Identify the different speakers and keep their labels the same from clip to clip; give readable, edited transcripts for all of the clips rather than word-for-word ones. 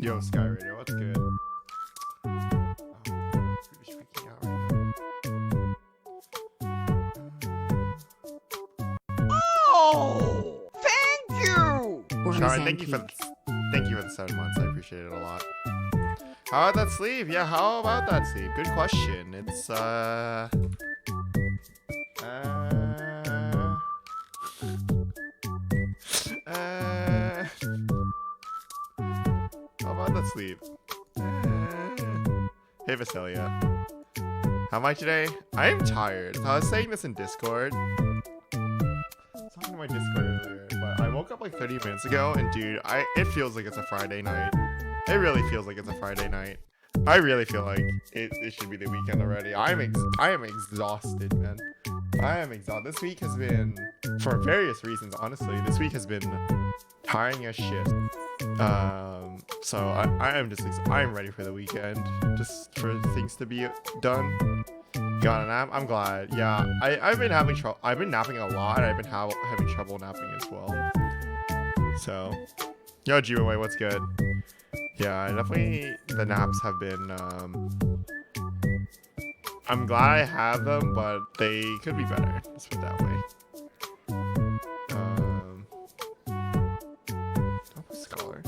Speaker 1: Yo, Sky Radio, what's good? Oh, who's freaking out right now?
Speaker 2: Oh, thank you.
Speaker 1: Sharon, thank you for the 7 months. I appreciate it a lot. How about that sleeve? Yeah, how about that sleeve? Good question. It's how about that sleeve? Hey, Vaselia. How am I today? I am tired. I was saying this in Discord. I was talking to my Discord earlier, but I woke up like 30 minutes ago, and dude, it feels like it's a Friday night. It really feels like it's a Friday night. I really feel like it should be the weekend already. I am exhausted, man. I am exhausted. This week has been, for various reasons, honestly, this week has been tiring as shit. So I am ready for the weekend, just for things to be done. Got a nap? I'm glad. Yeah, I've been having trouble. I've been napping a lot. I've been having trouble napping as well. So, yo, Jiway, what's good? Yeah, definitely the naps have been, I'm glad I have them, but they could be better. Let's put it that way. Don't put Scholar.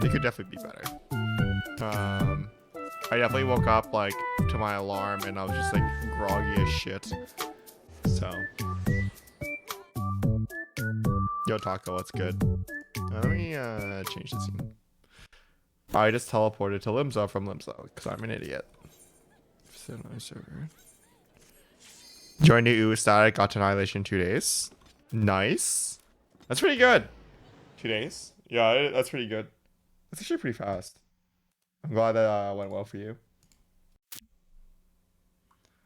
Speaker 1: They could definitely be better. I definitely woke up, like, to my alarm, and I was just, like, groggy as shit. So. Yo, Taco, what's good? Let me change the scene. I just teleported to Limzo from Limzo because I'm an idiot. Server. Joined the EU static, got to Annihilation in 2 days. Nice. That's pretty good. 2 days? Yeah, that's pretty good. That's actually pretty fast. I'm glad that went well for you.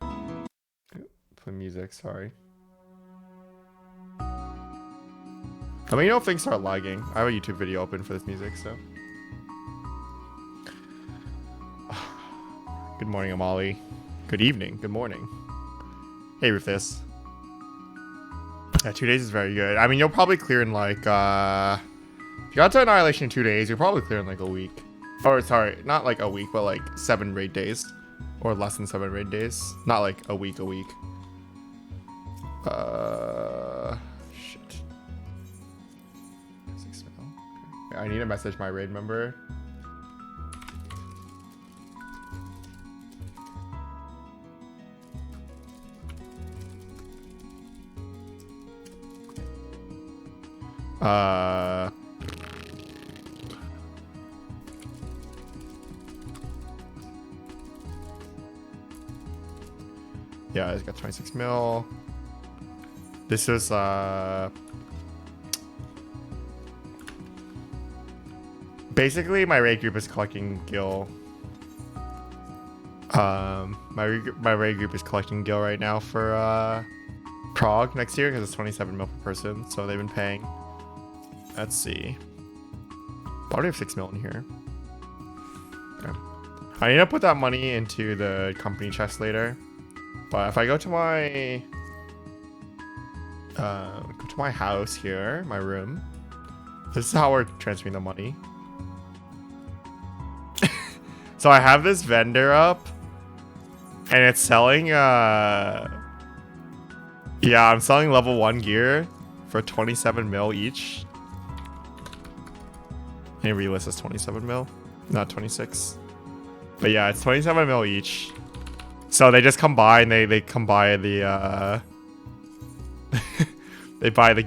Speaker 1: Play music, sorry. Let me know if things start lagging. I have a YouTube video open for this music, so. Good morning, Amali. Good evening. Good morning. Hey, Rufus. Yeah, 2 days is very good. I mean, you'll probably clear in like, if you got to Annihilation in 2 days, you'll probably clear in like a week. Or, sorry, not like a week, but like 7 raid days. Or less than 7 raid days. Not like a week. Shit. I need to message my raid member. Yeah, it's got 26 mil. This is basically my raid group is collecting gil. My raid group is collecting gil right now for Prague next year because it's 27 mil per person. So they've been paying. Let's see. Probably have 6 mil in here. Okay. I need to put that money into the company chest later. But if I go to my house here, my room, this is how we're transferring the money. So I have this vendor up, and it's selling. Yeah, I'm selling level 1 gear for 27 mil each. And relist is 27 mil, not 26. But yeah, it's 27 mil each. So they just come by and they come by the they buy the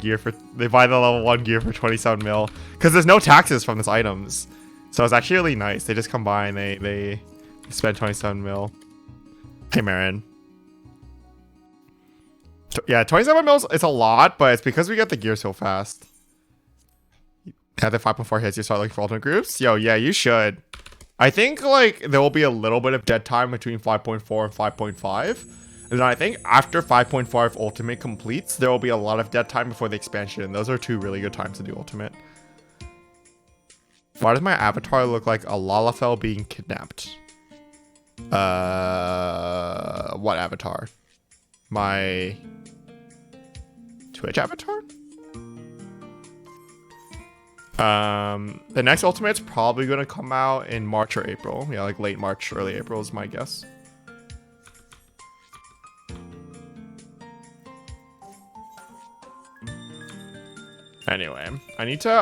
Speaker 1: level 1 gear for 27 mil because there's no taxes from these items. So it's actually really nice. They just come by and they spend 27 mil. Hey Marin. Yeah, 27 mils, it's a lot, but it's because we get the gear so fast. At the 5.4 hits, you start looking for ultimate groups? Yo, yeah, you should. I think like there will be a little bit of dead time between 5.4 and 5.5. And then I think after 5.5 ultimate completes, there will be a lot of dead time before the expansion. And those are 2 really good times to do ultimate. Why does my avatar look like a Lalafell being kidnapped? What avatar? My Twitch avatar? The next Ultimate's probably gonna come out in March or April. Yeah, like late March, early April is my guess. Anyway, I need to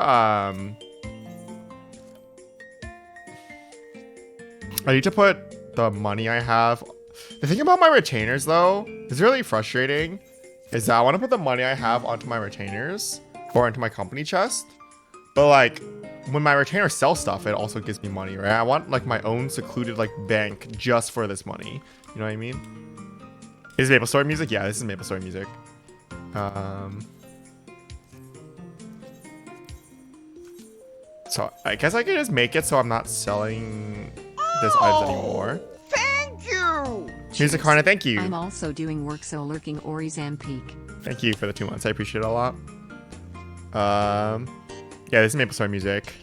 Speaker 1: put the money I have. The thing about my retainers though is really frustrating is that I want to put the money I have onto my retainers or into my company chest. But like when my retainers sell stuff, it also gives me money, right? I want like my own secluded like bank just for this money. You know what I mean? Is Maple Story music? Yeah, this is Maple Story music. So I guess I could just make it so I'm not selling this items anymore.
Speaker 2: Thank you!
Speaker 1: Music Harna, thank you.
Speaker 3: I'm also doing work, so lurking Ori Zampeak.
Speaker 1: Thank you for the 2 months. I appreciate it a lot. Yeah, this is Maple Story music.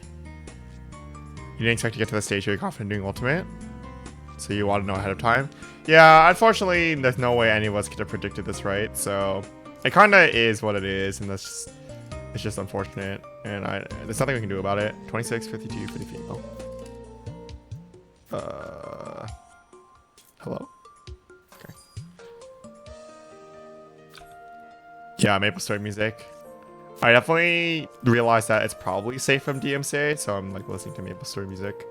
Speaker 1: You didn't expect to get to the stage where you're confident doing Ultimate, so you want to know ahead of time. Yeah, unfortunately, there's no way any of us could have predicted this right. So it kind of is what it is, and it's just unfortunate. And there's nothing we can do about it. 26, 52, 50 female. Hello? Okay. Yeah, Maple Story music. I definitely realized that it's probably safe from DMCA, so I'm like listening to Maple Story music.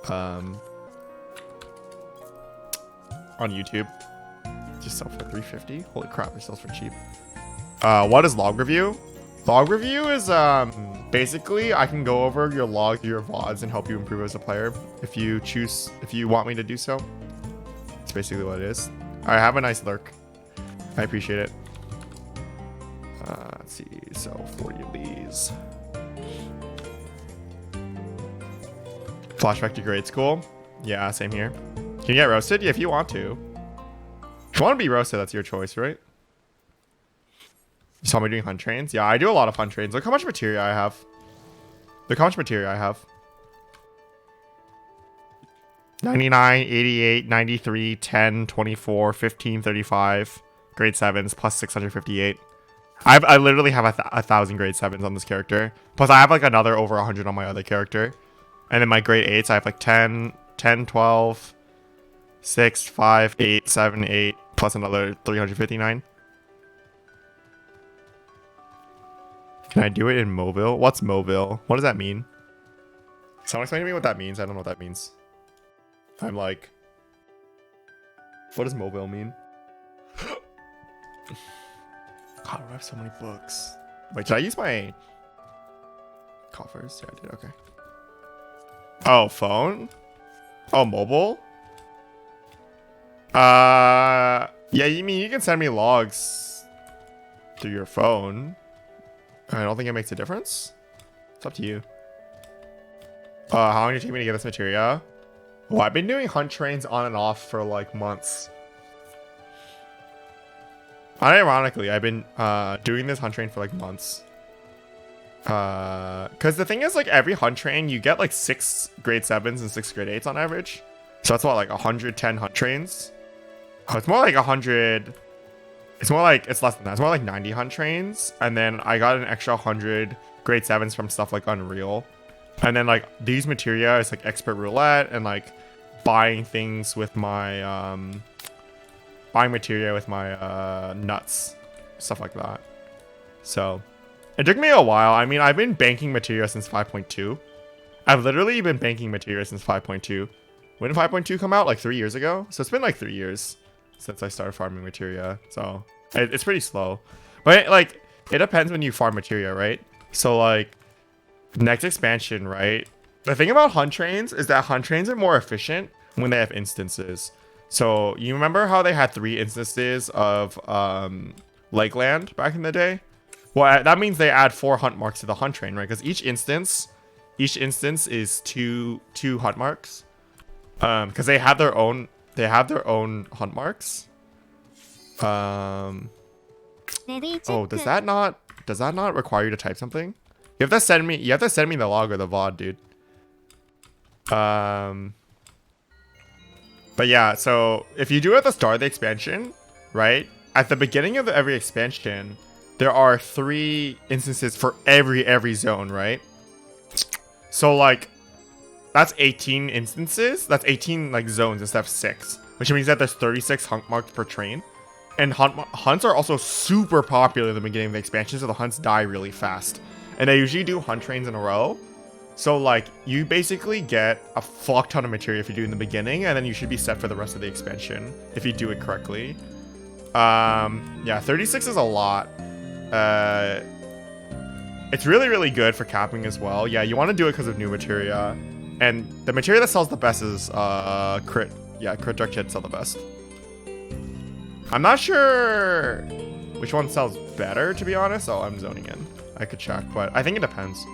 Speaker 1: On YouTube. Just sell for 350. Holy crap, it sells for cheap. What is log review? Log review is basically I can go over your logs, your VODs, and help you improve as a player if you want me to do so. That's basically what it is. Alright, have a nice lurk. I appreciate it. Let's see, so 40 of these. Flashback to grade school. Yeah, same here. Can you get roasted? Yeah, if you want to. If you want to be roasted, that's your choice, right? You saw me doing hunt trains? Yeah, I do a lot of hunt trains. Look how much materia I have. Look how much materia I have. 99, 88, 93, 10, 24, 15, 35. Grade 7s plus 658. I literally have 1,000 grade 7s on this character. Plus I have like another over 100 on my other character. And then my grade 8s, I have like 10, 12, 6, 5, 8, 7, 8, plus another 359. Can I do it in mobile? What's mobile? What does that mean? Someone explain to me what that means. I don't know what that means. I'm like, what does mobile mean? God, I have so many books. Wait, did I use my coffers? Yeah, I did. Okay. Oh, phone? Oh, mobile? Yeah, you mean you can send me logs through your phone. I don't think it makes a difference. It's up to you. How long did it take me to get this materia? Oh, I've been doing hunt trains on and off for like months. Unironically, I've been doing this hunt train for like months. Because the thing is, like every hunt train, you get like 6 grade 7s and 6 grade 8s on average. So that's what, like 110 hunt trains. Oh, it's more like 100. It's less than that. It's more like 90 hunt trains. And then I got an extra 100 grade 7s from stuff like Unreal. And then like these materia is like expert roulette and like buying things with my buying materia with my nuts, stuff like that. So it took me a while. I mean, I've been banking materia since 5.2. I've literally been banking materia since 5.2. When did 5.2 come out? Like 3 years ago. So it's been like 3 years since I started farming materia. So it's pretty slow, but like it depends when you farm materia, right? So like next expansion, right? The thing about hunt trains is that hunt trains are more efficient when they have instances. So you remember how they had 3 instances of Lakeland back in the day? Well, that means they add 4 hunt marks to the hunt train, right? Because each instance is two hunt marks. Because they have their own hunt marks. Oh, does that not require you to type something? You have to send me the log or the VOD, dude. But yeah, so if you do it at the start of the expansion, right? At the beginning of every expansion, there are 3 instances for every zone, right? So like, that's 18 instances. That's 18 like zones instead of 6, which means that there's 36 hunt marks per train. And hunts are also super popular in the beginning of the expansion, so the hunts die really fast. And they usually do hunt trains in a row. So like, you basically get a fuck ton of material if you do it in the beginning, and then you should be set for the rest of the expansion if you do it correctly. Yeah, 36 is a lot. It's really, really good for capping as well. Yeah, you want to do it because of new materia. And the materia that sells the best is crit. Yeah, crit direct hits sell the best. I'm not sure which one sells better, to be honest. Oh, I'm zoning in. I could check, but I think it depends.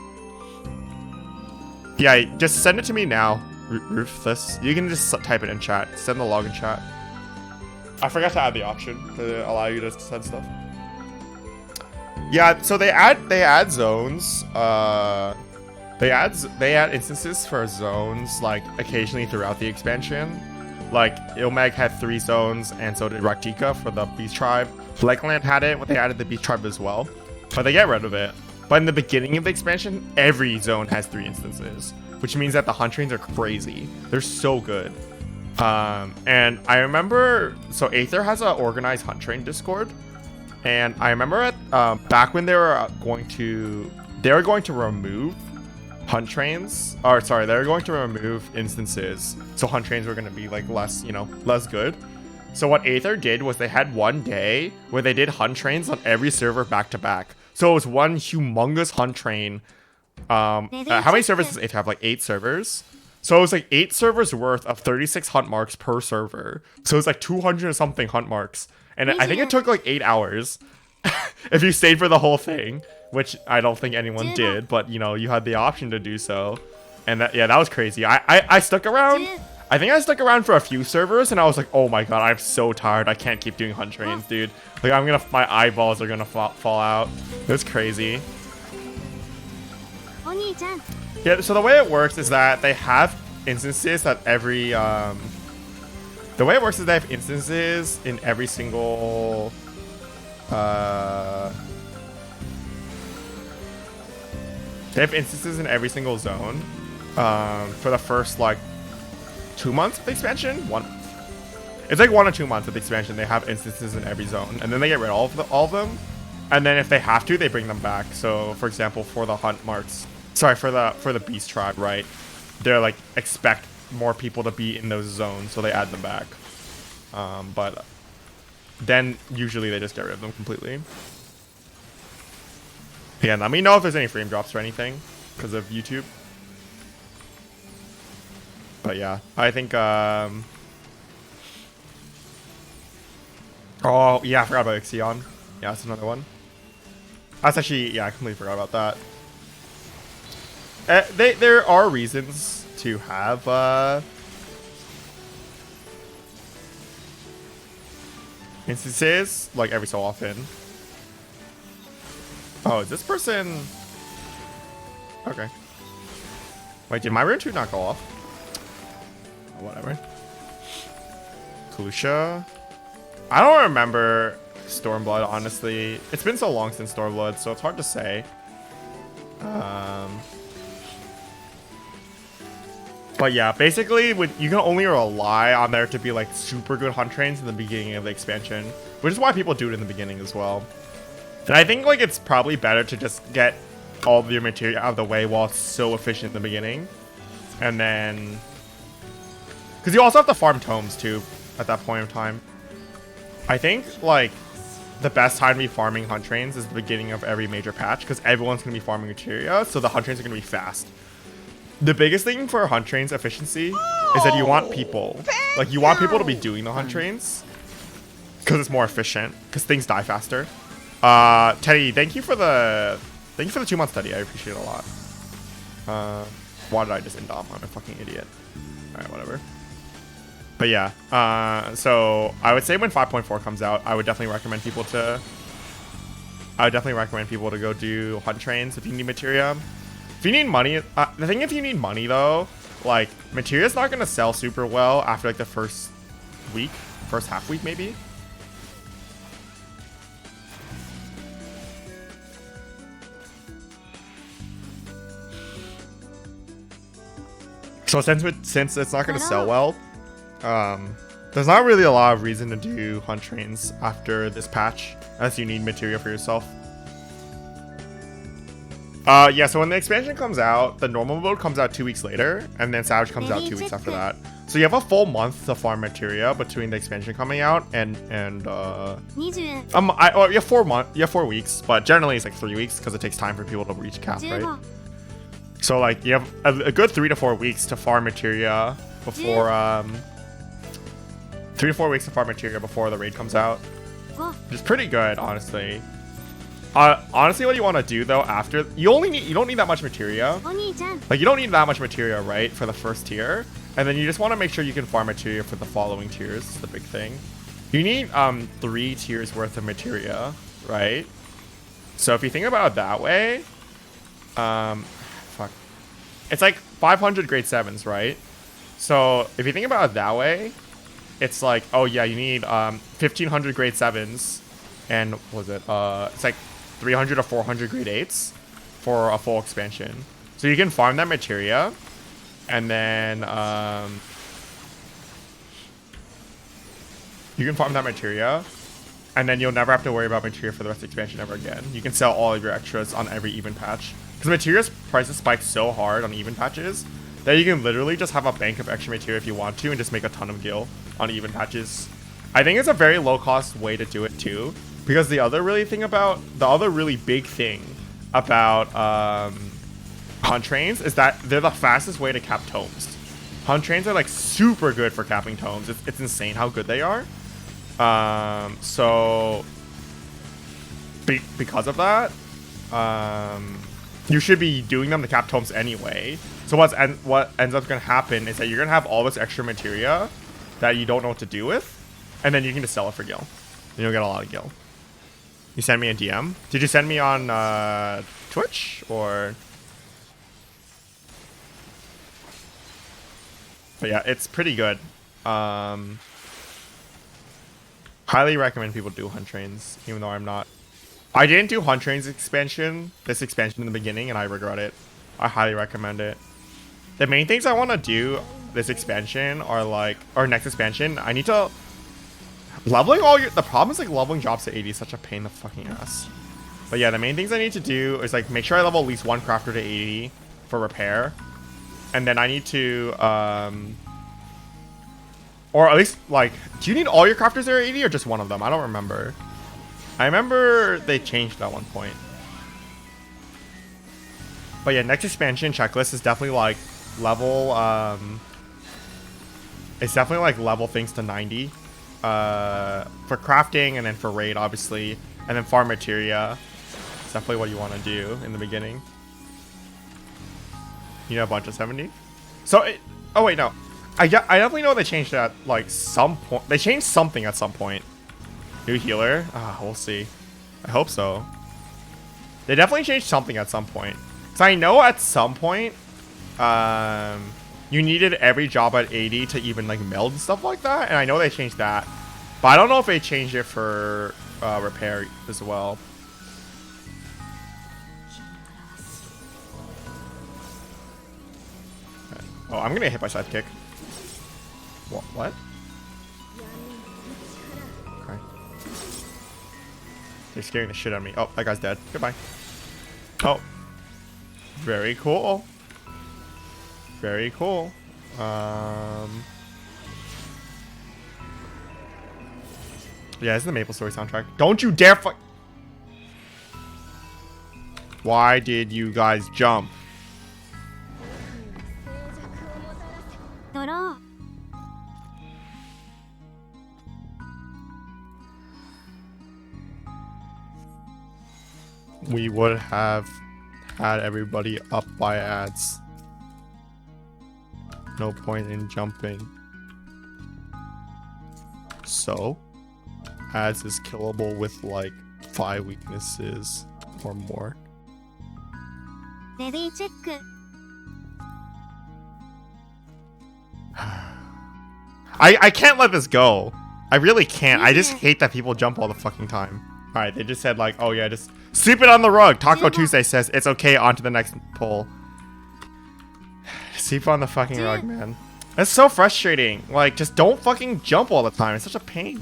Speaker 1: Yeah, just send it to me now, Ruthless. You can just type it in chat. Send the login chat. I forgot to add the option to allow you to send stuff. Yeah, so they add zones. They add instances for zones like occasionally throughout the expansion. Like Ilmeg had 3 zones, and so did Raktika for the Beast Tribe. Lakeland had it, but they added the Beast Tribe as well. But they get rid of it. But in the beginning of the expansion, every zone has 3 instances, which means that the hunt trains are crazy. They're so good. And I remember, so Aether has an organized hunt train Discord, and I remember at back when they were going to remove hunt trains, or sorry, they were going to remove instances, so hunt trains were going to be like less good. So what Aether did was they had one day where they did hunt trains on every server back to back. So it was one humongous hunt train. How many servers does Aether have? Like 8 servers. So it was like 8 servers worth of 36 hunt marks per server. So it was like 200 something hunt marks. And I think it took like 8 hours if you stayed for the whole thing, which I don't think anyone did, but you know, you had the option to do so. And that was crazy. I stuck around. I think I stuck around for a few servers, and I was like, oh my god, I'm so tired. I can't keep doing hunt trains, dude. Like, my eyeballs are gonna fall out. It was crazy. Yeah, so the way it works is that they have instances that every, the way it works is they have instances in every single, they have instances in every single zone, for the first, like, 2 months of the expansion. It's like 1 or 2 months of the expansion. They have instances in every zone, and then they get rid of all of them. And then if they have to, they bring them back. So, for example, for the hunt marks, sorry, for the Beast Tribe, right? They're like expect more people to be in those zones, so they add them back. But then usually they just get rid of them completely. Again, let me know if there's any frame drops or anything because of YouTube. But yeah, I think, oh yeah, I forgot about Ixion. Yeah, that's another one. That's actually, yeah, I completely forgot about that. There are reasons to have, instances, like every so often. Oh, is this person... Okay. Wait, did my rune 2 not go off? Whatever. Kusha. I don't remember Stormblood, honestly. It's been so long since Stormblood, so it's hard to say. But yeah, basically, you can only rely on there to be like super good hunt trains in the beginning of the expansion, which is why people do it in the beginning as well. And I think like it's probably better to just get all of your material out of the way while it's so efficient in the beginning, and then. Because you also have to farm tomes, too, at that point in time. I think, like, the best time to be farming hunt trains is the beginning of every major patch, because everyone's going to be farming materia, so the hunt trains are going to be fast. The biggest thing for hunt trains efficiency is that you want people. Like, you want people to be doing the hunt trains, because it's more efficient, because things die faster. Teddy, thank you for the 2-month study. I appreciate it a lot. Why did I just end off? I'm a fucking idiot. Alright, whatever. But yeah, so I would say when 5.4 comes out, I would definitely recommend people to go do hunt trains if you need materia. If you need money, the thing if you need money though, like materia is not gonna sell super well after like the first half week maybe. So since it's not gonna sell well, there's not really a lot of reason to do hunt trains after this patch, unless you need material for yourself. Yeah, so when the expansion comes out, the normal mode comes out 2 weeks later, and then Savage comes out 2 weeks after that. So you have a full month to farm materia between the expansion coming out and you have 4 weeks, but generally it's like 3 weeks because it takes time for people to reach cap, right? So like you have a good 3 to 4 weeks to farm materia before 3 to 4 weeks to farm materia before the raid comes out, which is pretty good, honestly. Honestly, what you want to do though after you don't need that much materia. Like you don't need that much materia, right, for the first tier, and then you just want to make sure you can farm materia for the following tiers. Is the big thing. You need 3 tiers worth of materia, right? So if you think about it that way, fuck, it's like 500 grade 7s, right? So if you think about it that way, it's like, oh yeah, you need 1500 grade 7s, and what was it? It's like 300 or 400 grade 8s for a full expansion. So you can farm that materia, and then you'll never have to worry about materia for the rest of the expansion ever again. You can sell all of your extras on every even patch, because materia's prices spike so hard on even patches that you can literally just have a bank of extra materia if you want to and just make a ton of gil on even patches. I think it's a very low cost way to do it too, because the other really big thing about hunt trains is that they're the fastest way to cap tomes. Hunt trains are like super good for capping tomes. It's insane how good they are. So because of that, you should be doing them to cap tomes anyway. So what ends up going to happen is that you're going to have all this extra materia that you don't know what to do with, and then you can just sell it for gil. And you'll get a lot of gil. You send me a DM? Did you send me on Twitch or? But yeah, it's pretty good. Highly recommend people do hunt trains, even though I'm not. I didn't do hunt trains this expansion in the beginning, and I regret it. I highly recommend it. The main things I want to do this expansion are like, or next expansion, I need to leveling the problem is like leveling jobs to 80 is such a pain in the fucking ass. But yeah, the main things I need to do is like make sure I level at least 1 crafter to 80 for repair, and then I need to or at least like, do you need all your crafters there at 80 or just one of them? I don't remember. I remember they changed at one point. But yeah, next expansion checklist is definitely like level it's definitely like level things to 90 for crafting, and then for raid obviously, and then farm materia. It's definitely what you want to do in the beginning. You know, a bunch of 70. So oh wait, no, I definitely know they changed that like some point. They changed something at some point. New healer, we'll see. I hope so. They definitely changed something at some point, because I know at some point you needed every job at 80 to even like meld and stuff like that, and I know they changed that, but I don't know if they changed it for repair as well. Okay. Oh, I'm gonna get hit by sidekick. What? Okay. They're scaring the shit out of me. Oh, that guy's dead. Goodbye. Oh. Very cool. Very cool. Yeah, this is the Maple Story soundtrack. Don't you dare fuck. Why did you guys jump? We would have had everybody up by ads. No point in jumping. So, ads is killable with like 5 weaknesses or more. I can't let this go. I really can't. I just hate that people jump all the fucking time. Alright, they just said like, oh yeah, just sweep it on the rug. Taco Tuesday says it's okay, on to the next poll. Sleep on the fucking rug, man. That's so frustrating. Like, just don't fucking jump all the time. It's such a pain.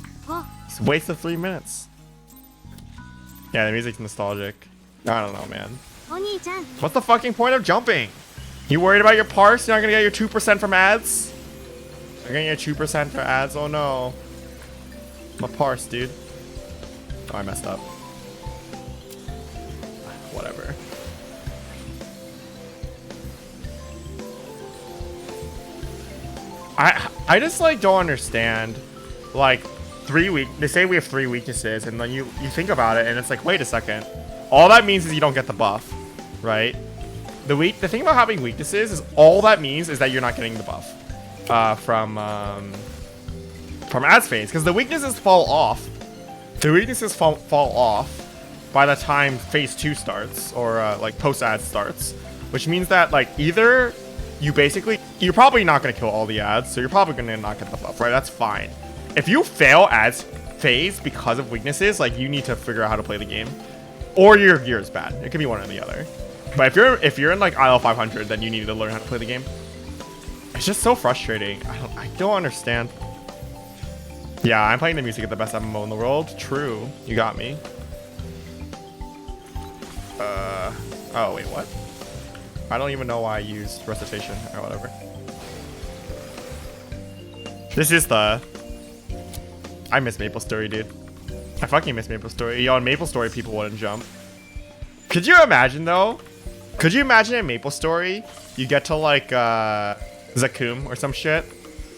Speaker 1: It's a waste of 3 minutes. Yeah, the music's nostalgic. I don't know, man. What's the fucking point of jumping? You worried about your parse? You're not gonna get your 2% from ads? You're gonna get 2% for ads? Oh no. My parse, dude. Oh, I messed up. Whatever. I just like don't understand. Like they say we have 3 weaknesses, and then you think about it and it's like, wait a second. All that means is you don't get the buff, right? The thing about having weaknesses is all that means is that you're not getting the buff from ads phase, because the weaknesses fall off. The weaknesses fall off by the time phase 2 starts, or like post ads starts, which means that like either you're probably not going to kill all the ads, so you're probably going to not get the buff, right? That's fine. If you fail ads phase because of weaknesses, like you need to figure out how to play the game, or your gear is bad. It could be one or the other. But if you're in like IL 500, then you need to learn how to play the game. It's just so frustrating. I don't understand. Yeah, I'm playing the music at the best MMO in the world. True, you got me. Oh wait, what? I don't even know why I used recitation or whatever. This is the... I miss MapleStory, dude. I fucking miss MapleStory. Yo, in MapleStory, people wouldn't jump. Could you imagine, though? Could you imagine in MapleStory, you get to, like, Zakum or some shit,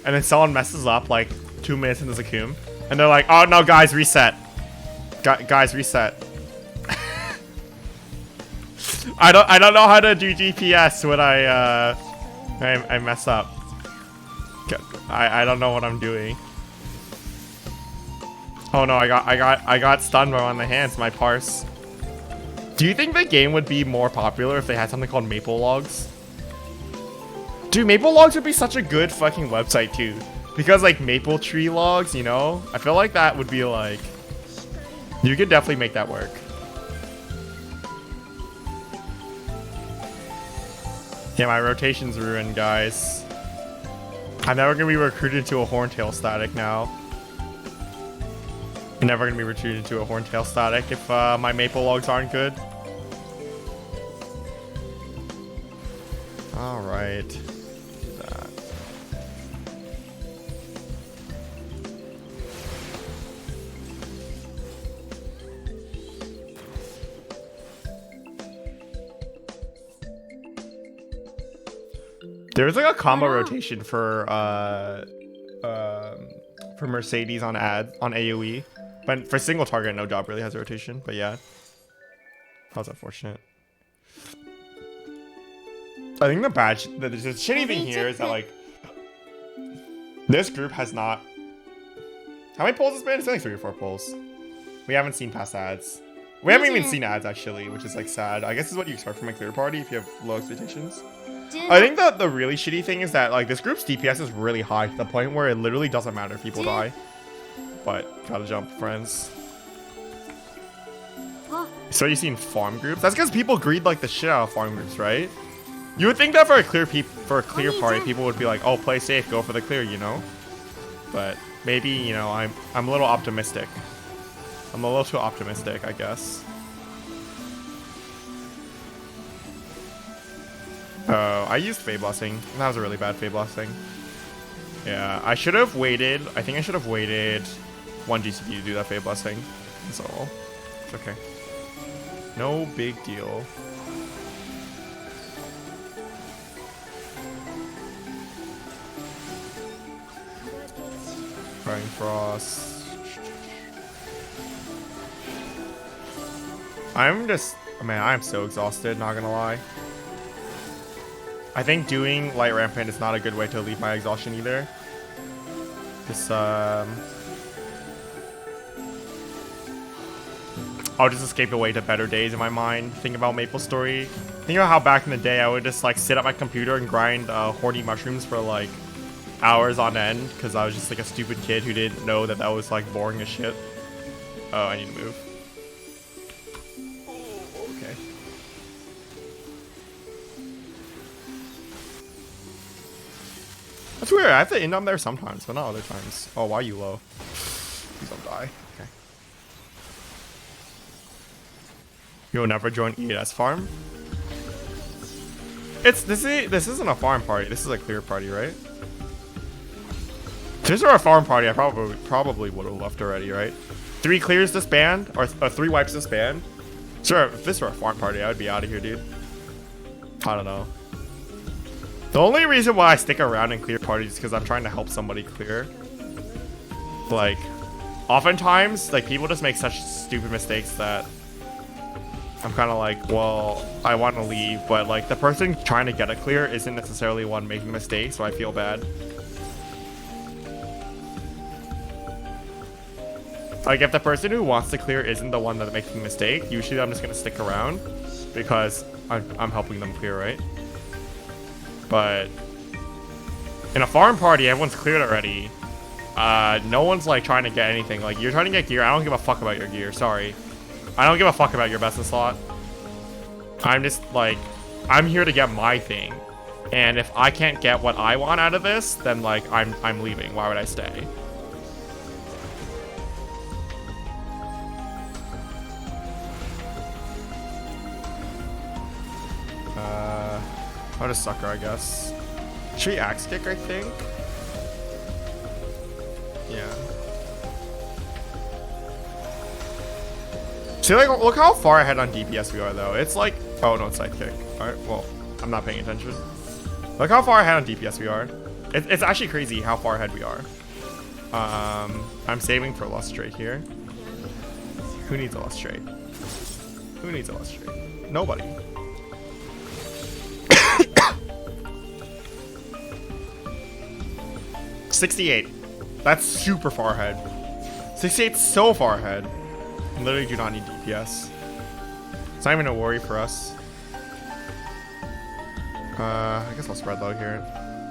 Speaker 1: and then someone messes up, like, 2 minutes into Zakum, and they're like, oh, no, guys, reset. Guys, reset. I don't know how to do DPS when I mess up. I don't know what I'm doing. Oh no, I got stunned by one of the hands, my parse. Do you think the game would be more popular if they had something called Maple Logs? Dude, Maple Logs would be such a good fucking website too. Because like Maple Tree Logs, you know? I feel like that would be like... You could definitely make that work. Yeah, my rotation's ruined, guys. I'm never gonna be recruited to a Horntail static now. I'm never gonna be recruited to a Horntail static if my Maple Logs aren't good. Alright. Do that. There's like a combo rotation for Mercedes on AoE, but for single target, no job really has a rotation. But yeah, that was unfortunate. I think the shitty thing here is that like this group has not. How many polls has been? It's only 3 or 4 polls. We haven't seen past ads. We haven't even seen ads actually, which is like sad. I guess this is what you expect from a clear party if you have low expectations. I think the really shitty thing is that like this group's DPS is really high to the point where it literally doesn't matter if people die. But gotta jump, friends. So you seen farm groups? That's because people greed like the shit out of farm groups, right? You would think that for a clear party, people would be like, "Oh, play safe, go for the clear," you know. But maybe, you know, I'm a little optimistic. I'm a little too optimistic, I guess. Oh, I used Fey Blessing. That was a really bad Fey Blessing. Yeah, I should have waited. I think I should have waited 1 GCP to do that Fey Blessing. That's all. It's okay. No big deal. Crying Frost. Man, I'm so exhausted, not gonna lie. I think doing Light Rampant is not a good way to relieve my exhaustion either. Just, I'll just escape away to better days in my mind. Think about MapleStory. Think about how back in the day I would just like sit at my computer and grind horny mushrooms for like hours on end because I was just like a stupid kid who didn't know that that was like boring as shit. Oh, I need to move. Okay. That's weird. I have to indom there sometimes, but not other times. Oh, why you low? Please don't die. Okay. You'll never join ES farm? This isn't a farm party. This is a clear party, right? If this were a farm party, I probably would have left already, right? 3 clears disband or 3 wipes disband. Sure, if this were a farm party, I would be out of here, dude. I don't know. The only reason why I stick around in clear parties is because I'm trying to help somebody clear. Like, oftentimes, like, people just make such stupid mistakes that I'm kind of like, well, I want to leave, but like the person trying to get a clear isn't necessarily one making mistakes, so I feel bad. Like, if the person who wants to clear isn't the one that's making a mistake, usually I'm just gonna stick around because I'm helping them clear, right? But in a farm party, everyone's cleared already. No one's like trying to get anything. Like, you're trying to get gear. I don't give a fuck about your gear. Sorry. I don't give a fuck about your best in slot. I'm just like, I'm here to get my thing. And if I can't get what I want out of this, then like I'm leaving. Why would I stay? I'll just sucker, I guess. Should we axe kick, I think? Yeah. See, like, look how far ahead on DPS we are, though. It's like, oh no, it's sidekick. All right, well, I'm not paying attention. Look how far ahead on DPS we are. It's actually crazy how far ahead we are. I'm saving for Lustrate here. Who needs a Lustrate? Who needs a Lustrate? Nobody. 68. That's super far ahead. 68's so far ahead. Literally do not need DPS. It's not even a worry for us. I guess I'll spread low here.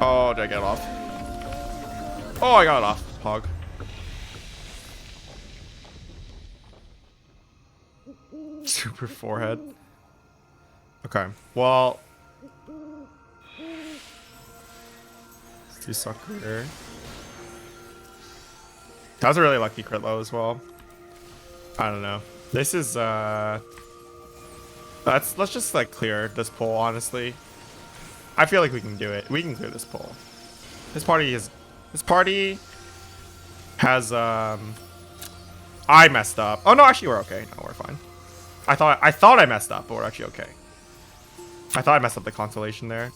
Speaker 1: Oh, did I get it off? Oh, I got it off. Hog. Super forehead. Okay. Well. Let's do sucker. That was a really lucky crit low as well. I don't know. This is let's just like clear this pull, honestly. I feel like we can do it. We can clear this pull. This party has I messed up. Oh no, actually we're okay. No, we're fine. I thought I messed up, but we're actually okay. I thought I messed up the constellation there.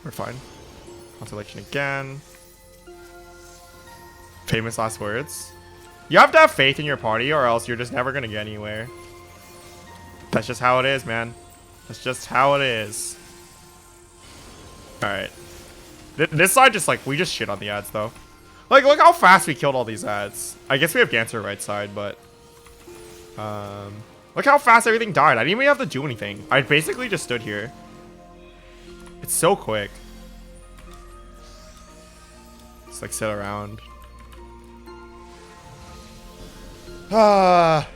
Speaker 1: We're fine. Constellation again. Famous last words. You have to have faith in your party or else you're just never gonna get anywhere. That's just how it is, man. That's just how it is. Alright. This side just like, we just shit on the ads though. Like, look how fast we killed all these ads. I guess we have Ganser right side, but look how fast everything died. I didn't even have to do anything. I basically just stood here. It's so quick. Just like sit around. I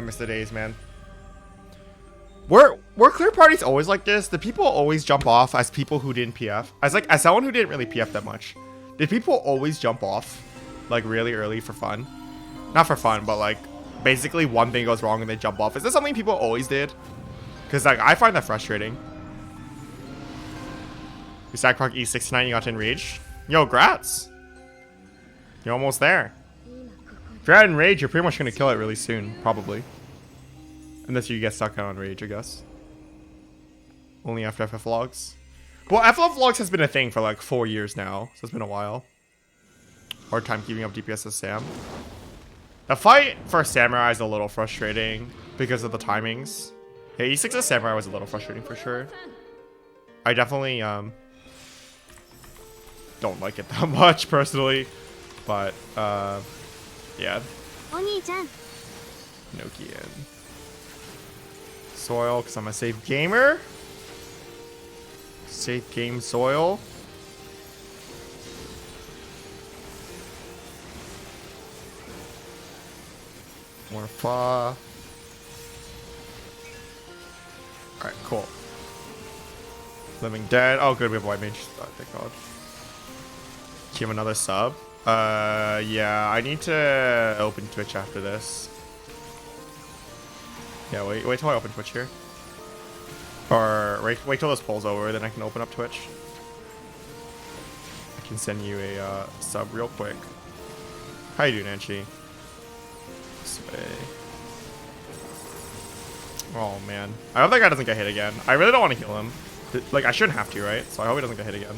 Speaker 1: miss the days, man. Were clear parties always like this? Did people always jump off as people who didn't PF? As someone who didn't really PF that much, did people always jump off like really early for fun? Not for fun, but like basically one thing goes wrong and they jump off. Is this something people always did? Because like I find that frustrating. You stack proc E69, you got to enrage. Yo, grats. You're almost there. If you're at enrage, you're pretty much gonna kill it really soon, probably. Unless you get stuck on rage, I guess. Only after FF Logs. Well, FF Logs has been a thing for like 4 years now, so it's been a while. Hard time keeping up DPS as Sam. The fight for Samurai is a little frustrating because of the timings. Yeah, E6 as Samurai was a little frustrating for sure. I definitely don't like it that much personally, but yeah. Nokian. Soil, because I'm a safe gamer. Safe game soil. More fa. Alright, cool. Living Dead. Oh, good. We have White Mage. Oh, thank God. Give him another sub. Yeah. I need to open Twitch after this. Yeah, wait till I open Twitch here. Or wait till this poll's over, then I can open up Twitch. I can send you a sub real quick. How you doing, Anchi? This way. Oh man, I hope that guy doesn't get hit again. I really don't want to heal him. Like I shouldn't have to, right? So I hope he doesn't get hit again.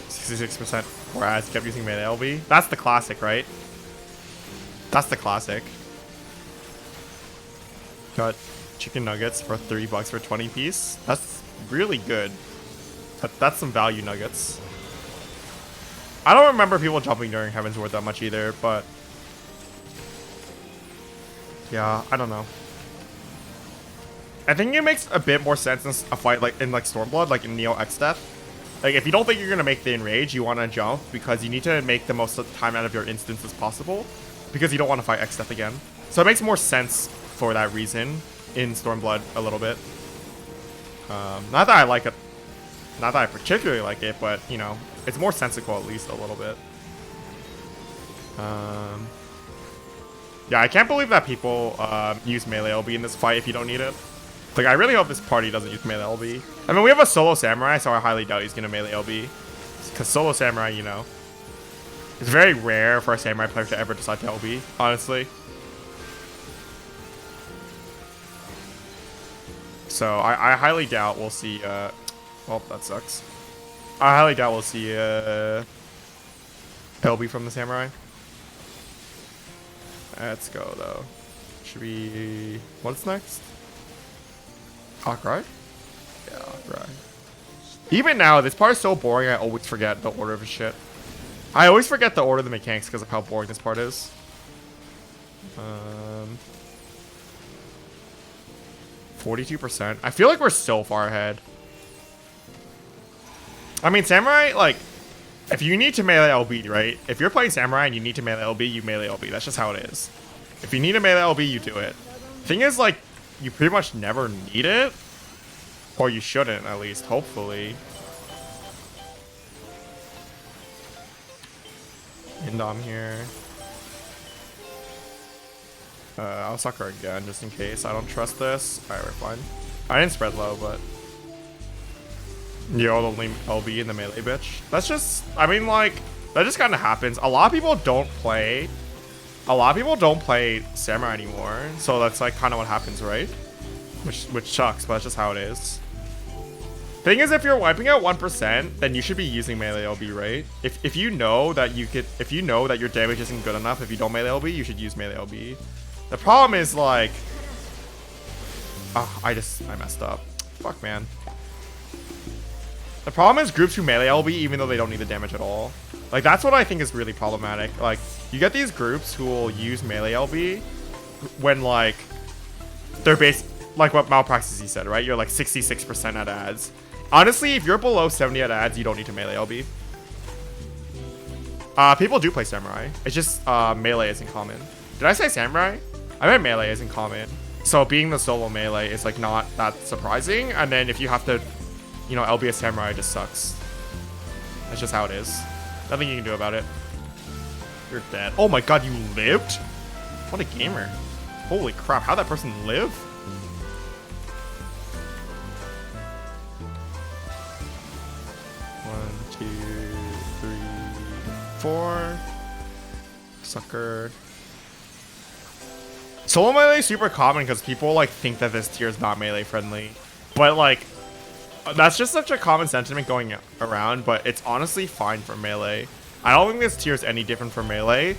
Speaker 1: 66%. Whereas kept using melee LB. That's the classic, right? That's the classic. Got chicken nuggets for $3 for 20 piece. That's really good. That's some value nuggets. I don't remember people jumping during Heavensward that much either, but yeah, I don't know. I think it makes a bit more sense in a fight like in Stormblood, like in Neo X Death. Like if you don't think you're gonna make the enrage, you want to jump because you need to make the most time out of your instance as possible, because you don't want to fight X Death again. So it makes more sense for that reason in Stormblood a little bit. Not that I like it, not that I particularly like it, but you know, it's more sensical at least a little bit. Yeah, I can't believe that people use melee LB in this fight if you don't need it. Like, I really hope this party doesn't use melee LB. I mean, we have a solo samurai, so I highly doubt he's gonna melee LB. Because solo samurai, you know, it's very rare for a samurai player to ever decide to LB, honestly. So I highly doubt we'll see. Well, that sucks. I highly doubt we'll see LB from the samurai. Let's go though. Should we? What's next? Hawkeye? Yeah, Hawkeye. Even now, this part is so boring. I always forget the order of his shit. I always forget the order of the mechanics because of how boring this part is. 42%. I feel like we're so far ahead. I mean, Samurai, like, if you need to melee LB, right? If you're playing Samurai and you need to melee LB, you melee LB. That's just how it is. If you need a melee LB, you do it. Thing is, like, you pretty much never need it. Or you shouldn't, at least, hopefully. Indom here. I'll suck her again, just in case. I don't trust this. Alright, we're fine. I didn't spread low, but you're only LB in the melee, bitch. That's just, I mean, like, that just kind of happens. A lot of people don't play Samurai anymore, so that's like kind of what happens, right? Which sucks, but that's just how it is. Thing is, if you're wiping out 1%, then you should be using melee LB, right? If you know that your damage isn't good enough, if you don't melee LB, you should use melee LB. The problem is, like, I messed up. Fuck, man. The problem is groups who melee LB even though they don't need the damage at all. Like, that's what I think is really problematic. Like, you get these groups who will use melee LB when, like, they're like what Malpraxis said, right? You're like 66% at ads. Honestly, if you're below 70 at ads, you don't need to melee LB. People do play Samurai. It's just melee isn't common. Did I say Samurai? I meant melee isn't common. So being the solo melee is like not that surprising. And then if you have to, you know, LB a Samurai, it just sucks. That's just how it is. Nothing you can do about it. You're dead. Oh my god, you lived? What a gamer. Holy crap, how'd that person live? One, two, three, four. Sucker. Solo melee is super common because people like think that this tier is not melee friendly. But like, that's just such a common sentiment going around, but it's honestly fine for melee. I don't think this tier is any different for melee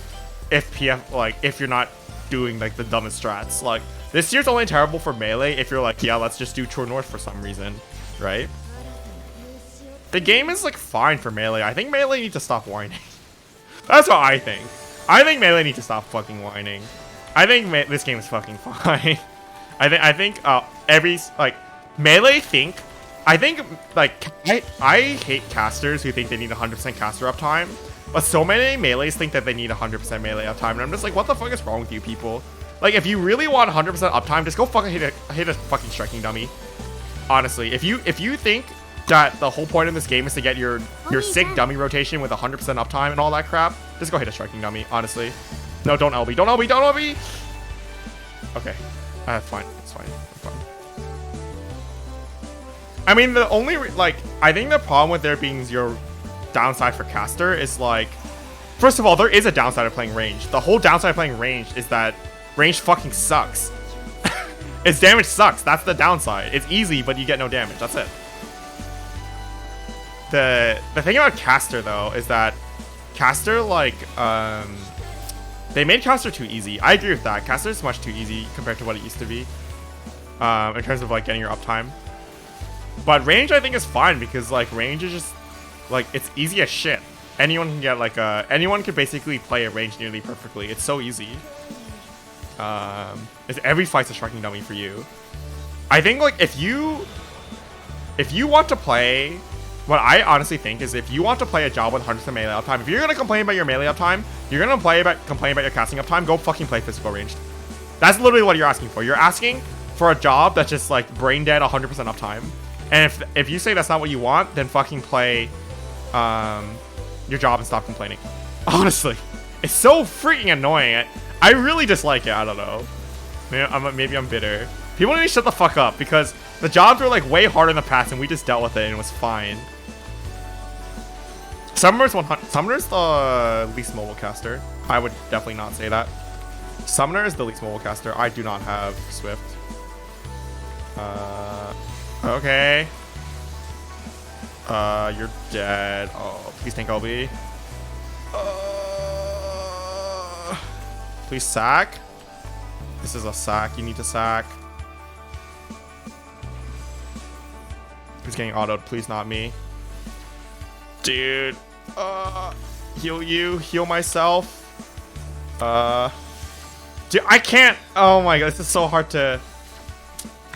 Speaker 1: if if you're not doing like the dumbest strats. Like, this tier's only terrible for melee if you're like, yeah, let's just do True North for some reason, right? The game is like fine for melee. I think melee need to stop whining. That's what I think. I think melee need to stop fucking whining. I think this game is fucking fine. I think every like melee think. I think like I hate casters who think they need 100% caster uptime, but so many melees think that they need 100% melee uptime, and I'm just like, what the fuck is wrong with you people? Like, if you really want 100% uptime, just go fucking hit a fucking striking dummy. honestly. If you think that the whole point of this game is to get your sick dummy rotation with 100% uptime and all that crap, just go hit a striking dummy, honestly. No, don't LB. Don't LB. Don't LB. Okay. Fine. It's fine. It's fine. I mean, the only, I think the problem with there being zero downside for caster is, like, first of all, there is a downside of playing range. The whole downside of playing range is that range fucking sucks. Its damage sucks. That's the downside. It's easy, but you get no damage. That's it. The thing about caster, though, is that caster, like, they made caster too easy. I agree with that. Caster is much too easy compared to what it used to be, in terms of, like, getting your uptime. But range, I think, is fine because, like, range is just, like, it's easy as shit. Anyone can get, like, anyone can basically play a range nearly perfectly. It's so easy. Every fight's a striking dummy for you. I think, like, if you want to play, what I honestly think is if you want to play a job with 100% melee uptime, if you're gonna complain about your melee uptime, you're gonna complain about your casting uptime, go fucking play physical ranged. That's literally what you're asking for. You're asking for a job that's just, like, brain dead 100% uptime. And if you say that's not what you want, then fucking play your job and stop complaining. Honestly, it's so freaking annoying. I really dislike it. I don't know. Maybe I'm bitter. People need to shut the fuck up because the jobs were, like, way harder in the past and we just dealt with it and it was fine. Summoner's the least mobile caster. I would definitely not say that. Summoner is the least mobile caster. I do not have Swift. Okay. You're dead. Oh, please tank LB. Please sack. This is a sack. You need to sack. Who's getting autoed? Please not me. Dude. Heal you. Heal myself. Dude, I can't. Oh my god, this is so hard to.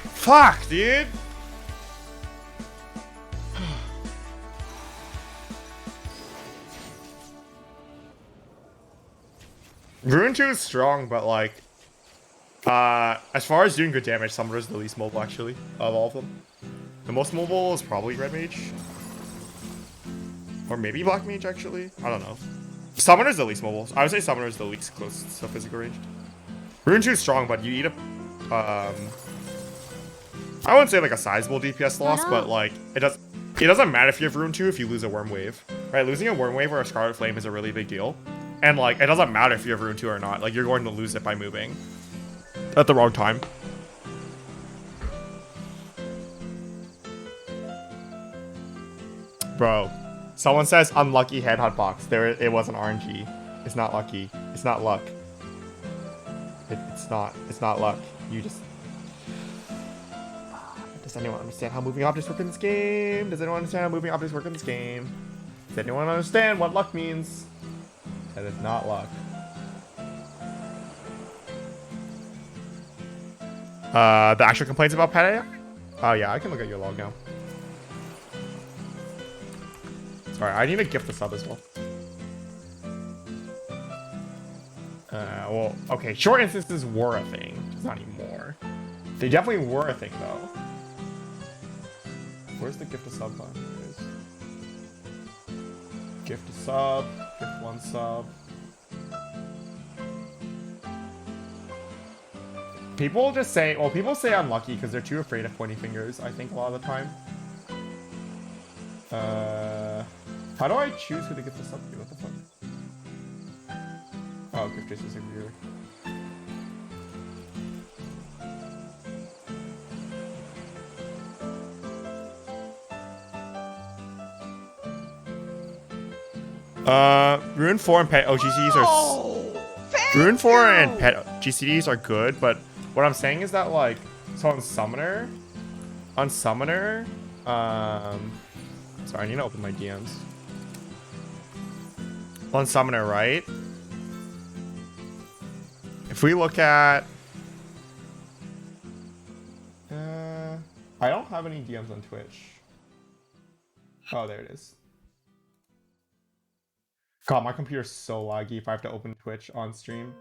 Speaker 1: Fuck, dude. Rune 2 is strong, but, like, as far as doing good damage, Summoner is the least mobile, actually, of all of them. The most mobile is probably Red Mage. Or maybe Black Mage, actually. I don't know. Summoner is the least mobile. I would say Summoner is the least close to physical ranged. Rune 2 is strong, but you need a, I wouldn't say, like, a sizable DPS loss, but, like, it doesn't matter if you have Rune 2 if you lose a Worm Wave. Right? Losing a Worm Wave or a Scarlet Flame is a really big deal. And, like, it doesn't matter if you have Rune 2 or not. Like, you're going to lose it by moving at the wrong time. Bro, someone says unlucky headhunt box. It wasn't RNG. It's not lucky. It's not luck. It's not luck. You just... Does anyone understand how moving objects work in this game? Does anyone understand how moving objects work in this game? Does anyone understand what luck means? That is not luck. The actual complaints about pet AI? Oh yeah, I can look at your log now. Sorry, I need to gift the sub as well. Well, okay, short instances were a thing. Just not anymore. They definitely were a thing, though. Where's the gift a sub button? There it is. Gift a sub. Gift one sub. People just say, well, people say unlucky because they're too afraid of pointing fingers, I think, a lot of the time. How do I choose who to gift the sub to? What the fuck? Oh, gift trace is over here. Rune 4 and Pet OGCDs are... Rune 4 and Pet GCDs are good, but what I'm saying is that, like, so on Summoner... sorry, I need to open my DMs. On Summoner, right? If we look at... I don't have any DMs on Twitch. Oh, there it is. God, my computer's so laggy if I have to open Twitch on stream.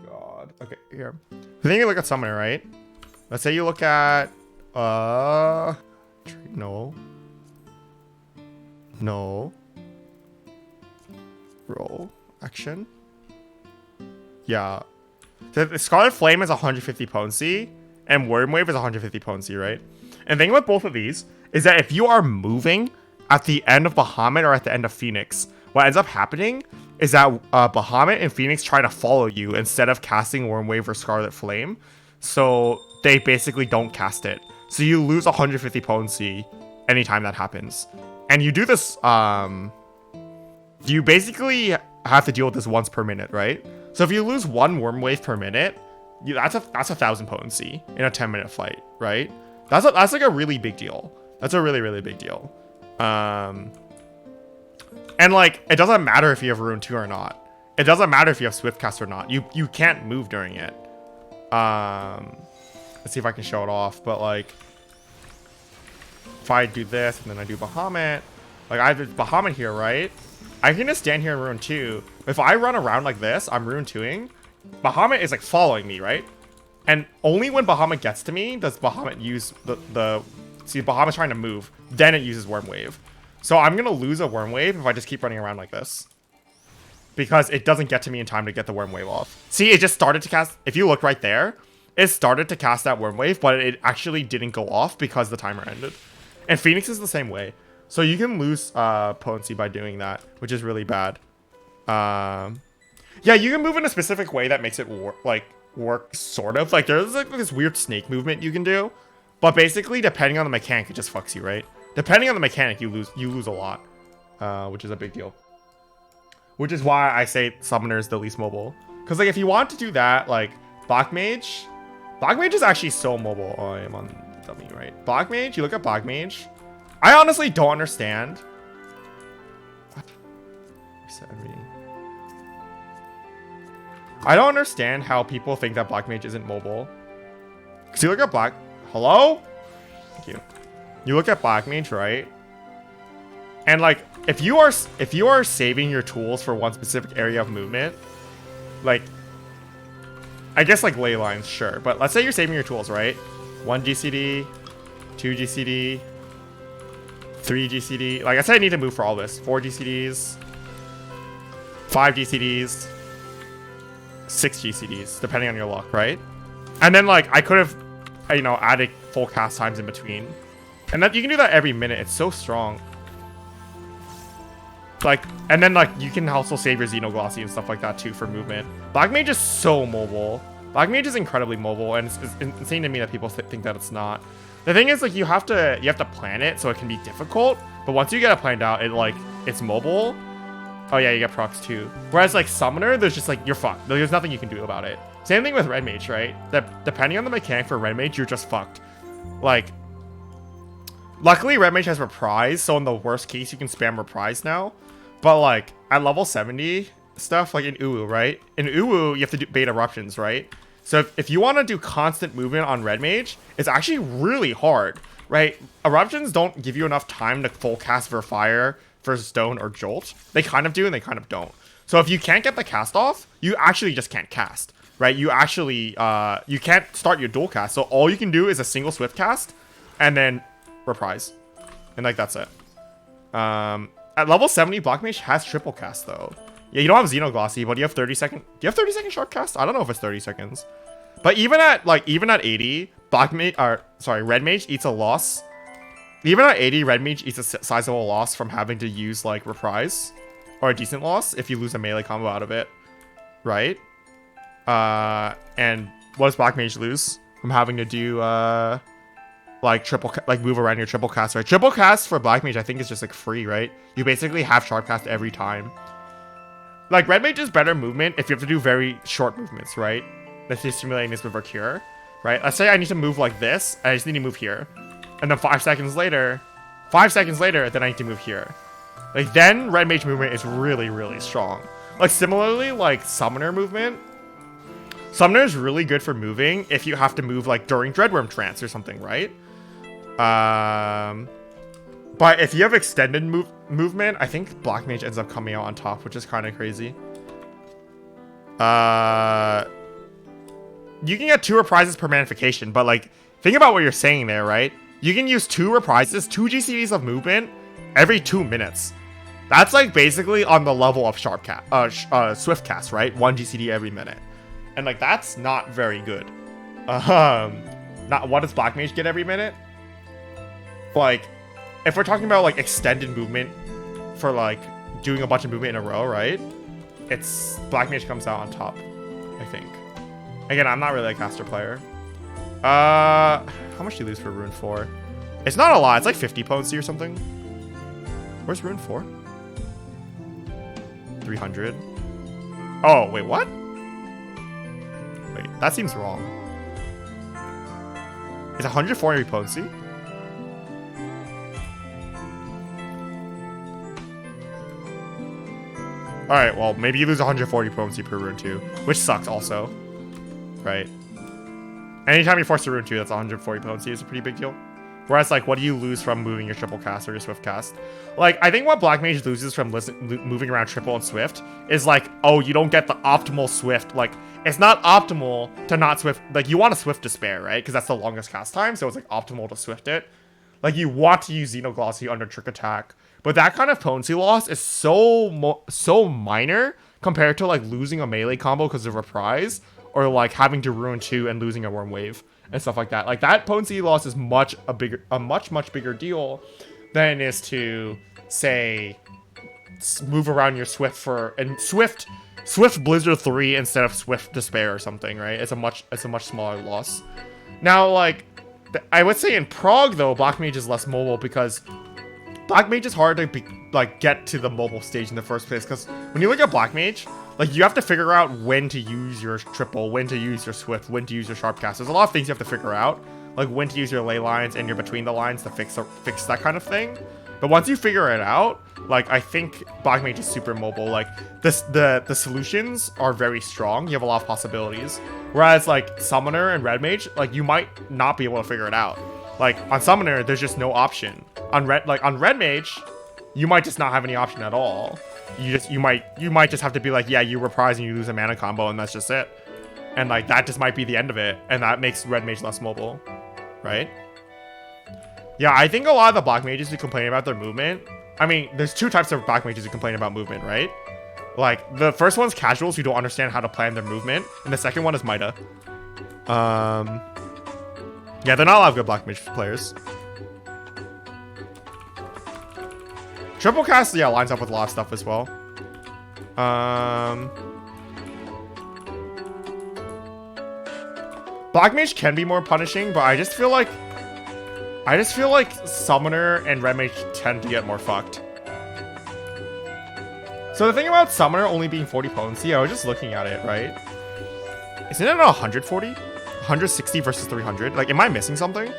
Speaker 1: God. Okay, here. The thing you look at Summoner, right? Let's say you look at No. No. Roll. Action. Yeah. The Scarlet Flame is 150 potency, and Wormwave is 150 potency, right? And the thing with both of these is that if you are moving at the end of Bahamut or at the end of Phoenix, what ends up happening is that Bahamut and Phoenix try to follow you instead of casting Wormwave or Scarlet Flame. So they basically don't cast it. So you lose 150 potency anytime that happens. And you do this, you basically have to deal with this once per minute, right? So if you lose one Wormwave per minute, that's 1,000 potency in a 10-minute fight, right? That's like a really big deal. That's a really big deal. And like, it doesn't matter if you have Rune 2 or not. It doesn't matter if you have Swiftcast or not. You can't move during it. Let's see if I can show it off. But like, if I do this and then I do Bahamut, like I have Bahamut here, right? I can just stand here and Rune 2. If I run around like this, I'm Rune 2ing. Bahamut is like following me, right? And only when Bahamut gets to me does Bahamut use see, Bahamut's trying to move. Then it uses Wormwave. So I'm going to lose a Wormwave if I just keep running around like this. Because it doesn't get to me in time to get the Wormwave off. See, it just started to cast... If you look right there, it started to cast that Wormwave, but it actually didn't go off because the timer ended. And Phoenix is the same way. So you can lose potency by doing that, which is really bad. Yeah, you can move in a specific way that makes it work sort of. Like there's like this weird snake movement you can do, but basically depending on the mechanic, it just fucks you, right? Depending on the mechanic, you lose a lot, which is a big deal. Which is why I say Summoner is the least mobile. Because like if you want to do that, like Black Mage is actually so mobile. Oh, I am on dummy, right? Black Mage, you look at Black Mage. I honestly don't understand. What? Reset everything. I don't understand how people think that Black Mage isn't mobile. Cause you look at Hello? Thank you. You look at Black Mage, right? And like, if you are saving your tools for one specific area of movement, like, I guess like ley lines, sure. But let's say you're saving your tools, right? 1 GCD, 2 GCD, 3 GCD. Like I said, I need to move for all this. 4 GCDs, 5 GCDs, 6 GCDs, depending on your luck, right? And then like I could have, added full cast times in between. And that you can do that every minute. It's so strong. Like, and then like you can also save your Xenoglossy and stuff like that too for movement. Black Mage is so mobile. Black Mage is incredibly mobile, and it's insane to me that people think that it's not. The thing is, like, you have to plan it, so it can be difficult. But once you get it planned out, it's mobile. Oh yeah, you get procs too. Whereas like Summoner, there's just like, you're fucked. There's nothing you can do about it. Same thing with Red Mage, right? That depending on the mechanic for Red Mage, you're just fucked. Like, luckily Red Mage has Reprise, so in the worst case, you can spam Reprise now. But like at level 70 stuff, like in Uwu, right? In Uwu, you have to do bait eruptions, right? So if you want to do constant movement on Red Mage, it's actually really hard, right? Eruptions don't give you enough time to full cast Verfire, for Stone, or Jolt. They kind of do and they kind of don't. So if you can't get the cast off, you actually just can't cast, right? You actually, you can't start your dual cast. So all you can do is a single Swift cast and then Reprise. And like, that's it. At level 70, Black Mage has triple cast though. Yeah, you don't have Xenoglossy, but you have 30 second. Do you have 30 second short cast? I don't know if it's 30 seconds. But even at 80, Red Mage eats a loss. Even at 80, Red Mage eats a sizable loss from having to use like Reprise, or a decent loss if you lose a melee combo out of it, right? And what does Black Mage lose from having to do move around your triple cast, right? Triple cast for Black Mage, I think, is just like free, right? You basically have sharp cast every time. Like Red Mage is better movement if you have to do very short movements, right? Let's say simulating this with Vercure, right? Let's say I need to move like this, and I just need to move here. And then 5 seconds later, then I need to move here. Like, then Red Mage movement is really, really strong. Like, similarly, like, Summoner movement. Summoner is really good for moving if you have to move, like, during Dreadworm Trance or something, right? But if you have extended movement, I think Black Mage ends up coming out on top, which is kind of crazy. You can get 2 reprises per Magnification, but, like, think about what you're saying there, right? You can use 2 reprises, 2 GCDs of movement every 2 minutes. That's like basically on the level of Swift Cast, right? 1 GCD every minute. And like that's not very good. Not what does Black Mage get every minute? Like, if we're talking about like extended movement for like doing a bunch of movement in a row, right? It's Black Mage comes out on top, I think. Again, I'm not really a caster player. How much do you lose for Rune 4? It's not a lot. It's like 50 potency or something. Where's Rune 4? 300. Oh, wait, what? Wait, that seems wrong. It's 140 potency? Alright, well, maybe you lose 140 potency per Rune 2, which sucks also. Right? Anytime you force a Rune 2, that's 140 potency is a pretty big deal. Whereas, like, what do you lose from moving your triple cast or your swift cast? Like, I think what Black Mage loses from moving around triple and swift is, like, oh, you don't get the optimal swift. Like, it's not optimal to not swift. Like, you want to swift Despair, right? Because that's the longest cast time, so it's, like, optimal to swift it. Like, you want to use Xenoglossy under Trick Attack. But that kind of potency loss is so minor compared to, like, losing a melee combo because of Reprise. Or, like, having to Rune 2 and losing a Worm Wave. And stuff like that. Like, that potency loss is much bigger deal than it is to, say, move around your Swift for Swift Blizzard 3 instead of Swift Despair or something, right? It's a much smaller loss. Now, like, I would say in Prog though, Black Mage is less mobile because Black Mage is hard to get to the mobile stage in the first place. Because when you look at Black Mage, like, you have to figure out when to use your triple, when to use your swift, when to use your sharp cast. There's a lot of things you have to figure out, like when to use your ley lines and your between the lines to fix that kind of thing. But once you figure it out, like, I think Black Mage is super mobile. Like, the solutions are very strong. You have a lot of possibilities. Whereas, like, Summoner and Red Mage, like, you might not be able to figure it out. Like, on Summoner, there's just no option. On Red Mage, you might just not have any option at all. You might just have to be like, yeah, you reprise and you lose a mana combo and that's just it. And like that just might be the end of it, and that makes Red Mage less mobile, right? Yeah, I think a lot of the Black Mages who complain about their movement, I mean, there's 2 types of Black Mages who complain about movement, right? Like, the first one's casuals who don't understand how to plan their movement, and the second one is Mida. Yeah, they're not a lot of good Black Mage players. Triple cast, yeah, lines up with a lot of stuff as well. Black Mage can be more punishing, but I just feel like Summoner and Red Mage tend to get more fucked. So the thing about Summoner only being 40 potency, I was just looking at it, right? Isn't it 140? 160 versus 300? Like, am I missing something?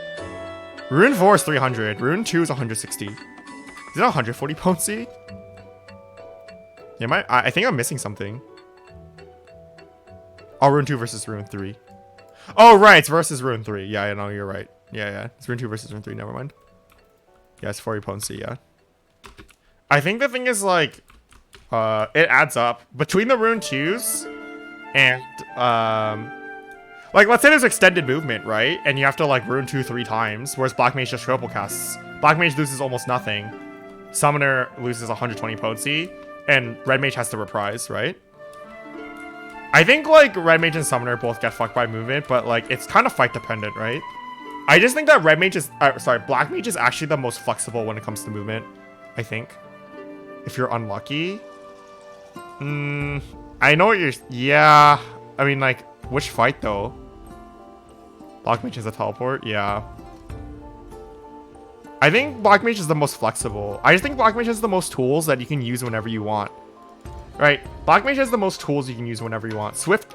Speaker 1: Rune 4 is 300. Rune 2 is 160. Is it 140 potency? Yeah, I think I'm missing something. Oh, Rune 2 versus Rune 3. Oh, right, it's versus Rune 3. Yeah, I know, you're right. Yeah. It's Rune 2 versus Rune 3, never mind. Yeah, it's 40 potency, yeah. I think the thing is, like, it adds up. Between the Rune 2s and, like, let's say there's extended movement, right? And you have to, like, Rune 2 3 times, whereas Black Mage just triple casts. Black Mage loses almost nothing. Summoner loses 120 potency, and Red Mage has to reprise, right? I think, like, Red Mage and Summoner both get fucked by movement, but, like, it's kind of fight dependent, right? I just think that Black Mage is actually the most flexible when it comes to movement, I think. If you're unlucky. I know what you're... Yeah. I mean, like, which fight, though? Black Mage has a teleport? Yeah. I think Black Mage is the most flexible. I just think Black Mage has the most tools that you can use whenever you want. Right? Black Mage has the most tools you can use whenever you want. Swift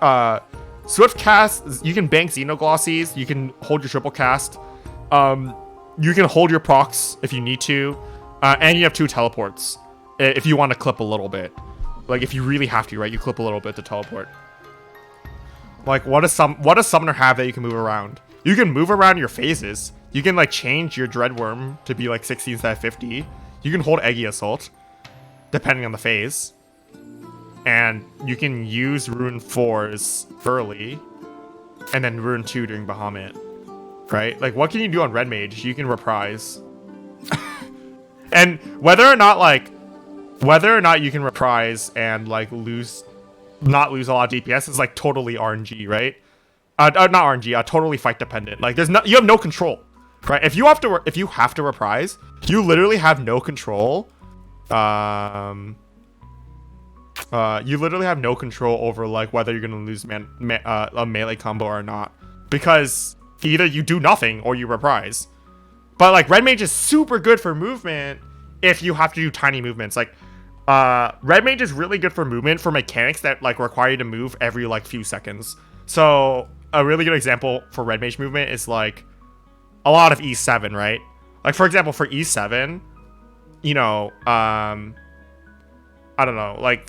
Speaker 1: cast, you can bank Xenoglossies, you can hold your triple cast, you can hold your procs if you need to, and you have 2 teleports if you want to clip a little bit. Like, if you really have to, right? You clip a little bit to teleport. Like, what does Summoner have that you can move around? You can move around your phases. You can, like, change your Dreadworm to be, like, 60 instead of 50. You can hold Eggy Assault, depending on the phase. And you can use Rune 4s early, and then Rune 2 during Bahamut. right? Like, what can you do on red mage? You can reprise. And whether or not you can reprise and like not lose a lot of DPS is like totally RNG, right? Not RNG, totally fight dependent. Like you have no control, right? If you have to reprise, you literally have no control. You literally have no control over like whether you're gonna lose a melee combo or not, because either you do nothing or you reprise. But like red mage is super good for movement if you have to do tiny movements. Like red mage is really good for movement for mechanics that like require you to move every like few seconds. So a really good example for red mage movement is like a lot of E7, right? Like for example, for E7, you know, I don't know, like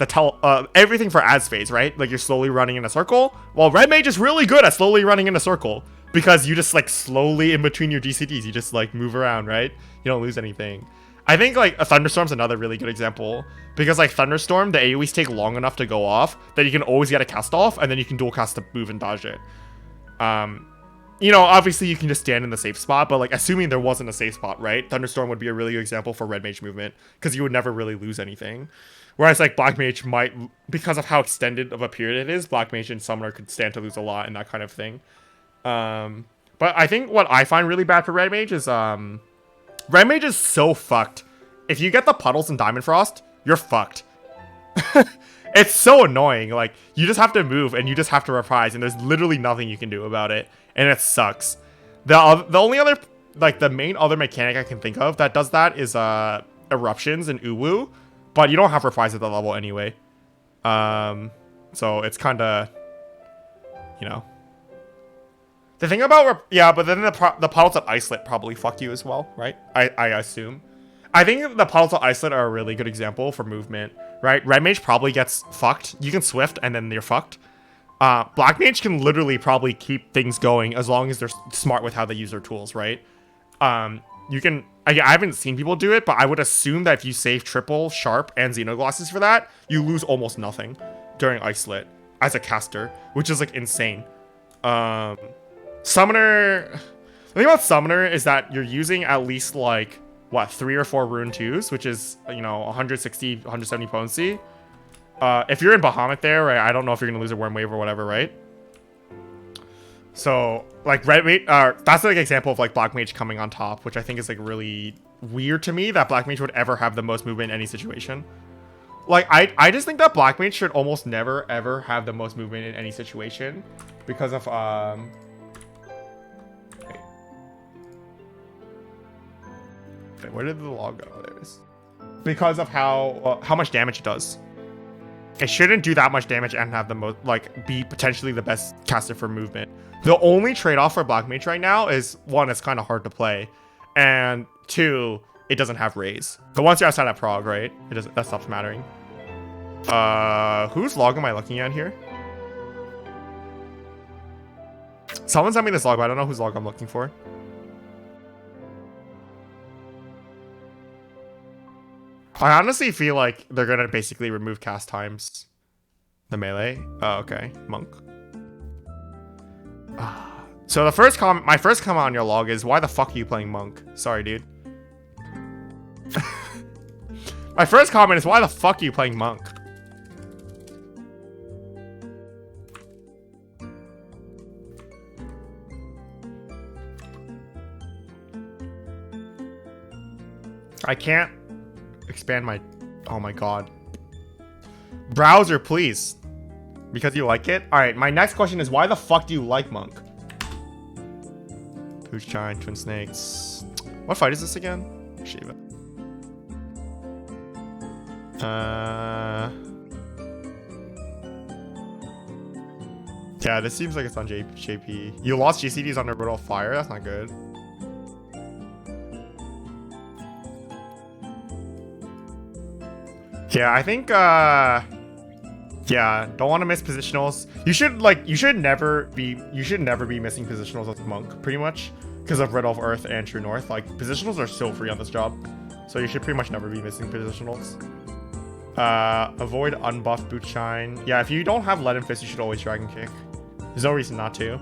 Speaker 1: everything for as phase, right? Like you're slowly running in a circle. Well, red mage is really good at slowly running in a circle because you just like slowly in between your GCDs, you just like move around, right? You don't lose anything. I think like a Thunderstorm's another really good example because like Thunderstorm, the AoEs take long enough to go off that you can always get a cast off and then you can dual cast to move and dodge it. You know, obviously you can just stand in the safe spot, but like assuming there wasn't a safe spot, right? Thunderstorm would be a really good example for red mage movement because you would never really lose anything. Whereas like black mage might, because of how extended of a period it is, black mage and summoner could stand to lose a lot and that kind of thing. But I think what I find really bad for red mage is red mage is so fucked. If you get the puddles in Diamond Frost, you're fucked. It's so annoying. Like you just have to move and you just have to reprise, and there's literally nothing you can do about it, and it sucks. The only other, like the main other mechanic I can think of that does that is eruptions and Uwu, but you don't have reprise at the level anyway. So it's kind of, you know. The thing about but then the puddles of Icelet probably fuck you as well, right? I assume. I think the puddles of Icelet are a really good example for movement, right? Red mage probably gets fucked. You can swift and then you're fucked. Black mage can literally probably keep things going as long as they're smart with how they use their tools, right? You can. I haven't seen people do it, but I would assume that if you save triple, sharp, and xenoglasses for that, you lose almost nothing during Icelet as a caster, which is like insane. Summoner. The thing about Summoner is that you're using at least like what 3 or 4 rune 2s, which is, you know, 160, 170 potency. If you're in Bahamut there, right, I don't know if you're gonna lose a worm wave or whatever, right? So like red mage, that's like an example of like black mage coming on top, which I think is like really weird to me that black mage would ever have the most movement in any situation. Like I just think that black mage should almost never ever have the most movement in any situation because of where did the log go? There it is. Because of how much damage it does. It shouldn't do that much damage and have the most, like, be potentially the best caster for movement. The only trade-off for black mage right now is, 1, it's kind of hard to play, and 2, it doesn't have raise. But once you're outside of Prague, right, it doesn't, that stops mattering. Whose log am I looking at here? Someone sent me this log, but I don't know whose log I'm looking for. I honestly feel like they're gonna basically remove cast times. The melee. Oh, okay. Monk. So the first my first comment on your log is, why the fuck are you playing Monk? Sorry, dude. My first comment is, why the fuck are you playing Monk? I can't expand my... Oh my god. Browser, please. Because you like it? Alright, my next question is, why the fuck do you like Monk? Pooch Giant, Twin Snakes. What fight is this again? Shiva. Yeah, this seems like it's on JP. You lost GCDs under Brutal Fire? That's not good. Yeah, I think, yeah, don't want to miss positionals. You should never be missing positionals with Monk, pretty much, because of Red Elf Earth and True North. Like, positionals are so free on this job, so you should pretty much never be missing positionals. Avoid unbuffed Boot Shine. Yeah, if you don't have Leaden Fist, you should always Dragon Kick. There's no reason not to.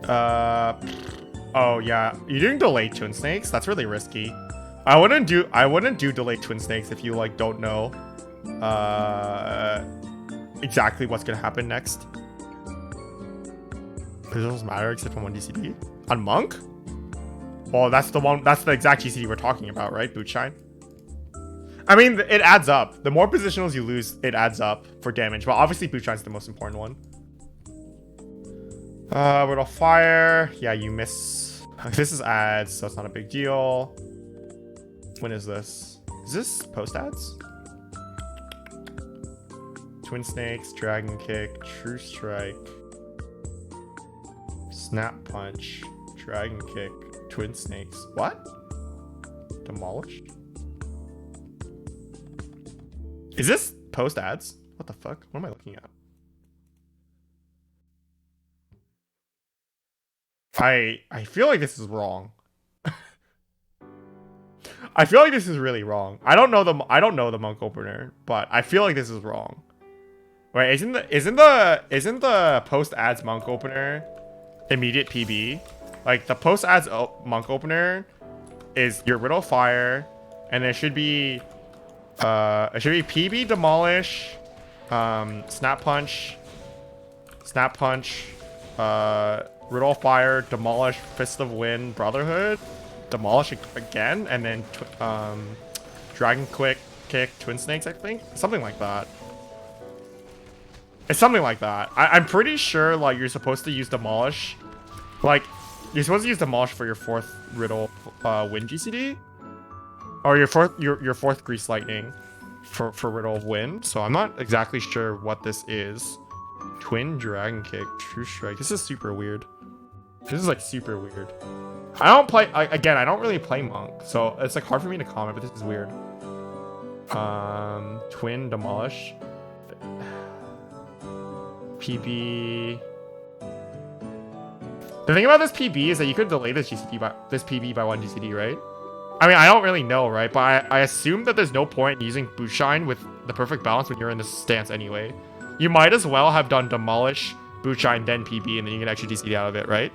Speaker 1: Oh yeah, you're doing delayed twin snakes. That's really risky. I wouldn't do delayed twin snakes if you like don't know exactly what's gonna happen next. Doesn't matter except for one GCD on Monk. Well, that's the exact GCD we're talking about, right? Bootshine. I mean, it adds up. The more positionals you lose, it adds up for damage. But obviously, Bootshine's the most important one. Riddle Fire. Yeah, you miss. This is ads, so it's not a big deal. When is this? Is this post ads? Twin Snakes, Dragon Kick, True Strike, Snap Punch, Dragon Kick, Twin Snakes. What? Demolished? Is this post ads? What the fuck? What am I looking at? I feel like this is wrong. I feel like this is really wrong. I don't know the monk opener, but I feel like this is wrong. Wait, isn't the post ads monk opener immediate PB? Like the post ads monk opener is your Riddle Fire, and it should be PB Demolish, Snap Punch, Riddle Fire, Demolish, Fist of Wind, Brotherhood, Demolish again, and then Dragon Kick, Twin Snakes, I think. Something like that. It's something like that. I'm pretty sure like you're supposed to use Demolish. Like, you're supposed to use Demolish for your fourth Riddle Wind GCD. Or your fourth Grease Lightning for Riddle of Wind. So I'm not exactly sure what this is. Twin Dragon Kick, True Strike. This is super weird. This is like super weird. I don't really play Monk, so it's like hard for me to comment, but this is weird. Twin Demolish. PB. The thing about this PB is that you could delay this PB by one GCD, right? I mean, I don't really know, right? But I assume that there's no point in using Bootshine with the perfect balance when you're in this stance anyway. You might as well have done Demolish, Bootshine, then PB, and then you can actually GCD out of it, right?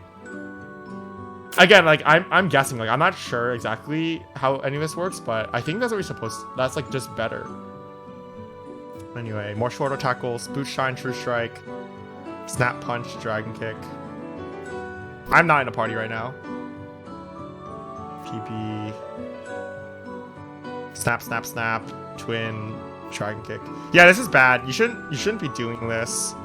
Speaker 1: Again, like, I'm guessing. Like, I'm not sure exactly how any of this works, but I think that's what we're supposed to. That's, like, just better. Anyway, more shorter tackles, Bootshine, True Strike, Snap Punch, Dragon Kick. I'm not in a party right now. PB. Snap, Twin, Dragon Kick. Yeah, this is bad. You shouldn't be doing this.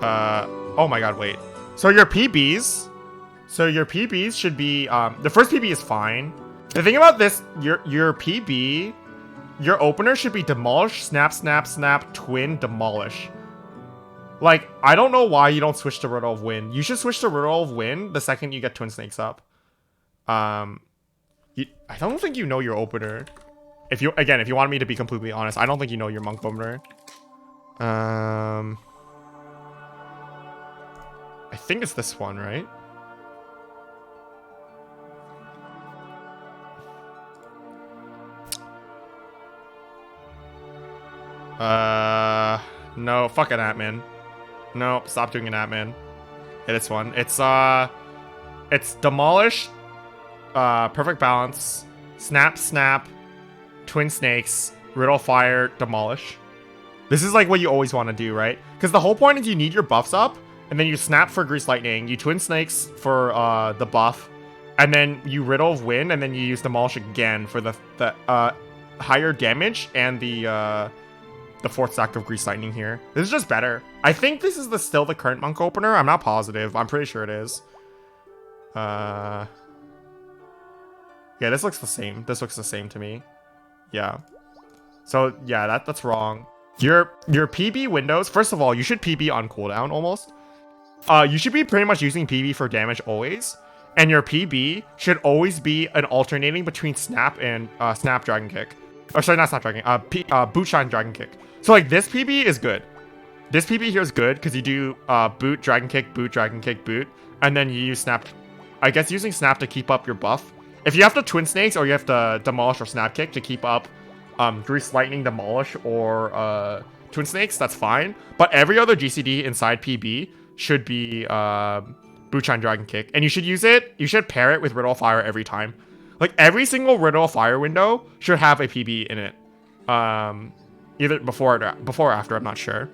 Speaker 1: Oh my god, wait. So your PBs should be the first PB is fine. The thing about this, your PB, your opener should be Demolish, Snap, Twin, Demolish. Like, I don't know why you don't switch to Riddle of Wind. You should switch to Riddle of Wind the second you get Twin Snakes up. I don't think you know your opener. If you want me to be completely honest, I don't think you know your monk opener. I think it's this one, right? No, fuck an admin. No, stop doing an admin. Hey, this one. It's Demolish, Perfect Balance, Snap, Twin Snakes, Riddle Fire, Demolish. This is like what you always want to do, right? Because the whole point is you need your buffs up, and then you Snap for Grease Lightning, you Twin Snakes for the buff, and then you Riddle of Wind, and then you use Demolish again for the higher damage and the fourth stack of Grease Lightning here. This is just better. I think this is still the current monk opener. I'm not positive. I'm pretty sure it is. Yeah, this looks the same. This looks the same to me. Yeah. So yeah, that's wrong. Your PB windows, first of all, you should PB on cooldown almost. You should be pretty much using PB for damage always. And your PB should always be an alternating between Snap and Snap Dragon Kick. Or sorry, not Snap Dragon, Bootshine Dragon Kick. So like this PB is good. This PB here is good because you do Boot, Dragon Kick, Boot, Dragon Kick, Boot. And then you use Snap. I guess using Snap to keep up your buff. If you have to Twin Snakes or you have to Demolish or Snap Kick to keep up Grease Lightning, Demolish, or Twin Snakes, that's fine. But every other GCD inside PB should be Bootshine Dragon Kick. And you should use it, you should pair it with Riddle of Fire every time. Like every single Riddle of Fire window should have a PB in it. Either before or after, I'm not sure.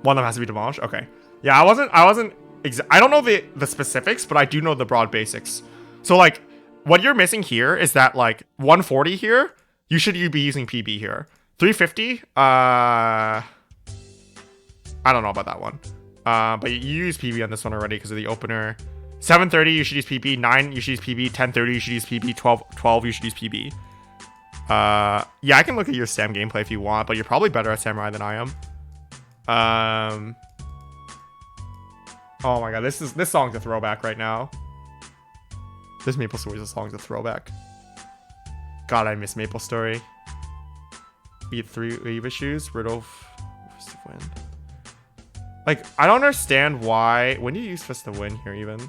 Speaker 1: One of them has to be demolished. Okay. Yeah, I wasn't I don't know the specifics, but I do know the broad basics. So like what you're missing here is that like 140 here, you should be using PB here. 350, I don't know about that one. But you use PB on this one already because of the opener. 730, you should use PB. 9, you should use PB. 1030, you should use PB. 12, you should use PB. Yeah, I can look at your Sam gameplay if you want, but you're probably better at Samurai than I am. Oh my god, this song's a throwback right now. This Maple Story song's a throwback. God, I miss Maple Story. Beat 3 Eva shoes. Riddle Fist of Wind. Like, I don't understand why. When do you use Fist of Wind here even?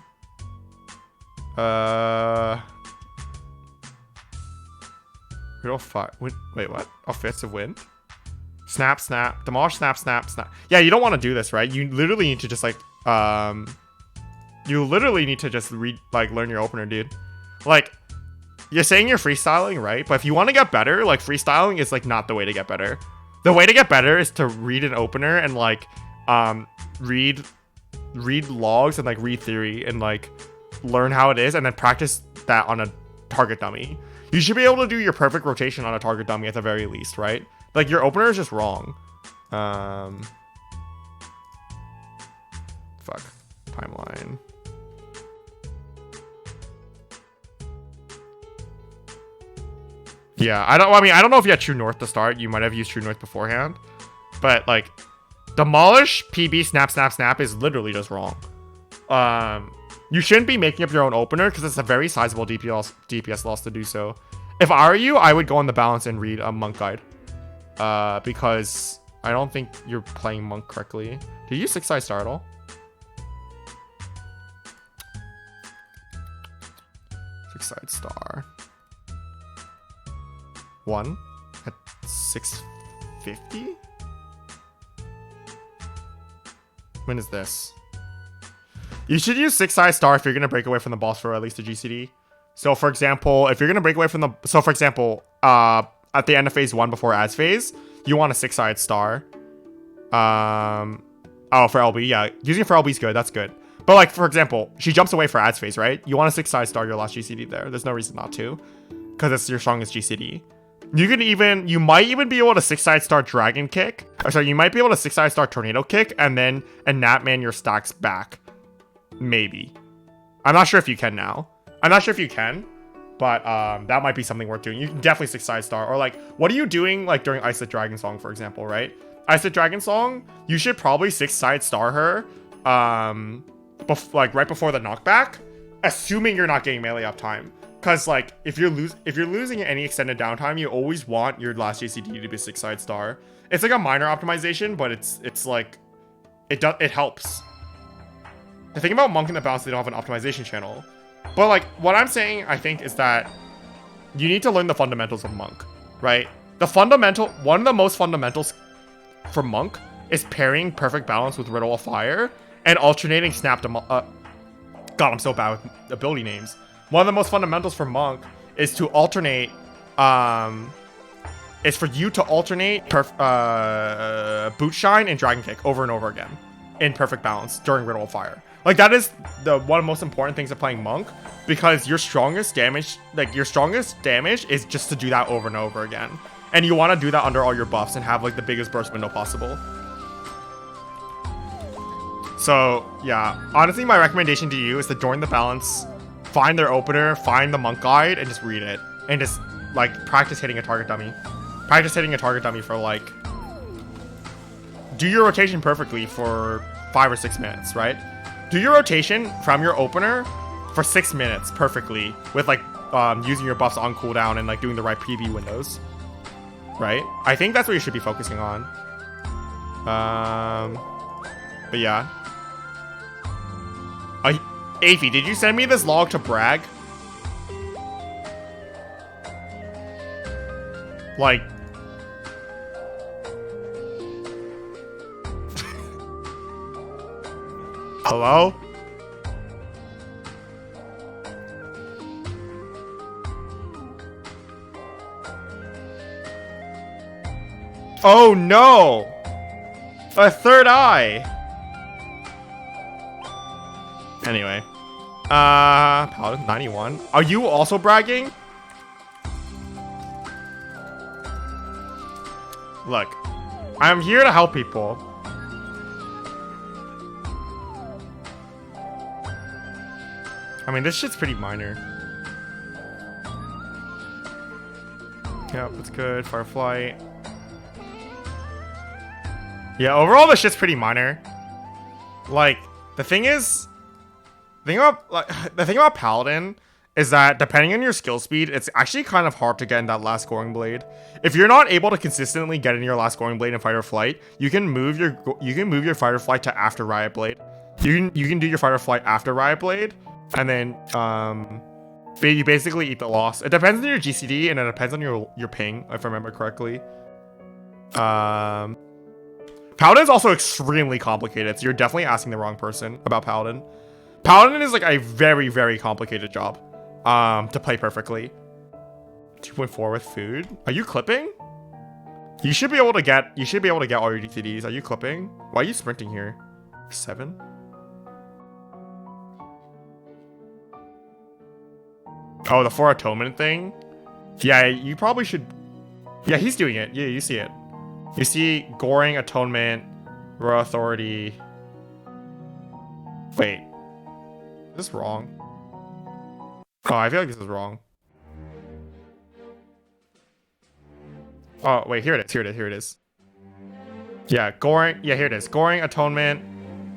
Speaker 1: Riddle Fire. Wait, what? Oh, Fist of Wind? Snap, snap. Demolish, snap, snap, snap. Yeah, you don't want to do this, right? You literally need to just like, you literally need to just learn your opener, dude. Like, you're saying you're freestyling, right? But if you want to get better, like freestyling is like not the way to get better. The way to get better is to read an opener and like read logs and like read theory and like learn how it is and then practice that on a target dummy. You should be able to do your perfect rotation on a target dummy at the very least, right? Like your opener is just wrong. Fuck. Timeline. Yeah, I don't know if you had True North to start. You might have used True North beforehand. But like Demolish, PB, snap, snap, snap is literally just wrong. You shouldn't be making up your own opener because it's a very sizable DPS loss to do so. If I were you, I would go on the balance and read a Monk Guide. Because I don't think you're playing Monk correctly. Do you use 6-side star at all? Side star 1 at 650. When is this? You should use 6-side star if you're gonna break away from the boss for at least a GCD. So for example, if you're gonna break away from the at the end of phase 1 before ads phase, you want a 6-side star. Oh, for LB, yeah, using it for LB is good. That's good. But like, for example, she jumps away for ads phase, right? You want a 6-side star your last GCD there. There's no reason not to, because it's your strongest GCD. You might even be able to 6-side star Dragon Kick. Or sorry, you might be able to 6-side star Tornado Kick and then Natman your stacks back. Maybe. I'm not sure if you can now. I'm not sure if you can, but that might be something worth doing. You can definitely 6-side star. Or like, what are you doing like during Icelet Dragon Song, for example, right? Icelet Dragon Song, you should probably 6-side star her. Like right before the knockback, assuming you're not getting melee uptime, because like if you're losing any extended downtime, you always want your last JCD to be 6-side star. It's like a minor optimization, but it's like it helps. The thing about Monk in the balance, they don't have an optimization channel, but like what I'm saying, I think, is that you need to learn the fundamentals of Monk, right? One of the most fundamentals for Monk is pairing perfect balance with Riddle of Fire and alternating snap to God, I'm so bad with ability names. One of the most fundamentals for Monk is to alternate, is for you to alternate Boot Shine and Dragon Kick over and over again in perfect balance during Riddle of Fire. Like that is one of the most important things of playing Monk, because your strongest damage is just to do that over and over again. And you want to do that under all your buffs and have like the biggest burst window possible. So, yeah, honestly, my recommendation to you is to join the balance, find their opener, find the Monk Guide, and just read it. And just, like, practice hitting a target dummy. Practice hitting a target dummy for, like, do your rotation perfectly for 5 or 6 minutes, right? Do your rotation from your opener for 6 minutes perfectly with, like, using your buffs on cooldown and, like, doing the right PB windows, right? I think that's what you should be focusing on. But yeah. Aphie, did you send me this log to brag? Like... Hello? Oh no! A third eye! Anyway. Paladin 91. Are you also bragging? Look, I'm here to help people. I mean, this shit's pretty minor. Yep, that's good. Firefly. Yeah, overall, this shit's pretty minor. Like, the thing about Paladin is that depending on your skill speed, it's actually kind of hard to get in that last scoring blade. If you're not able to consistently get in your last scoring blade in fight or flight, you can move your fight or flight to after Riot Blade. You can do your fight or flight after Riot Blade, and then you basically eat the loss. It depends on your GCD and it depends on your ping, if I remember correctly. Paladin is also extremely complicated, so you're definitely asking the wrong person about Paladin. Paladin is like a very, very complicated job to play perfectly. 2.4 with food. Are you clipping? You should be able to get all your GCDs. Are you clipping? Why are you sprinting here? 7? Oh, the 4 atonement thing? Yeah, you probably should. Yeah, he's doing it. Yeah, you see it. You see Goring, Atonement, Royal Authority. Wait. Is this wrong? Oh, I feel like this is wrong. Oh, wait, here it is. Yeah, Goring. Yeah, here it is. Goring, Atonement,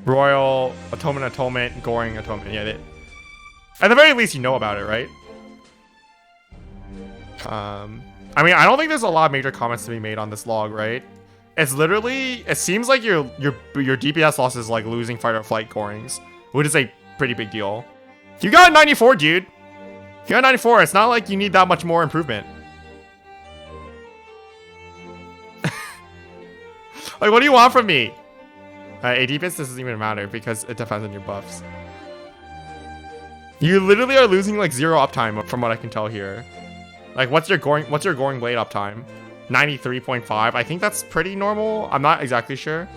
Speaker 1: Royal, Atonement, Goring, Atonement. Yeah, at the very least, you know about it, right? I mean, I don't think there's a lot of major comments to be made on this log, right? It's literally, it seems like your DPS loss is like losing fight or flight Gorings, which is a pretty big deal. You got a 94, dude. You got a 94. It's not like you need that much more improvement. Like, what do you want from me? AD bits doesn't even matter because it depends on your buffs. You literally are losing like 0 uptime from what I can tell here. Like, what's your Goring blade uptime? 93.5. I think that's pretty normal. I'm not exactly sure.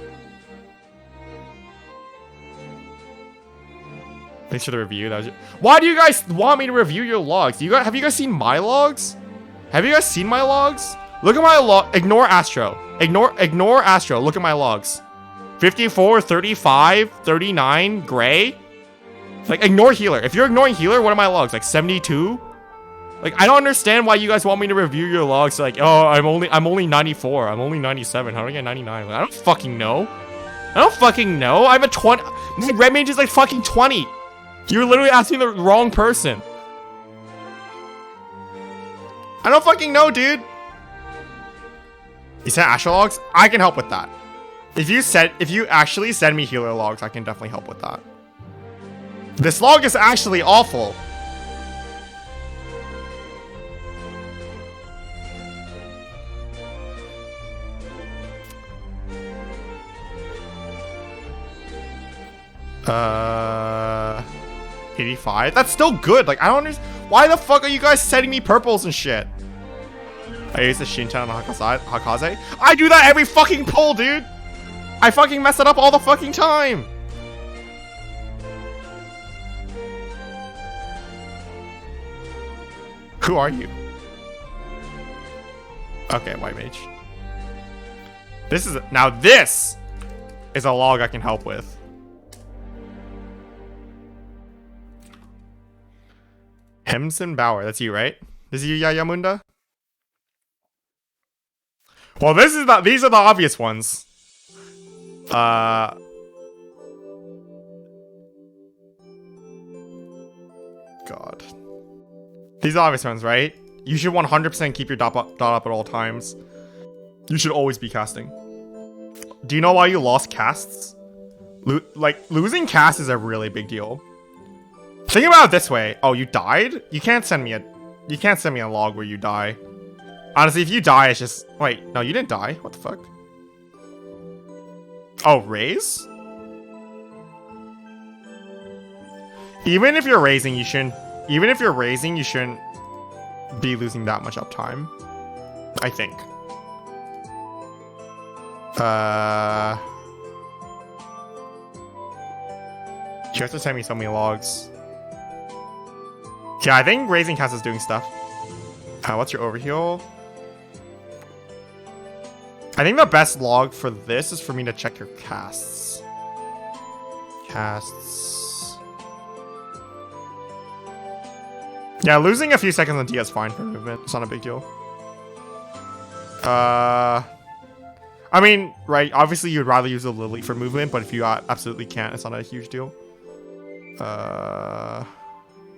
Speaker 1: Thanks for the review. Why do you guys want me to review your logs? Have you guys seen my logs? Have you guys seen my logs? Look at my log. Ignore Astro. Ignore Astro. Look at my logs. 54, 35, 39, gray. Like, ignore healer. If you're ignoring healer, what are my logs? Like 72? Like, I don't understand why you guys want me to review your logs. Like, oh, I'm only 94. I'm only 97. How do I get 99? Like, I don't fucking know. I'm a 20. My red mage is like fucking 20. You're literally asking the wrong person. I don't fucking know, dude. You said Astro logs? I can help with that. If you actually send me healer logs, I can definitely help with that. This log is actually awful. Uh, 85? That's still good. Like, I don't understand. Why the fuck are you guys sending me purples and shit? I use the Shintan on Hakaze. I do that every fucking pull, dude. I fucking mess it up all the fucking time. Who are you? Okay, white mage. This is a log I can help with. Hemson Bauer, that's you, right? This is you, Yayamunda? Well, these are the obvious ones. God. These are obvious ones, right? You should 100% keep your dot up at all times. You should always be casting. Do you know why you lost casts? Losing casts is a really big deal. Think about it this way. Oh, you died? You can't send me a log where you die. Honestly, if you die, it's just... Wait, no, you didn't die. What the fuck? Oh, raise? Even if you're raising, you shouldn't... Even if you're raising, you shouldn't be losing that much uptime. I think. You have to send me so many logs. Yeah, I think Raising Cast is doing stuff. What's your overheal? I think the best log for this is for me to check your casts. Casts. Yeah, losing a few seconds on D is fine for movement. It's not a big deal. I mean, right, obviously you'd rather use a Lily for movement, but if you absolutely can't, it's not a huge deal.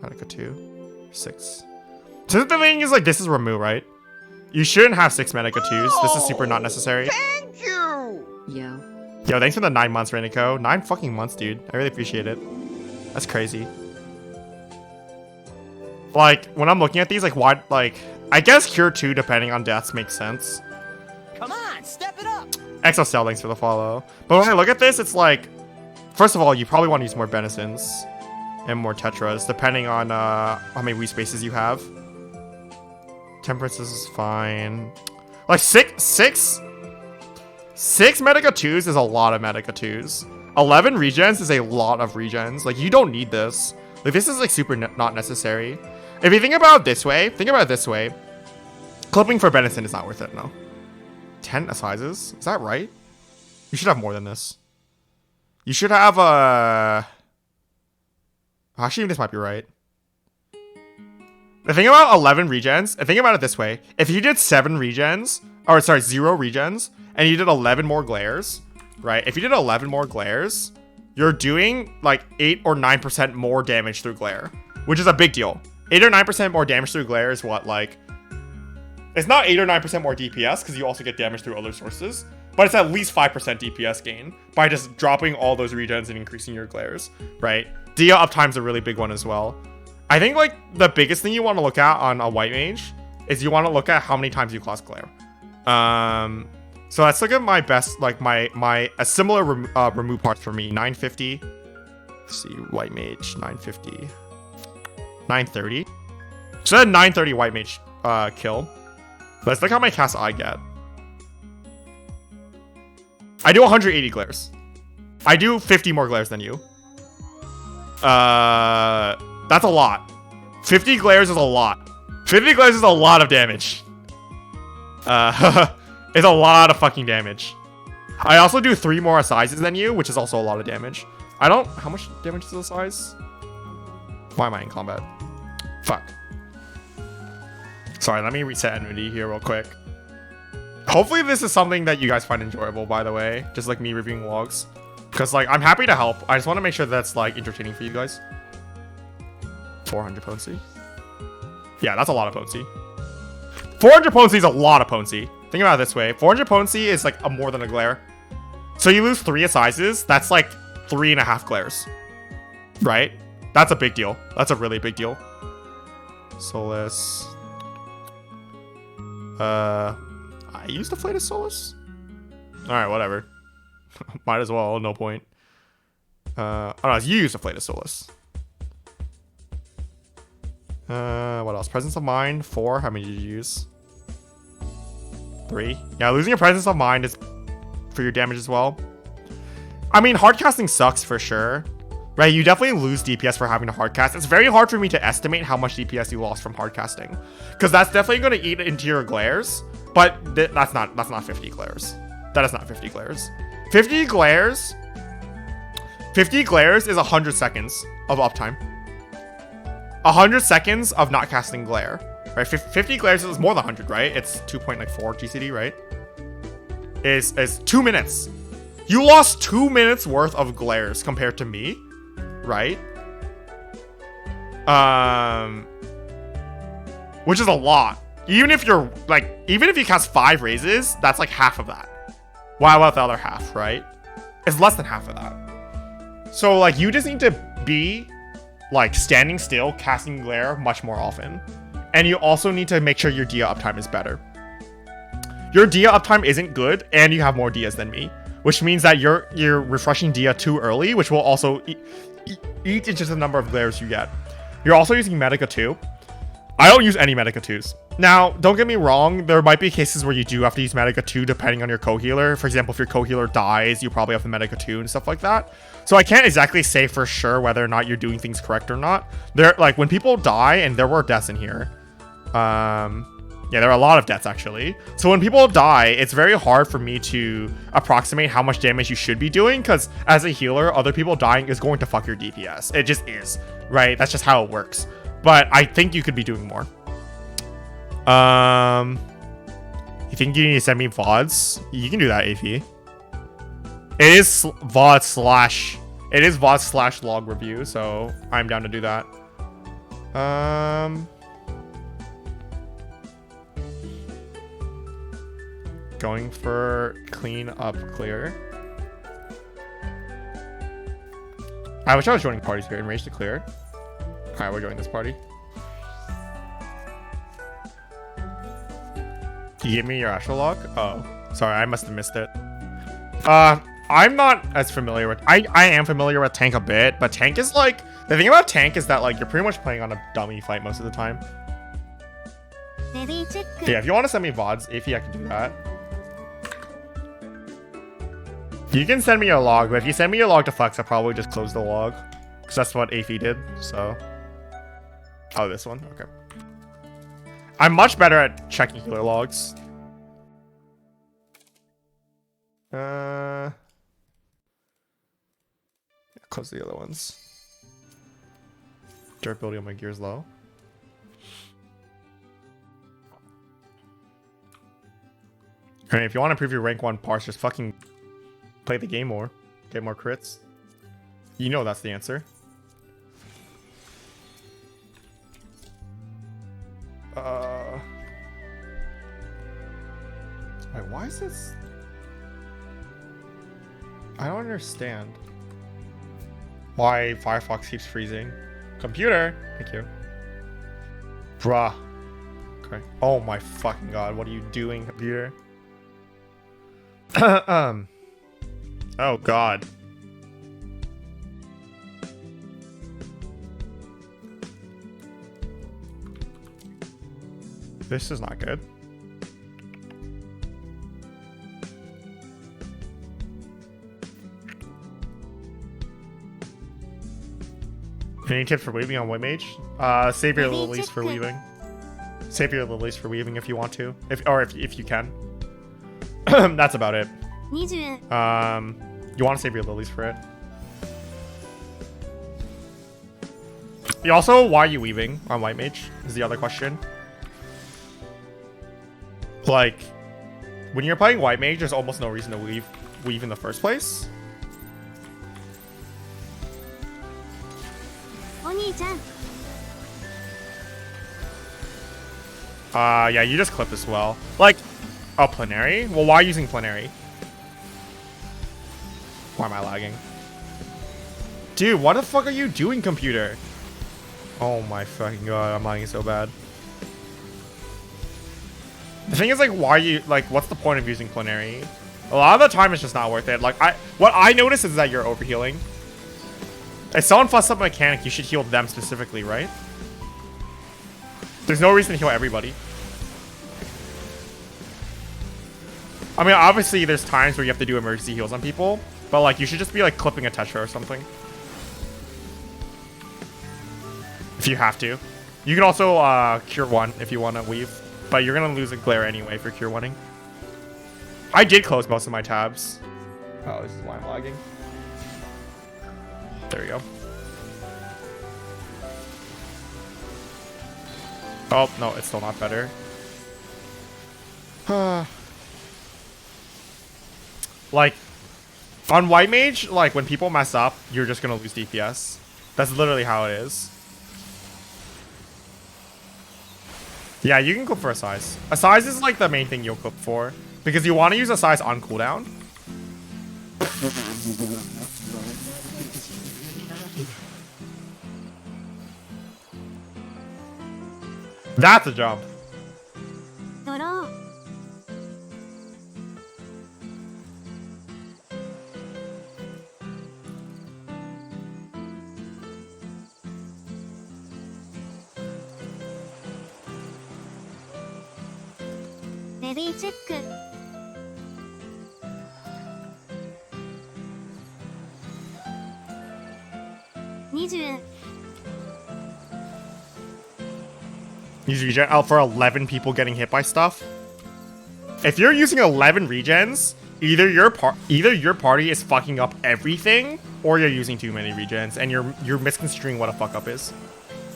Speaker 1: Medica 2. 6. So the thing is, like, this is remove, right? You shouldn't have 6 Medica 2s. This is super not necessary.
Speaker 2: Thank you!
Speaker 3: Yo.
Speaker 1: Yo, thanks for the 9 months, Renico. 9 fucking months, dude. I really appreciate it. That's crazy. Like, when I'm looking at these, like, why, like, I guess Cure 2, depending on deaths, makes sense.
Speaker 4: Come on, step it up.
Speaker 1: XL thanks for the follow. But when I look at this, it's like, first of all, you probably want to use more Benisons and more Tetras, depending on how many Wii spaces you have. Temperance is fine. Like, six Medica 2s is a lot of Medica 2s. 11 regens is a lot of regens. Like, you don't need this. Like, this is, like, super not necessary. If you think about it this way, clipping for Benison is not worth it, no. 10 sizes? Is that right? You should have more than this. You should have actually, this might be right. The thing about 11 regens, think about it this way. If you did 7 regens, or sorry, 0 regens, and you did 11 more glares, right? If you did 11 more glares, you're doing like 8 or 9% more damage through glare, which is a big deal. 8 or 9% more damage through glare is what, like, it's not 8 or 9% more DPS because you also get damage through other sources, but it's at least 5% DPS gain by just dropping all those regens and increasing your glares, right? Dia uptime's a really big one as well. I think, like, the biggest thing you want to look at on a white mage is you want to look at how many times you class glare. So let's look at my best, like, a similar remove parts for me. 950. Let's see, white mage, 950. 930. So a 930 white mage kill. Let's look how many casts I get. I do 180 glares. I do 50 more glares than you. That's a lot. 50 glares is a lot. 50 glares is a lot of damage. It's a lot of fucking damage. I also do 3 more sizes than you, which is also a lot of damage. How much damage is the size? Why am I in combat? Fuck. Sorry, let me reset enmity here real quick. Hopefully this is something that you guys find enjoyable, by the way. Just like me reviewing logs. Because, like, I'm happy to help. I just want to make sure that's, like, entertaining for you guys. 400 potency. Yeah, that's a lot of potency. 400 potency is a lot of potency. Think about it this way. 400 potency is, like, more than a glare. So you lose 3 sizes. That's, like, 3.5 glares. Right? That's a big deal. That's a really big deal. Solus. I used the Flatus Solus? Alright, whatever. Might as well, no point. Oh no, you used the Flatus Solus. What else? Presence of Mind, 4. How many did you use? 3. Yeah, losing your Presence of Mind is for your damage as well. I mean, hard casting sucks for sure. Right, you definitely lose DPS for having to hard cast. It's very hard for me to estimate how much DPS you lost from hard casting, because that's definitely going to eat into your glares. But that's not 50 glares. That is not 50 glares. 50 glares is 100 seconds of uptime. 100 seconds of not casting glare. Right, 50 glares is more than 100, right? It's 2.4 GCD, right? Is 2 minutes. You lost 2 minutes worth of glares compared to me. Right? Which is a lot. Even if you're, like, even if you cast 5 raises, that's like half of that. Why about the other half, right? It's less than half of that. So, like, you just need to be, like, standing still, casting glare much more often. And you also need to make sure your Dia uptime is better. Your Dia uptime isn't good, and you have more Dias than me. Which means that you're refreshing Dia too early, which will also eat into the number of glares you get. You're also using Medica too. I don't use any Medica 2s. Now, don't get me wrong, there might be cases where you do have to use Medica 2 depending on your co-healer. For example, if your co-healer dies, you probably have the Medica 2 and stuff like that. So I can't exactly say for sure whether or not you're doing things correct or not. There, like, when people die, and there were deaths in here. Yeah, there are a lot of deaths, actually. So when people die, it's very hard for me to approximate how much damage you should be doing, because as a healer, other people dying is going to fuck your DPS. It just is, right? That's just how it works. But I think you could be doing more. You think you need to send me VODs? You can do that, AP. It is VOD / log review, so I'm down to do that. Going for clean up clear. I wish I was joining parties here. Enrage to clear. Alright, we're joining this party. Can you give me your Astral Lock? Oh, sorry, I must have missed it. I'm not as familiar with... I am familiar with Tank a bit, but Tank is like... The thing about Tank is that like you're pretty much playing on a dummy fight most of the time. Yeah, if you want to send me VODs, Ify, I can do that. You can send me your log, but if you send me your log to Flex, I'll probably just close the log. Because that's what Ify did, so... Oh, this one? Okay. I'm much better at checking healer logs. Close the other ones. Durability on my gear is low. I mean, if you want to improve your rank 1 parse, just fucking play the game more. Get more crits. You know that's the answer. Wait, why is this? I don't understand. Why Firefox keeps freezing. Computer! Thank you. Bruh. Okay. Oh my fucking god, what are you doing, computer? Oh god. This is not good. Any tips for weaving on White Mage? Save your lilies for weaving. Save your lilies for weaving if you want to. If you can. That's about it. You want to save your lilies for it. You also, why are you weaving on White Mage? Is the other question. Like, when you're playing White Mage, there's almost no reason to weave in the first place. Yeah, you just clip as well. Like, oh, Plenary? Well, why using Plenary? Why am I lagging? Dude, what the fuck are you doing, computer? Oh my fucking god, I'm lagging so bad. The thing is, like, why you, like, what's the point of using Plenary? A lot of the time, it's just not worth it. Like, what I notice is that you're overhealing. If someone fussed up a mechanic, you should heal them specifically, right? There's no reason to heal everybody. I mean, obviously, there's times where you have to do emergency heals on people, but, like, you should just be, like, clipping a Tetra or something. If you have to. You can also Cure 1 if you want to weave, but you're going to lose a glare anyway for Cure 1-ing. I did close most of my tabs. Oh, this is why I'm lagging. There we go. Oh, no, it's still not better. Like, on White Mage, like, when people mess up, you're just gonna lose DPS. That's literally how it is. Yeah, you can clip for a size. A size is, like, the main thing you'll clip for. Because you want to use a size on cooldown. That's a jump.
Speaker 5: レディーチェック。20。
Speaker 1: Use regen out for 11 people getting hit by stuff. If you're using 11 regens, either your party is fucking up everything, or you're using too many regens, and you're misconstruing what a fuck up is.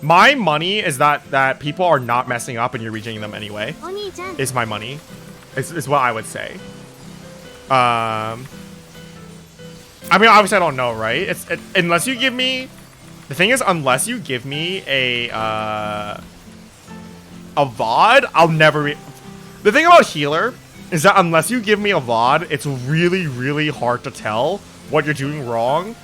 Speaker 1: My money is that people are not messing up and you're regening them anyway.
Speaker 5: お兄ちゃん。
Speaker 1: Is my money. Is what I would say. I mean, obviously I don't know, right? Unless you give me... The thing is, unless you give me a VOD, I'll never... The thing about healer is that unless you give me a VOD, it's really, really hard to tell what you're doing wrong.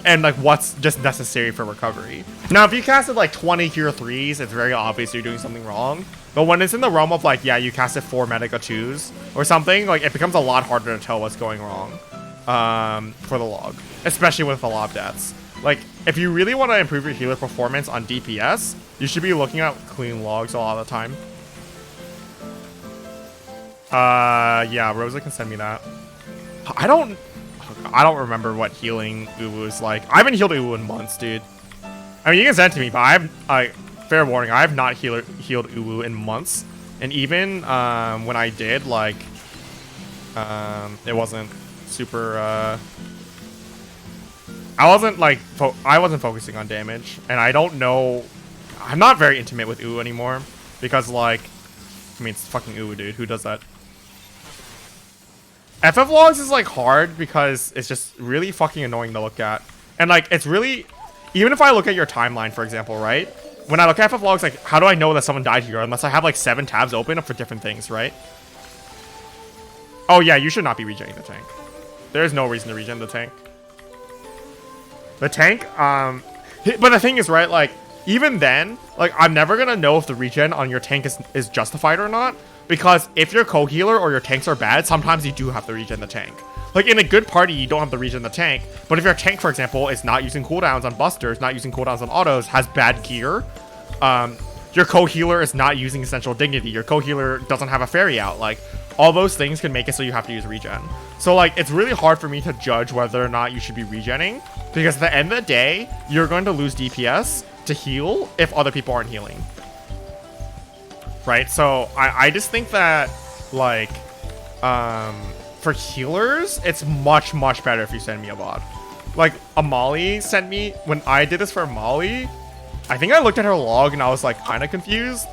Speaker 1: And like what's just necessary for recovery. Now, if you casted like 20 tier 3s, it's very obvious you're doing something wrong. But when it's in the realm of like, yeah, you casted 4 Medica 2s or something, like it becomes a lot harder to tell what's going wrong for the log, especially with the lob deaths. Like, if you really want to improve your healer performance on DPS, you should be looking at clean logs a lot of the time. Yeah, Rosa can send me that. I don't remember what healing Uwu is like. I haven't healed Uwu in months, dude. I mean, you can send it to me, but fair warning, I have not healed Uwu in months. And even when I did, like, it wasn't super, I wasn't focusing on damage. And I don't know, I'm not very intimate with Uwu anymore. Because, like, I mean, it's fucking Uwu, dude. Who does that? FF logs is like hard because it's just really fucking annoying to look at. And like it's really, even if I look at your timeline, for example, right? When I look at FF logs, like how do I know that someone died here unless I have like 7 tabs open for different things, right? Oh yeah, you should not be regenerating the tank. There's no reason to regen the tank. The tank, but the thing is, right, like even then, like I'm never gonna know if the regen on your tank is justified or not. Because if your co-healer or your tanks are bad, sometimes you do have to regen the tank. Like in a good party, you don't have to regen the tank. But if your tank, for example, is not using cooldowns on busters, not using cooldowns on autos, has bad gear, your co-healer is not using essential dignity. Your co-healer doesn't have a fairy out. Like all those things can make it so you have to use regen. So like it's really hard for me to judge whether or not you should be regenning. Because at the end of the day, you're going to lose DPS to heal if other people aren't healing. Right, so I just think that, like, for healers, it's much, much better if you send me a VOD. Like, Amali sent me, when I did this for Amali, I think I looked at her log and I was, like, kind of confused.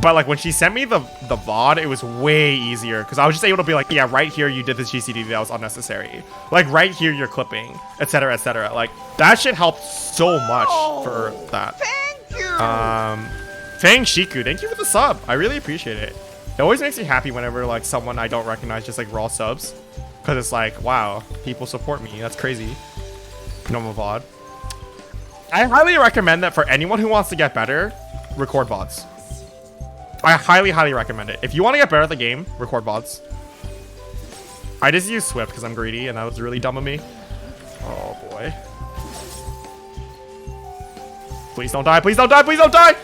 Speaker 1: But, like, when she sent me the VOD, it was way easier. Because I was just able to be like, yeah, right here you did this GCD that was unnecessary. Like, right here you're clipping, etc., etc. Like, that shit helped so much for that.
Speaker 2: Thank you!
Speaker 1: Fang Shiku, thank you for the sub. I really appreciate it. It always makes me happy whenever like someone I don't recognize just like raw subs. Because it's like, wow, people support me. That's crazy. Normal VOD. I highly recommend that for anyone who wants to get better, record VODs. I highly, highly recommend it. If you want to get better at the game, record VODs. I just use Swift because I'm greedy and that was really dumb of me. Oh boy. Please don't die, please don't die, please don't die!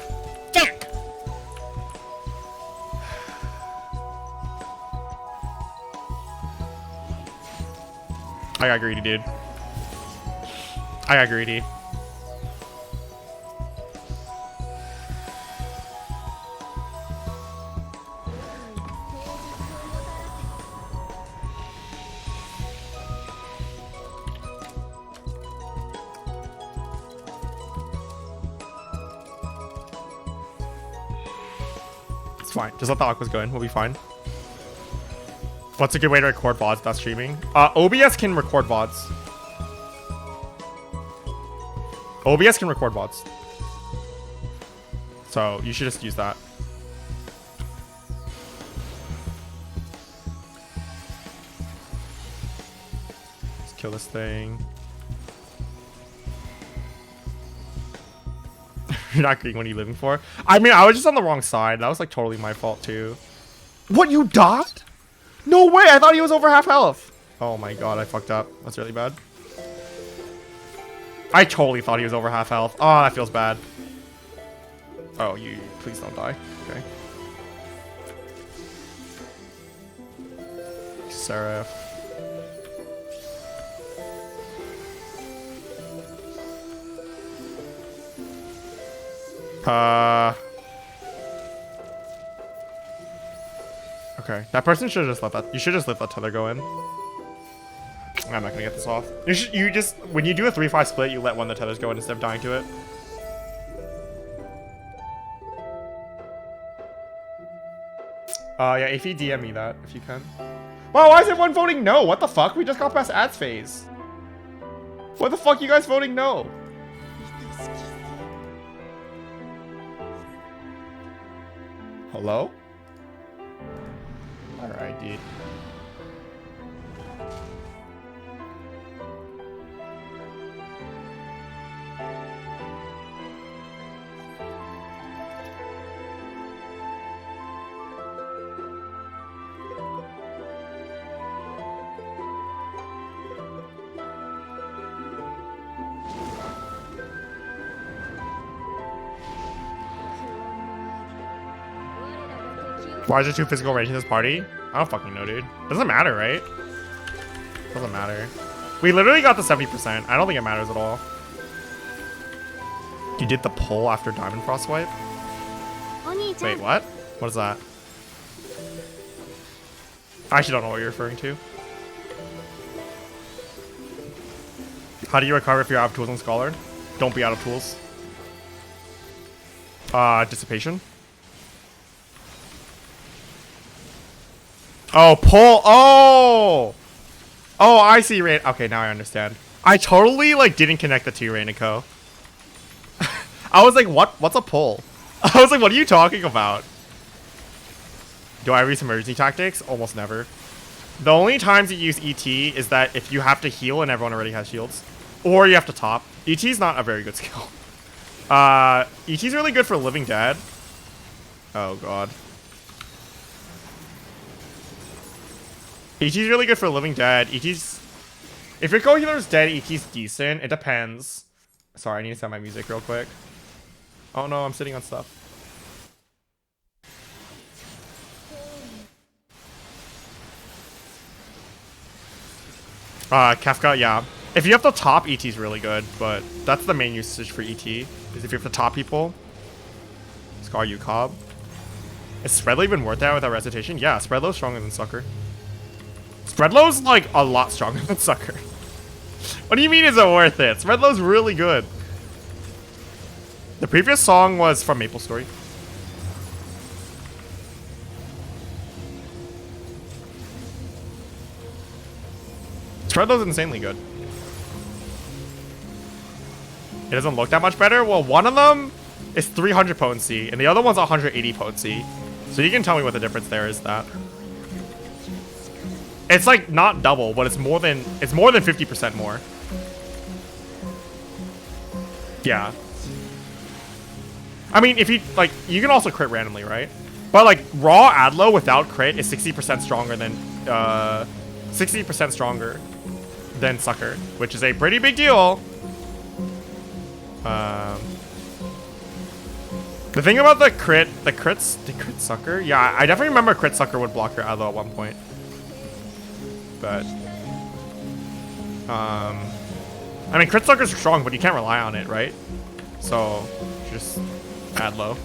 Speaker 1: Fuck! I got greedy, dude. I got greedy. It's fine. Just let the aquas go in. We'll be fine. What's a good way to record VODs without streaming? OBS can record VODs. OBS can record VODs. So you should just use that. Let's kill this thing. You're not getting what are you living for? I mean, I was just on the wrong side. That was like totally my fault too. What, you died? No way, I thought he was over half health. Oh my god, I fucked up. That's really bad. I totally thought he was over half health. Oh, that feels bad. Oh, you please don't die. Okay.
Speaker 2: Seraph. Okay, that person should have just let that. You should just let that tether go in. I'm not gonna get this off. You just when you do a 3-5 split, you let one of the tethers go in instead of dying to it. Yeah, if you DM me that, if you can. Wow, why is everyone voting no? What the fuck? We just got past ads phase. What the fuck you guys voting no? Hello? Alright, dude. Why is there 2 physical range in this party? I don't fucking know, dude. Doesn't matter, right? Doesn't matter. We literally got the 70%. I don't think it matters at all. You did the pull after Diamond Frost wipe? Wait, what? What is that? I actually don't know what you're referring to. How do you recover if you're out of tools on Scholar? Don't be out of tools. Dissipation. Oh, pull. Oh! Oh, I see, Rain. Okay, now I understand. I totally, like, didn't connect the two, Rainico. I was like, what? What's a pull? I was like, what are you talking about? Do I use emergency tactics? Almost never. The only times you use ET is that if you have to heal and everyone already has shields. Or you have to top. ET's not a very good skill. ET's really good for Living Dead. Oh, God. ET's really good for Living Dead. ET's... If your co-healer's dead, ET's decent. It depends. Sorry, I need to set my music real quick. Oh no, I'm sitting on stuff. Kefka, yeah. If you have to top, ET's really good, but that's the main usage for ET. Is if you have to top people. Scar Ucob. Is Spreadlow even worth that without recitation? Yeah, Spreadlow's stronger than Sucker. Spreadlow's like a lot stronger than Sucker. What do you mean is it worth it? Spreadlow's really good. The previous song was from Maple Story. Spreadlow's insanely good. It doesn't look that much better? Well, one of them is 300 potency, and the other one's 180 potency. So you can tell me what the difference there is that. It's like not double, but it's more than 50% more. Yeah. I mean, if you like, you can also crit randomly, right? But like raw Adlo without crit is 60% stronger than 60% stronger than Sucker, which is a pretty big deal. The thing about the crit Sucker, yeah, I definitely remember crit Sucker would block your Adlo at one point. But I mean, crit Sucker's strong, but you can't rely on it, right? So just add low.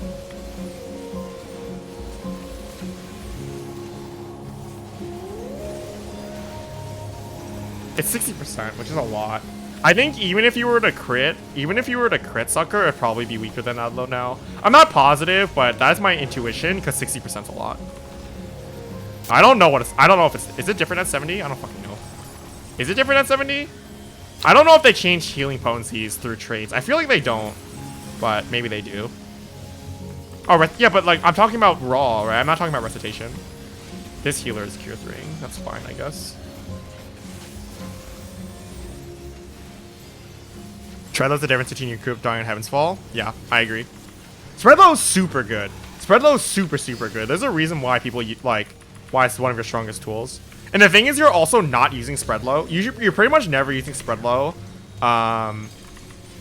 Speaker 2: It's 60%, which is a lot. I think even if you were to crit Sucker, it'd probably be weaker than Adlo now. I'm not positive, but that's my intuition, because 60% is a lot. I don't know if it's... Is it different at 70? I don't fucking know. Is it different at 70? I don't know if they changed healing potencies through traits. I feel like they don't, but maybe they do. Oh, yeah, but like, I'm talking about raw, right? I'm not talking about recitation. This healer is Cure 3. That's fine, I guess. Spreadlow's the difference between your Coop dying and Heaven's Fall? Yeah, I agree. Spreadlow's super good. Spreadlow's super, super good. There's a reason why people like... Why it's one of your strongest tools. And the thing is, you're also not using Spreadlow. You're pretty much never using Spreadlow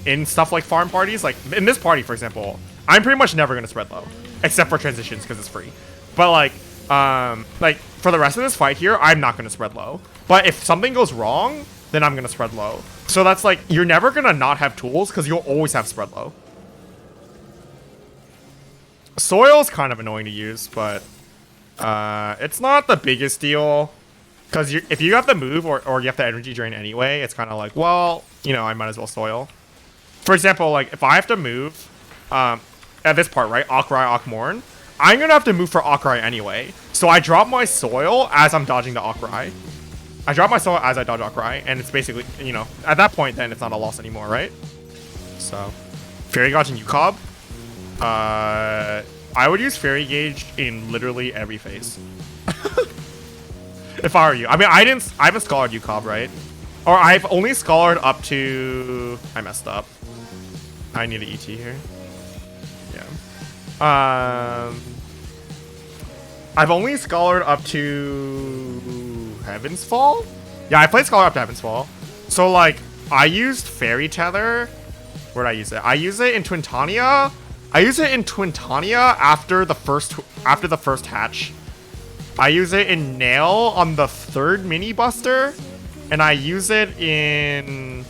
Speaker 2: in stuff like farm parties. Like, in this party, for example, I'm pretty much never going to Spreadlow. Except for transitions, because it's free. But, like, for the rest of this fight here, I'm not going to spread low. But if something goes wrong, then I'm going to spread low. So that's like, you're never going to not have tools because you'll always have spread low. Soil's kind of annoying to use, but it's not the biggest deal. Because if you have to move or you have to energy drain anyway, it's kind of like, well, you know, I might as well soil. For example, like, if I have to move at this part, right, Akrai, Akmorn, I'm going to have to move for Akrai anyway. So I drop my soil as I'm dodging the Akrai. I drop my soil as I dodge Akrai, and it's basically, you know, at that point, then it's not a loss anymore, right? So, Fairy Gauge and Ucob. I would use Fairy Gauge in literally every phase. If I were you. I mean, I haven't scholared Ucob, right? Or I've only scholared up to... I messed up. I need an ET here. Yeah. I've only scholared up to Heaven's Fall? Yeah, I played Scholar up to Heaven's Fall. So, like, I used Fairy Tether. Where'd I use it? I use it in Twintania. I use it in Twintania after the first hatch. I use it in Nail on the 3rd mini buster. And I use it in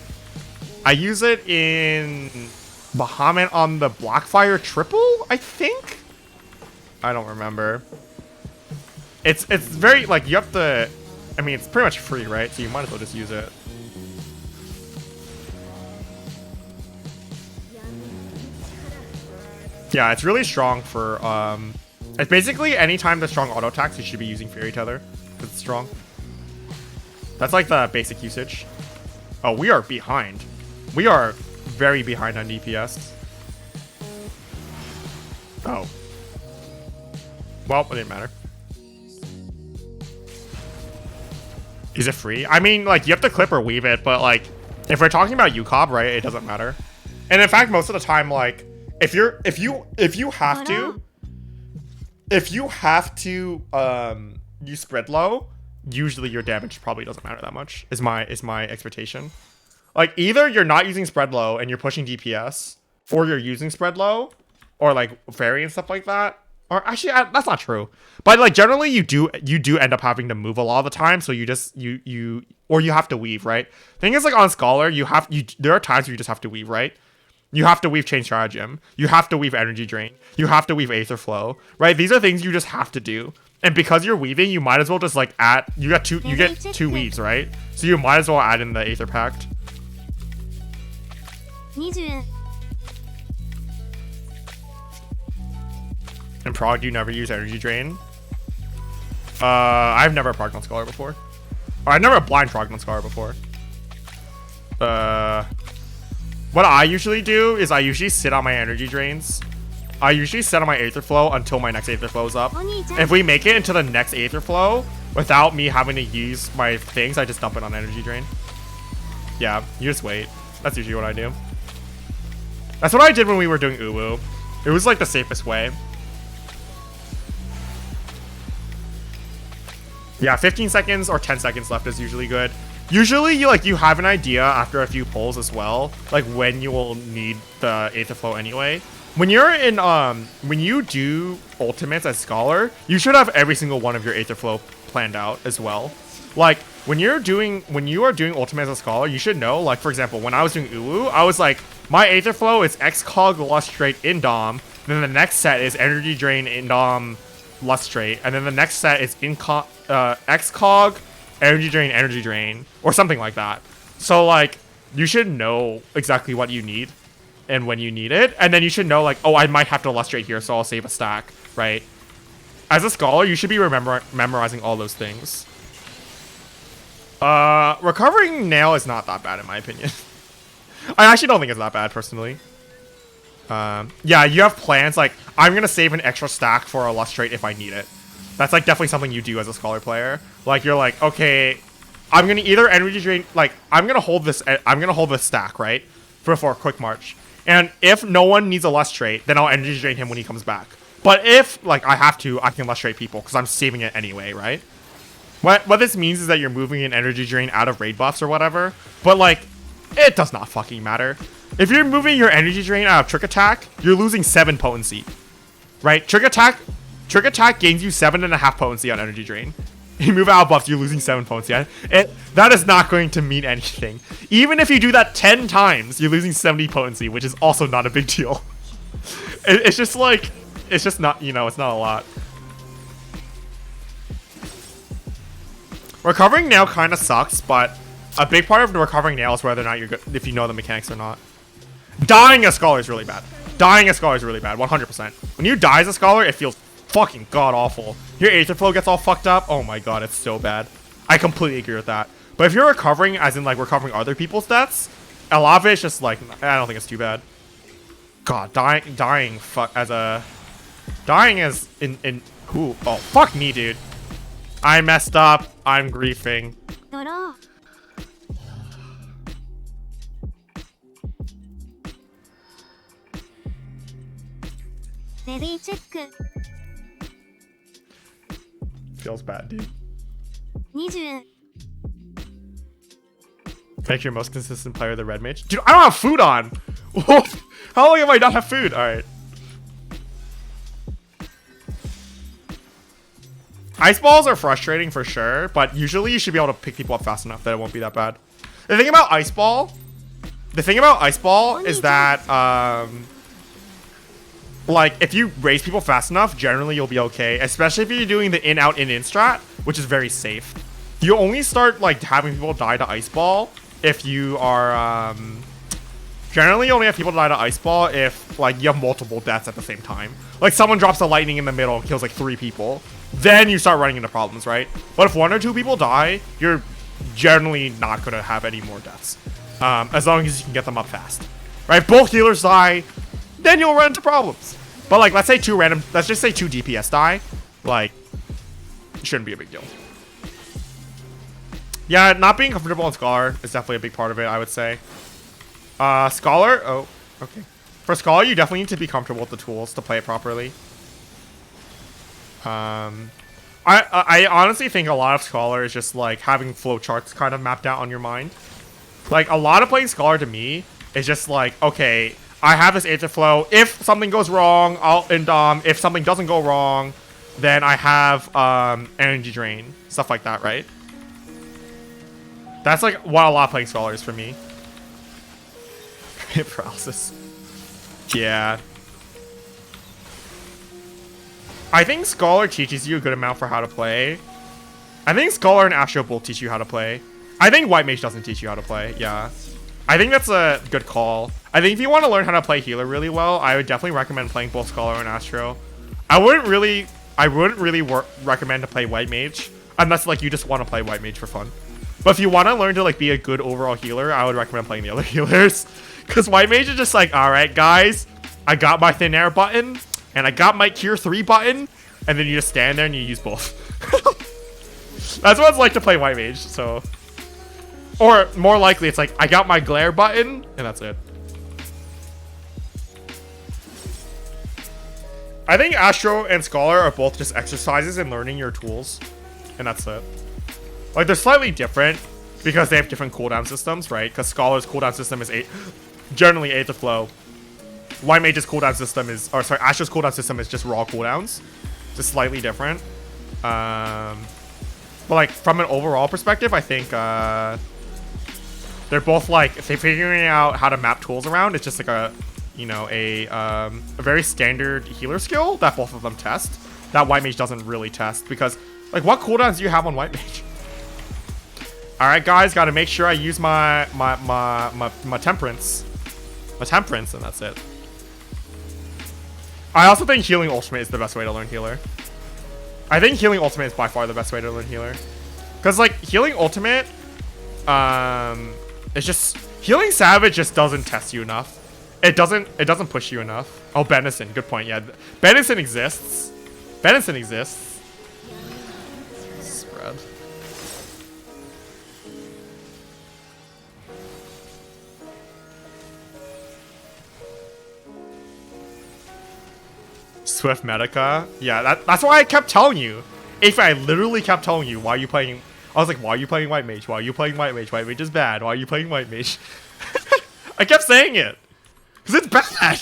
Speaker 2: Bahamut on the Blackfire triple, I think? I don't remember. It's very, like, you have to... I mean, it's pretty much free, right? So you might as well just use it. Yeah, it's really strong for... It's basically anytime there's strong auto attacks, you should be using Fairy Tether. Because it's strong. That's like the basic usage. Oh, we are behind. We are very behind on DPS. Oh. Well, it didn't matter. Is it free? I mean, like, you have to clip or weave it, but, like, if we're talking about Ucob, right, it doesn't matter. And in fact, most of the time, like, if you have to use spread low, usually your damage probably doesn't matter that much, is my expectation. Like, either you're not using spread low and you're pushing DPS, or you're using spread low, or like fairy and stuff like that. Or actually, that's not true. But like generally, you do end up having to move a lot of the time. So you just or you have to weave, right? Thing is, like on Scholar, there are times where you just have to weave, right? You have to weave Chain Stratagem. You have to weave Energy Drain. You have to weave Aether Flow, right? These are things you just have to do. And because you're weaving, you might as well just like add. You get two weaves, right? So you might as well add in the Aether Pact.
Speaker 5: 20
Speaker 2: And Prog, you never use Energy Drain? I've never progged on Scholar before. Or I've never blind progged on Scholar before. What I usually do is I usually sit on my Energy Drains. I usually sit on my Aether Flow until my next Aether Flow is up. If we make it into the next Aether Flow, without me having to use my things, I just dump it on Energy Drain. Yeah, you just wait. That's usually what I do. That's what I did when we were doing Uwu. It was like the safest way. Yeah, 15 seconds or 10 seconds left is usually good. Usually, you have an idea after a few pulls as well, like when you will need the Aether Flow anyway. When you're in, when you do ultimates as Scholar, you should have every single one of your Aether Flow planned out as well. Like, when you are doing ultimates as Scholar, you should know, like, for example, when I was doing Uwu, I was like, my Aether Flow is X-Cog, Lustrate, Indom, then the next set is Energy Drain, Indom, Lustrate, and then the next set is X-Cog, Energy Drain, or something like that. So, like, you should know exactly what you need and when you need it, and then you should know, like, oh, I might have to Lustrate here, so I'll save a stack, right? As a Scholar, you should be memorizing all those things. Recovering Nail is not that bad, in my opinion. I actually don't think it's that bad, personally. Yeah, you have plans, like, I'm gonna save an extra stack for a Lustrate if I need it. That's, like, definitely something you do as a Scholar player. Like, you're like, okay, I'm gonna either Energy Drain, like, I'm gonna hold this stack, right? For a quick march. And if no one needs a Lustrate, then I'll Energy Drain him when he comes back. But if, like, I have to, I can Lustrate people, because I'm saving it anyway, right? What this means is that you're moving an Energy Drain out of raid buffs or whatever. But, like, it does not fucking matter. If you're moving your Energy Drain out of Trick Attack, you're losing 7 potency. Right? Trick Attack gains you 7.5 potency on Energy Drain. You move out buffs, you're losing 7 potency. That is not going to mean anything. Even if you do that 10 times, you're losing 70 potency, which is also not a big deal. It's just like, it's just not, you know, it's not a lot. Recovering now kind of sucks, but a big part of the recovering now is whether or not you're good, if you know the mechanics or not. Dying a scholar is really bad. Dying a scholar is really bad, 100%. When you die as a scholar, it feels fucking god-awful. Your Aether Flow gets all fucked up. Oh my god, it's so bad. I completely agree with that. But if you're recovering, as in like recovering other people's deaths, a lot of it's just like, I don't think it's too bad. God, dying is ooh, oh, fuck me, dude. I messed up. I'm griefing.
Speaker 5: ドロー。レディーチェック。
Speaker 2: Feels bad, dude.
Speaker 5: 20。
Speaker 2: Make your most consistent player the red mage. Dude, I don't have food on. How long have I not have food? All right. Ice balls are frustrating for sure, but usually you should be able to pick people up fast enough that it won't be that bad. The thing about ice ball is that like if you raise people fast enough, generally you'll be okay, especially if you're doing the in-out in-in strat, which is very safe. You only start like having people die to ice ball if you are generally you only have people die to ice ball if like you have multiple deaths at the same time. Like someone drops the lightning in the middle and kills like 3 people. Then you start running into problems, right? But if 1 or 2 people die, you're generally not gonna have any more deaths. As long as you can get them up fast. Right? Both healers die, then you'll run into problems. But like let's just say 2 DPS die, like it shouldn't be a big deal. Yeah, not being comfortable in Scholar is definitely a big part of it, I would say. Scholar, oh, okay. For Scholar, you definitely need to be comfortable with the tools to play it properly. I honestly think a lot of Scholar is just like having flowcharts kind of mapped out on your mind. Like a lot of playing Scholar to me is just like, okay, I have this Aether Flow. If something goes wrong, I'll end if something doesn't go wrong, then I have energy drain, stuff like that, right? That's like what a lot of playing Scholar is for me. Paralysis. Yeah. I think Scholar teaches you a good amount for how to play. I think Scholar and Astro both teach you how to play. I think White Mage doesn't teach you how to play. Yeah. I think that's a good call. I think if you want to learn how to play healer really well, I would definitely recommend playing both Scholar and Astro. I wouldn't really recommend to play White Mage unless like you just want to play White Mage for fun. But if you want to learn to like be a good overall healer, I would recommend playing the other healers. Because White Mage is just like, alright guys, I got my Thin Air button, and I got my Cure 3 button, and then you just stand there and you use both. That's what it's like to play White Mage, so. Or more likely, it's like, I got my Glare button, and that's it. I think Astro and Scholar are both just exercises in learning your tools, and that's it. Like, they're slightly different, because they have different cooldown systems, right? Because Scholar's cooldown system is generally Aether Flow. White Mage's cooldown system is, or sorry, Astro's cooldown system is just raw cooldowns. Just slightly different. But like, from an overall perspective, I think, they're both like, if they're figuring out how to map tools around, it's just like a, you know, a very standard healer skill that both of them test. That White Mage doesn't really test, because, like, what cooldowns do you have on White Mage? Alright guys, gotta make sure I use my temperance. My temperance, and that's it. I also think healing ultimate is the best way to learn healer. I think healing ultimate is by far the best way to learn healer. Cause like healing ultimate, it's just healing savage just doesn't test you enough. It doesn't push you enough. Oh, Benison, good point. Yeah, Benison exists. Benison exists. Spread. Swift Medica. Yeah, that's why I kept telling you. If I literally kept telling you, why are you playing? I was like, why are you playing White Mage? Why are you playing White Mage? White Mage is bad. Why are you playing White Mage? I kept saying it. Because it's bad.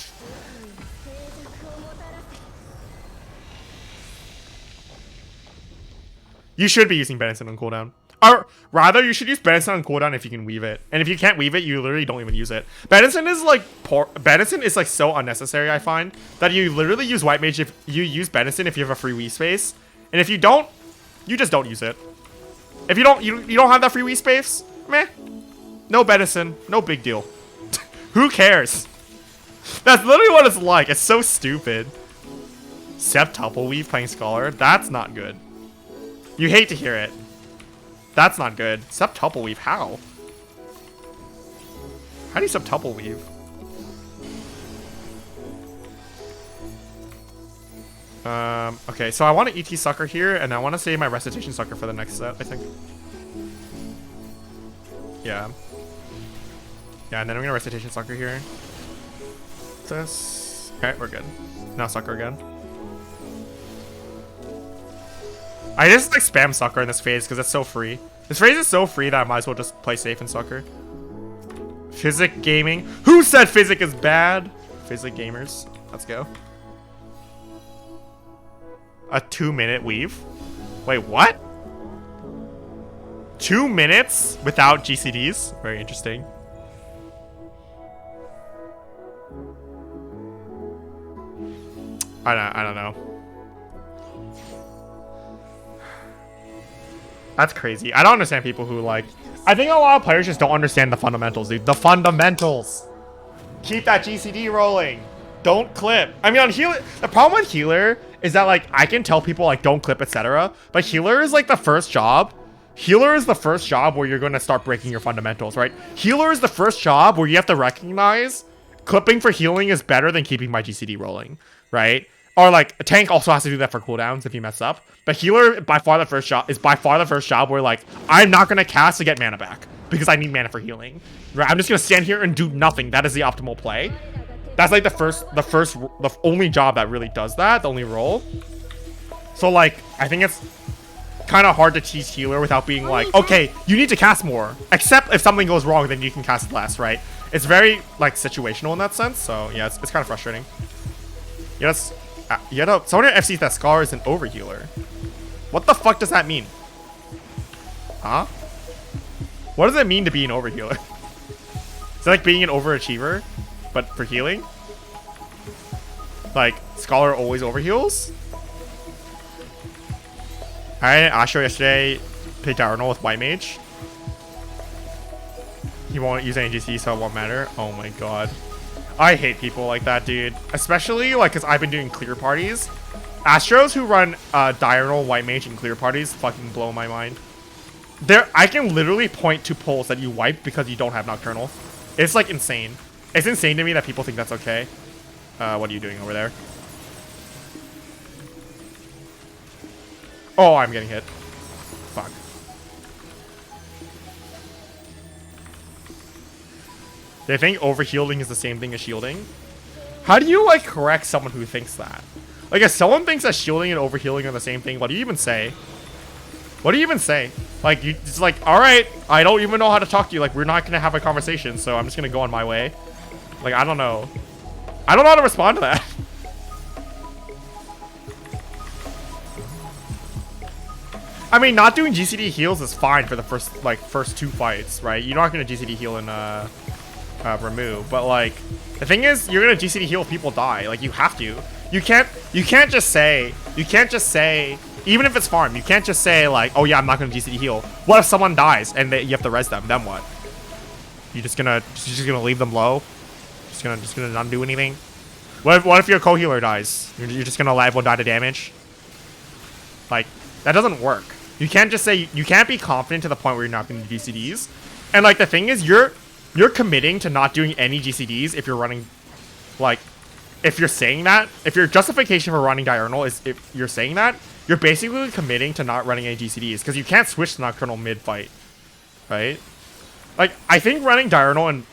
Speaker 2: You should be using Benison on cooldown. Or rather, you should use Benison on cooldown if you can weave it. And if you can't weave it, you literally don't even use it. Benison is like Benison is like so unnecessary, I find, that you literally use White Mage if you use Benison if you have a free weave space. And if you don't, you just don't use it. If you don't have that free weave space, meh. No Benison, no big deal. Who cares? That's literally what it's like. It's so stupid. Septuple weave playing Scholar? That's not good. You hate to hear it. That's not good. Septuple weave, how? How do you septuple weave? Okay, so I want to ET Sucker here, and I want to save my Recitation Sucker for the next set, I think. Yeah. Yeah, and then I'm gonna Recitation Sucker here. This. Okay, we're good. Now Sucker again. I just like spam Sucker in this phase because it's so free. This phase is so free that I might as well just play safe in Sucker. Physic Gaming. Who said Physic is bad? Physic Gamers. Let's go. A 2-minute weave? Wait, what? 2 minutes without GCDs? Very interesting. I don't know. That's crazy. I don't understand people who like... I think a lot of players just don't understand the fundamentals, dude. The fundamentals. Keep that GCD rolling. Don't clip. I mean, on Healer... The problem with Healer is that, like, I can tell people, like, don't clip, etc. But Healer is, like, the first job. Healer is the first job where you're going to start breaking your fundamentals, right? Healer is the first job where you have to recognize clipping for healing is better than keeping my GCD rolling, right? Or like a tank also has to do that for cooldowns if you mess up. But healer by far the first job where like I'm not gonna cast to get mana back because I need mana for healing. Right? I'm just gonna stand here and do nothing. That is the optimal play. That's like the only job that really does that, the only role. So like I think it's kind of hard to teach healer without being like, okay, you need to cast more. Except if something goes wrong, then you can cast less, right? It's very like situational in that sense. So yeah, it's kind of frustrating. Yes. Someone in FC that Scholar is an overhealer. What the fuck does that mean? Huh? What does it mean to be an overhealer? Is it like being an overachiever, but for healing? Like, Scholar always overheals? I Astro yesterday picked Arnold with White Mage. He won't use any GC, so it won't matter. Oh my god. I hate people like that, dude. Especially, like, because I've been doing clear parties. Astros who run Diurnal, White Mage, and clear parties fucking blow my mind. I can literally point to pulls that you wipe because you don't have Nocturnal. It's, like, insane. It's insane to me that people think that's okay. What are you doing over there? Oh, I'm getting hit. Fuck. They think overhealing is the same thing as shielding. How do you, like, correct someone who thinks that? Like, if someone thinks that shielding and overhealing are the same thing, what do you even say? What do you even say? Like, it's like, alright, I don't even know how to talk to you. Like, we're not gonna have a conversation, so I'm just gonna go on my way. Like, I don't know. I don't know how to respond to that. I mean, not doing GCD heals is fine for the first two fights, right? You're not gonna GCD heal in, remove, but like the thing is you're gonna GCD heal if people die. Like you have to. You can't just say even if it's farm, you can't just say like, oh yeah, I'm not gonna GCD heal. What if someone dies and you have to res them? Then what? You're just gonna leave them low? Just gonna not do anything? What if your co-healer dies? You're just gonna let everyone die to damage? Like that doesn't work. You can't just say you can't be confident to the point where you're not gonna do GCDs. And like the thing is you're committing to not doing any GCDs if you're running, like, if you're saying that, if your justification for running Diurnal is if you're saying that, you're basically committing to not running any GCDs because you can't switch to Nocturnal mid-fight, right? Like, I think running Diurnal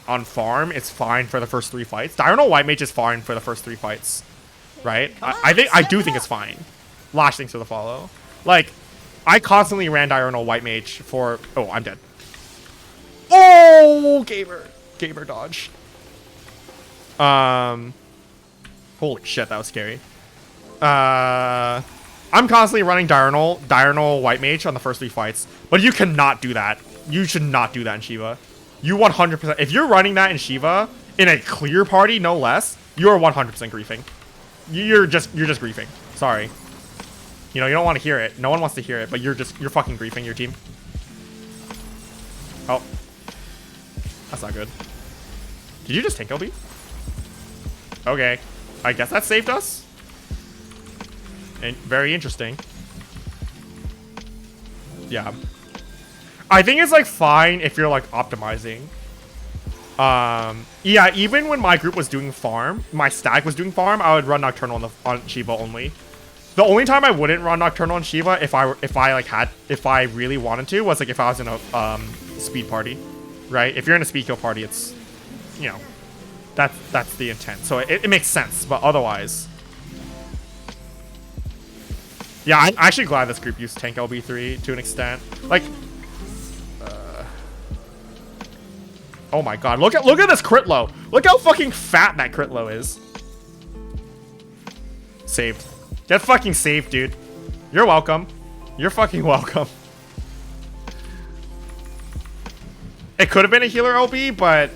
Speaker 2: on farm is fine for the first 3 fights. Diurnal White Mage is fine for the first 3 fights, right? I do think it's fine. Lash things for the follow. Like, I constantly ran Diurnal White Mage for... Oh, I'm dead. Oh, gamer dodge. Holy shit, that was scary. I I'm constantly running Diurnal White Mage on the first 3 fights, but you cannot do that. You should not do that in Shiva. You 100%. If you're running that in Shiva in a clear party, no less, you are 100% griefing. You're just griefing. Sorry. You know, you don't want to hear it. No one wants to hear it, but you're fucking griefing your team. Oh. That's not good. Did you just tank LB? Okay. I guess that saved us. And very interesting. Yeah. I think it's like fine if you're like optimizing. Yeah, even when my group was doing farm, my stack was doing farm, I would run Nocturnal on Shiva only. The only time I wouldn't run Nocturnal on Shiva if I really wanted to was like if I was in a speed party, right? If you're in a speed kill party, it's, you know, that's the intent. So it makes sense, but otherwise, yeah, I'm actually glad this group used tank LB3 to an extent. Like, oh my god, look at this crit low. Look how fucking fat that crit low is. Saved. Get fucking saved, dude. You're welcome. You're fucking welcome. It could have been a healer LB, but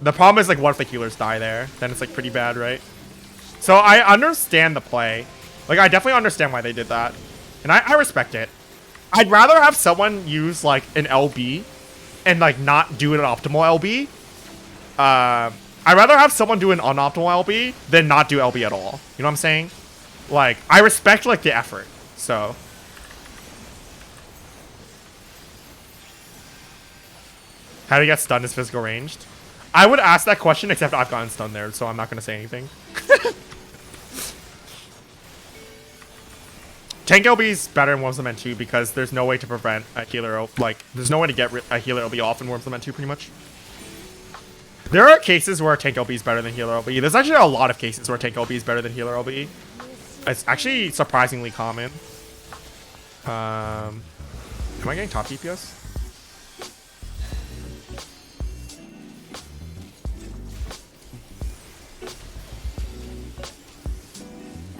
Speaker 2: the problem is, like, what if the healers die there? Then it's, like, pretty bad, right? So I understand the play. Like, I definitely understand why they did that. And I respect it. I'd rather have someone use, like, an LB and, like, not do an optimal LB. I'd rather have someone do an unoptimal LB than not do LB at all. You know what I'm saying? Like, I respect, like, the effort. So. How do you get stunned is physical ranged? I would ask that question, except I've gotten stunned there, so I'm not going to say anything. Tank LB is better in Worms Lament 2 because there's no way to prevent a healer, like, there's no way to get a healer LB off in Worms Lament 2, pretty much. There are cases where tank LB is better than healer LB. There's actually a lot of cases where tank LB is better than healer LB. It's actually surprisingly common. Am I getting top DPS?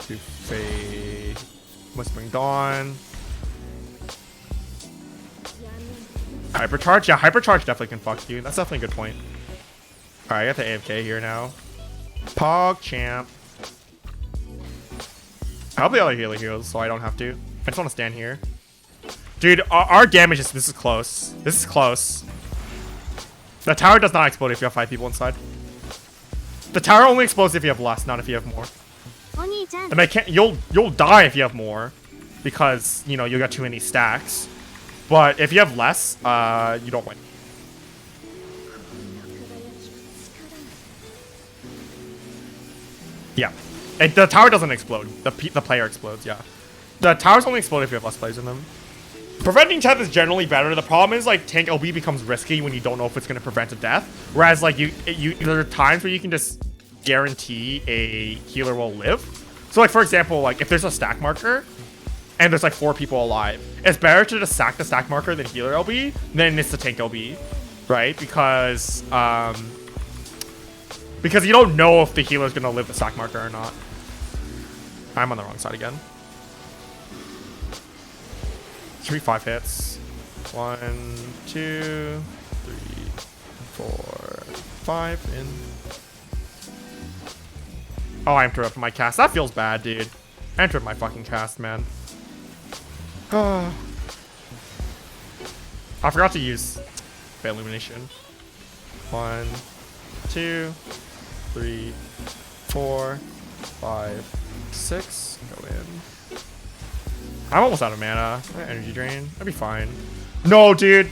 Speaker 2: To fade. Whispering Dawn. Hypercharge? Yeah, Hypercharge definitely can fuck you. That's definitely a good point. Alright, I got the AFK here now. Pog champ. I hope the other healer heals so I don't have to. I just want to stand here. Dude, our damage is... This is close. This is close. The tower does not explode if you have 5 people inside. The tower only explodes if you have less, not if you have more. And I can't... You'll die if you have more. Because, you know, you got too many stacks. But if you have less, you don't win. Yeah. The tower doesn't explode. The player explodes, yeah. The towers only explode if you have less players in them. Preventing death is generally better. The problem is, like, tank LB becomes risky when you don't know if it's going to prevent a death. Whereas, like, there are times where you can just guarantee a healer will live. So, like, for example, like, if there's a stack marker and there's, like, 4 people alive, it's better to just sack the stack marker than healer LB than it's the tank LB, right? Because you don't know if the healer's going to live the stack marker or not. I'm on the wrong side again. Should be 5 hits. 1, 2, 3, 4, 5 in. Oh, I interrupted my cast. That feels bad, dude. I interrupted my fucking cast, man. I forgot to use Fey Illumination. 1, 2, 3, 4, 5, 6. Go in. I'm almost out of mana. Energy drain. That'd be fine. No, dude.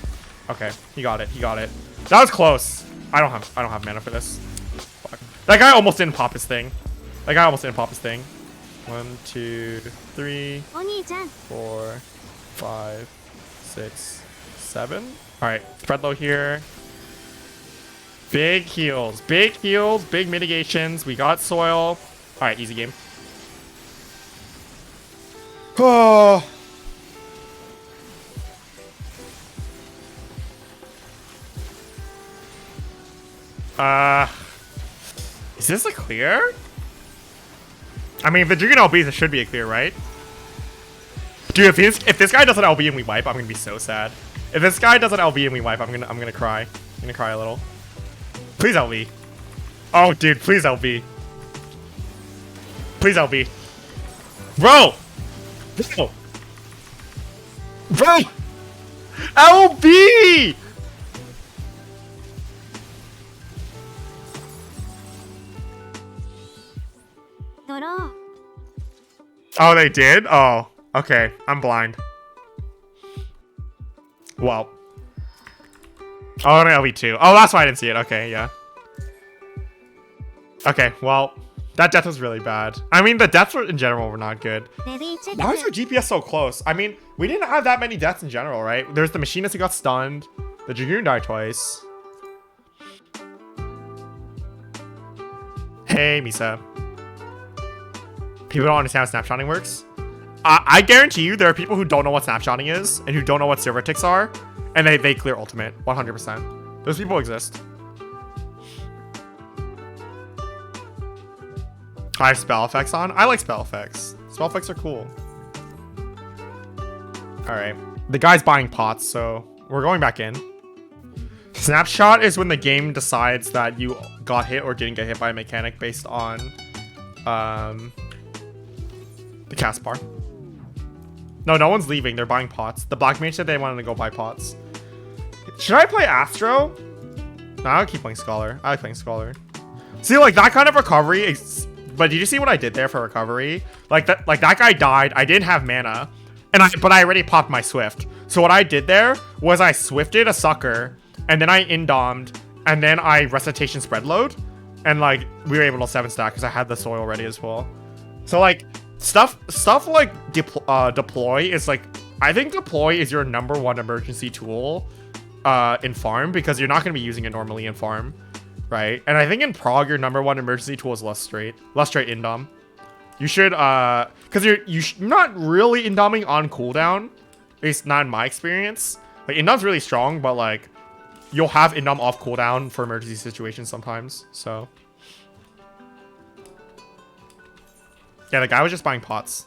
Speaker 2: Okay, he got it. He got it. That was close. I don't have mana for this. Fuck. That guy almost didn't pop his thing. 1, 2, 3, 4, 5, 6, 7. All right, spread low here. Big heals. Big heals. Big mitigations. We got soil. All right, easy game. Oh. Is this a clear? I mean, if the Dragon LBs, it should be a clear, right? Dude, if this guy does an LB and we wipe, I'm gonna be so sad. If this guy does an LB and we wipe, I'm gonna cry. I'm gonna cry a little. Please LB. Oh, dude, please LB. Please LB. Bro! Bro! Bro! LB!
Speaker 5: Draw.
Speaker 2: Oh, they did? Oh, okay. I'm blind. Well. Oh, an LB2. Oh, that's why I didn't see it. Okay, yeah. Okay, well, that death was really bad. I mean, the deaths in general were not good.
Speaker 5: レディーチェック
Speaker 2: Why was your GPS so close? I mean, we didn't have that many deaths in general, right? There's the machinist who got stunned. The Dragoon died twice. Hey, Misa. People don't understand how snapshotting works. I guarantee you there are people who don't know what snapshotting is and who don't know what silver ticks are, and they clear ultimate 100%. Those people exist. I have spell effects on. I like spell effects. Spell effects are cool. All right, the guy's buying pots, so we're going back in. Snapshot is when the game decides that you got hit or didn't get hit by a mechanic based on the cast bar. No one's leaving. They're buying pots. The black mage said they wanted to go buy pots. Should I play Astro? No, I'll keep playing Scholar. I like playing Scholar. See, like that kind of recovery is. But did you see what I did there for recovery? Like that guy died. I didn't have mana, but I already popped my Swift. So what I did there was I Swifted a sucker, and then I indomed, and then I recitation spread load, and like we were able to 7-stack because I had the soil ready as well. So like stuff like deploy is like, I think deploy is your #1 emergency tool in farm, because you're not going to be using it normally in farm. Right, and I think in Prague your #1 emergency tool is less straight indom. You should because you're not really indoming on cooldown, at least not in my experience. Like indom's really strong, but like you'll have indom off cooldown for emergency situations sometimes. So yeah, the guy was just buying pots.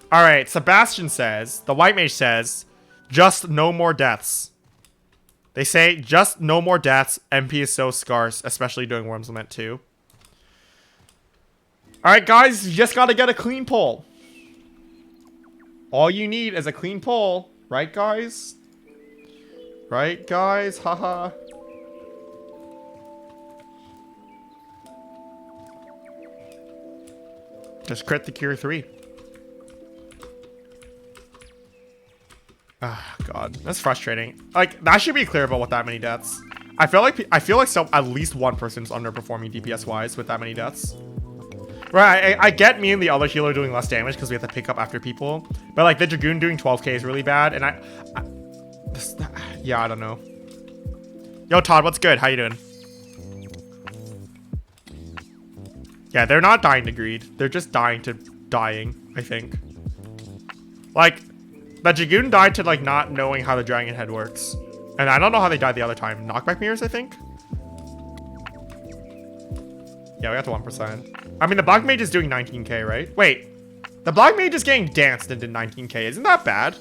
Speaker 2: All right, Sebastian says, the white mage says, just no more deaths. They say, just no more deaths. MP is so scarce, especially during Worms Lament 2. Alright, guys, you just gotta get a clean pull. All you need is a clean pull. Right, guys? Right, guys? Haha. Just crit the Cure 3. Ah, God, that's frustrating. Like that should be clear about what that many deaths. I feel like at least one person's underperforming DPS wise with that many deaths. Right, I get me and the other healer doing less damage because we have to pick up after people, but like the Dragoon doing 12k is really bad, and yeah, I don't know. Yo, Todd, what's good? How you doing? Yeah, they're not dying to greed. They're just dying to dying, I think. Like, the Dragoon died to like not knowing how the Dragon Head works. And I don't know how they died the other time. Knockback mirrors, I think? Yeah, we got to 1%. I mean, the Black Mage is doing 19k, right? Wait. The Black Mage is getting danced and did 19k. Isn't that bad?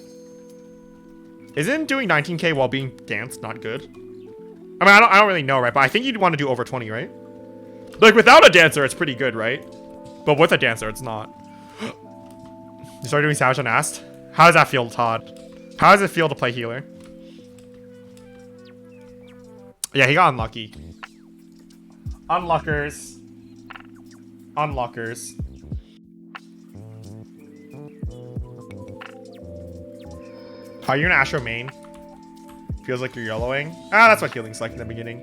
Speaker 2: Isn't doing 19k while being danced not good? I mean, I don't really know, right? But I think you'd want to do over 20, right? Like, without a dancer, it's pretty good, right? But with a dancer, it's not. You started doing Savage Unasked? How does that feel, Todd? How does it feel to play healer? Yeah, he got unlucky. Unluckers. Unluckers. Are you an Astro main? Feels like you're yellowing. Ah, that's what healing's like in the beginning.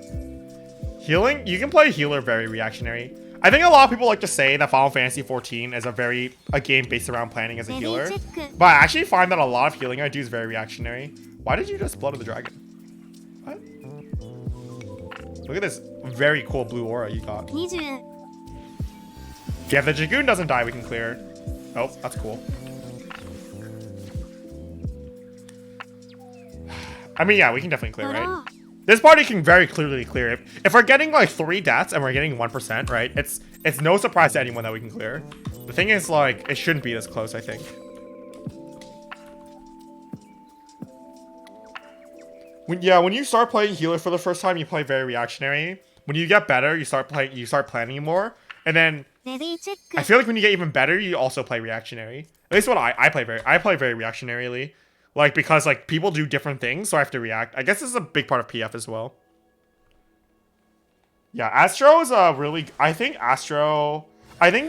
Speaker 2: Healing? You can play healer very reactionary. I think a lot of people like to say that Final Fantasy XIV is a game based around planning as a healer. But I actually find that a lot of healing I do is very reactionary. Why did you just Blood of the Dragon? What? Look at this very cool blue aura you got.
Speaker 5: 20
Speaker 2: Yeah, if the Dragoon doesn't die, we can clear. Oh, that's cool. I mean, yeah, we can definitely clear, right? This party can very clearly clear. If we're getting like 3 deaths and we're getting 1%, right? It's no surprise to anyone that we can clear. The thing is, like, it shouldn't be this close, I think. when you start playing healer for the first time, you play very reactionary. When you get better, you start planning more. And then
Speaker 5: レディーチェック
Speaker 2: I feel like when you get even better, you also play reactionary. At least what I play very reactionarily. Like, because like people do different things, so I have to react. I guess this is a big part of PF as well. Yeah, Astro is I think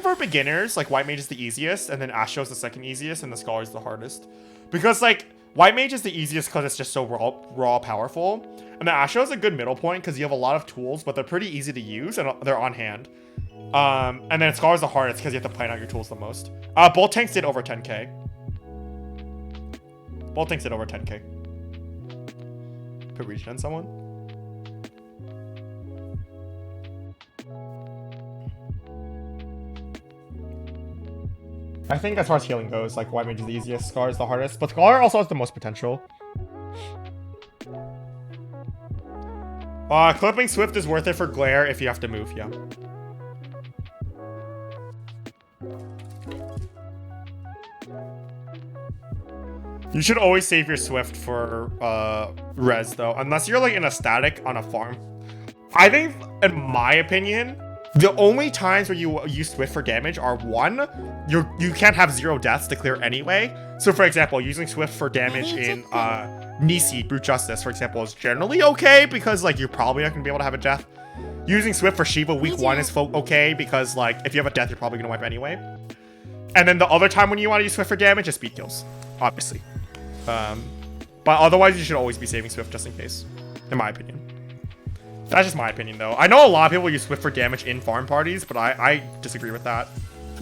Speaker 2: for beginners, like White Mage is the easiest, and then Astro is the second easiest, and the Scholar is the hardest. Because like White Mage is the easiest because it's just so raw powerful. And the Astro is a good middle point because you have a lot of tools, but they're pretty easy to use and they're on hand. And then Scholar is the hardest because you have to plan out your tools the most. Both tanks did over 10k. Both tanks did over 10k. Put regen on someone. I think as far as healing goes, like White Mage is the easiest, Scar is the hardest, but Scar also has the most potential. Clipping Swift is worth it for Glare if you have to move, yeah. You should always save your Swift for res though, unless you're like in a static on a farm. I think, in my opinion, the only times where you use Swift for damage are one, you can't have 0 deaths to clear anyway. So for example, using Swift for damage in Nisi, Brute Justice, for example, is generally okay because like you're probably not gonna be able to have a death. Using Swift for Shiva week 1 is okay because like if you have a death, you're probably gonna wipe anyway. And then the other time when you want to use Swift for damage is speed kills, obviously. But otherwise you should always be saving Swift just in case, in my opinion. That's just my opinion though. I know a lot of people use Swift for damage in farm parties, but I disagree with that.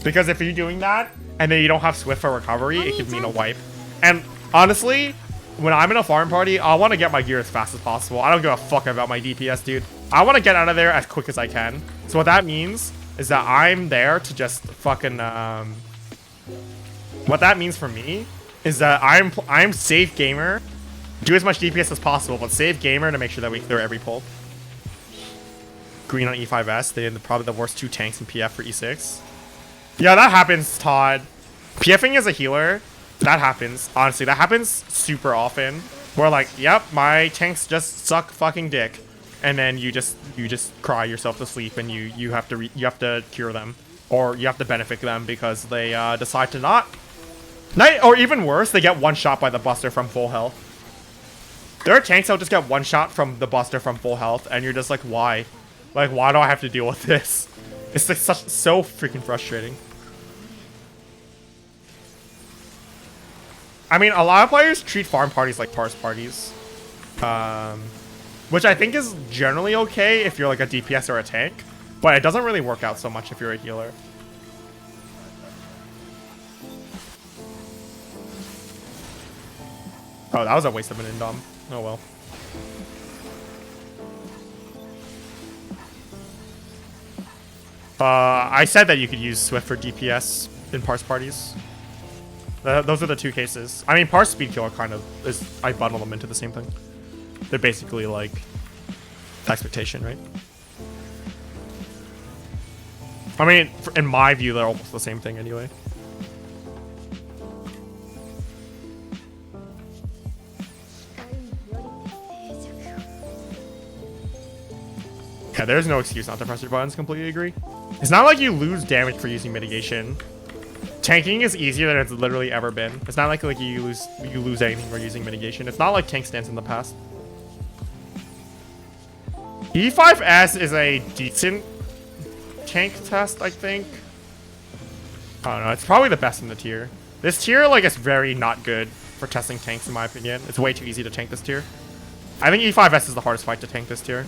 Speaker 2: Because if you're doing that, and then you don't have Swift for recovery, it could mean a wipe. And honestly, when I'm in a farm party, I want to get my gear as fast as possible. I don't give a fuck about my DPS, dude. I want to get out of there as quick as I can. So what that means is that I'm there to just fucking, what that means for me is that I'm safe gamer, do as much DPS as possible, but safe gamer to make sure that we clear every pull. Green on E5S, they're probably the worst 2 tanks in PF for E6. Yeah, that happens, Todd. PFing as a healer, that happens. Honestly, that happens super often. Where like, yep, my tanks just suck fucking dick, and then you just cry yourself to sleep, and you have to cure them, or you have to benefit them because they decide to not. Or even worse, they get one shot by the Buster from full health. There are tanks that'll just get one shot from the Buster from full health, and you're just like, why? Like, why do I have to deal with this? It's like so freaking frustrating. I mean, a lot of players treat farm parties like parse parties. Which I think is generally okay if you're like a DPS or a tank. But it doesn't really work out so much if you're a healer. Oh, that was a waste of an indom. Oh well. I said that you could use Swift for DPS in parse parties. Those are the 2 cases. I mean, parse speed killer kind of is. I bundle them into the same thing. They're basically like expectation, right? I mean, in my view, they're almost the same thing anyway. Yeah, there's no excuse not to press your buttons. Completely agree. It's not like you lose damage for using mitigation. Tanking is easier than it's literally ever been. It's not like you lose anything for using mitigation. It's not like tank stance in the past. E5S is a decent tank test, I think. I don't know. It's probably the best in the tier. This tier, like, is very not good for testing tanks, in my opinion. It's way too easy to tank this tier. I think E5S is the hardest fight to tank this tier.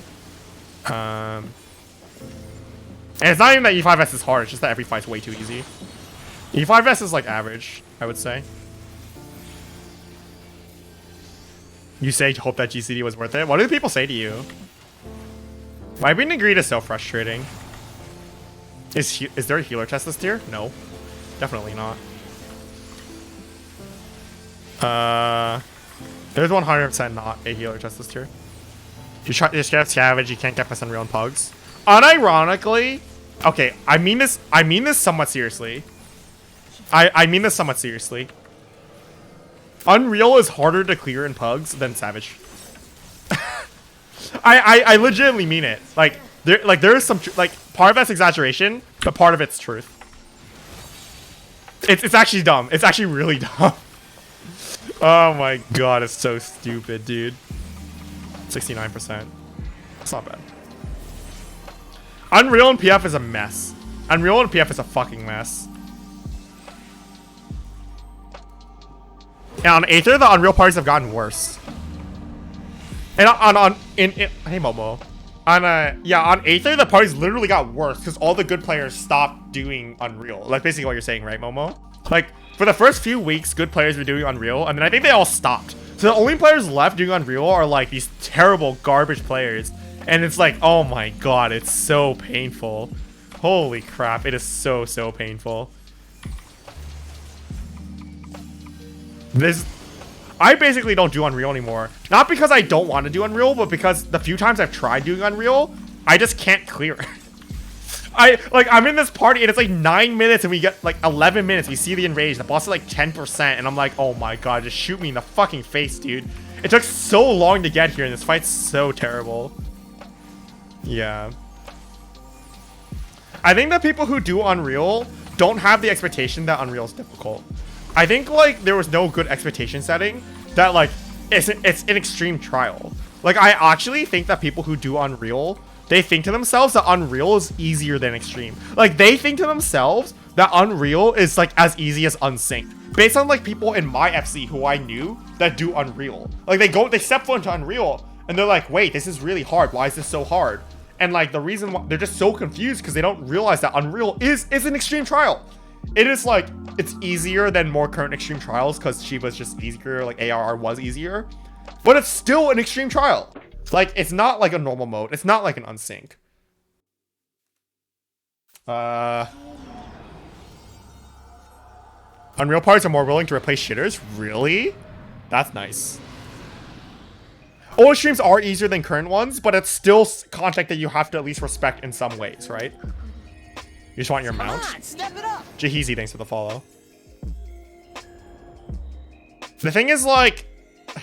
Speaker 2: And it's not even that E5S is hard, it's just that every fight's way too easy. E5S is like average, I would say. You say hope that GCD was worth it? What do people say to you? Wiping Greed is so frustrating. Is there a healer test this tier? No. Definitely not. There's 100% not a healer test this tier. You just get Savage, you can't get Piss Unreal and Pugs. Unironically, okay, I mean this somewhat seriously. I mean this somewhat seriously. Unreal is harder to clear in Pugs than Savage. I legitimately mean it. Like there is some like part of that's exaggeration, but part of it's truth. It's actually dumb. It's actually really dumb. Oh my god, it's so stupid, dude. 69%. It's not bad. Unreal and PF is a mess. Unreal and PF is a fucking mess. And on Aether, the Unreal parties have gotten worse. And hey Momo. On Aether, the parties literally got worse because all the good players stopped doing Unreal. Like basically what you're saying, right, Momo? Like for the first few weeks, good players were doing Unreal, and then I think they all stopped. So the only players left doing Unreal are like these terrible garbage players. And it's like, oh my god, it's so painful. Holy crap, it is so painful. I basically don't do Unreal anymore. Not because I don't want to do Unreal, but because the few times I've tried doing Unreal, I just can't clear. I'm in this party and it's like 9 minutes and we get like 11 minutes. We see the enrage. The boss is like 10% and I'm like, oh my god, just shoot me in the fucking face, dude. It took so long to get here and this fight's so terrible. Yeah. I think that people who do Unreal don't have the expectation that Unreal is difficult. I think like there was no good expectation setting that like it's an extreme trial. Like I actually think that people who do Unreal, they think to themselves that Unreal is easier than Extreme. Like they think to themselves that Unreal is like as easy as Unsynced. Based on like people in my FC who I knew that do Unreal. Like they step foot into Unreal and they're like, wait, this is really hard. Why is this so hard? And like the reason why they're just so confused because they don't realize that Unreal is an extreme trial. It is like, it's easier than more current extreme trials because Shiva's just easier, like ARR was easier. But it's still an extreme trial. Like, it's not like a normal mode. It's not like an Unsync. Unreal parties are more willing to replace shitters? Really? That's nice. Old streams are easier than current ones, but it's still content that you have to at least respect in some ways, right? You just want your mount?
Speaker 4: Come on, step it up.
Speaker 2: Jaheezy, thanks for the follow. The thing is, like,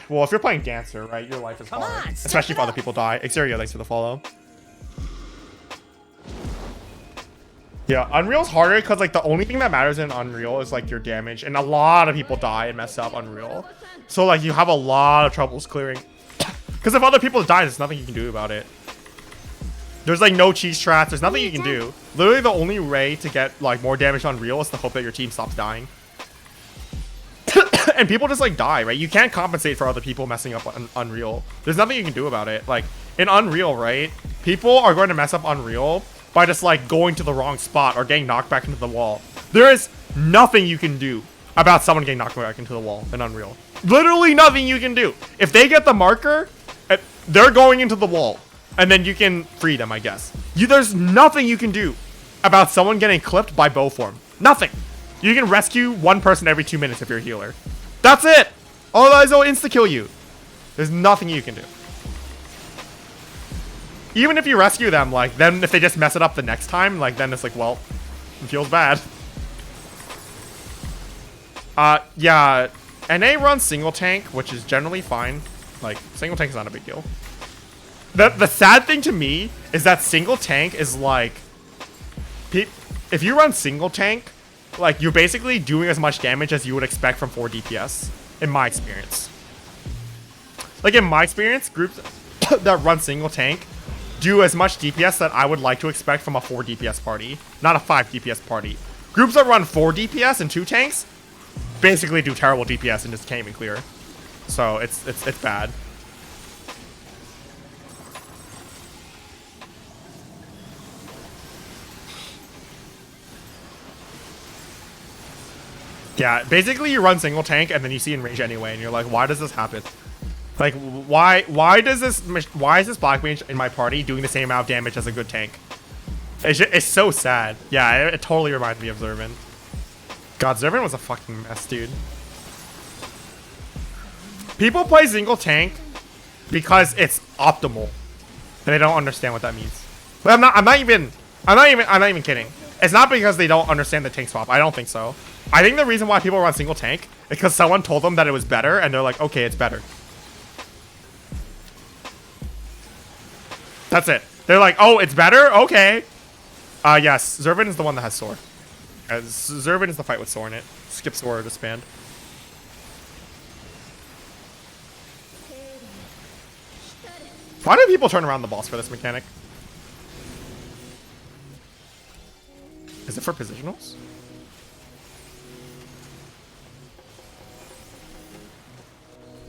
Speaker 2: well, if you're playing Dancer, right, your life is hard. Especially if other people die. Xerio, thanks for the follow. Yeah, Unreal's harder because, like, the only thing that matters in Unreal is, like, your damage. And a lot of people die and mess up Unreal. So, like, you have a lot of troubles clearing. Because if other people die, there's nothing you can do about it. There's like no cheese strats. There's nothing you can do. Literally the only way to get like more damage on Unreal is to hope that your team stops dying. And people just like die, right? You can't compensate for other people messing up on Unreal. There's nothing you can do about it. Like in Unreal, right? People are going to mess up Unreal by just like going to the wrong spot or getting knocked back into the wall. There is nothing you can do about someone getting knocked back into the wall in Unreal. Literally nothing you can do. If they get the marker, they're going into the wall. And then you can free them, I guess. There's nothing you can do about someone getting clipped by bow form. Nothing. You can rescue one person every 2 minutes if you're a healer. That's it. Otherwise, they'll insta-kill you. There's nothing you can do. Even if you rescue them, like, then if they just mess it up the next time, like, then it's like, well, it feels bad. Yeah. NA runs single tank, which is generally fine. Like, single tank is not a big deal. The sad thing to me is that single tank is like, if you run single tank, like you're basically doing as much damage as you would expect from 4 DPS, in my experience. Like in my experience, groups that run single tank do as much DPS that I would like to expect from a 4 DPS party, not a 5 DPS party. Groups that run 4 DPS and 2 tanks basically do terrible DPS and just can't even clear. So it's bad. Yeah, basically you run single tank and then you see enrage anyway, and you're like, why does this happen? Like, why is this black mage in my party doing the same amount of damage as a good tank? It's so sad. Yeah, it totally reminds me of Zervan. God, Zervan was a fucking mess, dude. People play single tank because it's optimal, and they don't understand what that means. But I'm not even kidding. It's not because they don't understand the tank swap. I don't think so. I think the reason why people run single tank is because someone told them that it was better, and they're like, okay, it's better. That's it. They're like, oh, it's better? Okay. Yes, Zervin is the one that has Soar. Zervin is the fight with Soar in it. Skip Soar or disband. Why do people turn around the boss for this mechanic? Is it for positionals?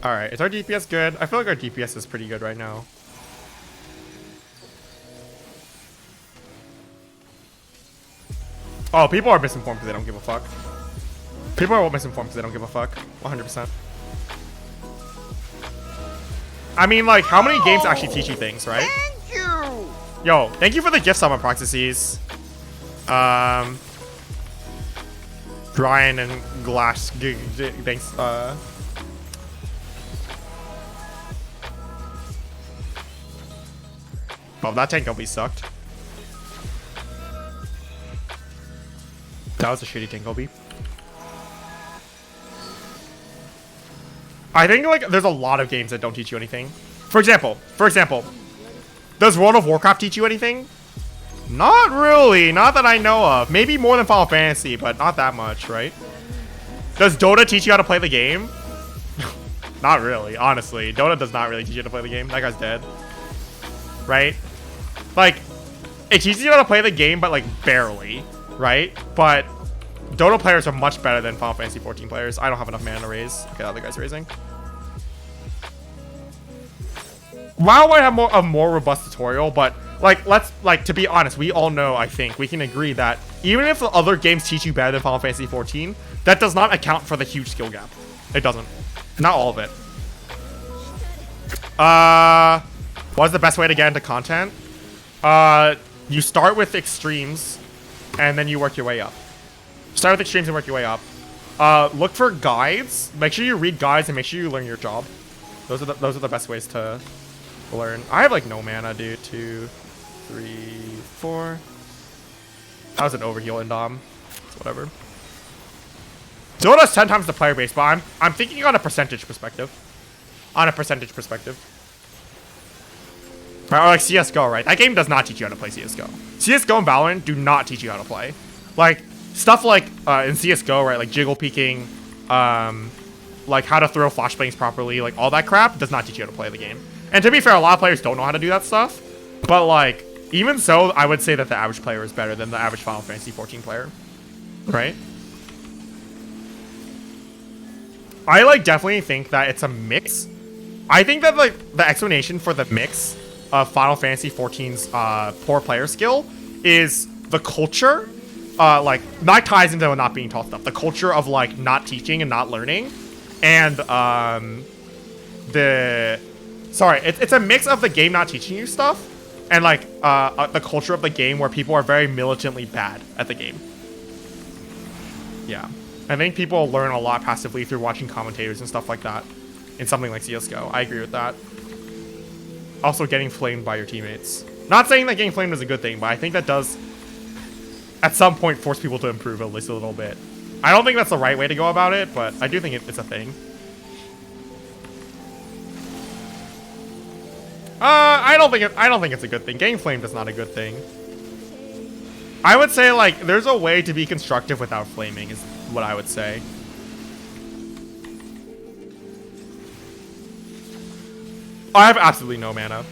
Speaker 2: Alright, is our DPS good? I feel like our DPS is pretty good right now. Oh, people are misinformed because they don't give a fuck. People are misinformed because they don't give a fuck. 100%. I mean, like, how many games actually teach you things, right?
Speaker 4: Thank you.
Speaker 2: Yo, thank you for the gift summon proxies. Brian and Glass, thanks. Well, that tank Obi sucked. That was a shitty tank Obi. I think like there's a lot of games that don't teach you anything. For example, does World of Warcraft teach you anything? Not really, not that I know of. Maybe more than Final Fantasy, but not that much, right? Does Dota teach you how to play the game? Not really, honestly. Dota does not really teach you how to play the game. That guy's dead. Right? Like, it teaches you how to play the game, but like barely, right? But Dota players are much better than Final Fantasy 14 players. I don't have enough mana to raise. Okay, the other guy's raising. WoW might have a more robust tutorial, but like to be honest, we all know, I think we can agree that even if the other games teach you better than Final Fantasy 14, that does not account for the huge skill gap. It doesn't. Not all of it. What's the best way to get into content? You start with extremes, and then you work your way up. Start with extremes and work your way up. Look for guides. Make sure you read guides and make sure you learn your job. Those are the best ways to learn. I have like no mana, dude. 2, 3, 4. That was an overheal in Dom. It's whatever. Dota's 10 times the player base, but I'm thinking on a percentage perspective. On a percentage perspective. Right, or like CSGO, right? That game does not teach you how to play CSGO. CSGO and Valorant do not teach you how to play. Like, stuff like in CSGO, right? Like jiggle peeking, like how to throw flashbangs properly, like all that crap does not teach you how to play the game. And to be fair, a lot of players don't know how to do that stuff. But like, even so, I would say that the average player is better than the average Final Fantasy 14 player. Right? I like definitely think that it's a mix. I think that like the explanation for the mix of Final Fantasy 14's poor player skill is the culture. Like that ties into not being taught stuff. The culture of like not teaching and not learning, and it's a mix of the game not teaching you stuff, and like the culture of the game where people are very militantly bad at the game. Yeah, I think people learn a lot passively through watching commentators and stuff like that in something like CSGO. I agree with that. Also, getting flamed by your teammates. Not saying that getting flamed is a good thing, but I think that does at some point force people to improve at least a little bit. I don't think that's the right way to go about it, but I do think it's a thing. I don't think it's a good thing. Getting flamed is not a good thing. I would say like there's a way to be constructive without flaming is what I would say. I have absolutely no mana.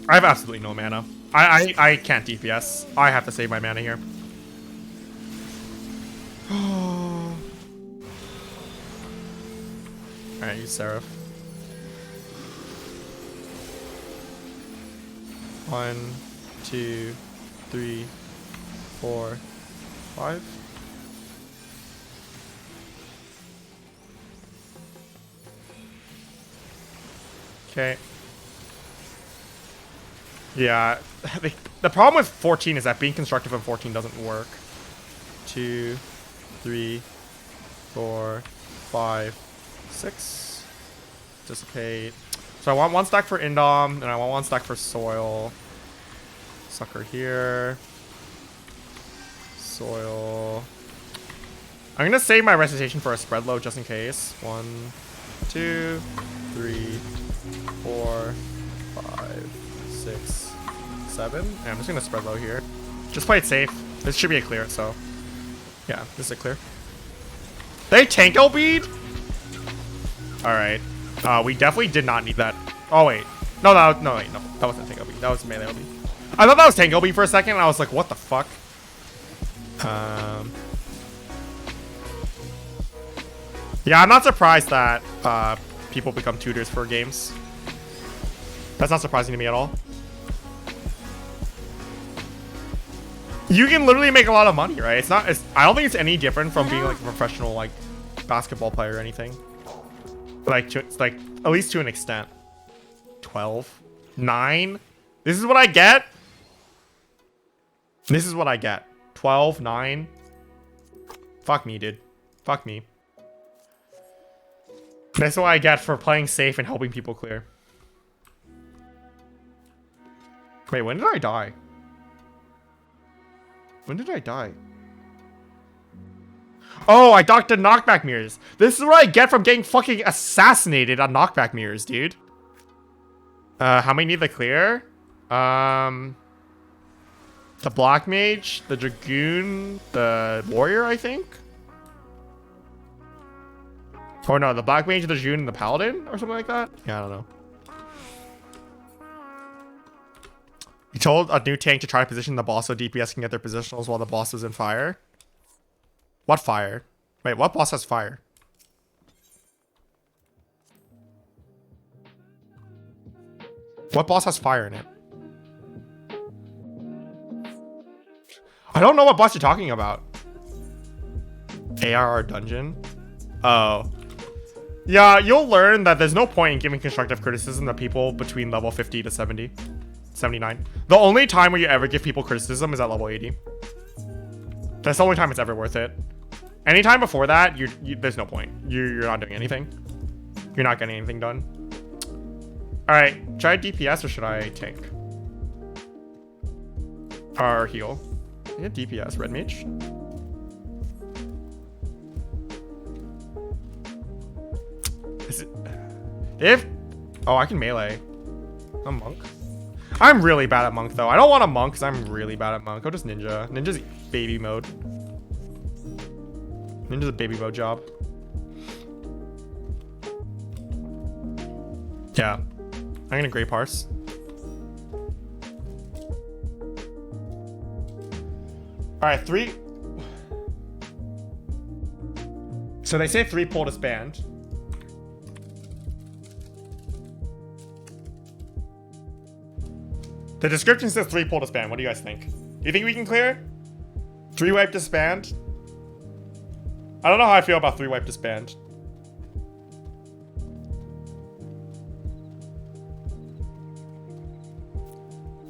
Speaker 2: I have absolutely no mana. I can't DPS. I have to save my mana here. Alright, use Seraph. 1, 2, 3, 4, 5. Okay. Yeah, the problem with 14 is that being constructive in 14 doesn't work. 2, 3, 4, 5, 6. Dissipate. So I want 1 stack for Indom, and I want 1 stack for Soil. Sucker here. Soil. I'm gonna save my recitation for a spread load just in case. 1, 2, 3, 4, 5, 6, 7. And I'm just gonna spread low here. Just play it safe. This should be a clear, so yeah, this is a clear. They tank bead? Alright. We definitely did not need that. Oh wait. No, that wasn't tank bead. That was melee bead. I thought that was tank bead for a second, and I was like, what the fuck? Yeah, I'm not surprised that people become tutors for games. That's not surprising to me at all. You can literally make a lot of money, right? I don't think it's any different from being like a professional like basketball player or anything. Like at least to an extent. 12, 9. This is what I get. This is what I get. 12, 9. Fuck me, dude. Fuck me. That's what I get for playing safe and helping people clear. Wait, when did I die? When did I die? Oh, I docked the knockback mirrors. This is what I get from getting fucking assassinated on knockback mirrors, dude. How many need the clear? The Black Mage, the Dragoon, the Warrior, I think? Or no, the Black Mage, the Dragoon, and the Paladin? Or something like that? Yeah, I don't know. You told a new tank to try to position the boss so DPS can get their positionals while the boss is in fire? What fire? Wait, what boss has fire? What boss has fire in it? I don't know what boss you're talking about. ARR dungeon? Oh. Yeah, you'll learn that there's no point in giving constructive criticism to people between level 50 to 70. 79. The only time where you ever give people criticism is at level 80. That's the only time it's ever worth it. Anytime before that, there's no point. You're not doing anything. You're not getting anything done. Alright, try DPS or should I tank? Or heal? Yeah, DPS, red mage. Is it... Oh, I can melee. A monk? I'm really bad at monk though. I don't want a monk because I'm really bad at monk. I'll just ninja. Ninja's baby mode. Ninja's a baby mode job. Yeah. I'm gonna Grey Parse. Alright, 3. So they say 3 pull disband. The description says 3 pull disband. What do you guys think? Do you think we can clear? 3 wipe disband? I don't know how I feel about 3 wipe disband.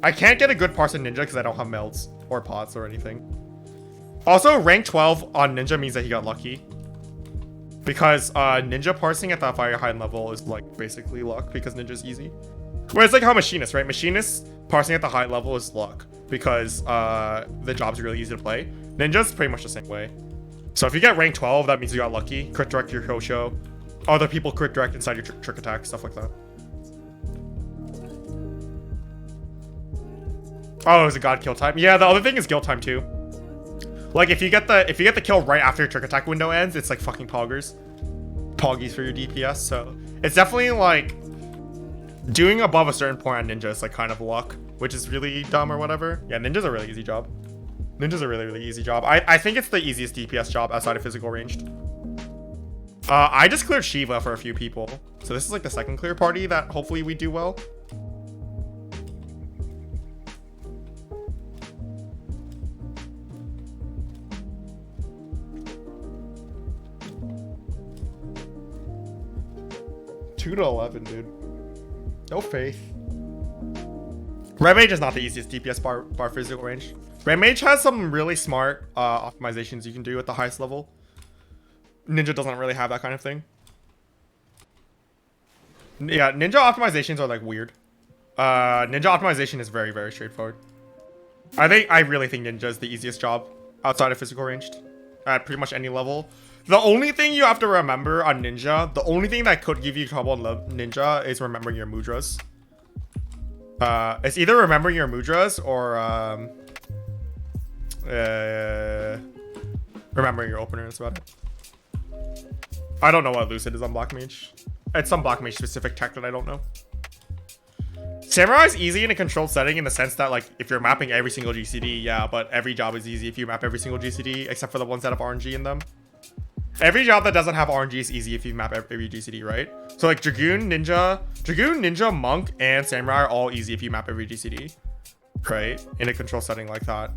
Speaker 2: I can't get a good parse in Ninja because I don't have melds or pots or anything. Also, rank 12 on Ninja means that he got lucky. Because Ninja parsing at that very high level is like basically luck because Ninja's easy. Whereas like how Machinist, right? Machinist parsing at the high level is luck because the job's really easy to play. Ninja's pretty much the same way. So if you get rank 12, that means you got lucky. Crit direct your Hosho. Other people crit direct inside your trick attack, stuff like that. Oh, it was a god kill time. Yeah, the other thing is guild time too. Like if you get the kill right after your trick attack window ends, it's like fucking poggers. Poggies for your DPS. So it's definitely like doing above a certain point on Ninja is like kind of luck, which is really dumb or whatever. Yeah, Ninja's a really easy job. Ninja's a really, really easy job. I think it's the easiest DPS job outside of physical ranged. I just cleared Shiva for a few people. So this is like the second clear party that hopefully we do well. Two to 11, dude. No faith. Red Mage is not the easiest DPS bar physical range. Red Mage has some really smart optimizations you can do at the highest level. Ninja doesn't really have that kind of thing. Yeah, Ninja optimizations are like weird. Ninja optimization is very, very straightforward. I really think Ninja is the easiest job outside of physical ranged at pretty much any level. The only thing you have to remember on Ninja, the only thing that could give you trouble on Ninja is remembering your mudras. It's either remembering your mudras or remembering your opener. That's about it. I don't know what Lucid is on Black Mage. It's some Black Mage specific tech that I don't know. Samurai is easy in a controlled setting in the sense that, like, if you're mapping every single GCD, yeah, but every job is easy if you map every single GCD, except for the ones that have RNG in them. Every job that doesn't have RNG is easy if you map every GCD, right? So, like, Dragoon, Ninja, Monk, and Samurai are all easy if you map every GCD, right? In a control setting like that.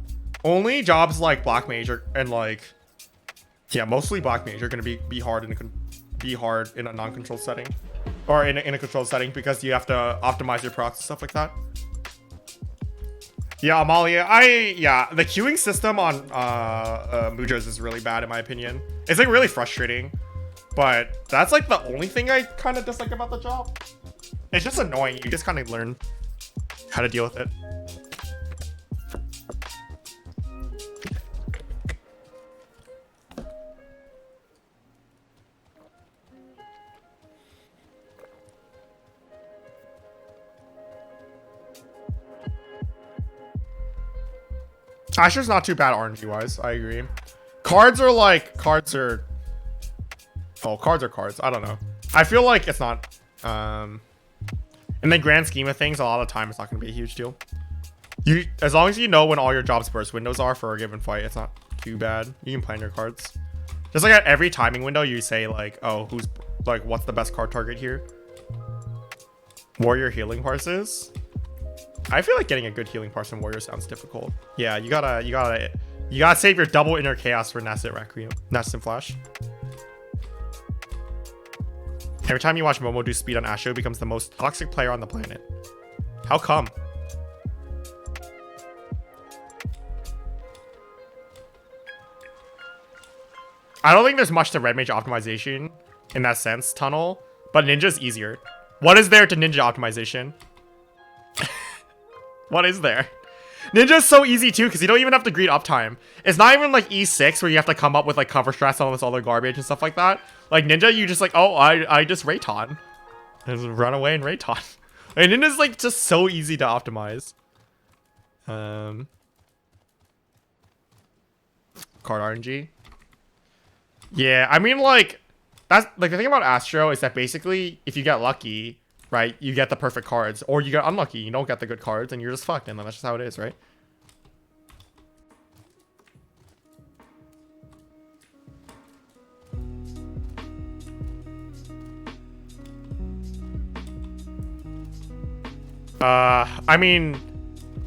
Speaker 2: Only jobs like Black Mage and, like, yeah, mostly Black Mage are gonna be hard in a non-controlled setting. Or in a controlled setting because you have to optimize your procs and stuff like that. Yeah, Amalia, the queuing system on Mudras is really bad in my opinion. It's like really frustrating, but that's like the only thing I kind of dislike about the job. It's just annoying. You just kind of learn how to deal with it. Asher's not too bad RNG wise, I agree. Cards are cards. I don't know. I feel like it's not in the grand scheme of things, a lot of time it's not gonna be a huge deal. As long as you know when all your jobs burst windows are for a given fight, it's not too bad. You can plan your cards. Just like at every timing window, you say like, oh, what's the best card target here? Warrior healing parses. I feel like getting a good healing parse from Warrior sounds difficult. Yeah, you gotta save your double inner chaos for Nascent Requiem, Nascent Flash. Every time you watch Momo do speed on Asho, he becomes the most toxic player on the planet. How come? I don't think there's much to Red Mage optimization in that sense, Tunnel, but Ninja's easier. What is there to Ninja optimization? What is there? Ninja's so easy too, because you don't even have to greed uptime. It's not even like E6 where you have to come up with like cover strats and all this other garbage and stuff like that. Like Ninja, you just like, oh, I just Rayton. Just run away and Rayton. And Ninja's like just so easy to optimize. Card RNG. Yeah, I mean like, that's like the thing about Astro is that basically if you get lucky, right, you get the perfect cards, or you get unlucky, you don't get the good cards, and you're just fucked, and then that's just how it is, right? I mean,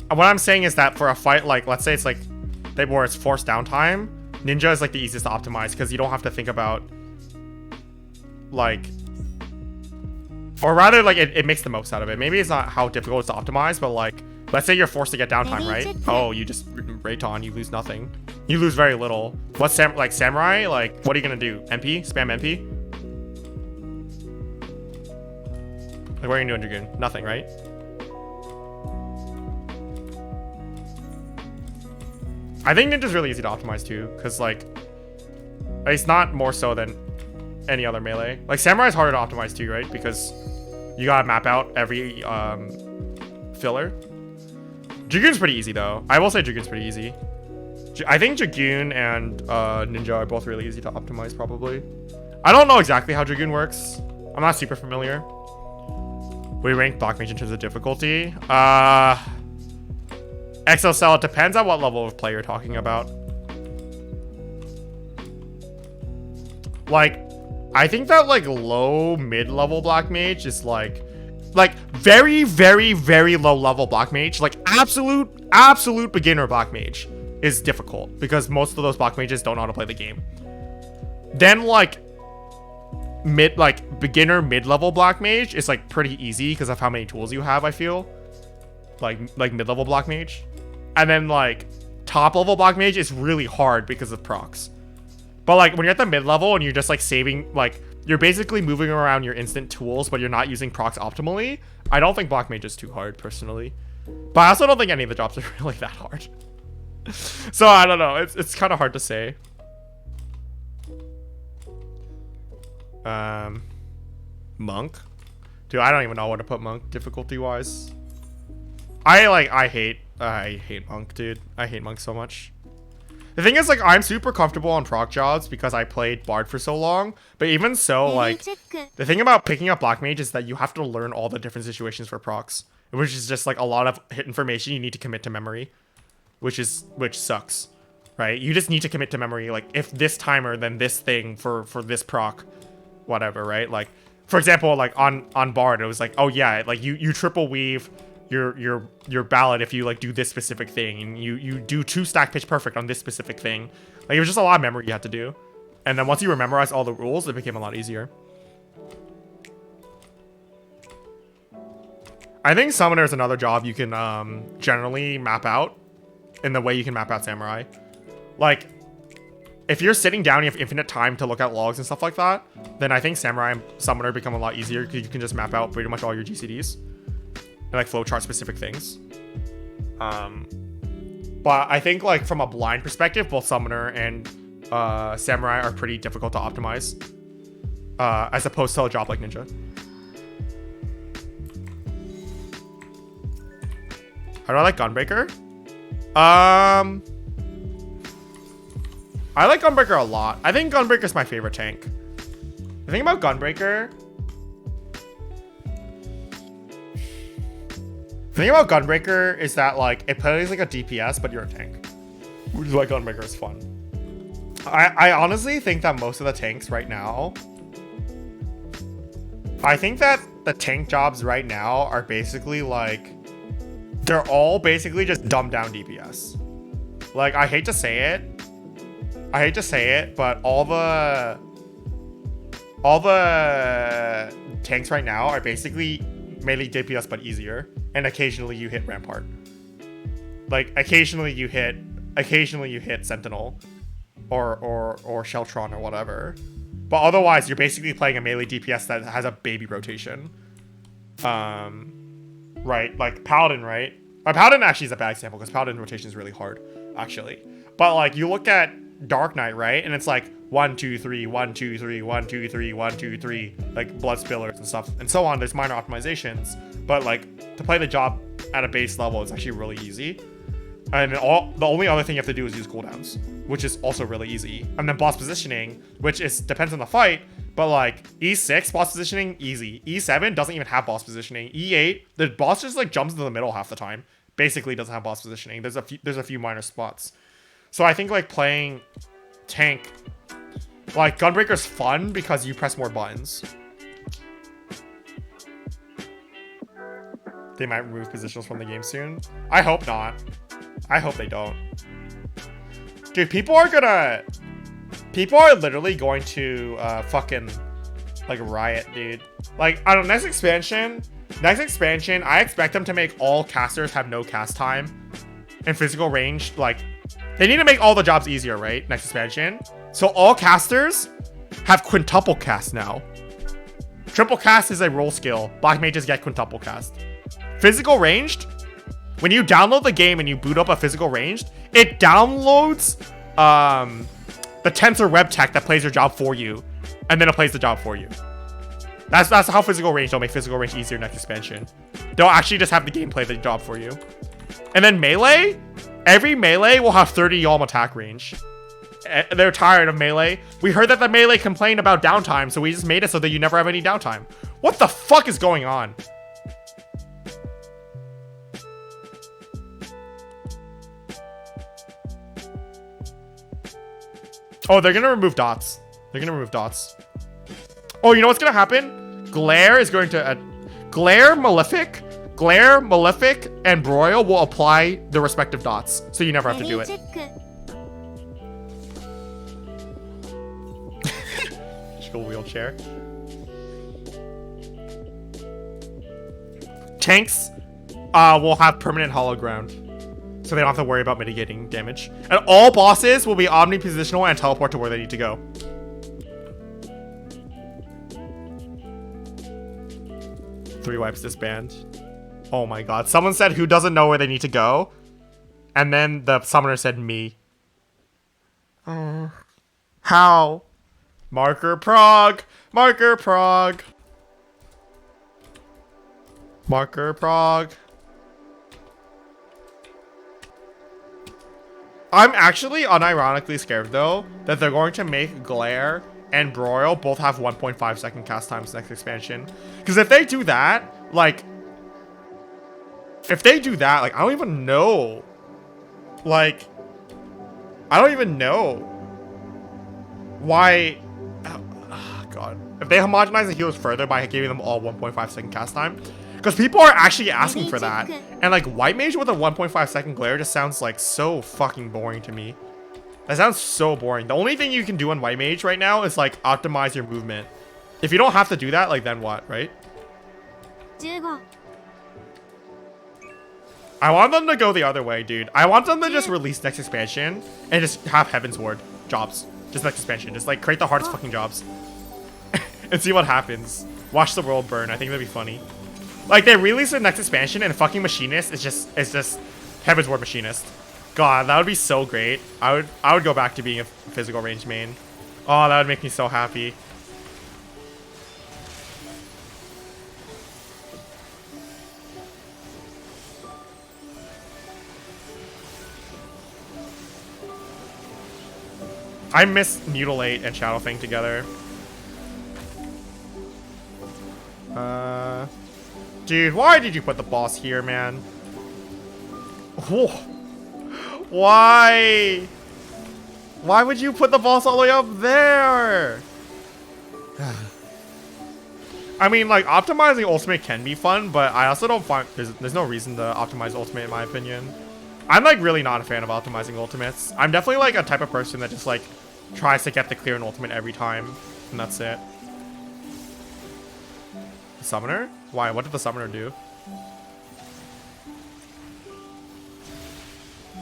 Speaker 2: what I'm saying is that for a fight, like, let's say it's like, where it's forced downtime, Ninja is like the easiest to optimize, because you don't have to think about, like, or rather, like, it makes the most out of it. Maybe it's not how difficult it's to optimize, but, like, let's say you're forced to get downtime, right? Oh, you just Rayton, you lose nothing. You lose very little. What's Samurai? Like, what are you gonna do? MP? Spam MP? Like, what are you gonna do in Dragoon? Nothing, right? I think Ninja's really easy to optimize, too, because, like, it's not more so than any other melee. Like, Samurai's harder to optimize, too, right? Because you gotta map out every filler. Dragoon's pretty easy though. I will say Dragoon's pretty easy. I think Dragoon and Ninja are both really easy to optimize probably. I don't know exactly how Dragoon works. I'm not super familiar. We rank Black Mage in terms of difficulty. XOCell, it depends on what level of play you're talking about. Like, I think that like low mid-level Black Mage is like very, very, very low level Black Mage, like absolute beginner Black Mage is difficult because most of those Black Mages don't know how to play the game. Then like beginner mid-level Black Mage is like pretty easy because of how many tools you have, I feel. Like mid-level Black Mage. And then like top level Black Mage is really hard because of procs. But like when you're at the mid-level and you're just like saving, like you're basically moving around your instant tools, but you're not using procs optimally, I don't think Black Mage is too hard personally. But I also don't think any of the jobs are really that hard. So I don't know, it's kind of hard to say. Monk. Dude, I don't even know what to put Monk difficulty wise. I hate Monk, dude. I hate Monk so much. The thing is, like, I'm super comfortable on proc jobs because I played Bard for so long. But even so, like, the thing about picking up Black Mage is that you have to learn all the different situations for procs, which is just like a lot of hit information you need to commit to memory, which sucks, right? You just need to commit to memory, like, if this timer, then this thing for this proc, whatever, right? Like, for example, like on Bard, it was like, oh yeah, like you triple weave your ballad if you like do this specific thing, and you do 2 stack pitch perfect on this specific thing. Like, it was just a lot of memory you had to do, and then once you memorize all the rules, it became a lot easier. I think Summoner is another job you can generally map out in the way you can map out Samurai. Like, if you're sitting down and you have infinite time to look at logs and stuff like that, then I think Samurai and Summoner become a lot easier because you can just map out pretty much all your GCDs and like flowchart specific things. But I think, like, from a blind perspective, both Summoner and Samurai are pretty difficult to optimize, as opposed to a job like Ninja. How do I like Gunbreaker? I like Gunbreaker a lot. I think Gunbreaker is my favorite tank. The thing about Gunbreaker... The thing about Gunbreaker is that, like, it plays like a DPS, but you're a tank. Which is why Gunbreaker is fun. I honestly think that most of the tanks right now... I think that the tank jobs right now are basically, like... They're all basically just dumbed down DPS. Like, I hate to say it, but all the tanks right now are basically melee DPS but easier, and occasionally you hit Rampart. Like, occasionally you hit Sentinel or Sheltron or whatever. But otherwise, you're basically playing a melee DPS that has a baby rotation. Right, like Paladin, right? Paladin actually is a bad example because Paladin rotation is really hard, actually. But, like, you look at Dark Knight, right? And it's like 1, 2, 3, 1, 2, 3, 1, 2, 3, 1, 2, 3, like blood spillers and stuff and so on. There's minor optimizations, but, like, to play the job at a base level is actually really easy. And the only other thing you have to do is use cooldowns, which is also really easy. And then boss positioning, which depends on the fight, but, like, E6 boss positioning, easy. E7 doesn't even have boss positioning. E8, the boss just, like, jumps into the middle half the time. Basically doesn't have boss positioning. There's a few minor spots. So I think, like, playing tank, like, Gunbreaker's fun because you press more buttons. They might remove positionals from the game soon. I hope not. I hope they don't. Dude, people are literally going to fucking, like, riot, dude. Like, I don't know, next expansion, I expect them to make all casters have no cast time and physical range. Like, they need to make all the jobs easier, right? Next expansion. So all casters have quintuple cast now. Triple cast is a role skill. Black mages get quintuple cast. Physical ranged, when you download the game and you boot up a physical ranged, it downloads the tensor web tech that plays your job for you, and then it plays the job for you. That's how physical range will make physical range easier next expansion. They'll actually just have the game play the job for you. And then melee, every melee will have 30 Yalm attack range. They're tired of melee. We heard that the melee complained about downtime, so we just made it so that you never have any downtime. What the fuck is going on? Oh, they're gonna remove dots. Oh, you know what's gonna happen? Glare is going to... Glare, Malefic, and Broil will apply the respective dots, so you never have to do it. Wheelchair. Tanks will have permanent hollow ground, so they don't have to worry about mitigating damage. And all bosses will be omnipositional and teleport to where they need to go. Three wipes disband. Oh my god. Someone said who doesn't know where they need to go? And then the summoner said me. How? Marker Prague. Marker Prague. Marker Prague. I'm actually unironically scared though that they're going to make Glare and Broil both have 1.5 second cast times next expansion. Because if they do that, like, I don't even know. Like, I don't even know why. Oh, God. If they homogenize the healers further by giving them all 1.5 second cast time, because people are actually asking for that. And like White Mage with a 1.5 second glare just sounds like so fucking boring to me. That sounds so boring. The only thing you can do on White Mage right now is like optimize your movement. If you don't have to do that, like then what, right?
Speaker 5: 15
Speaker 2: I want them to go the other way, dude. I want them to just release next expansion and just have Heaven's Ward jobs. Just next expansion. Just like create the hardest fucking jobs. And see what happens. Watch the world burn. I think that'd be funny. Like they release the next expansion and fucking Machinist is just Heaven's Ward Machinist. God, that would be so great. I would go back to being a physical range main. Oh, that would make me so happy. I miss Mutilate and Shadow Fang together. Dude, why did you put the boss here, man? Whoa. Why? Why would you put the boss all the way up there? I mean, like, optimizing ultimate can be fun, but I also don't find... There's no reason to optimize ultimate, in my opinion. I'm, like, really not a fan of optimizing ultimates. I'm definitely, like, a type of person that just, like, tries to get the clear in ultimate every time. And that's it. The summoner? Why? What did the summoner do?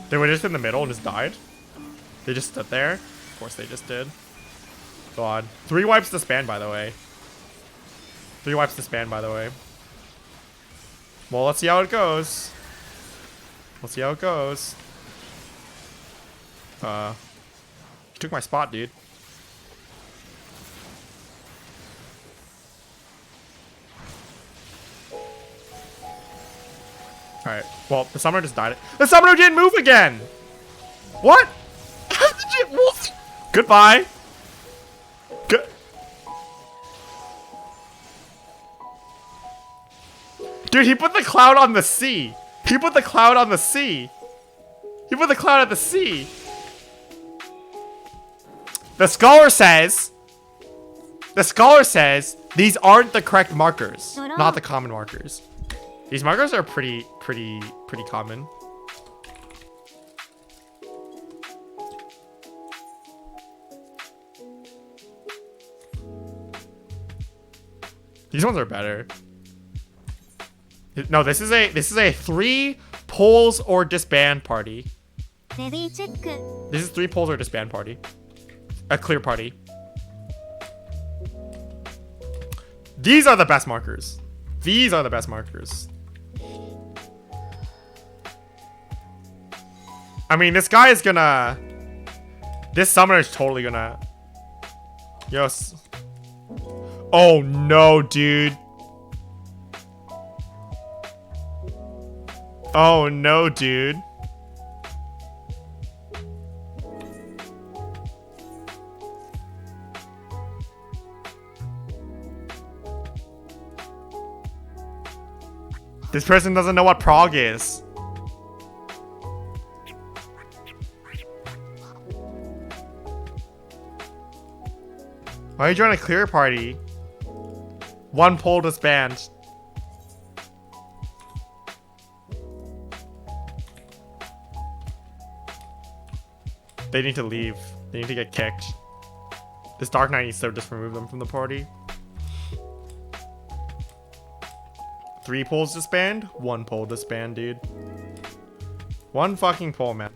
Speaker 2: They were just in the middle and just died? They just stood there? Of course they just did. God. 3 wipes to span, by the way. 3 wipes to span, by the way. Well, let's see how it goes. Let's see how it goes. You took my spot, dude. Alright. Well, the summoner just died. The summoner didn't move again! What? How did you move? Goodbye. Good. Dude, he put the cloud on the sea. He put the cloud on the sea. He put the cloud at the sea. The scholar says these aren't the correct markers, not the common markers. These markers are pretty common. These ones are better. No, this is a 3 polls or disband party. This is 3 polls or disband party. A clear party. These are the best markers. These are the best markers. I mean, this guy is gonna... This summoner is totally gonna... Yes. Oh no, dude. Oh no, dude. This person doesn't know what Prague is. Why are you joining a clear party? 1 poll disband. They need to leave. They need to get kicked. This Dark Knight needs to just remove them from the party. 3 polls disband? 1 poll disband, dude. 1 fucking poll, man.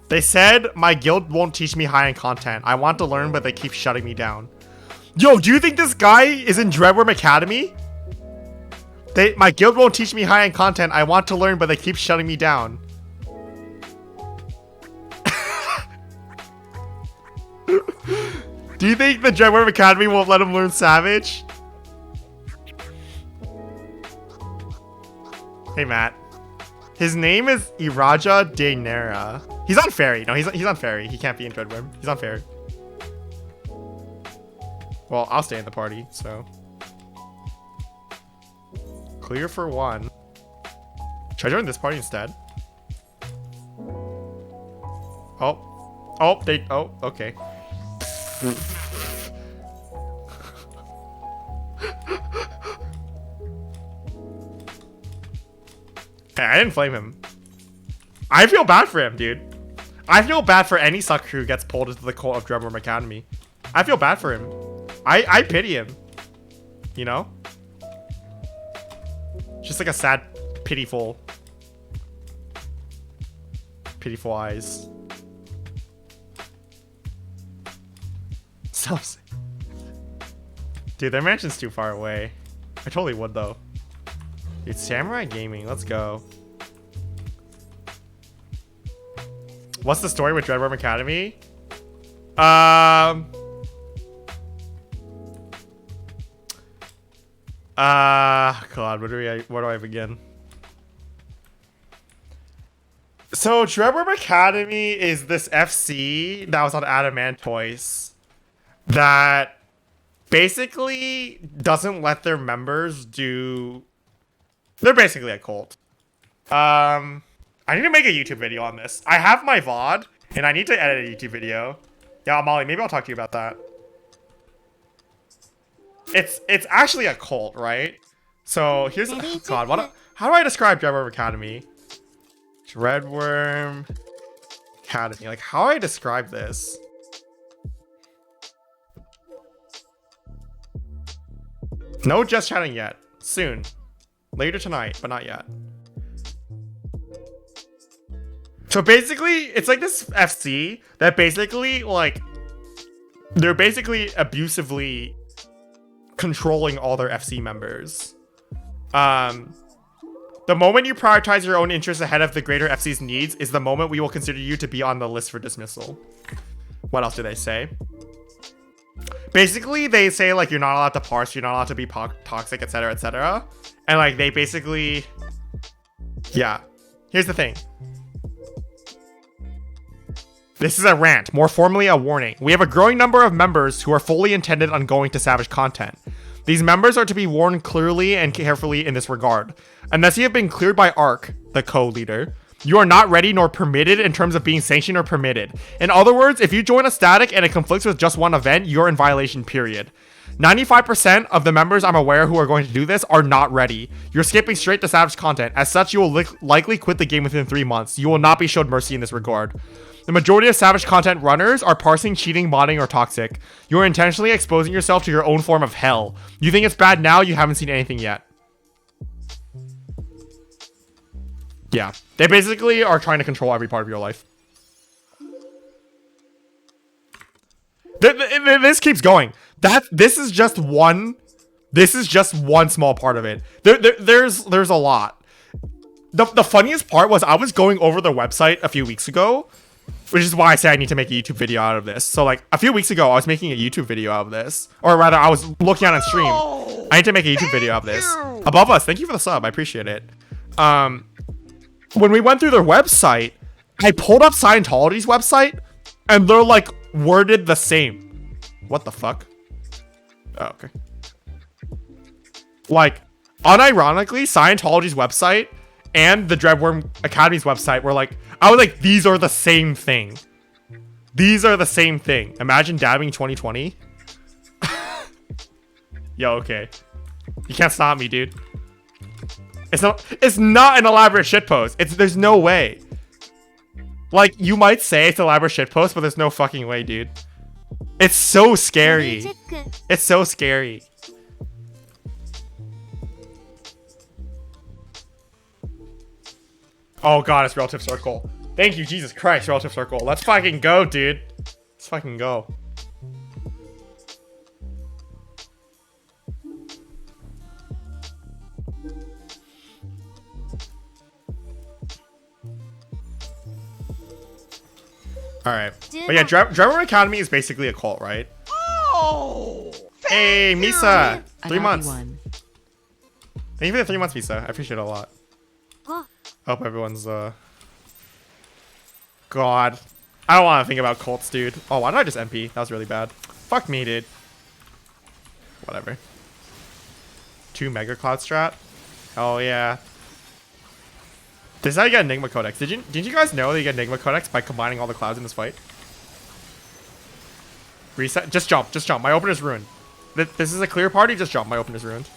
Speaker 2: They said my guild won't teach me high-end content. I want to learn, but they keep shutting me down. Yo, do you think this guy is in Dreadworm Academy? My guild won't teach me high-end content. I want to learn, but they keep shutting me down. Do you think the Dreadworm Academy won't let him learn Savage? Hey, Matt. His name is Iraja de Nera. He's on Fairy. No, he's on Fairy. He can't be in Dreadworm. He's on Fairy. Well, I'll stay in the party, so. Clear for 1. Should I join this party instead? Oh. Oh, okay. Hey, I didn't flame him. I feel bad for him, dude. I feel bad for any sucker who gets pulled into the cult of Dreadworm Academy. I feel bad for him. I pity him. You know? Just like a sad, pitiful eyes. So sick. Dude, their mansion's too far away. I totally would though. Dude, Samurai Gaming, let's go. What's the story with Dreadworm Academy? God, where do I begin? So Dreadworm Academy is this FC that was on Adamantoise that basically doesn't let their members do. They're basically a cult. I need to make a YouTube video on this. I have my VOD and I need to edit a YouTube video. Yeah, Molly, maybe I'll talk to you about that. It's actually a cult, right? So here's God. How do I describe Dreadworm Academy? Dreadworm Academy. Like, how do I describe this? No just chatting yet. Soon. Later tonight, but not yet. So basically, it's like this FC that basically, like, they're basically abusively controlling all their FC members. The moment you prioritize your own interests ahead of the greater FC's needs is the moment we will consider you to be on the list for dismissal. What else do they say? Basically, they say, like, you're not allowed to parse, you're not allowed to be toxic, etc., etc. And, like, they basically... Yeah. Here's the thing. This is a rant, more formally a warning. We have a growing number of members who are fully intended on going to Savage content. These members are to be warned clearly and carefully in this regard. Unless you have been cleared by ARC, the co-leader, you are not ready nor permitted in terms of being sanctioned or permitted. In other words, if you join a static and it conflicts with just one event, you're in violation, period. 95% of the members I'm aware who are going to do this are not ready. You're skipping straight to Savage content. As such, you will likely quit the game within 3 months. You will not be showed mercy in this regard. The majority of Savage content runners are parsing, cheating, modding, or toxic. You're intentionally exposing yourself to your own form of hell. You think it's bad now, you haven't seen anything yet. Yeah, they basically are trying to control every part of your life. This keeps going. This is just one small part of it. There's a lot. The funniest part was I was going over their website a few weeks ago, which is why I say I need to make a YouTube video out of this. So, like, a few weeks ago, I was making a YouTube video out of this. Or rather, I was looking at it on stream. I need to make a YouTube video out of this. Above Us, thank you for the sub. I appreciate it. When we went through their website, I pulled up Scientology's website, and they're, like, worded the same. What the fuck? Oh, okay. Like, unironically, Scientology's website and the Dreadworm Academy's website were like, I was like, these are the same thing. These are the same thing. Imagine dabbing 2020. Yo, okay. You can't stop me, dude. It's not an elaborate shitpost. There's no way. Like, you might say it's an elaborate shitpost, but there's no fucking way, dude. It's so scary. It's so scary. Oh god, it's Relative Circle. Thank you, Jesus Christ, Relative Circle. Let's fucking go, dude. Let's fucking go.
Speaker 1: Alright. But yeah, Drummer Academy is basically a cult, right?
Speaker 4: Oh!
Speaker 1: Hey, Misa!
Speaker 3: I
Speaker 1: 3
Speaker 3: got
Speaker 1: months.
Speaker 3: you one.
Speaker 1: Thank you for the 3 months, Misa. I appreciate it a lot.
Speaker 5: Oh.
Speaker 1: Hope everyone's, God. I don't want to think about cults, dude. Oh, why did I just MP? That was really bad. Fuck me, dude. Whatever. 2 Mega Cloud strat. Oh, yeah. This is how you get Enigma Codex. Did you guys know that you get Enigma Codex by combining all the clouds in this fight? Reset. Just jump. Just jump. My opener's ruined. This is a clear party. Just jump. My opener's ruined.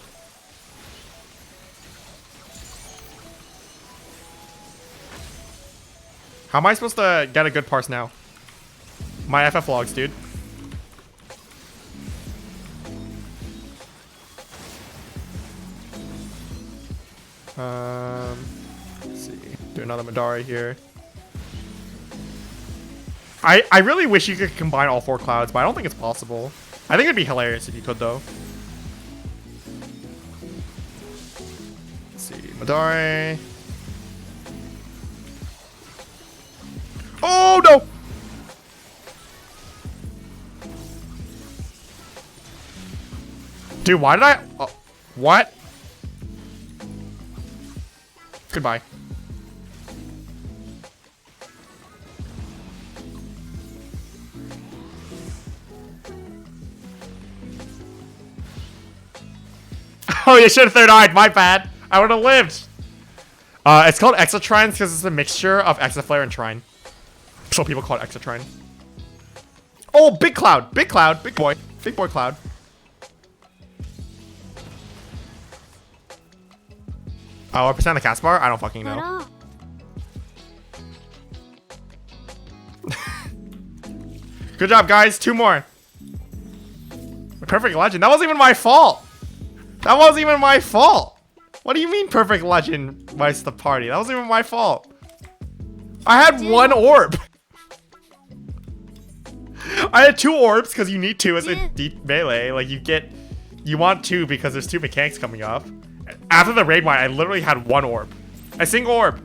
Speaker 1: How am I supposed to get a good parse now? My FF logs, dude. Let's see. Do another Madara here. I really wish you could combine all 4 clouds, but I don't think it's possible. I think it'd be hilarious if you could, though. Let's see. Madara. Oh, no! Dude, why did I... what? Goodbye. Oh, you should have third eyed. My bad. I would have lived. It's called Exotrines because it's a mixture of Exaflare and Trine. So people call it Exotrine. Oh, big cloud. Big cloud. Big boy. Big boy cloud. Oh, what percent of the cast bar? I don't fucking know.
Speaker 5: あら
Speaker 1: Good job, guys. 2 more. Perfect legend. That wasn't even my fault. That wasn't even my fault. What do you mean perfect legend wipes the party? That wasn't even my fault. I had 1 orb. I had 2 orbs because you need 2 as a deep melee. Like you want 2 because there's 2 mechanics coming up. After the raid one, I literally had 1 orb. A single orb.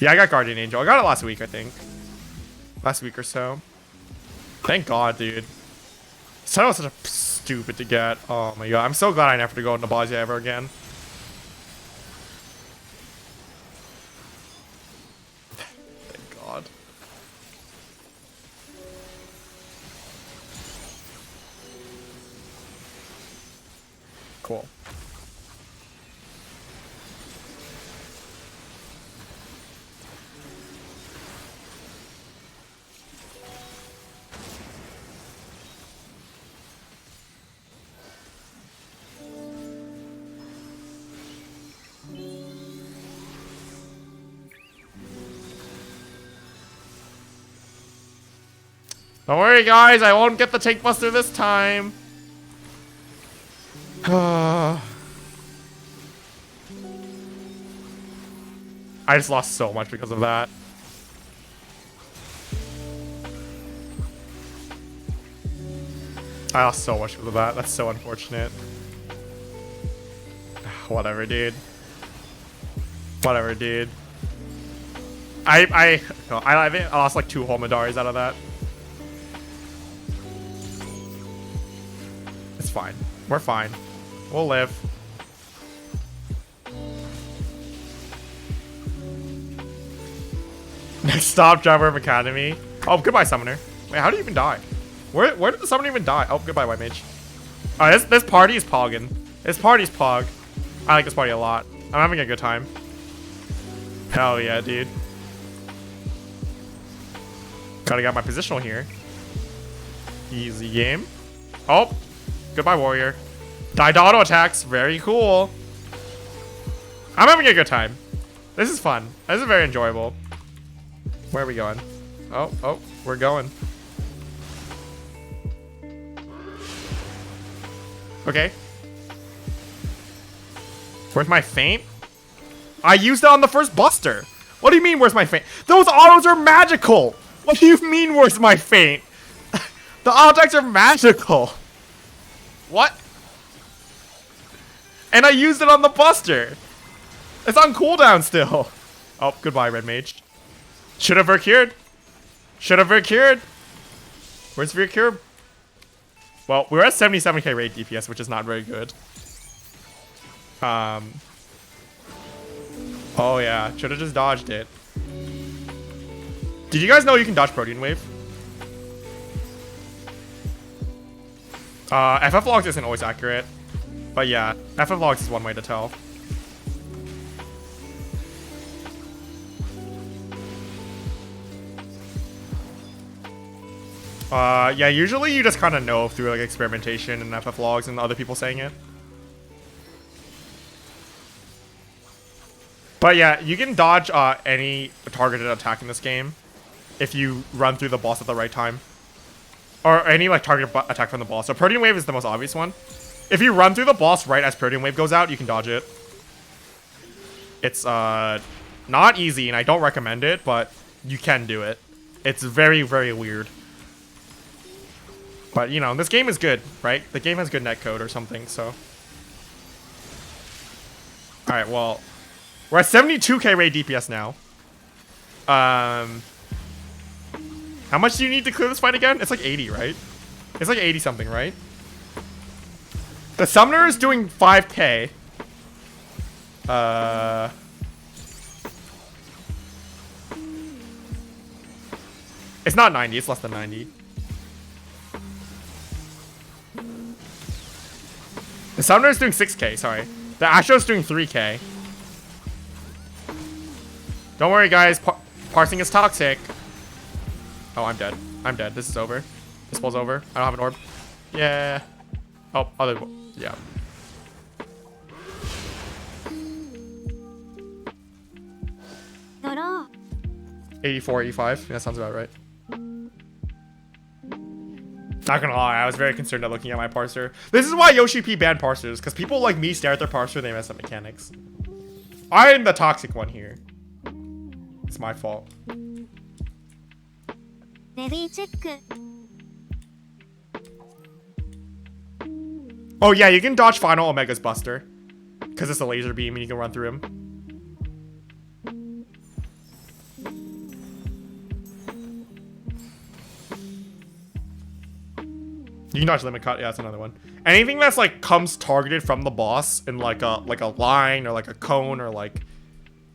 Speaker 1: Yeah, I got Guardian Angel. I got it last week, I think. Last week or so. Thank God, dude. Sun was such a stupid to get. Oh my God. I'm so glad I never have to go to Nabasia ever again. Thank God. Cool. Don't worry, guys. I won't get the Tank Buster this time. I just lost so much because of that. I lost so much because of that. That's so unfortunate. Whatever, dude. Whatever, dude. I lost like 2 whole Madaris out of that. It's fine. We're fine. We'll live. Stop, Driver of Academy. Oh, goodbye, Summoner. Wait, how do you even die? Where did the Summoner even die? Oh, goodbye, White Mage. Alright, this party is pogging. This party's pog. I like this party a lot. I'm having a good time. Hell yeah, dude. Gotta get my positional here. Easy game. Oh, goodbye, Warrior. Died auto attacks. Very cool. I'm having a good time. This is fun. This is very enjoyable. Where are we going? Oh, we're going. Okay. Where's my feint? I used it on the first Buster. What do you mean, where's my feint? Those autos are magical. What do you mean, where's my feint? The auto attacks are magical. What? And I used it on the Buster. It's on cooldown still. Oh, goodbye, Red Mage.
Speaker 2: Should have Vercured. Should have Vercured. Where's Vercure? Well, we're at 77k rate DPS, which is not very good. Oh yeah, should have just dodged it. Did you guys know you can dodge Protean Wave? FF Logs isn't always accurate. But yeah, FF Logs is one way to tell. Yeah, usually you just kind of know through like experimentation and FF Logs and other people saying it. But yeah, you can dodge any targeted attack in this game if you run through the boss at the right time. Or any like target attack from the boss. So Protean Wave is the most obvious one. If you run through the boss right as Protean Wave goes out, you can dodge it. It's not easy and I don't recommend it, but you can do it. It's very, very weird. But you know, this game is good, right? The game has good netcode or something, so. Alright, well. We're at 72k raid DPS now. How much do you need to clear this fight again? It's like 80, right? It's like 80 something, right? The summoner is doing 5k. It's not 90, it's less than 90. The summoner is doing 6k, sorry. The Astro is doing 3k. Don't worry, guys. Parsing is toxic. Oh, I'm dead. I'm dead. This is over. This ball's over. I don't have an orb. Yeah. Oh, other. Yeah.
Speaker 5: Doro.
Speaker 2: 84, 85. That sounds about right. Not gonna lie, I was very concerned at looking at my parser. This is why Yoshi P banned parsers, because people like me stare at their parser and they mess up mechanics. I am the toxic one here. It's my fault.
Speaker 5: Ready check.
Speaker 2: Oh yeah, you can dodge Final Omega's Buster. Because it's a laser beam and you can run through him. You can dodge Limit Cut, yeah, that's another one. Anything that's like comes targeted from the boss in like a line or like a cone or like,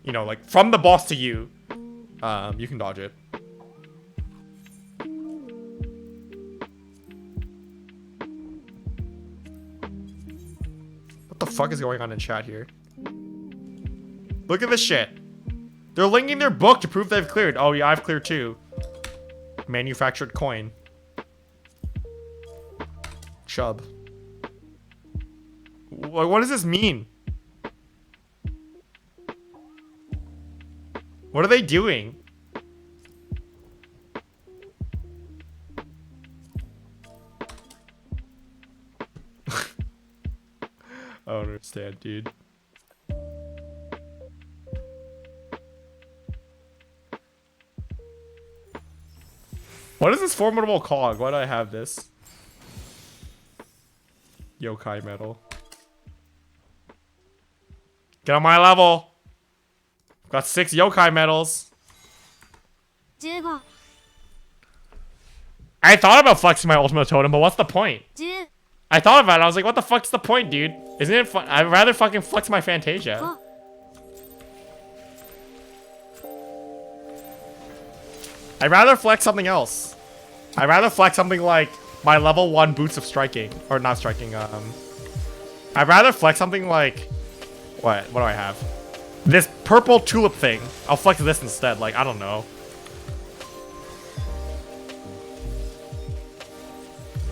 Speaker 2: you know, like from the boss to you, you can dodge it. What the fuck is going on in chat here? Look at this shit. They're linking their book to prove they've cleared. Oh yeah, I've cleared too. Manufactured coin. Chub. What does this mean? What are they doing? I don't understand, dude. What is this formidable cog? Why do I have this? Yokai medal. Get on my level. Got 6 yokai medals.
Speaker 5: 15
Speaker 2: I thought about flexing my ultimate totem, but what's the point?
Speaker 5: 10
Speaker 2: I thought about it. I was like, what the fuck's the point, dude? Isn't it fun? I'd rather fucking flex my Fantasia. I'd rather flex something else. I'd rather flex something like my level 1 boots of striking. Or not striking, I'd rather flex something like... What do I have? This purple tulip thing. I'll flex this instead. Like, I don't know.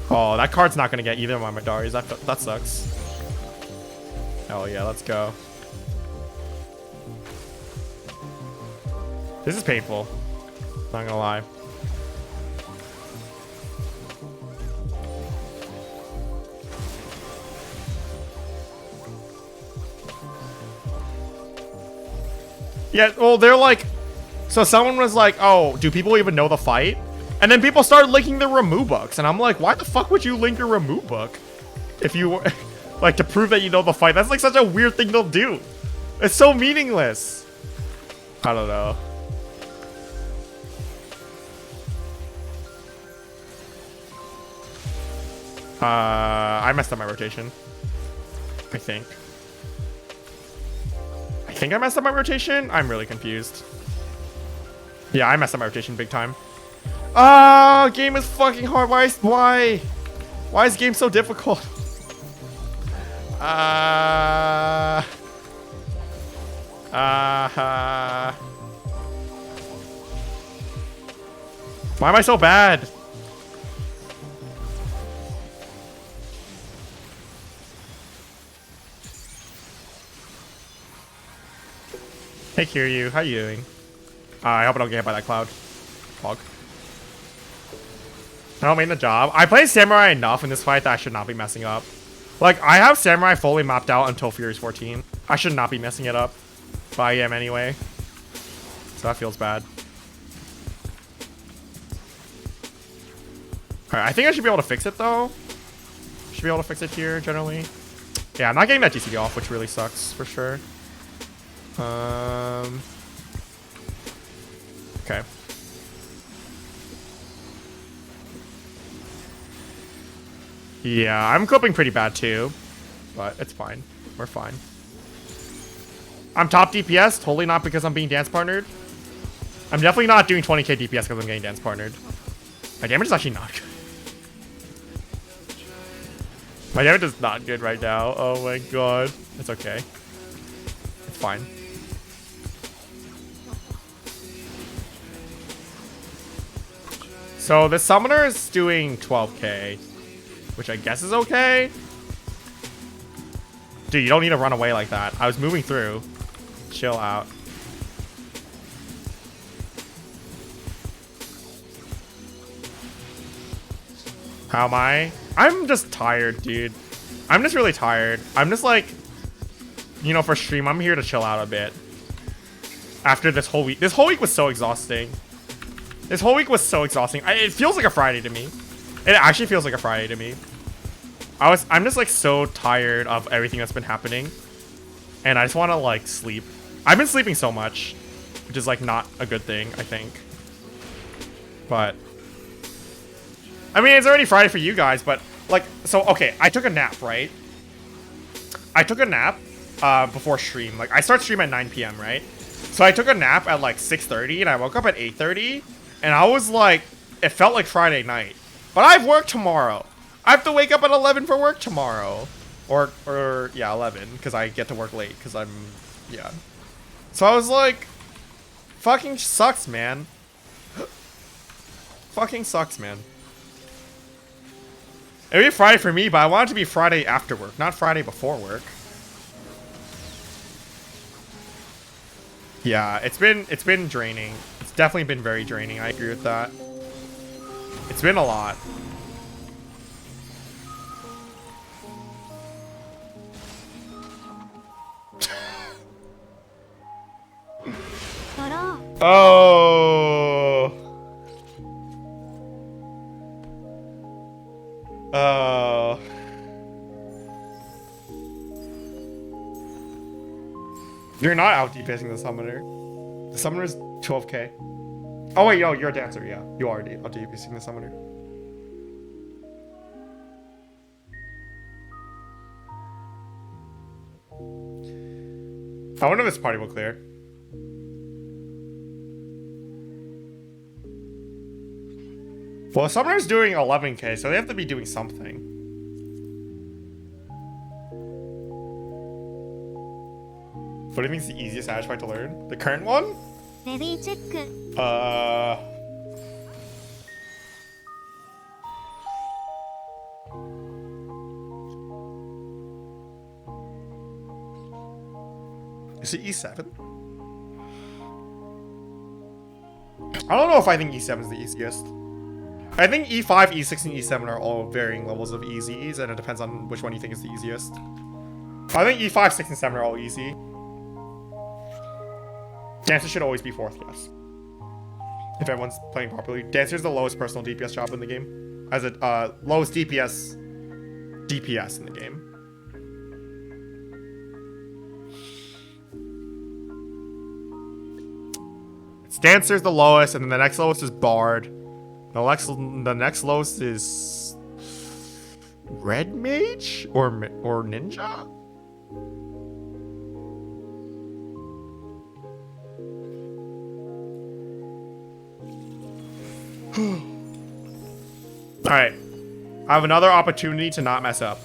Speaker 2: Oh, that card's not gonna get either of my Madaris. That sucks. Oh yeah, let's go. This is painful. Not gonna lie. Yeah, well, they're like... So someone was like, oh, do people even know the fight? And then people started linking the remove books. And I'm like, why the fuck would you link your remove book? If you were... like, to prove that you know the fight. That's like such a weird thing to do. It's so meaningless. I don't know. I messed up my rotation. I think I messed up my rotation. I'm really confused. Yeah, I messed up my rotation big time. Ah, game is fucking hard. Why is game so difficult? Why am I so bad? Hey Kiryu, how you doing? I hope I don't get hit by that cloud. Fog. I don't mean the job. I played Samurai enough in this fight that I should not be messing up. Like, I have Samurai fully mapped out until Furious 14. I should not be messing it up. But I am anyway. So that feels bad. Alright, I think I should be able to fix it though. Should be able to fix it here generally. Yeah, I'm not getting that GCD off, which really sucks for sure. Okay. Yeah, I'm coping pretty bad too, but it's fine. We're fine. I'm top DPS, totally not because I'm being dance partnered. I'm definitely not doing 20k DPS because I'm getting dance partnered. My damage is actually not good. My damage is not good right now. Oh my god. It's okay. It's fine. So the summoner is doing 12k, which I guess is okay. Dude, you don't need to run away like that. I was moving through. Chill out. How am I? I'm just tired, dude. I'm just really tired. I'm just like, you know, for stream, I'm here to chill out a bit. After this whole week. This whole week was so exhausting. This whole week was so exhausting. It feels like a Friday to me. It actually feels like a Friday to me. I'm just like so tired of everything that's been happening. And I just want to like sleep. I've been sleeping so much, which is like not a good thing, I think. But I mean, it's already Friday for you guys, but like, so okay, I took a nap, right? I took a nap before stream. Like, I start stream at 9 p.m., right? So I took a nap at like 6:30 and I woke up at 8:30 and I was like, it felt like Friday night. But I have work tomorrow. I have to wake up at 11 for work tomorrow. Or yeah, 11, because I get to work late, because I'm, yeah. So I was like, fucking sucks, man. Fucking sucks, man. It'd be Friday for me, but I want it to be Friday after work, not Friday before work. Yeah, it's been draining. It's definitely been very draining. I agree with that. It's been a lot. Oh. Oh. You're not out DPSing the summoner. The summoner is 12k. Oh wait, yo, you're a dancer, yeah. You are out DPSing the summoner. I wonder if this party will clear. Well, the summoner's doing 11k, so they have to be doing something. What do you think is the easiest Ash fight to learn? The current one? Is it E7? I don't know if I think E7 is the easiest. I think E5, E6, and E7 are all varying levels of easies, and it depends on which one you think is the easiest. I think E5, 6, and 7 are all easy. Dancer should always be 4th, yes. If everyone's playing properly. Dancer's the lowest personal DPS job in the game. As a lowest DPS in the game. It's Dancer's the lowest, and then the next lowest is Bard. The next lowest is red mage or ninja? All right, I have another opportunity to not mess up.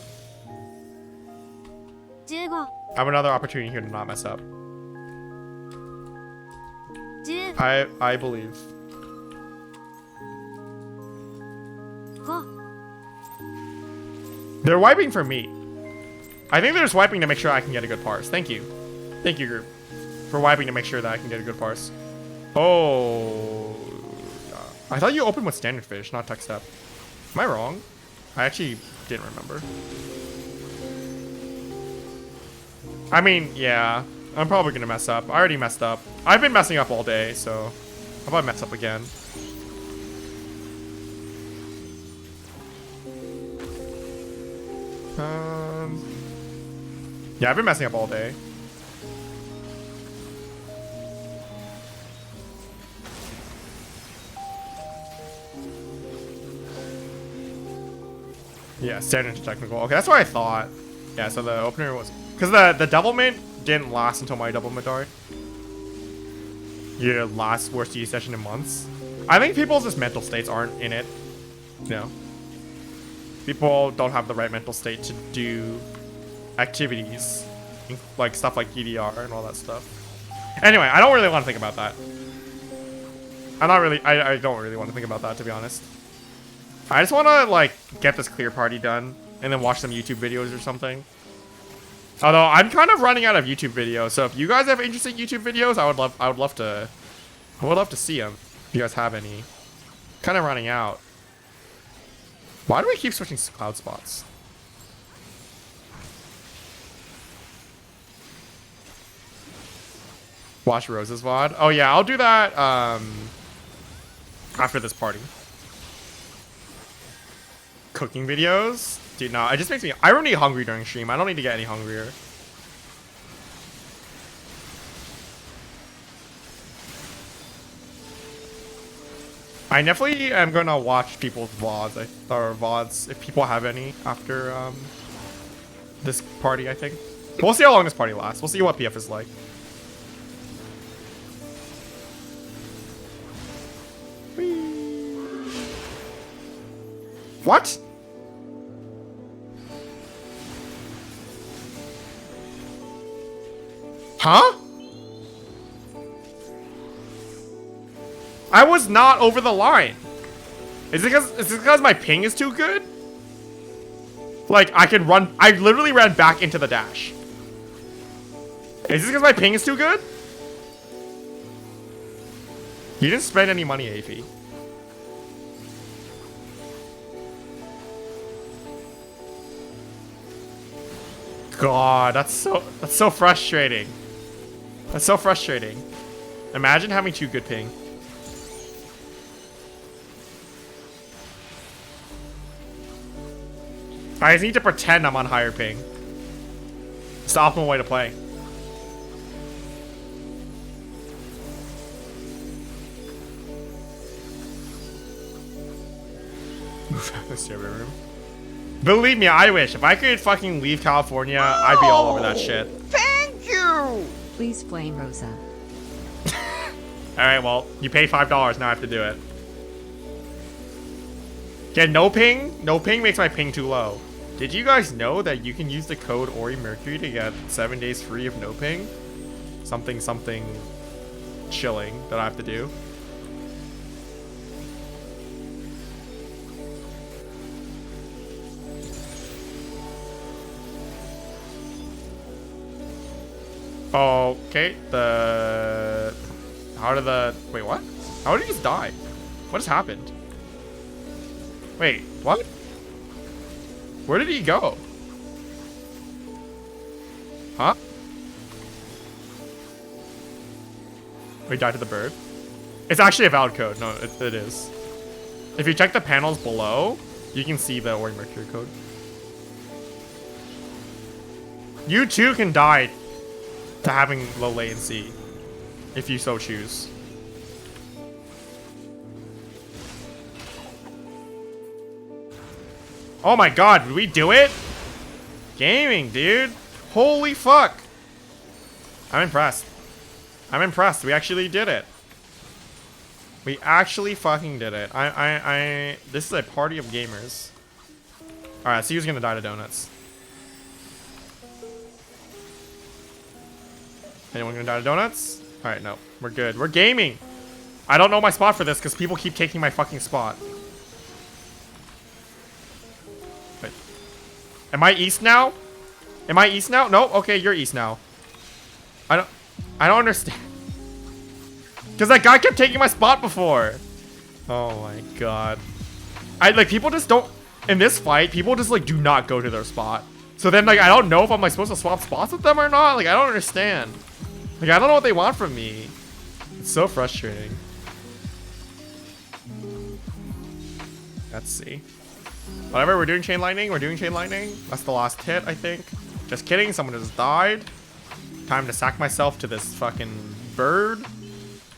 Speaker 5: 15
Speaker 2: I have another opportunity here to not mess up.
Speaker 5: 10
Speaker 2: I believe.
Speaker 5: 5
Speaker 2: They're wiping for me. I think they're just wiping to make sure I can get a good parse. Thank you. Thank you, group, for wiping to make sure that I can get a good parse. Oh. I thought you opened with standard fish, not tech step. Am I wrong? I actually didn't remember. I mean, yeah. I'm probably gonna mess up. I already messed up. I've been messing up all day, so how about I mess up again? Yeah, I've been messing up all day. Yeah, standard to technical. Okay, that's what I thought. Yeah, so the opener was... Because the Devilment didn't last until my Devilment died. Your last worst E session in months. I think people's just mental states aren't in it. No. People don't have the right mental state to do activities. Like stuff like EDR and all that stuff. Anyway, I don't really want to think about that. I don't really want to think about that, to be honest. I just want to, like, get this clear party done and then watch some YouTube videos or something. Although I'm kind of running out of YouTube videos, so if you guys have interesting YouTube videos, I would love to see them. If you guys have any. Kind of running out. Why do we keep switching cloud spots? Watch Rose's VOD. Oh yeah, I'll do that after this party. Cooking videos? Dude, no, it just makes me... I don't need hungry during stream. I don't need to get any hungrier. I definitely am gonna watch people's VODs, or VODs, if people have any, after this party, I think. We'll see how long this party lasts. We'll see what PF is like. What? Huh? I was not over the line. Is it because my ping is too good? Like, I can run... I literally ran back into the dash. Is this because my ping is too good? You didn't spend any money, AP. God, that's so frustrating. That's so frustrating. Imagine having too good ping. I just need to pretend I'm on higher ping. It's the optimal way to play. Move out of the server room. Believe me, I wish. If I could fucking leave California, I'd be all over that shit.
Speaker 4: Thank you!
Speaker 3: Please flame Rosa.
Speaker 2: Alright, well, you pay $5, now I have to do it. Yeah, no ping? No ping makes my ping too low. Did you guys know that you can use the code OriMercury to get 7 days free of no ping? Something chilling that I have to do. Okay, wait, what? How did he just die? What just happened? Wait, what? Where did he go? Huh? We died to the bird? It's actually a valid code. No, it is. If you check the panels below, you can see the OriMercury code. You too can die to having low latency, if you so choose. Oh my god, did we do it? Gaming, dude. Holy fuck. I'm impressed. I'm impressed. We actually did it. We actually fucking did it. This is a party of gamers. Alright, see who's gonna die to donuts. Anyone gonna die to donuts? Alright, no. We're good. We're gaming. I don't know my spot for this because people keep taking my fucking spot. Wait. Am I east now? Am I east now? No? Okay, you're east now. I don't understand. Because that guy kept taking my spot before. Oh my god. Like, people just don't... In this fight, people just, like, do not go to their spot. So then, like, I don't know if I'm, like, supposed to swap spots with them or not. Like, I don't understand. Like, I don't know what they want from me. It's so frustrating. Let's see. Whatever, we're doing chain lightning. We're doing chain lightning. That's the last hit, I think. Just kidding. Someone just died. Time to sack myself to this fucking bird.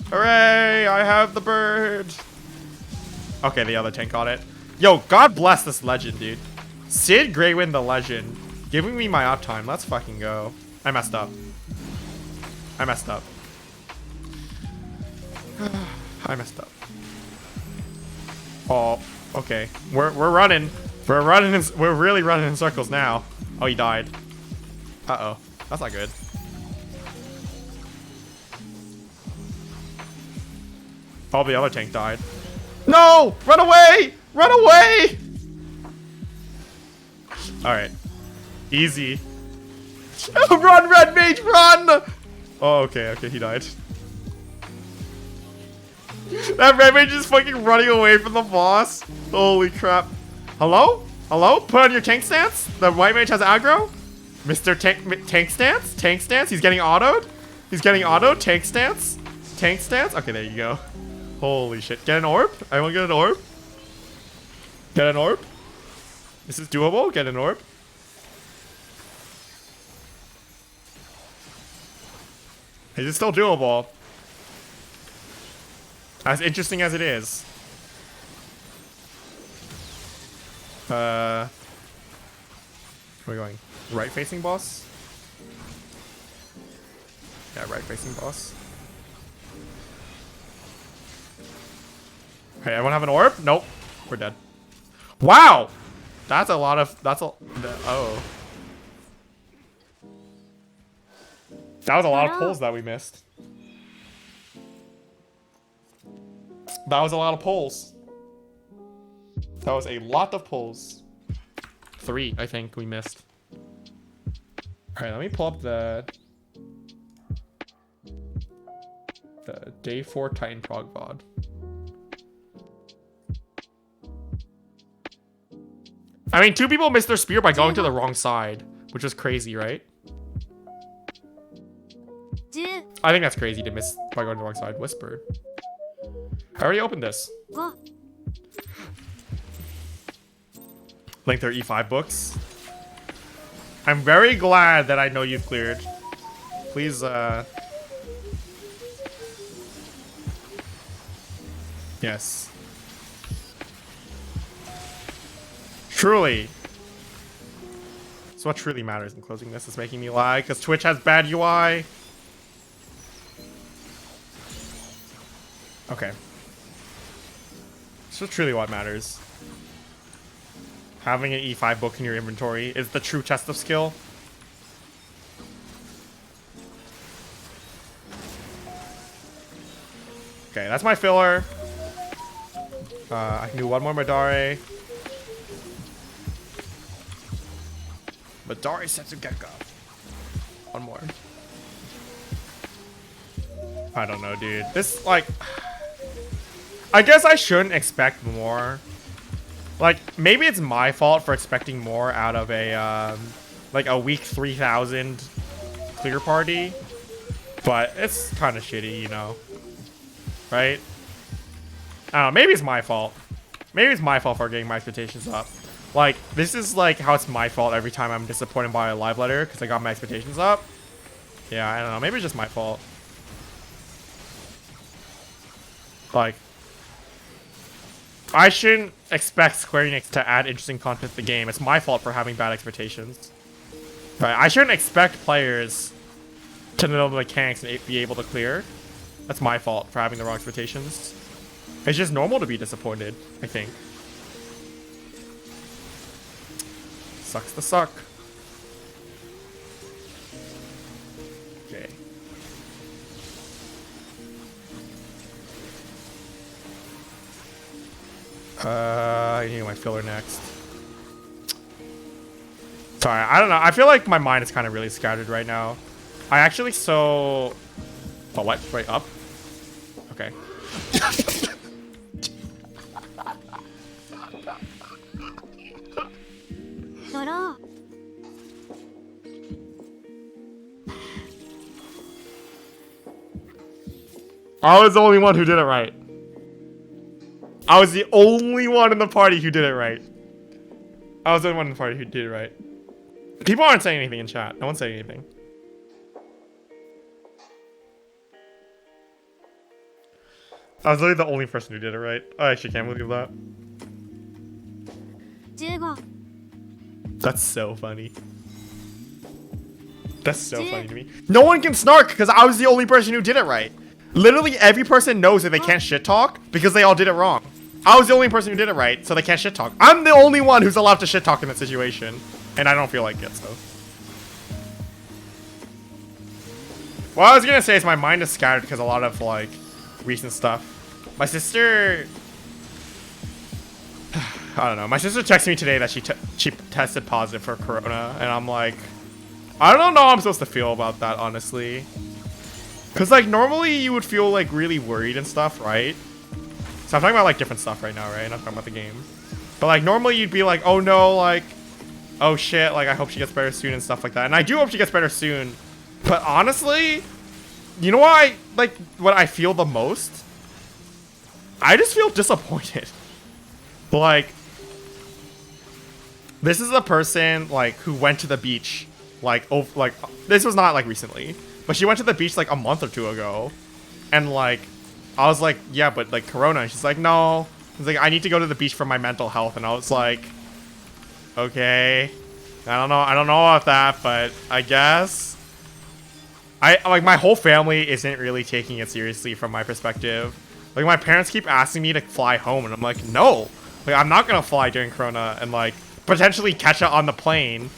Speaker 2: Hooray! I have the bird. Okay, the other tank got it. Yo, God bless this legend, dude. Sid Greywin the legend. Giving me my uptime. Let's fucking go. I messed up. I messed up. I messed up. Oh, okay. We're running. We're running. We're really running in circles now. Oh, he died. Uh-oh. That's not good. Oh, the other tank died. No! Run away! Run away! Alright. Easy. Run, Red Mage, run! Oh, okay, okay, he died. That Red Mage is fucking running away from the boss. Holy crap. Hello? Hello? Put on your tank stance? The White Mage has aggro? Mr. Tank stance? Tank stance? He's getting autoed? He's getting autoed? Tank stance? Tank stance? Okay, there you go. Holy shit. Get an orb? Everyone get an orb? Get an orb? This is doable. Get an orb. Is it still doable? As interesting as it is. Where are we going? Right facing boss? Yeah, right facing boss. Okay, everyone have an orb? Nope. We're dead. Wow! That's a lot of... That's a... Oh. That was a lot of pulls that we missed. That was a lot of pulls. That was a lot of pulls. 3, I think, we missed. Alright, let me pull up the Day 4 Titan Prog VOD. I mean, 2 people missed their spear by going to the wrong side, which is crazy, right? I think that's crazy to miss by going to the wrong side. Whisper. I already opened this. Link their E5 books. I'm very glad that I know you've cleared. Please, yes. Truly. So what truly matters in closing this is making me lag, because Twitch has bad UI. Okay. So truly what matters. Having an E5 book in your inventory is the true test of skill. Okay, that's my filler. I can do one more Madare. Madare Setsugeka. One more. I don't know, dude. This, like... I guess I shouldn't expect more. Like, maybe it's my fault for expecting more out of a, like, a week 3000 clear party. But it's kind of shitty, you know. Right? I don't know, maybe it's my fault. Maybe it's my fault for getting my expectations up. Like, this is, like, how it's my fault every time I'm disappointed by a live letter because I got my expectations up. Yeah, I don't know. Maybe it's just my fault. Like, I shouldn't expect Square Enix to add interesting content to the game. It's my fault for having bad expectations. Right? I shouldn't expect players to know the mechanics and be able to clear. That's my fault for having the wrong expectations. It's just normal to be disappointed, I think. Sucks to suck. Okay. I need my filler next. Sorry, I don't know. I feel like my mind is kind of really scattered right now. I actually Oh, what? Wait, up? Okay.
Speaker 5: Dora.
Speaker 2: I was the only one who did it right. I was the only one in the party who did it right. I was the only one in the party who did it right. People aren't saying anything in chat. No one's saying anything. I was literally the only person who did it right. I actually can't believe that.
Speaker 5: 15
Speaker 2: That's so funny. That's so funny to me. No one can snark because I was the only person who did it right. Literally every person knows that they can't shit talk because they all did it wrong. I was the only person who did it right, so they can't shit talk. I'm the only one who's allowed to shit talk in that situation, and I don't feel like it, so. What I was gonna say is my mind is scattered because a lot of like recent stuff. My sister, I don't know. My sister texted me today that she tested positive for corona, and I'm like, I don't know how I'm supposed to feel about that, honestly. Cause like normally you would feel like really worried and stuff, right? So I'm talking about like different stuff right now, right? Not talking about the game. But like normally you'd be like, oh no, like, oh shit, like I hope she gets better soon and stuff like that. And I do hope she gets better soon. But honestly, you know what I feel the most? I just feel disappointed. Like, this is a person like who went to the beach, this was not like recently. But she went to the beach like a month or two ago. And like, I was like, yeah, but like corona. And she's like, no. It's like, I need to go to the beach for my mental health. And I was like, okay. I don't know about that, but I guess. Like my whole family isn't really taking it seriously from my perspective. Like my parents keep asking me to fly home and I'm like, no. Like I'm not gonna fly during corona and like potentially catch it on the plane.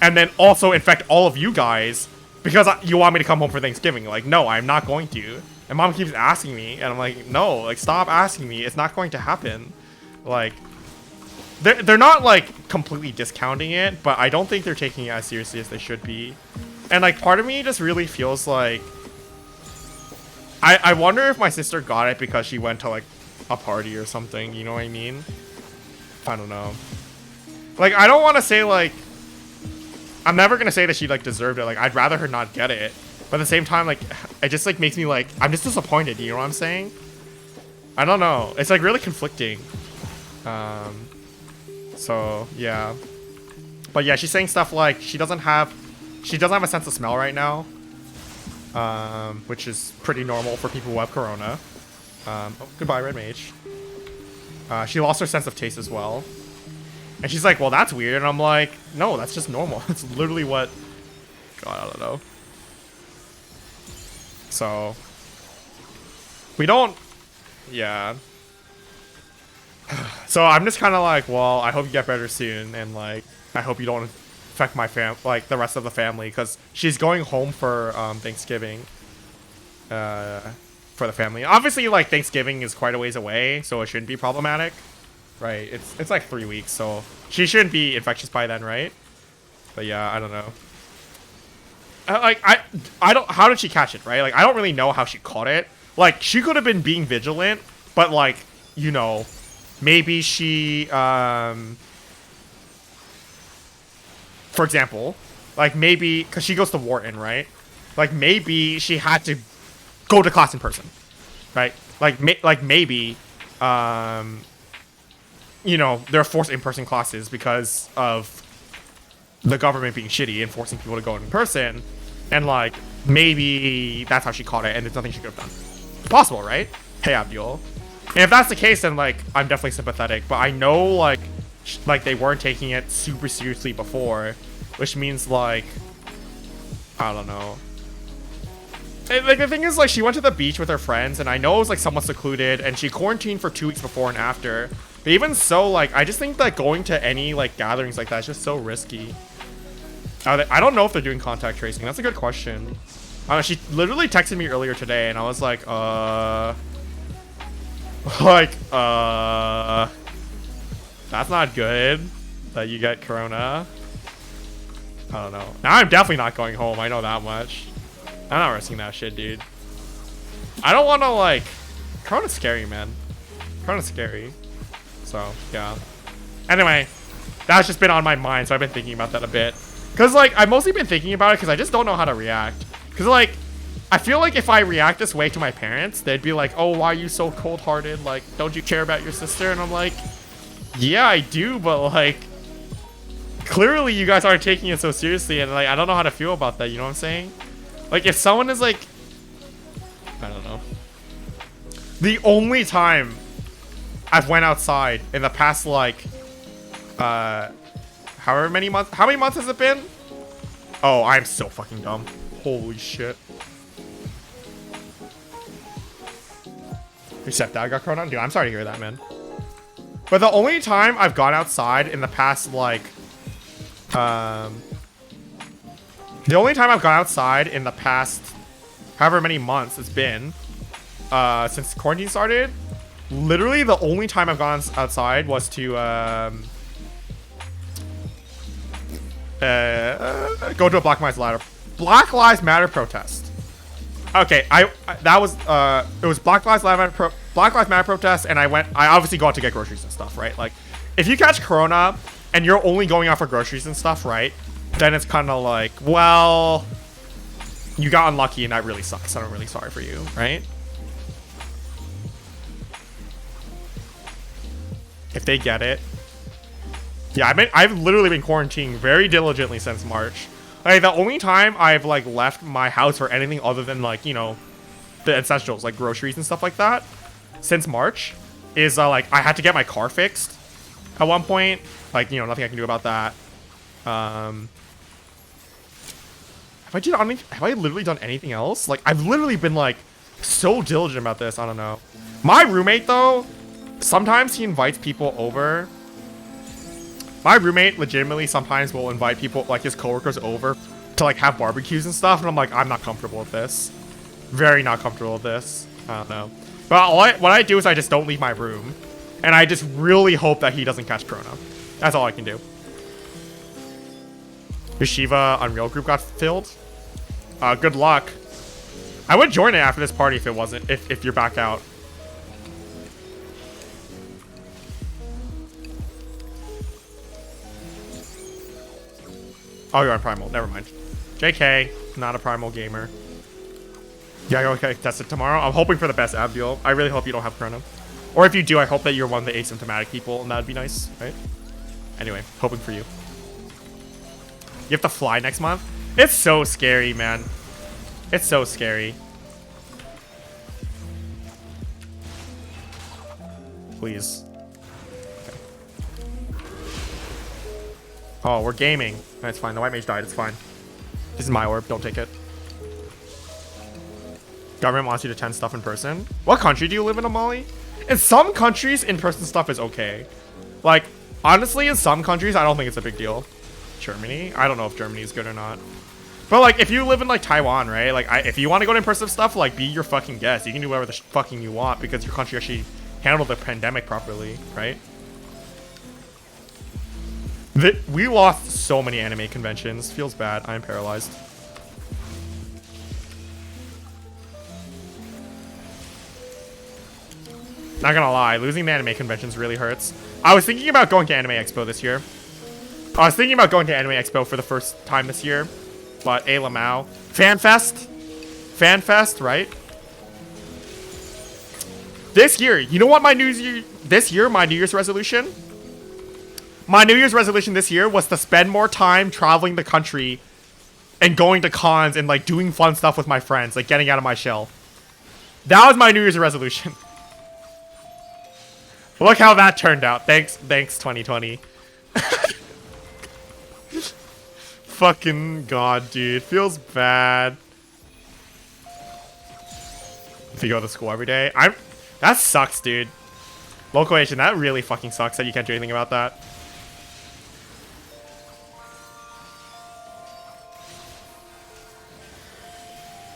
Speaker 2: And then also infect all of you guys. Because you want me to come home for Thanksgiving. Like, no, I'm not going to. And mom keeps asking me. And I'm like, no, like, stop asking me. It's not going to happen. Like, they're not, like, completely discounting it. But I don't think they're taking it as seriously as they should be. And, like, part of me just really feels like... I wonder if my sister got it because she went to, like, a party or something. You know what I mean? I don't know. Like, I don't want to say, like... I'm never gonna say that she like deserved it. Like I'd rather her not get it, but at the same time, like it just like makes me like I'm just disappointed. You know what I'm saying? I don't know. It's like really conflicting. So yeah, but yeah, she's saying stuff like she doesn't have a sense of smell right now, which is pretty normal for people who have corona. Oh, goodbye, Red Mage. She lost her sense of taste as well. And she's like, well, that's weird. And I'm like, no, that's just normal. It's literally what... God, I don't know. So... We don't... Yeah. So I'm just kind of like, well, I hope you get better soon. And, like, I hope you don't affect my the rest of the family. Because she's going home for Thanksgiving. For the family. Obviously, like, Thanksgiving is quite a ways away. So it shouldn't be problematic. Right, it's like 3 weeks, so she shouldn't be infectious by then, right? But yeah, I don't know. I don't. How did she catch it, right? Like, I don't really know how she caught it. Like, she could have been being vigilant, but like, you know, maybe she, for example, like maybe because she goes to Wharton, right? Like maybe she had to go to class in person, right? Like maybe, you know, they're forced in-person classes because of the government being shitty and forcing people to go in person. And, like, maybe that's how she caught it and there's nothing she could have done. It's possible, right? Hey, Abdul. And if that's the case, then like I'm definitely sympathetic. But I know like they weren't taking it super seriously before, which means like I don't know. And, like the thing is like she went to the beach with her friends, and I know it was like somewhat secluded, and she quarantined for 2 weeks before and after. But even so, like I just think that going to any like gatherings like that is just so risky. I don't know if they're doing contact tracing. That's a good question. She literally texted me earlier today, and I was like, that's not good that you get corona. I don't know. Now I'm definitely not going home. I know that much. I'm not risking that shit, dude. I don't want to like. Corona's scary, man. Corona's scary. So yeah. Anyway, that's just been on my mind, so I've been thinking about that a bit. Cause like I've mostly been thinking about it because I just don't know how to react. Cause like I feel like if I react this way to my parents, they'd be like, "Oh, why are you so cold-hearted? Like, don't you care about your sister?" And I'm like, "Yeah, I do, but like, clearly you guys aren't taking it so seriously, and like I don't know how to feel about that." You know what I'm saying? Like if someone is like, I don't know. The only time I've went outside in the past like, however many months? How many months has it been? Oh, I'm so fucking dumb. Holy shit. Your stepdad got corona? Dude, I'm sorry to hear that, man. But the only time I've gone outside in the past, like, the only time I've gone outside in the past however many months it's been, since quarantine started, literally the only time I've gone outside was to, go to a Black Lives Matter protest. Okay, that was it was Black Lives Matter protest, and I obviously go out to get groceries and stuff, right? Like, if you catch corona and you're only going out for groceries and stuff, right? Then it's kind of like, well, you got unlucky, and that really sucks. I'm really sorry for you, right? If they get it, yeah, I've literally been quarantining very diligently since March. Like, the only time I've, like, left my house for anything other than, like, you know, the essentials, like groceries and stuff like that, since March, is, like, I had to get my car fixed at one point. Like, you know, nothing I can do about that. Have I literally done anything else? Like, I've literally been, like, so diligent about this. I don't know. My roommate, though, sometimes he invites people over. My roommate legitimately sometimes will invite people, like his coworkers, over to like have barbecues and stuff, and I'm like, I'm not comfortable with this. Very not comfortable with this. I don't know. But what I do is I just don't leave my room, and I just really hope that he doesn't catch corona. That's all I can do. Yeshiva Unreal group got filled. Good luck. I would join it after this party if it wasn't, if you're back out. Oh, you're on Primal. Never mind. JK, not a Primal gamer. Yeah, okay, test it tomorrow. I'm hoping for the best, Abdul. I really hope you don't have corona. Or if you do, I hope that you're one of the asymptomatic people, and that would be nice, right? Anyway, hoping for you. You have to fly next month? It's so scary, man. It's so scary. Please. Okay. Oh, we're gaming. That's fine. The white mage died. It's fine. This is my orb. Don't take it. Government wants you to tend stuff in person. What country do you live in, Amali? In some countries, in-person stuff is okay. Like, honestly, in some countries, I don't think it's a big deal. Germany? I don't know if Germany is good or not. But, like, if you live in, like, Taiwan, right? Like, if you want to go to in-person stuff, like, be your fucking guest. You can do whatever the fucking you want because your country actually handled the pandemic properly, right? We lost so many anime conventions. Feels bad. I'm paralyzed. Not gonna lie, losing the anime conventions really hurts. I was thinking about going to Anime Expo this year. I was thinking about going to Anime Expo for the first time this year. But Lamau. FanFest? FanFest, right? This year, you know what my New Year's resolution? My New Year's resolution this year was to spend more time traveling the country and going to cons and like doing fun stuff with my friends, like getting out of my shell. That was my New Year's resolution. Look how that turned out. Thanks 2020. Fucking god, dude. Feels bad. If you go to school every day. That sucks, dude. Local Asian, that really fucking sucks that you can't do anything about that.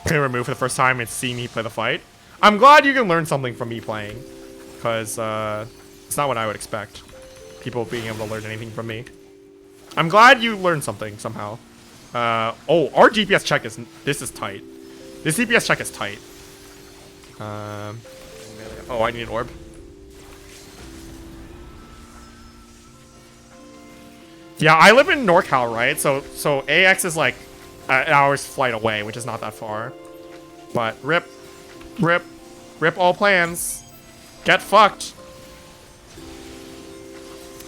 Speaker 2: Gonna remove for the first time and see me play the fight. I'm glad you can learn something from me playing. Because it's not what I would expect. People being able to learn anything from me. I'm glad you learned something somehow. Oh, our DPS check is... This is tight. This DPS check is tight. Oh, I need an orb. Yeah, I live in NorCal, right? So AX is like an hour's flight away, which is not that far. But rip all plans. Get fucked.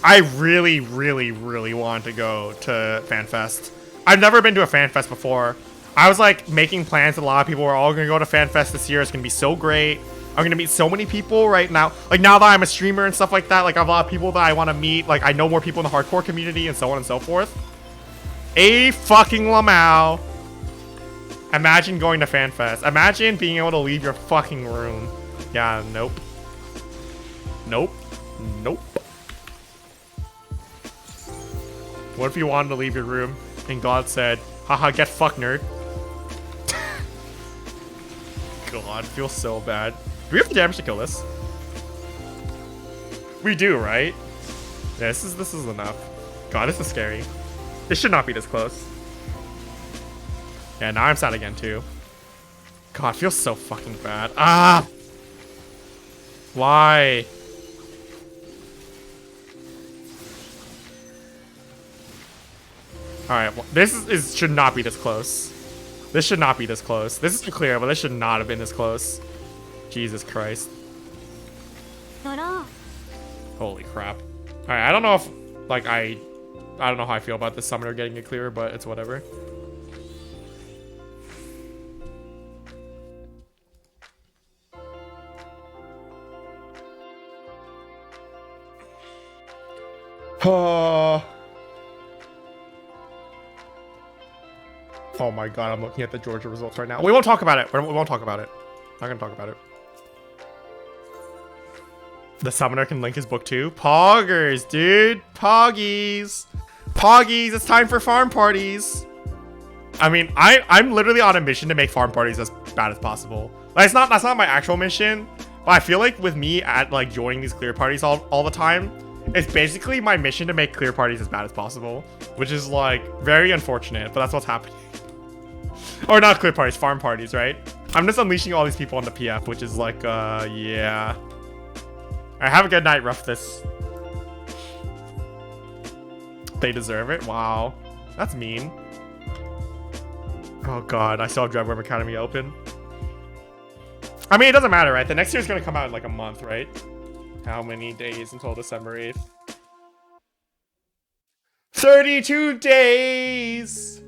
Speaker 2: I really want to go to FanFest. I've never been to a FanFest before. I was like making plans that a lot of people were all gonna go to FanFest this year. It's gonna be so great. I'm gonna meet so many people right now. Like now that I'm a streamer and stuff like that, like I have a lot of people that I want to meet. Like I know more people in the hardcore community and so on and so forth. A fucking Lamau. Imagine going to FanFest. Imagine being able to leave your fucking room. Yeah, nope. Nope. Nope. What if you wanted to leave your room and God said, haha, get fucked, nerd. God, feels so bad. Do we have the damage to kill this? We do, right? Yeah, this is enough. God, this is scary. This should not be this close. Yeah, now I'm sad again too. God, feels so fucking bad. Ah! Why? Alright, well, this should not be this close. This should not be this close. This is clear, but this should not have been this close. Jesus Christ.
Speaker 5: ドロー
Speaker 2: Holy crap. Alright, I don't know if, like, I don't know how I feel about this summoner getting it clear, but it's whatever. Oh my god, I'm looking at the Georgia results right now. We won't talk about it. We won't talk about it. Not gonna talk about it. The summoner can link his book too. Poggers, dude. Poggies. Poggies, it's time for farm parties. I mean, I'm literally on a mission to make farm parties as bad as possible. Like, that's not my actual mission, but I feel like with me at like joining these clear parties all the time, it's basically my mission to make clear parties as bad as possible, which is like very unfortunate, but that's what's happening. Or not clear parties, farm parties, right? I'm just unleashing all these people on the PF, which is like, yeah. Alright, have a good night, Rough This. They deserve it? Wow. That's mean. Oh god, I still have Dreadworm Academy open. I mean, it doesn't matter, right? The next year's gonna come out in like a month, right? How many days until December 8th? 32 days!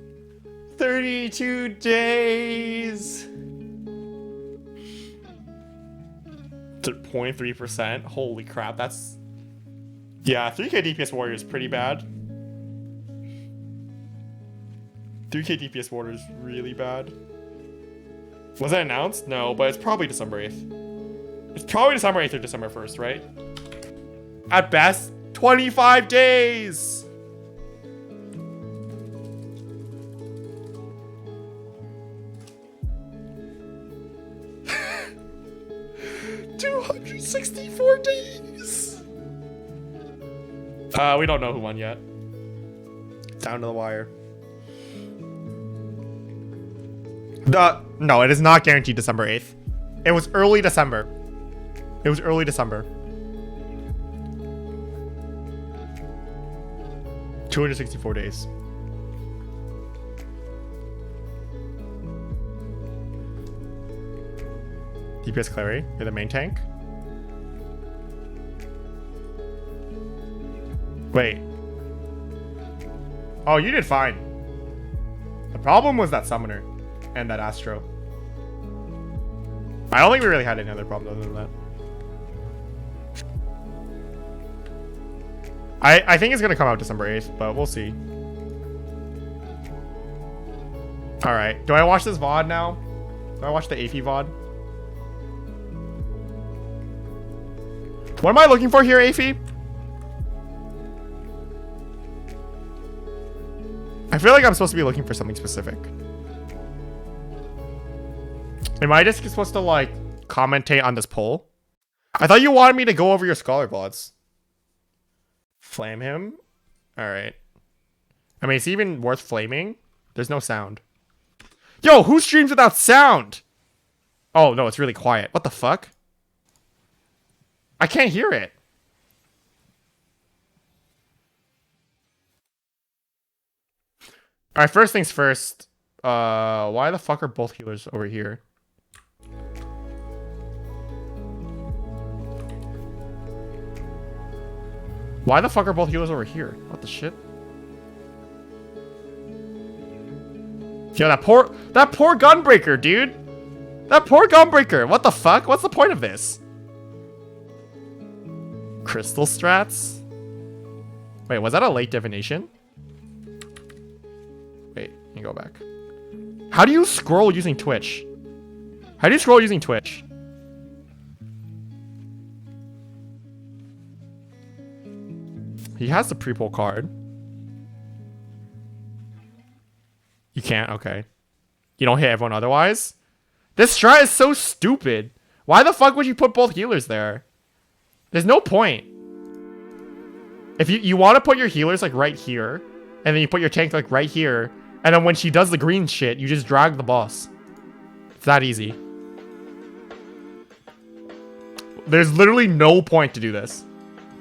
Speaker 2: 32 days! To 0.3%? Holy crap, that's... Yeah, 3k DPS Warrior is pretty bad. 3k DPS Warrior is really bad. Was it announced? No, but it's probably December 8th. It's probably December 8th or December 1st, right? At best, 25 days! $264 days! We don't know who won yet. Down to the wire. No, it is not guaranteed December 8th. It was early December. It was early December. 264 days. DPS Clary, you're the main tank. Wait. Oh, you did fine. The problem was that summoner and that Astro. I don't think we really had any other problems other than that. I think it's gonna come out December 8th, but we'll see. All right, do I watch this VOD now? Do I watch the AP VOD? What am I looking for here, Afi? I feel like I'm supposed to be looking for something specific. Am I just supposed to like commentate on this poll? I thought you wanted me to go over your scholar VODs. Flame him? Alright. I mean, it's even worth flaming. There's no sound. Yo, who streams without sound? Oh, no, it's really quiet. What the fuck? I can't hear it. Alright, first things first. Why the fuck are both healers over here? Why the fuck are both healers over here? What the shit? Yo, that poor Gunbreaker, dude. That poor Gunbreaker. What the fuck? What's the point of this? Crystal strats? Wait, was that a late divination? Wait, let me go back. How do you scroll using Twitch? How do you scroll using Twitch? He has the pre-pull card. You can't? Okay. You don't hit everyone otherwise? This strat is so stupid. Why the fuck would you put both healers there? There's no point. If you want to put your healers like right here, and then you put your tank like right here, and then when she does the green shit, you just drag the boss. It's that easy. There's literally no point to do this.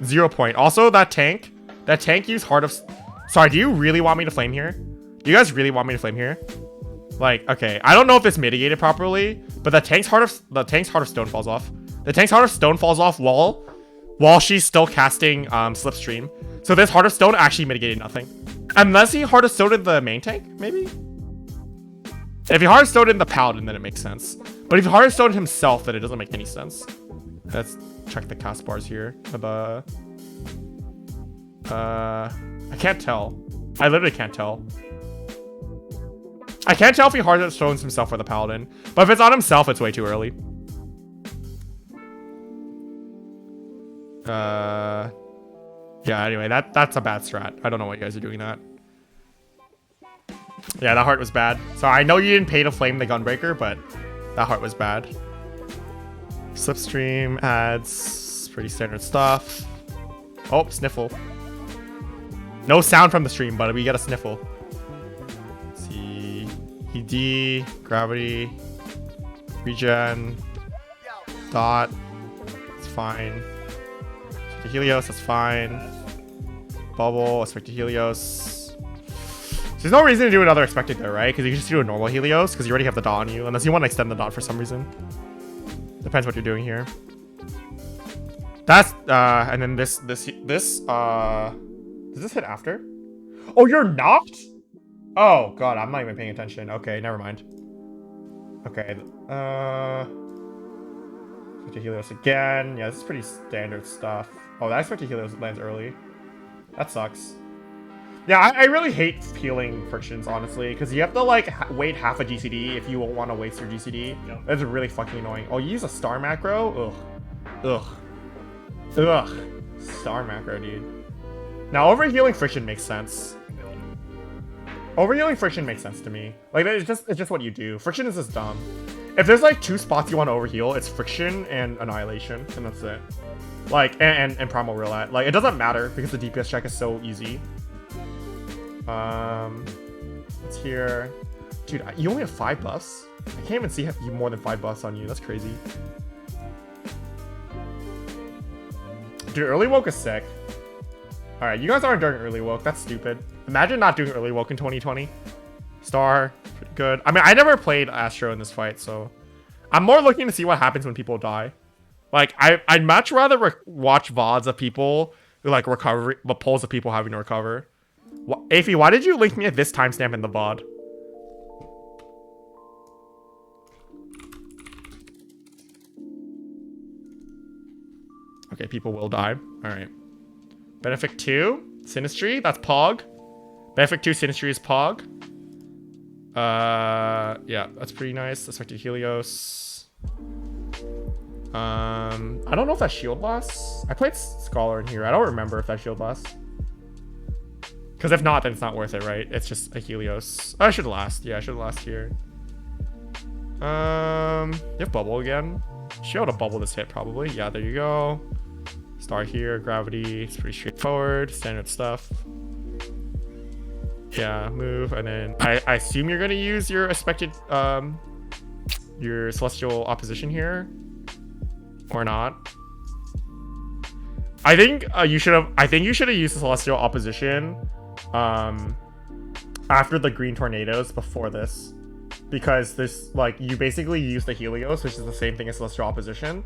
Speaker 2: 0 point. Also, that tank used Heart of... Sorry, do you really want me to flame here? Do you guys really want me to flame here? Like, okay, I don't know if it's mitigated properly, but the tank's Heart of Stone falls off. The tank's Heart of Stone falls off while she's still casting Slipstream. So this Heart of Stone actually mitigated nothing. Unless he Heart of Stoned the main tank, maybe? If he Heart of Stoned the Paladin, then it makes sense. But if he Heart of Stoned himself, then it doesn't make any sense. Let's check the cast bars here. I can't tell. I literally can't tell. I can't tell if he Heart of Stones himself or the Paladin. But if it's on himself, it's way too early. Yeah, anyway, that's a bad strat. I don't know why you guys are doing that. Yeah, that heart was bad. So I know you didn't pay to flame the Gunbreaker, but that heart was bad. Slipstream adds pretty standard stuff. Oh, sniffle. No sound from the stream, but we get a sniffle. Let's see. ED, gravity, regen, dot. It's fine. Helios, that's fine. Bubble, expected Helios. So there's no reason to do another expected there, right? Because you can just do a normal Helios because you already have the dot on you, unless you want to extend the dot for some reason. Depends what you're doing here. That's and then this does this hit after? Oh, you're knocked? Oh god, I'm not even paying attention. Okay, never mind. Okay, expected Helios again. Yeah, this is pretty standard stuff. Oh, that expected Helios lands early. That sucks. Yeah, I really hate peeling frictions, honestly, because you have to, like, wait half a GCD if you won't want to waste your GCD. Yep. That's really fucking annoying. Oh, you use a star macro? Ugh. Star macro, dude. Now, overhealing friction makes sense. Overhealing friction makes sense to me. Like, it's just what you do. Friction is just dumb. If there's, like, 2 spots you want to overheal, it's friction and annihilation, and that's it. Like, and primal roulette. Like, it doesn't matter because the DPS check is so easy. It's here. Dude, you only have 5 buffs? I can't even see more than 5 buffs on you. That's crazy. Dude, early woke is sick. Alright, you guys aren't doing early woke. That's stupid. Imagine not doing early woke in 2020. Star, pretty good. I mean, I never played Astro in this fight, so I'm more looking to see what happens when people die. Like, I'd much rather watch VODs of people who, like, recover, but polls of people having to recover. Afi, why did you link me at this timestamp in the VOD? Okay, people will die. Alright. Benefic 2, Sinistry, that's Pog. Benefic 2, Sinistry is Pog. Yeah, that's pretty nice. Expected Helios. I don't know if that's shield loss. I played Scholar in here. I don't remember if that's shield loss. Because if not, then it's not worth it, right? It's just a Helios. Oh, I should last. Yeah, I should last here. You have bubble again. Should be able to bubble this hit probably. Yeah, there you go. Star here, gravity. It's pretty straightforward. Standard stuff. Yeah, move, and then I assume you're gonna use your expected your celestial opposition here, or not. I think you should have. I think you should have used the celestial opposition after the green tornadoes before this, because this, like, you basically use the Helios, which is the same thing as celestial opposition.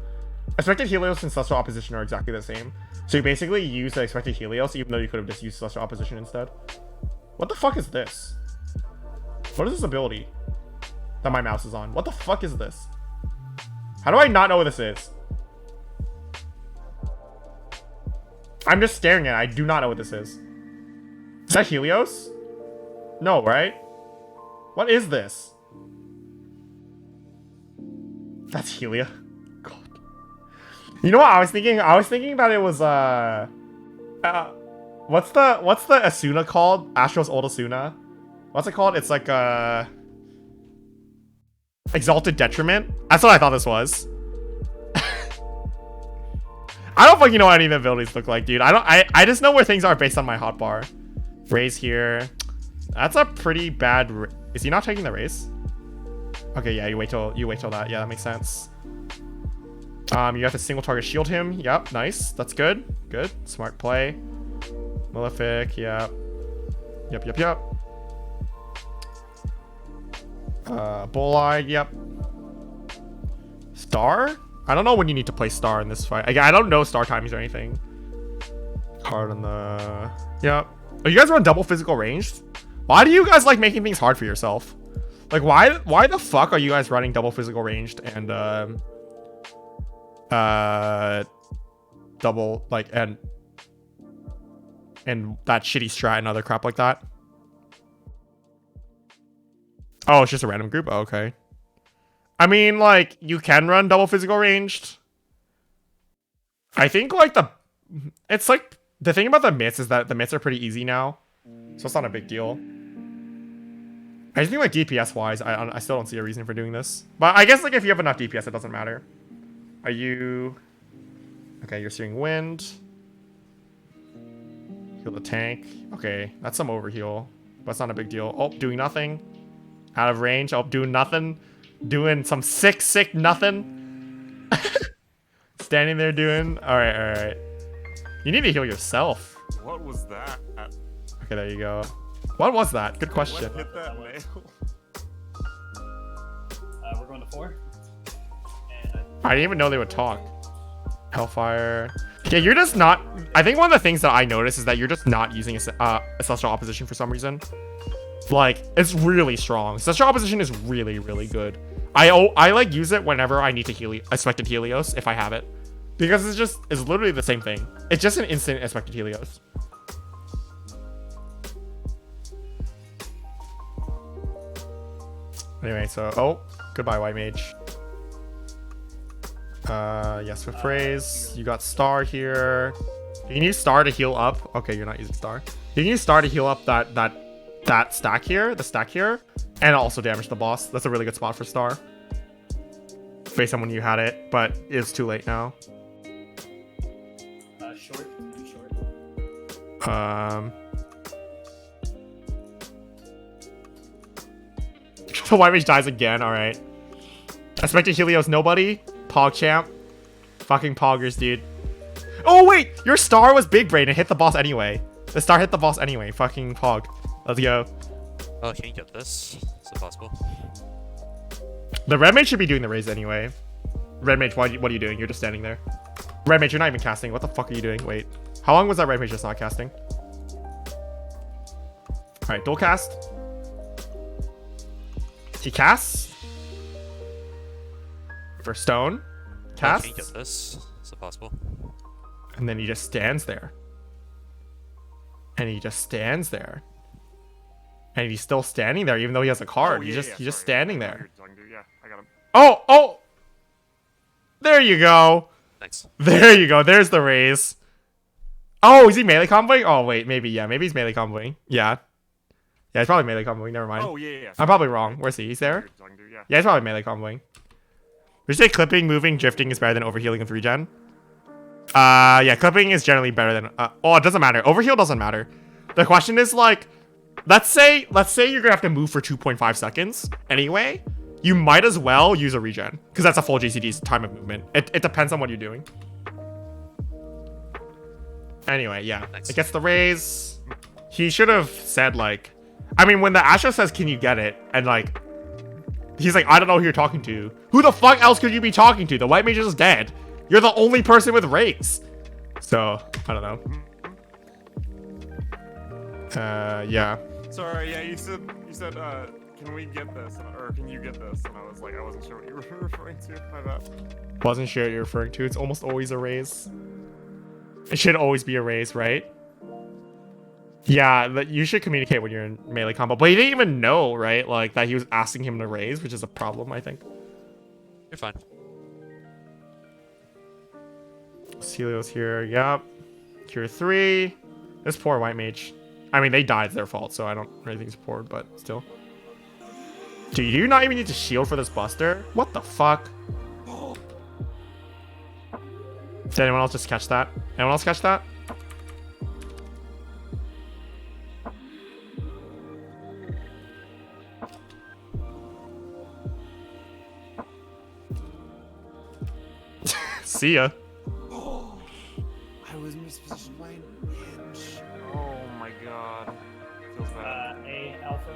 Speaker 2: Expected Helios and celestial opposition are exactly the same, so you basically use the expected Helios even though you could have just used celestial opposition instead. What the fuck is this? What is this ability that my mouse is on? What the fuck is this? How do I not know what this is? I'm just staring at it. I do not know what this is. Is that Helios? No, right? What is this? That's Helia. God. You know what I was thinking? I was thinking that it was what's the Asuna called? Astro's old Asuna. What's it called? It's like Exalted Detriment. That's what I thought this was. I don't fucking know what any of the abilities look like, dude. I just know where things are based on my hotbar. Raise here. That's a pretty bad. Is he not taking the raise? Okay, yeah. You wait till that. Yeah, that makes sense. You have to single target shield him. Yep, nice. That's good. Good. Smart play. Malefic. Yeah. Yep. Bull-eyed. Yep. Star. I don't know when you need to play Star in this fight. I don't know Star timings or anything. Card on the... Yep. Oh, you guys run double physical ranged? Why do you guys like making things hard for yourself? Like, why the fuck are you guys running double physical ranged and, double, like, and that shitty strat and other crap like that? Oh, it's just a random group? Oh, okay. I mean, like, you can run double physical ranged. I think, like, it's like, the thing about the myths is that the myths are pretty easy now. So it's not a big deal. I just think, like, DPS-wise, I still don't see a reason for doing this. But I guess, like, if you have enough DPS, it doesn't matter. Are you... Okay, you're seeing wind. Heal the tank. Okay, that's some overheal. But it's not a big deal. Oh, doing nothing. Out of range. Oh, doing nothing. Doing some sick nothing. Standing there doing... Alright. You need to heal yourself.
Speaker 6: What was that?
Speaker 2: Okay, there you go. What was that? Good question.
Speaker 6: What hit that nail?
Speaker 7: We're going to 4.
Speaker 2: I didn't even know they would talk. Hellfire. Yeah, you're just not... I think one of the things that I noticed is that you're just not using a Celestial Opposition for some reason. Like, it's really strong. Celestial Opposition is really, really good. I like use it whenever I need to expected Helios, if I have it. Because it's literally the same thing. It's just an instant expected Helios. Anyway, so... Oh, goodbye, White Mage. Yes, with phrase. You got Star here. You can use Star to heal up. Okay, you're not using Star. You can use Star to heal up that stack here, the stack here, and also damage the boss. That's a really good spot for Star. Based on when you had it, but it's too late now.
Speaker 7: Short.
Speaker 2: The White Mage dies again. All right. Expected Helios, nobody. PogChamp. Fucking poggers, dude. Oh, wait. Your Star was Big Brain and hit the boss anyway. The Star hit the boss anyway. Fucking Pog. Let's go.
Speaker 8: Oh, can you get this? Is it possible?
Speaker 2: The Red Mage should be doing the raise anyway. Red Mage, what are you doing? You're just standing there. Red Mage, you're not even casting. What the fuck are you doing? Wait. How long was that Red Mage just not casting? Alright, dual cast. He casts. For stone.
Speaker 8: Oh,
Speaker 2: Casts.
Speaker 8: can you get this? Is it possible?
Speaker 2: And then he just stands there. And he just stands there. And he's still standing there, even though he has a card.
Speaker 6: Oh,
Speaker 2: he's just
Speaker 6: sorry.
Speaker 2: standing
Speaker 6: I know
Speaker 2: there.
Speaker 6: who you're talking to. Yeah, I got him.
Speaker 2: Oh! There you go.
Speaker 8: Thanks.
Speaker 2: There you go. There's the raise. Oh, is he melee comboing? Oh, wait. Maybe, yeah. Maybe he's melee comboing. Yeah. Yeah, he's probably melee comboing. Never mind.
Speaker 6: Oh, yeah.
Speaker 2: I'm probably wrong. Where's he? He's there?
Speaker 6: You're talking to, yeah.
Speaker 2: Yeah, he's probably melee comboing. We say clipping, moving, drifting is better than overhealing in 3-gen. Yeah, clipping is generally better than... oh, it doesn't matter. Overheal doesn't matter. The question is, like... Let's say you're gonna have to move for 2.5 seconds anyway. You might as well use a regen. Because that's a full GCD's time of movement. It depends on what you're doing. Anyway, yeah.
Speaker 8: Thanks.
Speaker 2: It gets the raise. He should have said, like... I mean, when the Astra says, can you get it? And, like... He's like, I don't know who you're talking to. Who the fuck else could you be talking to? The white mage is dead. You're the only person with raise. So, I don't know. Yeah.
Speaker 6: Sorry, yeah, you said, can we get this? Or can you get this? And I was like, I wasn't sure what you were referring to. My bad.
Speaker 2: Wasn't sure what you're referring to. It's almost always a raise. It should always be a raise, right? Yeah, you should communicate when you're in melee combo. But he didn't even know, right? Like, that he was asking him to raise, which is a problem, I think.
Speaker 8: You're fine.
Speaker 2: Celio's here. Yep. Cure 3. This poor white mage. I mean, they died. It's their fault, so I don't really think it's poor, but still. Do you not even need to shield for this buster? What the fuck? Did anyone else just catch that? Anyone else catch that? See ya.
Speaker 4: I was mispositioned by an inch.
Speaker 6: Oh my god. Feels bad.
Speaker 7: A alpha.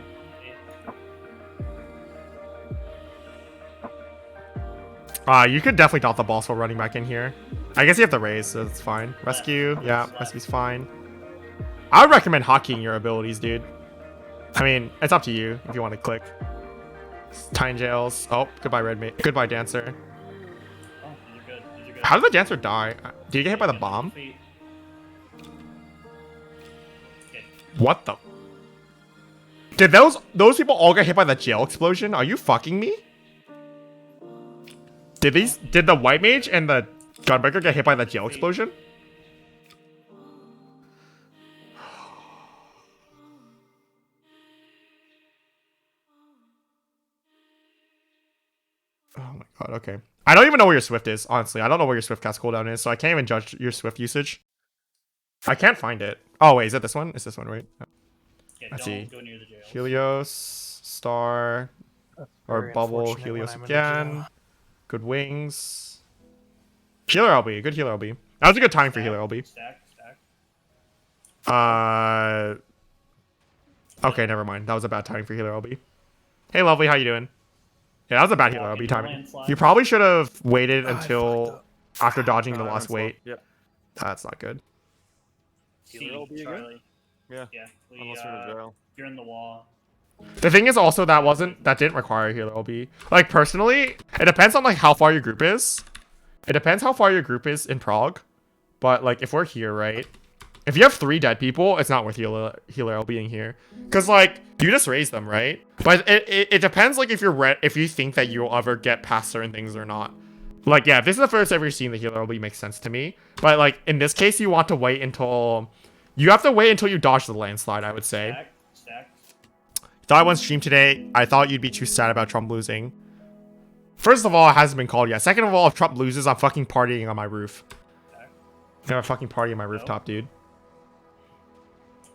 Speaker 2: You could definitely dot the boss while running back in here. I guess you have to raise, so it's fine. Rescue, yeah, rescue's fine. I would recommend hockeying your abilities, dude. I mean, it's up to you if you want to click. Time jails. Oh, goodbye, red mate. Goodbye, dancer.
Speaker 7: Oh, you're good. You're good.
Speaker 2: How did the dancer die? Did you get hit by the bomb?
Speaker 7: Okay.
Speaker 2: What the? Did those people all get hit by the jail explosion? Are you fucking me? Did the white mage and the gunbreaker get hit by the jail explosion? Oh my god, okay. I don't even know where your Swift is, honestly. I don't know where your Swift cast cooldown is, so I can't even judge your Swift usage. I can't find it. Oh wait, is it this one? It's this one, right?
Speaker 7: Yeah,
Speaker 2: Let's
Speaker 7: don't
Speaker 2: see.
Speaker 7: go near the jail.
Speaker 2: Helios, Star, or
Speaker 9: Very
Speaker 2: Bubble,
Speaker 9: unfortunate
Speaker 2: Helios
Speaker 9: when I'm in the jail.
Speaker 2: again. Good wings. Healer LB, good healer LB. That was a good time for healer LB.
Speaker 7: Stack.
Speaker 2: Okay, never mind. That was a bad timing for healer LB. Hey, lovely, how you doing? Yeah, that was a bad healer LB timing.
Speaker 7: landslide.
Speaker 2: You probably should have waited
Speaker 9: I
Speaker 2: until
Speaker 9: fucked up.
Speaker 2: after dodging the
Speaker 6: I
Speaker 2: last
Speaker 6: went
Speaker 2: wait.
Speaker 6: slow. Yep.
Speaker 2: That's not good.
Speaker 7: C,
Speaker 6: Healer LB again?
Speaker 7: Charlie.
Speaker 6: Yeah.
Speaker 7: Yeah. We,
Speaker 6: Unless you're in jail.
Speaker 7: you're in the wall.
Speaker 2: The thing is also that didn't require healer LB. Like personally, it depends on like how far your group is. It depends how far your group is in Prague. But like if we're here, right? If you have 3 dead people, it's not worth healer LBing here. Cause like you just raise them, right? But it depends like if you think that you'll ever get past certain things or not. Like yeah, if this is the first ever you've seen the healer LB, makes sense to me. But like in this case, you want to wait until you have to wait until you dodge the landslide, I would say.
Speaker 7: Stack.
Speaker 2: Thought I wouldn't stream today. I thought you'd be too sad about Trump losing. First of all, it hasn't been called yet. Second of all, if Trump loses, I'm fucking partying on my roof. I'm a fucking party on my rooftop, dude.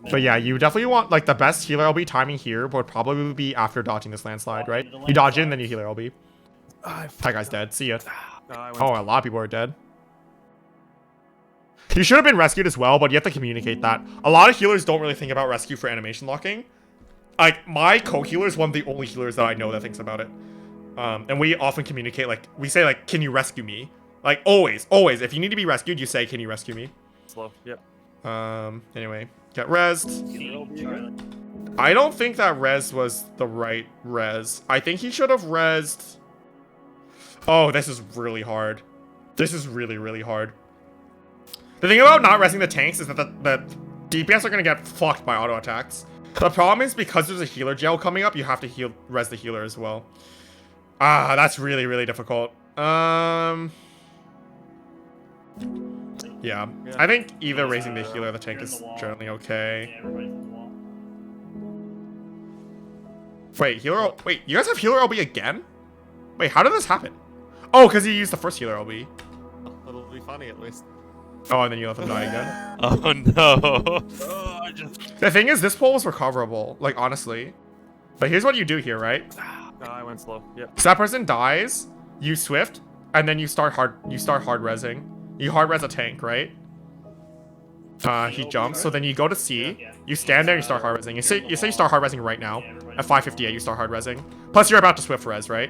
Speaker 2: But yeah, you definitely want, like, the best healer LB timing here would probably be after dodging this landslide, right? You dodge in, then you healer LB. That guy's dead. See ya.
Speaker 6: I went
Speaker 2: Oh, a lot of people are dead. You should have been rescued as well, but you have to communicate that. A lot of healers don't really think about rescue for animation locking. Like, my co-healer is one of the only healers that I know that thinks about it. And we often communicate, like, we say, like, can you rescue me? Like, always. If you need to be rescued, you say, can you rescue me?
Speaker 6: slow. Yep.
Speaker 2: Anyway, get rezzed.
Speaker 7: C, Charlie.
Speaker 2: I don't think that res was the right res. I think he should have rezzed. Oh, this is really hard. This is really, really hard. The thing about not resing the tanks is that the DPS are gonna get fucked by auto attacks. The problem is because there's a healer gel coming up, you have to heal res the healer as well. Ah, that's really, really difficult. Yeah. I think either raising the healer or the tank is generally okay.
Speaker 7: Yeah, everybody's on the wall.
Speaker 2: Wait, healer. Wait, you guys have healer LB again? Wait, how did this happen? Oh, because you used the first healer LB.
Speaker 6: It'll be funny at least.
Speaker 2: Oh, and then you let them die again.
Speaker 8: Oh no.
Speaker 2: The thing is, this pole was recoverable, like honestly. But here's what you do here, right?
Speaker 6: I went slow. Yep.
Speaker 2: So that person dies, you swift, and then you start hard resing. You hard res a tank, right? He jumps, so then you go to C, you stand there, you start hard resing. You say you start hard resing right now. At 558, you start hard resing. Plus, you're about to swift res, right?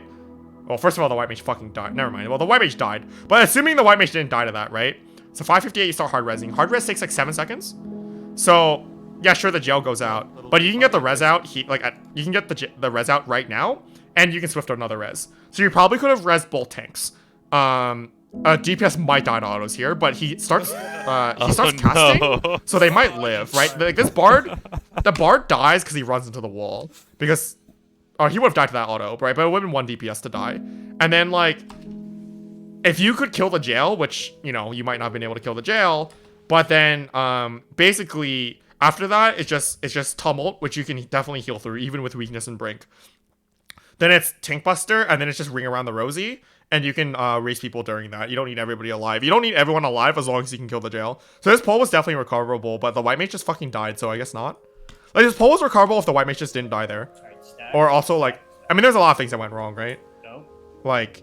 Speaker 2: Well, first of all, the white mage fucking died. Never mind. Well, the white mage died. But assuming the white mage didn't die to that, right? So 558, you start hard resing. Hard res takes like 7 seconds. So, yeah, sure, the gel goes out. But you can get the res out, you can get the res out right now, and you can swift another res. So you probably could have res both tanks. DPS might die to autos here, but he starts casting,
Speaker 8: no.
Speaker 2: so they might live, right? Like this bard, the bard dies because he runs into the wall. Because, he would have died to that auto, right? But it would have been 1 DPS to die. And then, like, if you could kill the jail, which, you know, you might not have been able to kill the jail, but then, basically, after that, it's just tumult, which you can definitely heal through, even with weakness and brink. Then it's tank buster, and then it's just ring around the rosy, and you can race people during that. You don't need everybody alive. You don't need everyone alive as long as you can kill the jail. So this pole was definitely recoverable, but the white mage just fucking died, so I guess not. Like, this pole was recoverable if the white mage just didn't die there.
Speaker 7: Alright, stack.
Speaker 2: Or also, like, I mean, there's a lot of things that went wrong, right?
Speaker 7: Go.
Speaker 2: Like,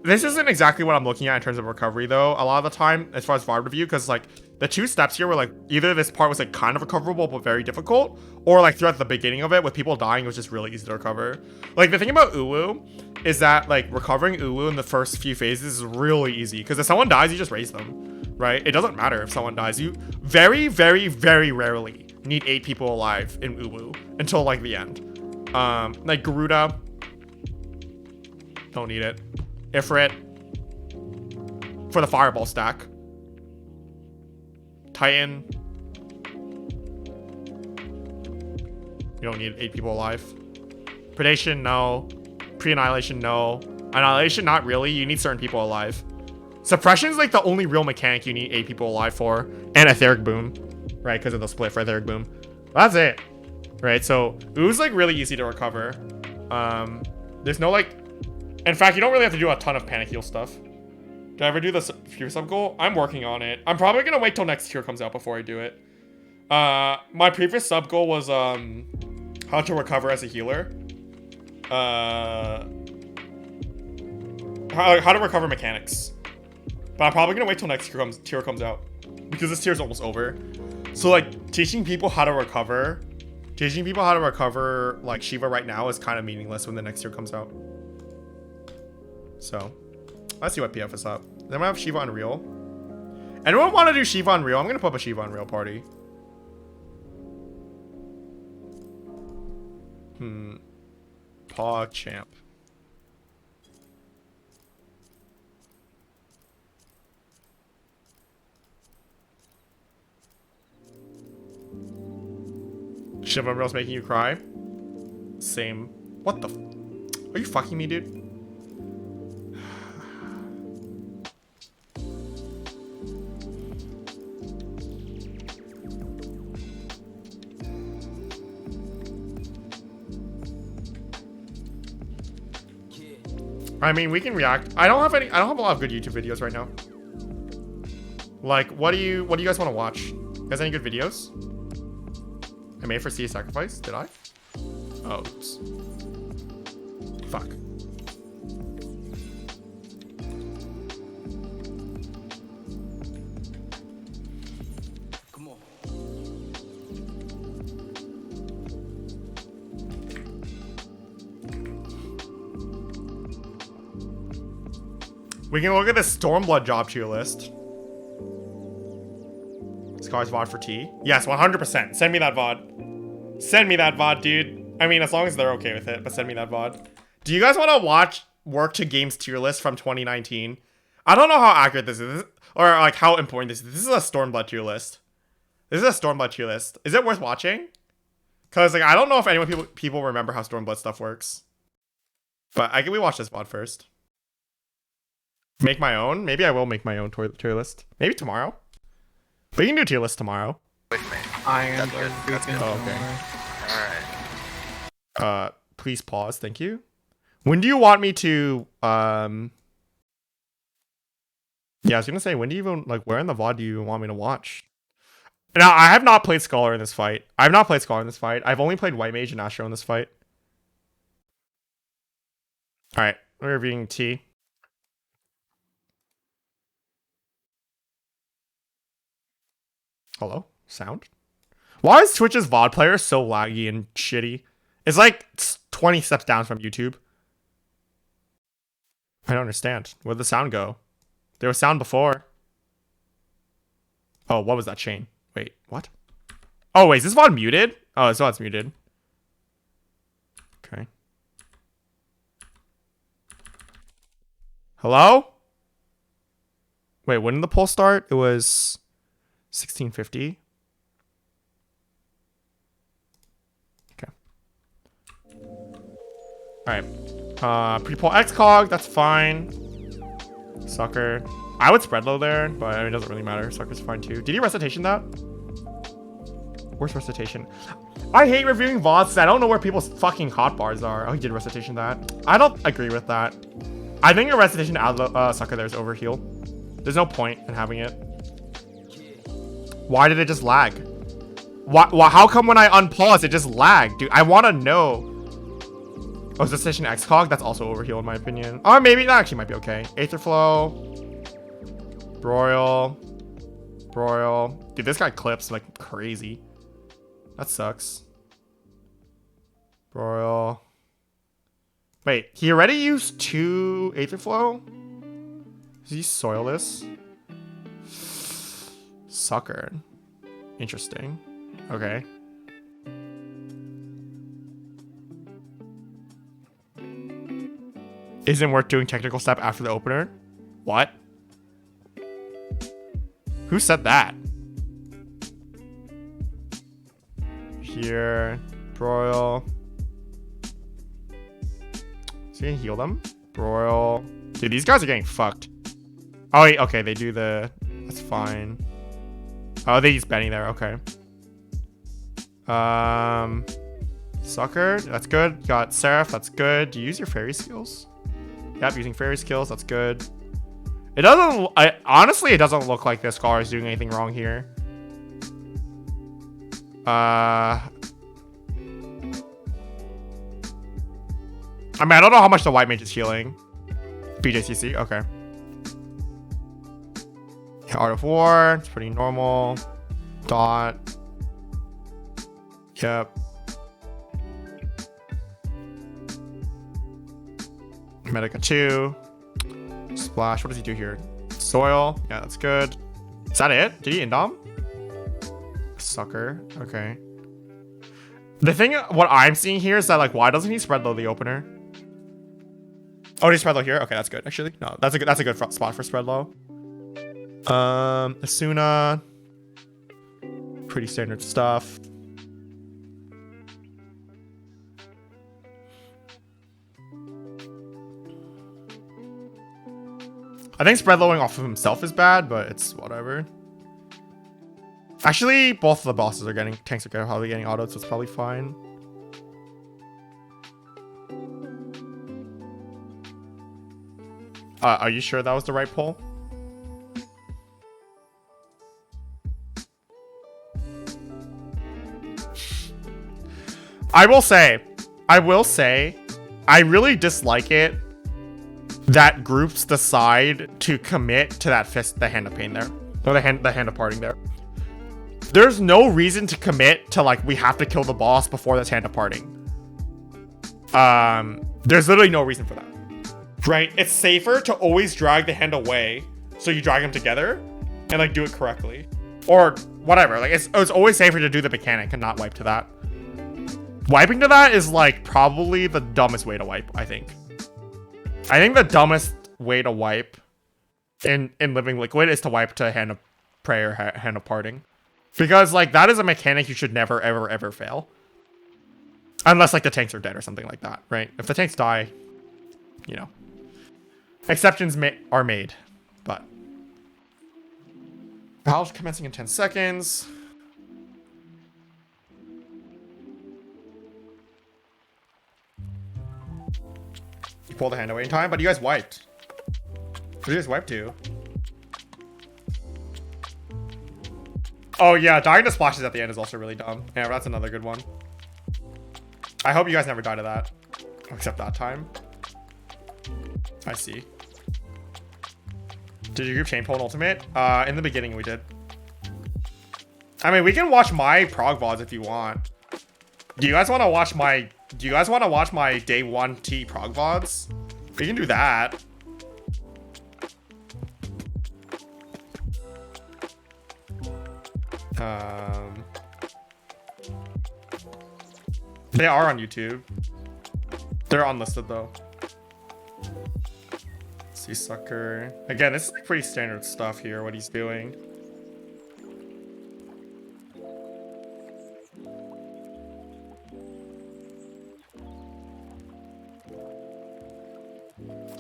Speaker 2: this isn't exactly what I'm looking at in terms of recovery, though, a lot of the time, as far as VOD review, because, like, the 2 steps here were, like, either this part was, like, kind of recoverable, but very difficult, or, like, throughout the beginning of it, with people dying, it was just really easy to recover. Like, the thing about Uwu is that, like, recovering Uwu in the first few phases is really easy, because if someone dies, you just raise them, right? It doesn't matter if someone dies. You very, very, very rarely need 8 people alive in Uwu until, like, the end. Like, Garuda, don't need it. Ifrit, for the fireball stack. Titan. You don't need 8 people alive. Predation, no. Pre-annihilation, no. Annihilation, not really. You need certain people alive. Suppression's like the only real mechanic you need 8 people alive for. And Etheric Boom. Right, because of the split for Etheric Boom. That's it. Right, so Oo's like really easy to recover. There's no like... In fact, you don't really have to do a ton of panic heal stuff. Did I ever do the pure sub goal? I'm working on it. I'm probably gonna wait till next tier comes out before I do it. My previous sub goal was how to recover as a healer. How to recover mechanics. But I'm probably gonna wait till next tier comes out because this tier is almost over. So like teaching people how to recover like Shiva right now is kind of meaningless when the next tier comes out. So let's see what PF is up. Then we have Shiva Unreal. Anyone want to do Shiva Unreal? I'm gonna put up a Shiva Unreal party. Paw Champ. Shiva Unreal's making you cry? Same. What the Are you fucking me, dude? I mean, we can react. I don't have a lot of good YouTube videos right now. Like, what do you guys want to watch? You guys any good videos? I made for Sea Sacrifice, did I? Oh, oops. Fuck.
Speaker 4: Come on.
Speaker 2: We can look at the Stormblood job tier list. Scars VOD for T. Yes, 100%. Send me that VOD. Send me that VOD, dude. I mean, as long as they're okay with it, but send me that VOD. Do you guys want to watch Work to Games tier list from 2019? I don't know how accurate this is, or like how important this is. This is a Stormblood tier list. This is a Stormblood tier list. Is it worth watching? Cause like I don't know if anyone people remember how Stormblood stuff works. But we watch this VOD first. Make my own? Maybe I will make my own tier list. Maybe tomorrow. We can do tier list tomorrow.
Speaker 9: Iron.
Speaker 2: Oh, okay.
Speaker 8: Alright.
Speaker 2: Please pause. Thank you. When do you want me to yeah, I was gonna say, when do you even like where in the VOD do you want me to watch? Now I have not played Scholar in this fight. I've only played White Mage and Astro in this fight. Alright, we're reviewing T. Hello? Sound? Why is Twitch's VOD player so laggy and shitty? It's like 20 steps down from YouTube. I don't understand. Where'd the sound go? There was sound before. Oh, what was that chain? Wait, what? Oh, wait, is this VOD muted? Oh, this VOD's muted. Okay. Hello? Wait, when did the poll start? It was 1650. Okay. Alright. Pre-poll XCOG, that's fine. Sucker. I would spread low there, but I mean, it doesn't really matter. Sucker's fine too. Did he recitation that? Where's recitation? I hate reviewing VODs because I don't know where people's fucking hotbars are. Oh, he did recitation that. I don't agree with that. I think a recitation Sucker there is overheal. There's no point in having it. Why did it just lag? Why, how come when I unpause it just lagged? Dude, I want to know. Oh, recitation XCOG? That's also overheal in my opinion. Or maybe that actually might be okay. Aetherflow. Broil. Dude, this guy clips like crazy. That sucks. Broil. Wait, he already used 2 Aetherflow? Does he soil this? Sucker. Interesting. Okay. Isn't worth doing technical step after the opener? What? Who said that? Here. Broil. Is he gonna heal them? Broil. Dude, these guys are getting fucked. Oh, wait, okay, they do the... That's fine. Oh, they use Benny there, okay. Sucker, that's good. Got Seraph, that's good. Do you use your fairy skills? Yep, using fairy skills, that's good. It doesn't... honestly, it doesn't look like this Scholar is doing anything wrong here. I mean, I don't know how much the White Mage is healing. BJCC, okay. Yeah, Art of War, it's pretty normal. Dot. Yep. Medica 2. Splash, what does he do here? Soil, yeah, that's good. Is that it? Did he Indom? Sucker, okay. The thing, what I'm seeing here is that, like, why doesn't he spread low the opener? Oh, did he spread low here? Okay, that's good, actually. No, that's a good spot for spread low. Asuna. Pretty standard stuff. I think spread lowing off of himself is bad, but it's whatever. Actually, both of the bosses are getting... Tanks are probably getting autoed, so it's probably fine. Are you sure that was the right poll? I will say, I really dislike it that groups decide to commit to that the Hand of Pain there. Or the hand of Parting there. There's no reason to commit to, like, we have to kill the boss before this Hand of Parting. There's literally no reason for that. Right? It's safer to always drag the hand away, so you drag them together and, like, do it correctly. Or whatever. Like, it's always safer to do the mechanic and not wipe to that. Wiping to that is, like, probably the dumbest way to wipe, I think. I think the dumbest way to wipe in Living Liquid is to wipe to Hand of Prayer, Hand of Parting. Because, like, that is a mechanic you should never, ever, ever fail. Unless, like, the tanks are dead or something like that, right? If the tanks die, you know. Exceptions are made, but... Battle's commencing in 10 seconds. You pull the hand away in time, but you guys wiped. What did you guys wipe to? Oh yeah, dying to splashes at the end is also really dumb. Yeah, that's another good one. I hope you guys never die to that. Except that time. I see. Did you group chain pull an ultimate? In the beginning we did. I mean, we can watch my prog VODs if you want. Do you guys want to watch my day 1 T prog VODs? We can do that. They are on YouTube. They're unlisted though. Sea Sucker. Again, this is pretty standard stuff here, what he's doing.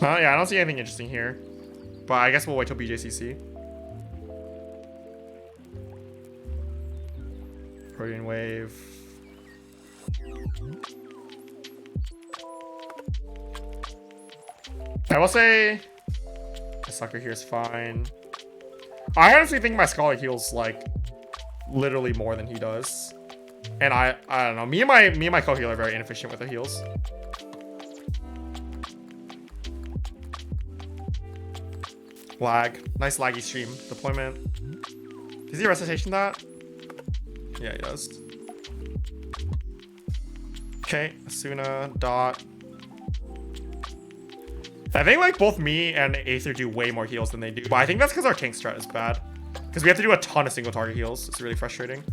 Speaker 2: Yeah, I don't see anything interesting here. But I guess we'll wait till BJCC. Protean Wave. I will say the Sucker here is fine. I honestly think my Scholar heals like literally more than he does. And I don't know. Me and my co-healer are very inefficient with the heals. Lag. Nice laggy stream deployment. Does he recitation that? Yeah, he does. Okay, Asuna, Dot. I think like both me and Aether do way more heals than they do. But I think that's because our tank strat is bad. Because we have to do a ton of single target heals. It's really frustrating.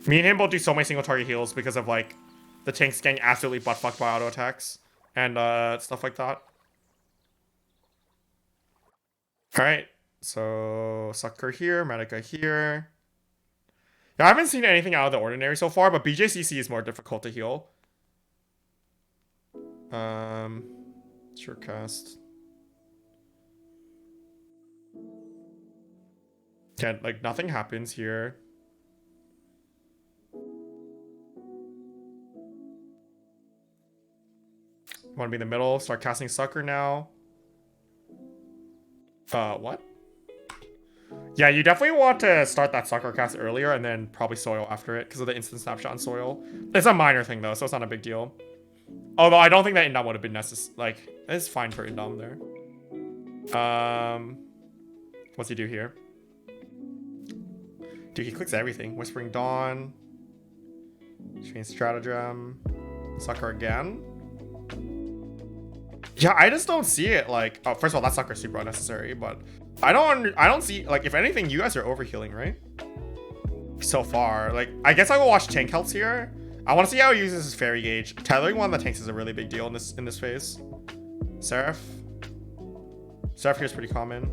Speaker 2: Me and him both do so many single target heals because of like the tanks getting absolutely butt fucked by auto attacks and stuff like that. Alright, so Sucker here, Medica here. Yeah, I haven't seen anything out of the ordinary so far, but BJCC is more difficult to heal. Sure cast. Okay, like nothing happens here. Want to be in the middle, start casting Sucker now. What? Yeah, you definitely want to start that Sucker cast earlier and then probably Soil after it because of the instant snapshot on Soil. It's a minor thing though, so it's not a big deal. Although I don't think that Indom would have been necessary. Like, it's fine for Indom there. What's he do here? Dude, he clicks everything. Whispering Dawn. Chain Stratagem. Sucker again. Yeah, I just don't see it. Like, oh, first of all, that Sucker's super unnecessary, but I don't see, like, if anything, you guys are overhealing, right? So far. Like, I guess I will watch tank healths here. I want to see how he uses his Fairy Gauge. Tethering one of the tanks is a really big deal in this phase. Seraph. Seraph here is pretty common.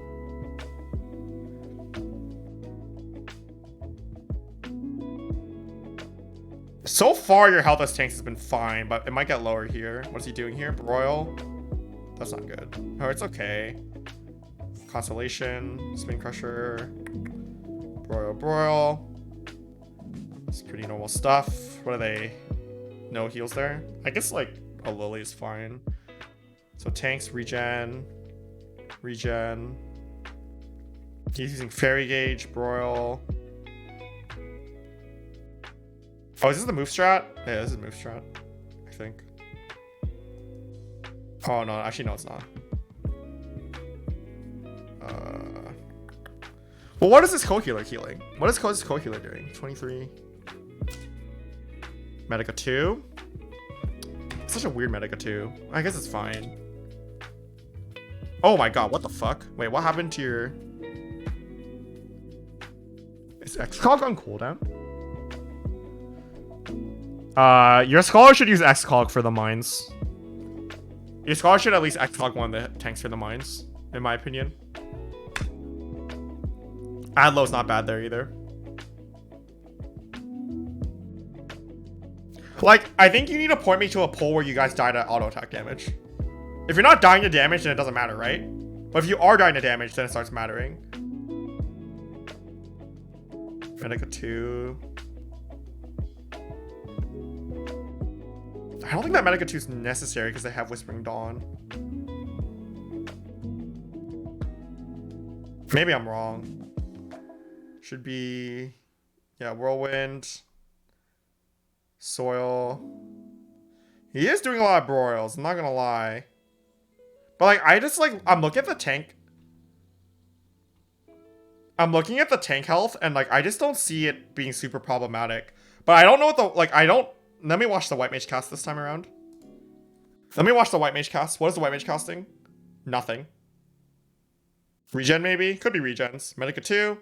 Speaker 2: So far, your health as tanks has been fine, but it might get lower here. What is he doing here? Broil. That's not good. Oh, it's okay. Constellation. Spin Crusher. Broil. It's pretty normal stuff. What are they? No heals there? I guess like a Lily is fine. So tanks, regen. Regen. He's using Fairy Gauge, Broil. Oh, is this the move strat? Yeah, this is move strat, I think. Oh no, actually no, it's not. Well, what is this co-healer healing? What is this co-healer doing? 23. Medica 2. Such a weird Medica 2. I guess it's fine. Oh my god, what the fuck? Wait, what happened to your... Is X-Cog on cooldown? Your Scholar should use X-Cog for the mines. Your Scholar should at least X-Cog one of the tanks for the mines, in my opinion. Adlo's not bad there either. Like, I think you need to point me to a poll where you guys die to auto attack damage. If you're not dying to damage, then it doesn't matter, right? But if you are dying to damage, then it starts mattering. Medica 2. I don't think that Medica 2 is necessary because they have Whispering Dawn. Maybe I'm wrong. Should be... Yeah, Whirlwind. Soil. He is doing a lot of broils, I'm not gonna lie. But like, I'm looking at the tank. I'm looking at the tank health, and like, I just don't see it being super problematic. But I don't know what the, like, let me watch the White Mage cast this time around. Let me watch the White Mage cast. What is the White Mage casting? Nothing. Regen maybe? Could be regens. Medica 2.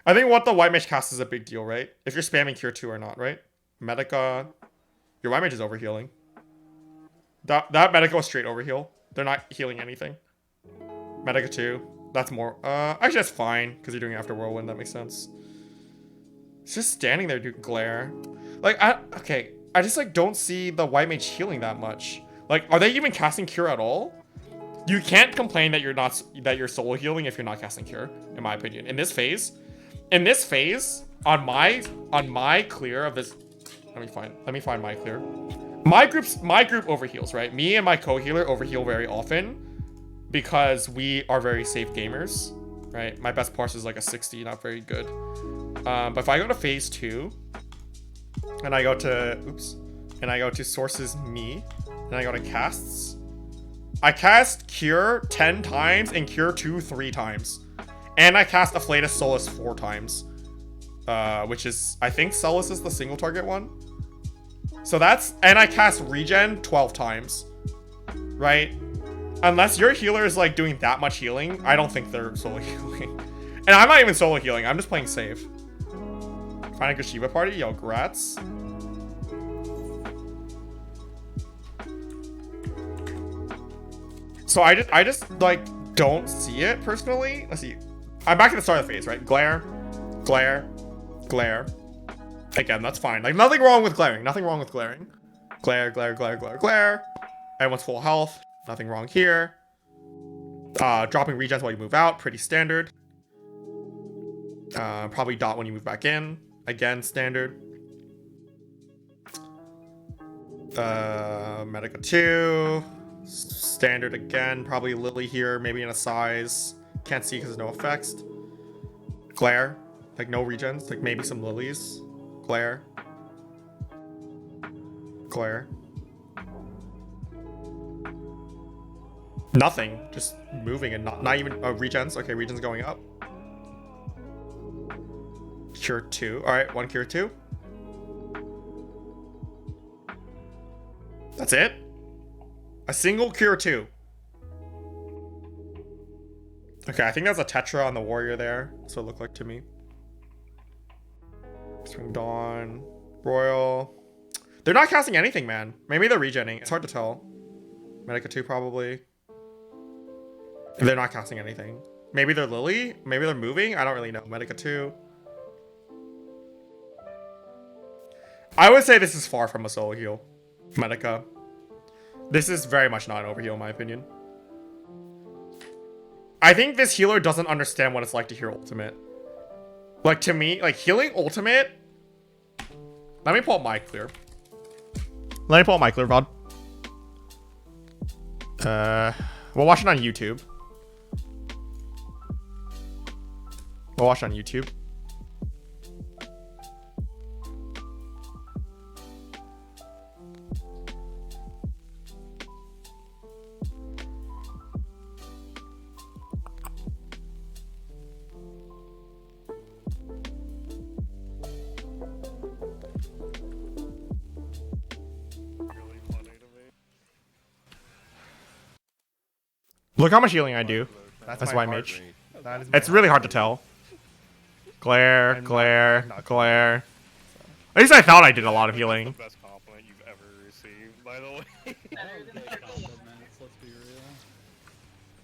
Speaker 2: I think what the White Mage cast is a big deal, right? If you're spamming Cure 2 or not, right? Medica. Your White Mage is overhealing. That Medica was straight overheal. They're not healing anything. Medica 2. That's more. Actually, that's fine because you're doing it after Whirlwind. That makes sense. It's just standing there doing glare. Like, okay. I just like don't see the White Mage healing that much. Like, are they even casting Cure at all? You can't complain that you're solo healing if you're not casting Cure, in my opinion. In this phase, on my clear of this, let me find my clear. My group overheals, right? Me and my co-healer overheal very often because we are very safe gamers, right? My best parse is like a 60, not very good. But if I go to phase 2 and I go to sources me and I go to casts, I cast Cure 10 times and Cure 2 3 times. And I cast Afflatus Solus 4 times. Which is, I think Solus is the single target one. So and I cast Regen 12 times. Right? Unless your healer is like doing that much healing, I don't think they're solo healing. And I'm not even solo healing, I'm just playing safe. Find a good Shiva party? Yo, grats. So I just like don't see it personally. Let's see. I'm back at the start of the phase, right? Glare, glare, glare. Again, that's fine. Like nothing wrong with glaring. Nothing wrong with glaring. Glare, glare, glare, glare, glare. Everyone's full health. Nothing wrong here. Dropping regens while you move out. Pretty standard. Probably dot when you move back in. Again, standard. Medica 2. Standard again. Probably Lily here. Maybe in a size. Can't see because there's no effects. Glare. Like no regens. Like maybe some lilies. Glare. Glare. Nothing. Just moving and not even regens. Okay, regens going up. Cure 2. Alright, 1 Cure 2. That's it? A single Cure 2. Okay, I think that's a Tetra on the warrior there. That's what it looked like to me. Spring Dawn. Royal. They're not casting anything, man. Maybe they're regenning. It's hard to tell. Medica 2 probably. They're not casting anything. Maybe they're Lily? Maybe they're moving? I don't really know. Medica 2. I would say this is far from a solo heal. Medica. This is very much not an overheal in my opinion. I think this healer doesn't understand what it's like to heal ultimate. Like to me, like healing ultimate. Let me pull up my clear. Let me pull up my clear, VOD. We'll watch it on YouTube. We'll watch it on YouTube. Look how much healing I do. That's White Mage. It's really hard to tell. Glare, glare, glare. At least I thought I did a lot of healing.
Speaker 6: That's the best compliment you've ever received, by the way.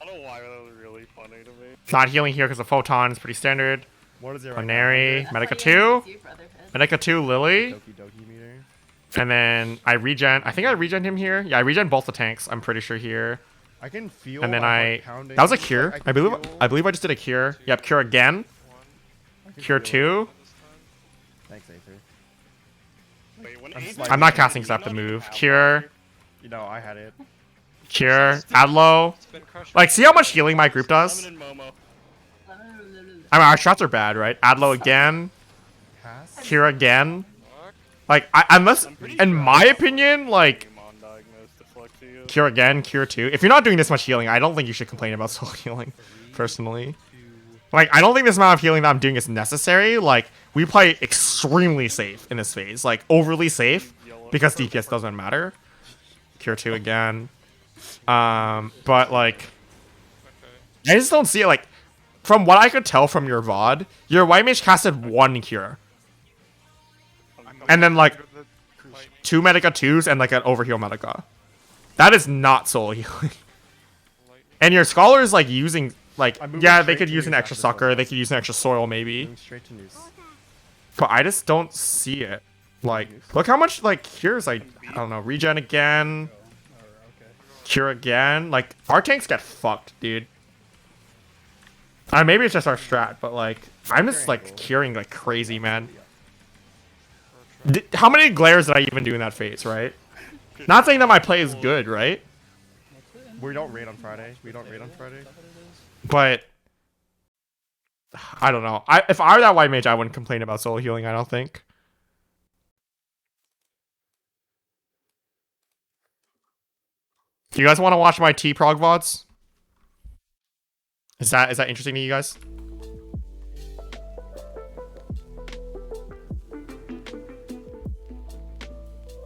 Speaker 6: I don't know why that was really funny to me.
Speaker 2: Not healing here because the photon is pretty standard.
Speaker 1: What is it right
Speaker 2: Canary,
Speaker 1: now?
Speaker 2: Medica 2. Medica 2, Lily.
Speaker 1: Doki Doki meter.
Speaker 2: And then I regen. I think I regen him here. Yeah, I regen both the tanks. I'm pretty sure here.
Speaker 1: I can feel.
Speaker 2: And then
Speaker 1: my heart pounding.
Speaker 2: that was a
Speaker 1: Like,
Speaker 2: cure.
Speaker 1: can
Speaker 2: I believe
Speaker 1: feel-
Speaker 2: I just did a cure. Yep, cure again.
Speaker 1: I can
Speaker 2: Cure
Speaker 1: feel it.
Speaker 2: 2.
Speaker 1: Thanks, Aether.
Speaker 6: Wait, when
Speaker 1: I'm
Speaker 6: Aether-
Speaker 1: like-
Speaker 2: I'm not casting because I have to move. Cure.
Speaker 1: You know, I had it.
Speaker 2: Cure. Adlo. Like, see how much healing my group does?
Speaker 6: Lemon and Momo.
Speaker 2: I mean, our shots are bad, right? Adlo again.
Speaker 1: Pass.
Speaker 2: Cure again. Like, unless, in my opinion, like,
Speaker 6: Amon diagnosed dyslexia.
Speaker 2: cure again, cure 2. If you're not doing this much healing, I don't think you should complain about soul healing, personally. Like, I don't think this amount of healing that I'm doing is necessary. Like, we play extremely safe in this phase. Like, overly safe, because DPS doesn't matter. Cure 2 again. But, like, I just don't see it. Like, from what I could tell from your VOD, your white mage casted 1 cure. And then, like, 2 Medica 2s and, like, an overheal Medica. That is not soul healing. And your scholar is, like, using, like,
Speaker 1: I'm moving
Speaker 2: yeah, they
Speaker 1: straight
Speaker 2: could
Speaker 1: to
Speaker 2: use an
Speaker 1: news
Speaker 2: extra
Speaker 1: after
Speaker 2: sucker,
Speaker 1: this.
Speaker 2: they could use an extra soil, maybe.
Speaker 1: Moving straight to news.
Speaker 2: But I just don't see it. Like, look how much, like, cures I don't know, regen again. Cure again. Like, our tanks get fucked, dude. Maybe it's just our strat, but, like, I'm just, like, curing like crazy, man. How many glares did I even do in that phase, right? Not saying that my play is good, right?
Speaker 1: We don't raid on Friday. We don't raid on Friday.
Speaker 2: But I don't know. If I were that white mage, I wouldn't complain about soul healing, I don't think. Do you guys want to watch my T-Prog VODs? Is that interesting to you guys?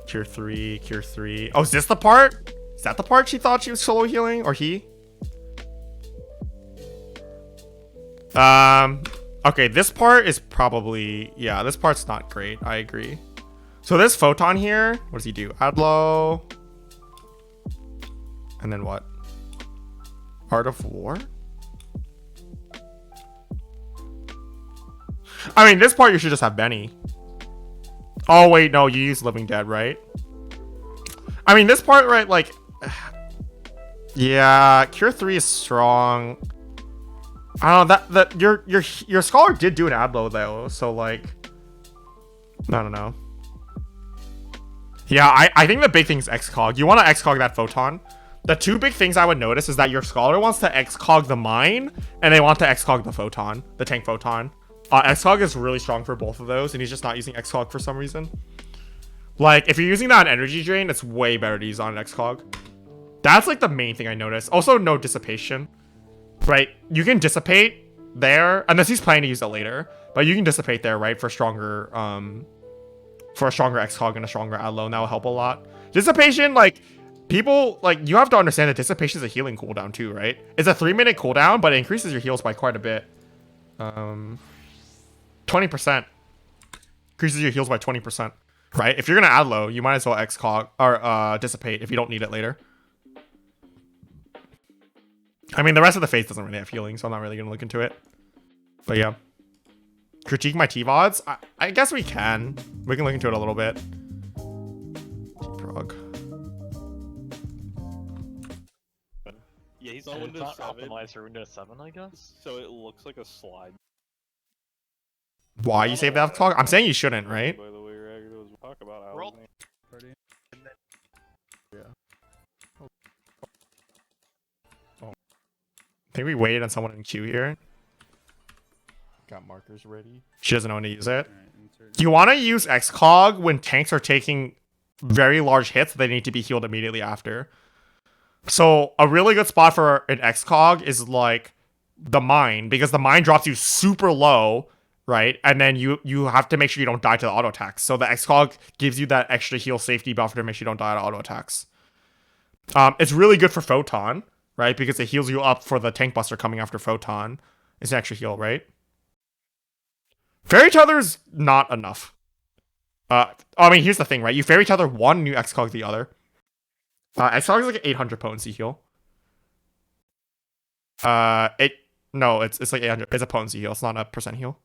Speaker 2: Cure 3, Cure 3. Oh, is this the part? Is that the part she thought she was solo healing? Or he? Okay, this part is probably... Yeah, this part's not great. I agree. So this Photon here, what does he do? Adlo. And then what? Art of War? I mean, this part you should just have Benny. Oh, wait, no, you use Living Dead, right? I mean, this part, right, like... Yeah, Cure 3 is strong. I don't know, that your Scholar did do an Adlo, though, so, like... I don't know. Yeah, I think the big thing is Excog. You want to Excog that Photon. The 2 big things I would notice is that your Scholar wants to Excog the Mine, and they want to Excog the Photon, the Tank Photon. Excog is really strong for both of those, and he's just not using Excog for some reason. Like, if you're using that on Energy Drain, it's way better to use on an Excog. That's, like, the main thing I noticed. Also, no Dissipation. Right? You can Dissipate there, unless he's planning to use it later. But you can Dissipate there, right? For stronger, for a stronger Excog and a stronger Adlo, and that will help a lot. Dissipation, like, people, like, you have to understand that Dissipation is a healing cooldown, too, right? It's a 3-minute cooldown, but it increases your heals by quite a bit. 20%. Increases your heals by 20%. Right? If you're gonna add low, you might as well Excog or Dissipate if you don't need it later. I mean, the rest of the phase doesn't really have healing, so I'm not really gonna look into it. But yeah. Critique my T-VODs? I guess we can. We can look into it a little bit. T-Prog.
Speaker 9: Yeah, he's
Speaker 10: So
Speaker 9: on
Speaker 10: it's
Speaker 9: Windows
Speaker 10: not
Speaker 9: 7,
Speaker 10: optimized for Windows 7, I guess.
Speaker 9: so it looks like a slide.
Speaker 2: Why you save that Excog? I'm saying you shouldn't, right?
Speaker 6: By the way, Ragdos, we'll talk about
Speaker 8: We're all-
Speaker 6: Owl's name.
Speaker 2: I think we waited on someone in queue here.
Speaker 1: Got markers ready.
Speaker 2: She doesn't know when to use it. You want to use Excog when tanks are taking very large hits that they need to be healed immediately after. So a really good spot for an Excog is like the Mine, because the Mine drops you super low, right? And then you have to make sure you don't die to the auto attacks. So the Excog gives you that extra heal safety buffer to make sure you don't die to auto attacks. It's really good for Photon, right? Because it heals you up for the Tank Buster coming after Photon. It's an extra heal, right? Fairy Tether's not enough. I mean, here's the thing, right? You Fairy Tether one and you Excog the other. Excog is like an 800 potency heal. It's like 800. It's a potency heal. It's not a percent heal.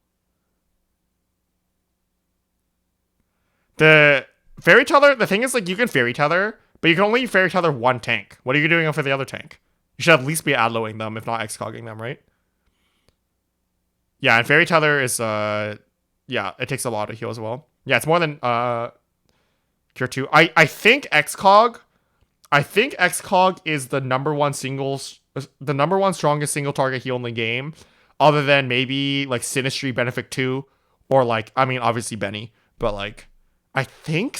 Speaker 2: The Fairy Tether, the thing is, like, you can Fairy Tether, but you can only Fairy Tether one tank. What are you doing for the other tank? You should at least be Adloing them, if not X-Cogging them, right? Yeah, and Fairy Tether is, yeah, it takes a lot to heal as well. Yeah, it's more than, Cure 2. I think X-Cog is the number one strongest single target heal in the game, other than maybe, like, Sinistry, Benefic 2, or, like, I mean, obviously Benny, but, like, I think,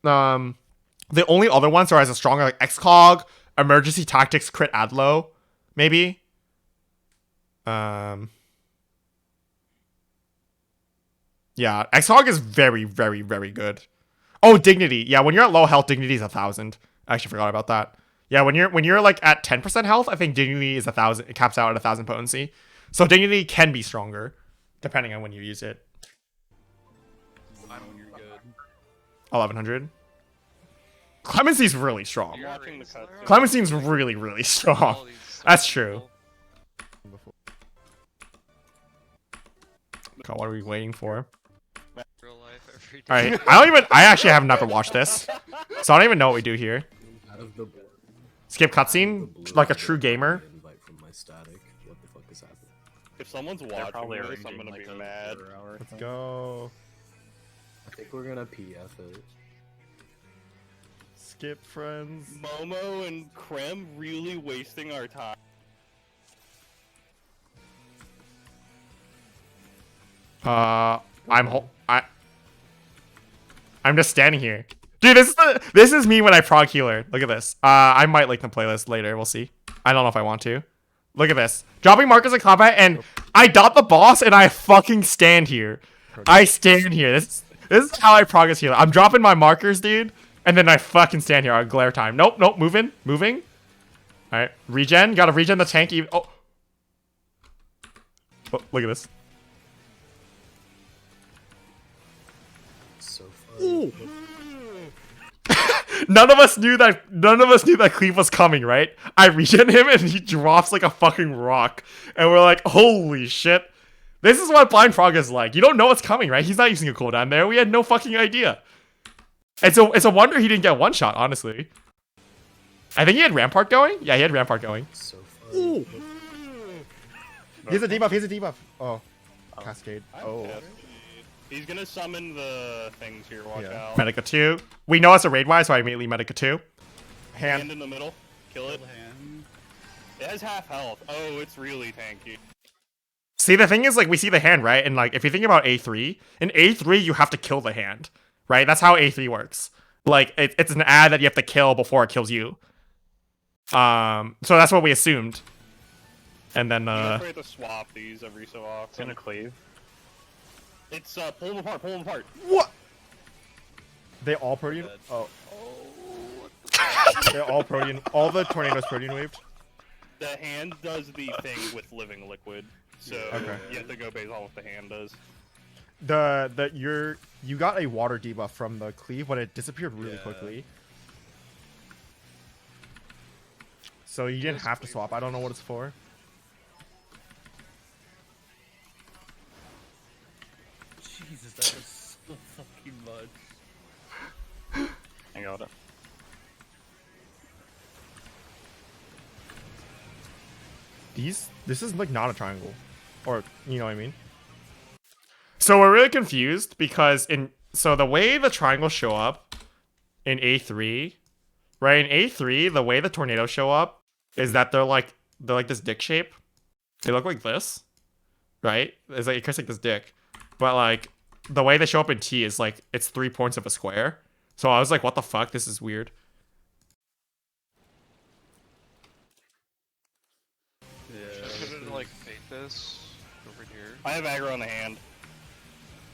Speaker 2: the only other ones are as a stronger, like, X-Cog, Emergency Tactics, Crit Adlo, maybe. Yeah, X-Hog is very, very, very good. Oh, Dignity. Yeah, when you're at low health, Dignity is 1,000. I actually forgot about that. Yeah, when you're like at 10% health, I think Dignity is 1,000. It caps out at 1,000 potency. So Dignity can be stronger, depending on when you use it.
Speaker 9: I don't. You're good.
Speaker 2: 1,100. Clemency's really strong.
Speaker 9: I'm watching the cutscene.
Speaker 2: Clemency's really, really strong. That's true. God, what are we waiting for?
Speaker 8: Real life every day.
Speaker 2: Alright, I actually have never watched this. So I don't even know what we do here. Skip cutscene? Like a true gamer?
Speaker 9: If someone's watching this, I'm gonna be mad.
Speaker 2: Let's go.
Speaker 4: I think we're gonna PF it.
Speaker 2: Skip friends.
Speaker 9: Momo and Krem really wasting our time.
Speaker 2: I'm just standing here. Dude, this is me when I prog healer. Look at this. I might link the playlist later. We'll see. I don't know if I want to. Look at this. Dropping markers in combat, and I dot the boss, and I fucking stand here. I stand here. This is how I progress healer. I'm dropping my markers, dude, and then I fucking stand here on glare time. Nope, moving. All right, regen. Gotta regen the tank. Even. Oh, look at this.
Speaker 4: So funny.
Speaker 2: None of us knew that Cleve was coming, right? I regen him and he drops like a fucking rock. And we're like, holy shit. This is what blind frog is like. You don't know what's coming, right? He's not using a cooldown there. We had no fucking idea. And so it's a wonder he didn't get one shot, honestly. I think he had Rampart going? Yeah, he had Rampart going.
Speaker 4: So funny.
Speaker 2: He's a debuff. Oh. Cascade. Oh.
Speaker 9: He's gonna summon the things here. Watch out.
Speaker 2: Medica 2. We know it's a raid wise, so I immediately Medica 2.
Speaker 9: Hand in the middle. Kill it. It has half health. Oh, it's really tanky.
Speaker 2: See, the thing is, like, we see the hand, right? And, like, if you think about A3, in A3, you have to kill the hand, right? That's how A3 works. Like, it's an ad that you have to kill before it kills you. So that's what we assumed. And then,
Speaker 9: We have to swap these every so often. It's gonna cleave. It's, pull them apart.
Speaker 2: What? They all protein? Oh. They're all protein. All the tornadoes protein waved?
Speaker 9: The hand does the thing with living liquid. So,
Speaker 2: Okay.
Speaker 9: you have to go based on what the hand does.
Speaker 2: You got a water debuff from the cleave, but it disappeared really quickly. So you didn't have to swap. I don't know what it's for.
Speaker 4: Jesus, that was so fucking much.
Speaker 9: I got it.
Speaker 2: This is like not a triangle, or you know what I mean. So we're really confused because the way the triangles show up in A3, right? In A3, the way the tornadoes show up is that they're like this dick shape. They look like this, right? It's like it looks like this dick, but like the way they show up in T is like it's 3 points of a square. So I was like, what the fuck? This is weird.
Speaker 8: Couldn't like fake this over here.
Speaker 9: I have aggro on the hand.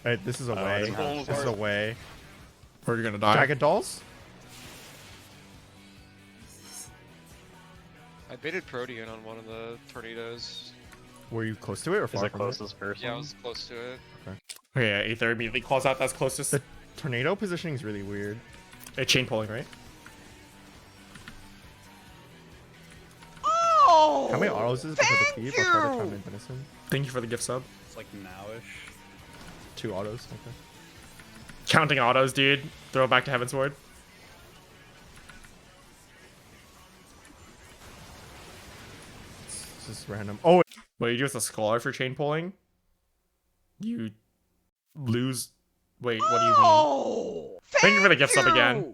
Speaker 2: Right, this is a way.
Speaker 9: it's pulling
Speaker 2: This is a
Speaker 9: apart.
Speaker 2: way. Where you're gonna die? Jagged dolls?
Speaker 8: I baited Protean on one of the tornadoes.
Speaker 2: Were you close to it or far from it?
Speaker 9: closest person?
Speaker 8: Yeah, I was close to it.
Speaker 2: Okay, yeah, Aether immediately calls out that's closest. The tornado positioning is really weird. Chain pulling, right? Oh! How many autos is it before the cleave? I'll try to time in Venison. Thank you for the gift sub.
Speaker 7: It's like nowish.
Speaker 2: 2 autos, okay. Counting autos, dude. Throw it back to Heavensward.
Speaker 1: It's just random. Oh,
Speaker 2: What you do with a scholar for chain pulling? You lose. Wait, what do you mean? Thank you for the gift sub again.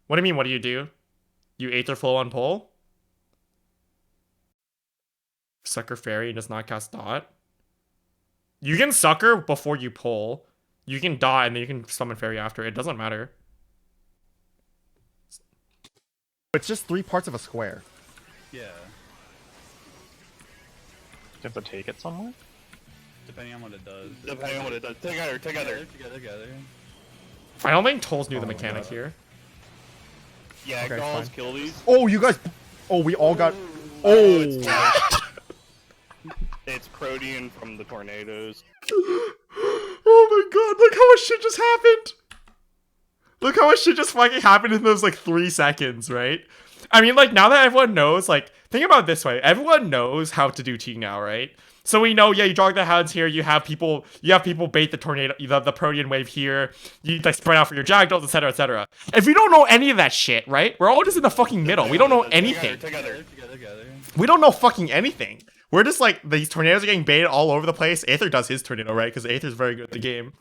Speaker 2: What do you mean? What do? You Aether Flow on pull? Sucker Fairy does not cast dot. You can sucker before you pull. You can dot and then you can summon Fairy after. It doesn't matter.
Speaker 1: it's just 3 parts of a square.
Speaker 4: Yeah.
Speaker 8: You have to take it somewhere?
Speaker 4: Depending on what it does.
Speaker 9: Depending on what it does. Together.
Speaker 4: Together.
Speaker 2: I don't think Tolls knew the
Speaker 1: Oh my
Speaker 2: mechanic
Speaker 1: God.
Speaker 2: here.
Speaker 9: Yeah,
Speaker 1: Okay,
Speaker 9: dolls
Speaker 1: fine.
Speaker 9: kill these.
Speaker 1: Oh, you guys. Oh, we all got.
Speaker 9: It's,
Speaker 1: Oh.
Speaker 9: it's Protean from the tornadoes.
Speaker 2: Oh my god, look how much shit just happened! Look how much shit just fucking happened in those like 3 seconds, right? I mean, like, now that everyone knows, like, think about it this way. Everyone knows how to do T now, right? So we know, yeah, you jog the hounds here, you have people bait the tornado, the Protean wave here, you like spread out for your Jackdaws, etc., etc. If we don't know any of that shit, right? We're all just in the fucking middle. We don't know anything.
Speaker 9: Together.
Speaker 2: We don't know fucking anything. We're just like, these tornadoes are getting baited all over the place. Aether does his tornado, right? Because Aether's very good at the game.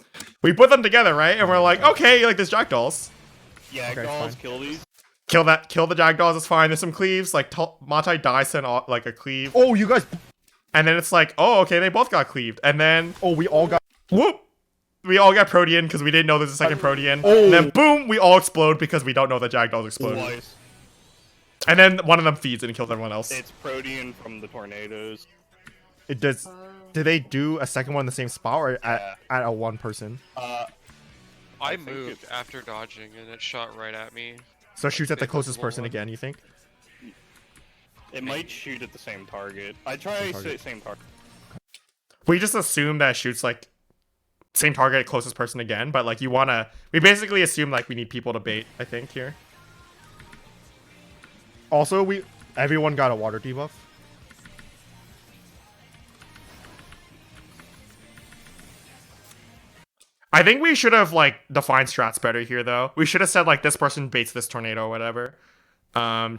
Speaker 2: We put them together, right? And we're like, okay, like, there's Jackdaws.
Speaker 9: Yeah,
Speaker 1: Okay,
Speaker 9: dolls
Speaker 1: fine.
Speaker 9: kill these.
Speaker 2: Kill the Jackdaws, it's fine. There's some cleaves, like, Matai dies and like a cleave.
Speaker 1: Oh, you guys.
Speaker 2: And then it's like, oh, okay, they both got cleaved. And then,
Speaker 1: Oh, we all got.
Speaker 2: whoop! We all got Protean because we didn't know there's a second Protean.
Speaker 1: Oh.
Speaker 2: And then, boom, we all explode because we don't know that Jackdaws explode.
Speaker 9: Twice.
Speaker 2: And then one of them feeds and kills everyone else.
Speaker 9: It's Protean from the tornadoes.
Speaker 1: It does. Did they do a second one in the same spot or
Speaker 9: Yeah.
Speaker 1: at a 1 person?
Speaker 8: I
Speaker 9: think
Speaker 8: moved
Speaker 9: it's-
Speaker 8: after dodging and it shot right at me.
Speaker 1: So it shoots at the
Speaker 8: Invisible
Speaker 1: closest person
Speaker 8: one.
Speaker 1: again, you think?
Speaker 9: It might shoot at the same target. I try
Speaker 1: target.
Speaker 9: same target.
Speaker 2: We just assume that it shoots like same target, closest person again, but like we basically assume like we need people to bait, I think, here.
Speaker 1: Also, everyone got a water debuff.
Speaker 2: I think we should have like defined strats better here though. We should have said like this person baits this tornado or whatever.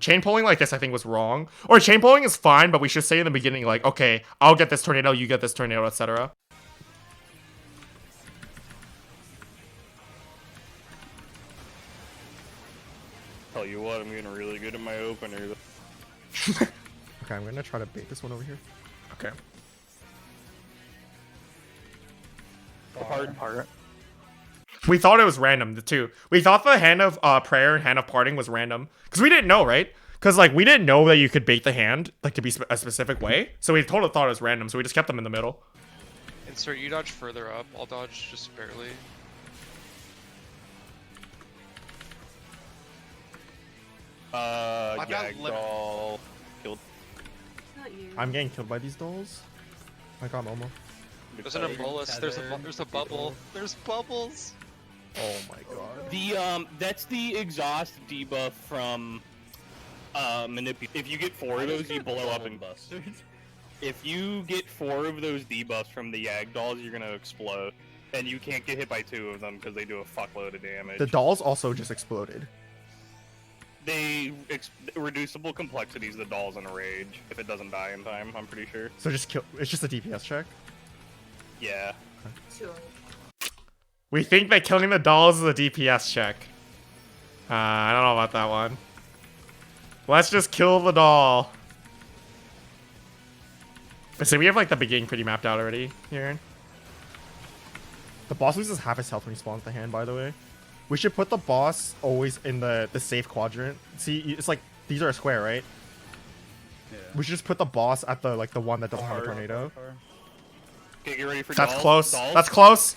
Speaker 2: Chain pulling like this I think was wrong. Or chain pulling is fine, but we should say in the beginning like, okay, I'll get this tornado, you get this tornado, etc.
Speaker 9: Tell you what, I'm getting really good at my opener.
Speaker 1: Okay, I'm gonna try to bait this one over here.
Speaker 2: Okay.
Speaker 8: Part.
Speaker 2: We thought it was random too. We thought the hand of prayer and hand of parting was random because we didn't know, right? Because like we didn't know that you could bait the hand like to be a specific way, so we totally thought it was random. So we just kept them in the middle.
Speaker 8: Insert, you dodge further up. I'll dodge just barely. I've got
Speaker 9: Yagdoll killed.
Speaker 1: I'm getting killed by these dolls. I got Momo.
Speaker 8: There's an Embolus. There's a bubble. There's bubbles.
Speaker 1: Oh my god.
Speaker 9: The that's the exhaust debuff from manipulate. If you get 4 of those, you blow up and
Speaker 4: bustard.
Speaker 9: if you get 4 of those debuffs from the Yagdolls, you're gonna explode, and you can't get hit by 2 of them because they do a fuckload of damage.
Speaker 1: The dolls also just exploded.
Speaker 9: Reducible complexities. The doll's in a rage if it doesn't die in time. I'm pretty sure.
Speaker 1: So just kill. It's just a DPS check.
Speaker 9: Yeah.
Speaker 2: We think that killing the dolls is a DPS check. I don't know about that one. Let's just kill the doll. So we have like the beginning pretty mapped out already here.
Speaker 1: The boss loses half his health when he spawns the hand, by the way. We should put the boss always in the safe quadrant. See, it's like these are a square, right?
Speaker 4: Yeah.
Speaker 1: We should just put the boss at the one that doesn't have a tornado.
Speaker 9: Okay, get ready for
Speaker 2: That's
Speaker 9: dolls.
Speaker 2: close.
Speaker 9: Dolls.
Speaker 2: That's close.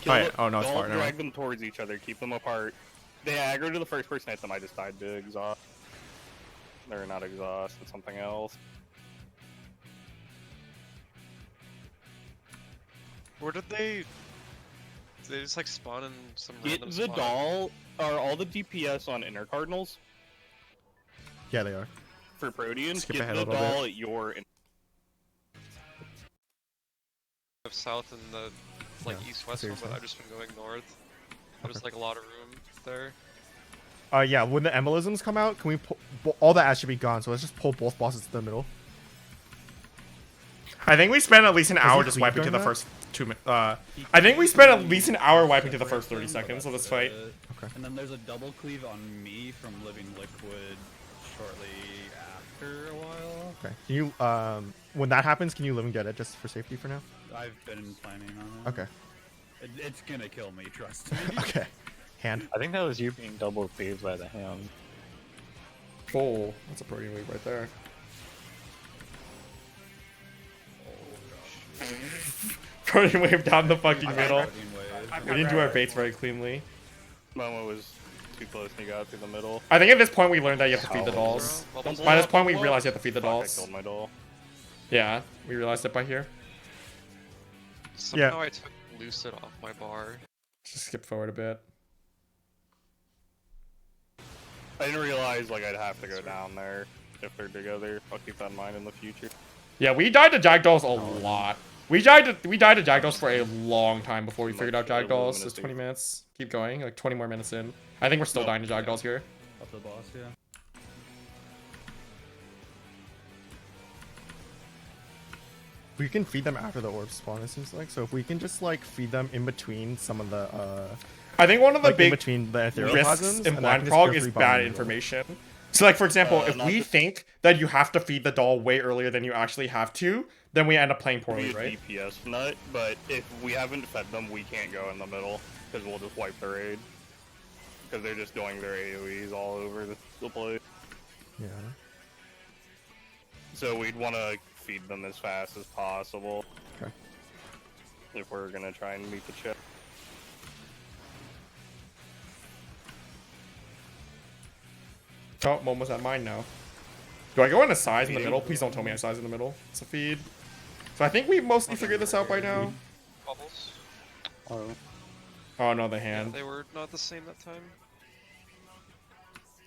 Speaker 9: Kill
Speaker 2: Oh, yeah.
Speaker 9: it.
Speaker 2: Oh, no, it's
Speaker 9: Don't
Speaker 2: far, never
Speaker 9: drag
Speaker 2: mind.
Speaker 9: them towards each other. Keep them apart. They aggro to the first person hit them. I just died to exhaust. They're not exhaust. It's something else.
Speaker 8: Where did they? They just like spawn in some
Speaker 9: Get
Speaker 8: random
Speaker 9: the
Speaker 8: spot.
Speaker 9: doll. Are all the DPS on inner cardinals
Speaker 1: Yeah, they are.
Speaker 9: for Protean?
Speaker 2: Skip
Speaker 9: Get
Speaker 2: ahead a
Speaker 9: the
Speaker 2: little bit.
Speaker 9: doll at your.
Speaker 8: South and the like
Speaker 1: Yeah,
Speaker 8: east west one, but
Speaker 1: seriously.
Speaker 8: I've just been going north. There's like a lot of room there.
Speaker 2: Yeah, when the embolisms come out, can we pull... all the ads should be gone, so let's just pull both bosses to the middle. I think we spent at least an hour just wiping to the first 2 minutes. I think we spent at least an hour wiping to the first 30 seconds of this fight. Okay.
Speaker 4: And then there's a double cleave on me from Living Liquid shortly after a while.
Speaker 2: Okay. Can you, when that happens, can you live and get it just for safety for now?
Speaker 4: I've been planning on it.
Speaker 2: Okay.
Speaker 4: It's gonna kill me, trust me.
Speaker 2: Okay. Hand.
Speaker 10: I think that was you being double cleaved by the hand.
Speaker 2: Oh, that's a protein wave right there. Protein wave down the fucking middle. We didn't do our baits very cleanly.
Speaker 9: Momo was too close and he got through the middle.
Speaker 2: I think at this point we learned that you have to feed the dolls. By this point we realized you have to feed the
Speaker 9: Fuck, I
Speaker 2: dolls.
Speaker 9: killed my doll.
Speaker 2: Yeah, we realized it by here.
Speaker 8: Somehow I took Lucid off my bar.
Speaker 2: Just skip forward a bit.
Speaker 9: I didn't realize like I'd have to go down there if they're together. I'll keep that in mind in the future.
Speaker 2: Yeah, we died to Jackdaws a lot. We died to Jackdaws for a long time before we figured out Jackdaws. It's 20 minutes. Keep going, like 20 more minutes in. I think we're still dying to Jackdaws here.
Speaker 4: Up the boss, yeah.
Speaker 2: We can feed them after the orbs spawn, it seems like. So if we can just like feed them in between some of the I think one of the
Speaker 11: like, in
Speaker 2: big
Speaker 11: between the
Speaker 2: risks in Blind Prog is bad information. So like for example, if we think that you have to feed the doll way earlier than you actually have to, then we end up playing poorly, right?
Speaker 9: DPS nut, but if we haven't fed them, we can't go in the middle because we'll just wipe the raid. Because they're just doing their AoEs all over the place.
Speaker 2: Yeah.
Speaker 9: So we'd want to feed them as fast as possible.
Speaker 2: Okay.
Speaker 9: If we're gonna try and meet the chip.
Speaker 2: Oh, Momo's at mine now. Do I go into size in the middle? Please don't tell me I size in the middle. It's a feed. So I think we mostly figured this out by now.
Speaker 8: Bubbles.
Speaker 2: Oh no, the hand.
Speaker 8: They were not the same that time.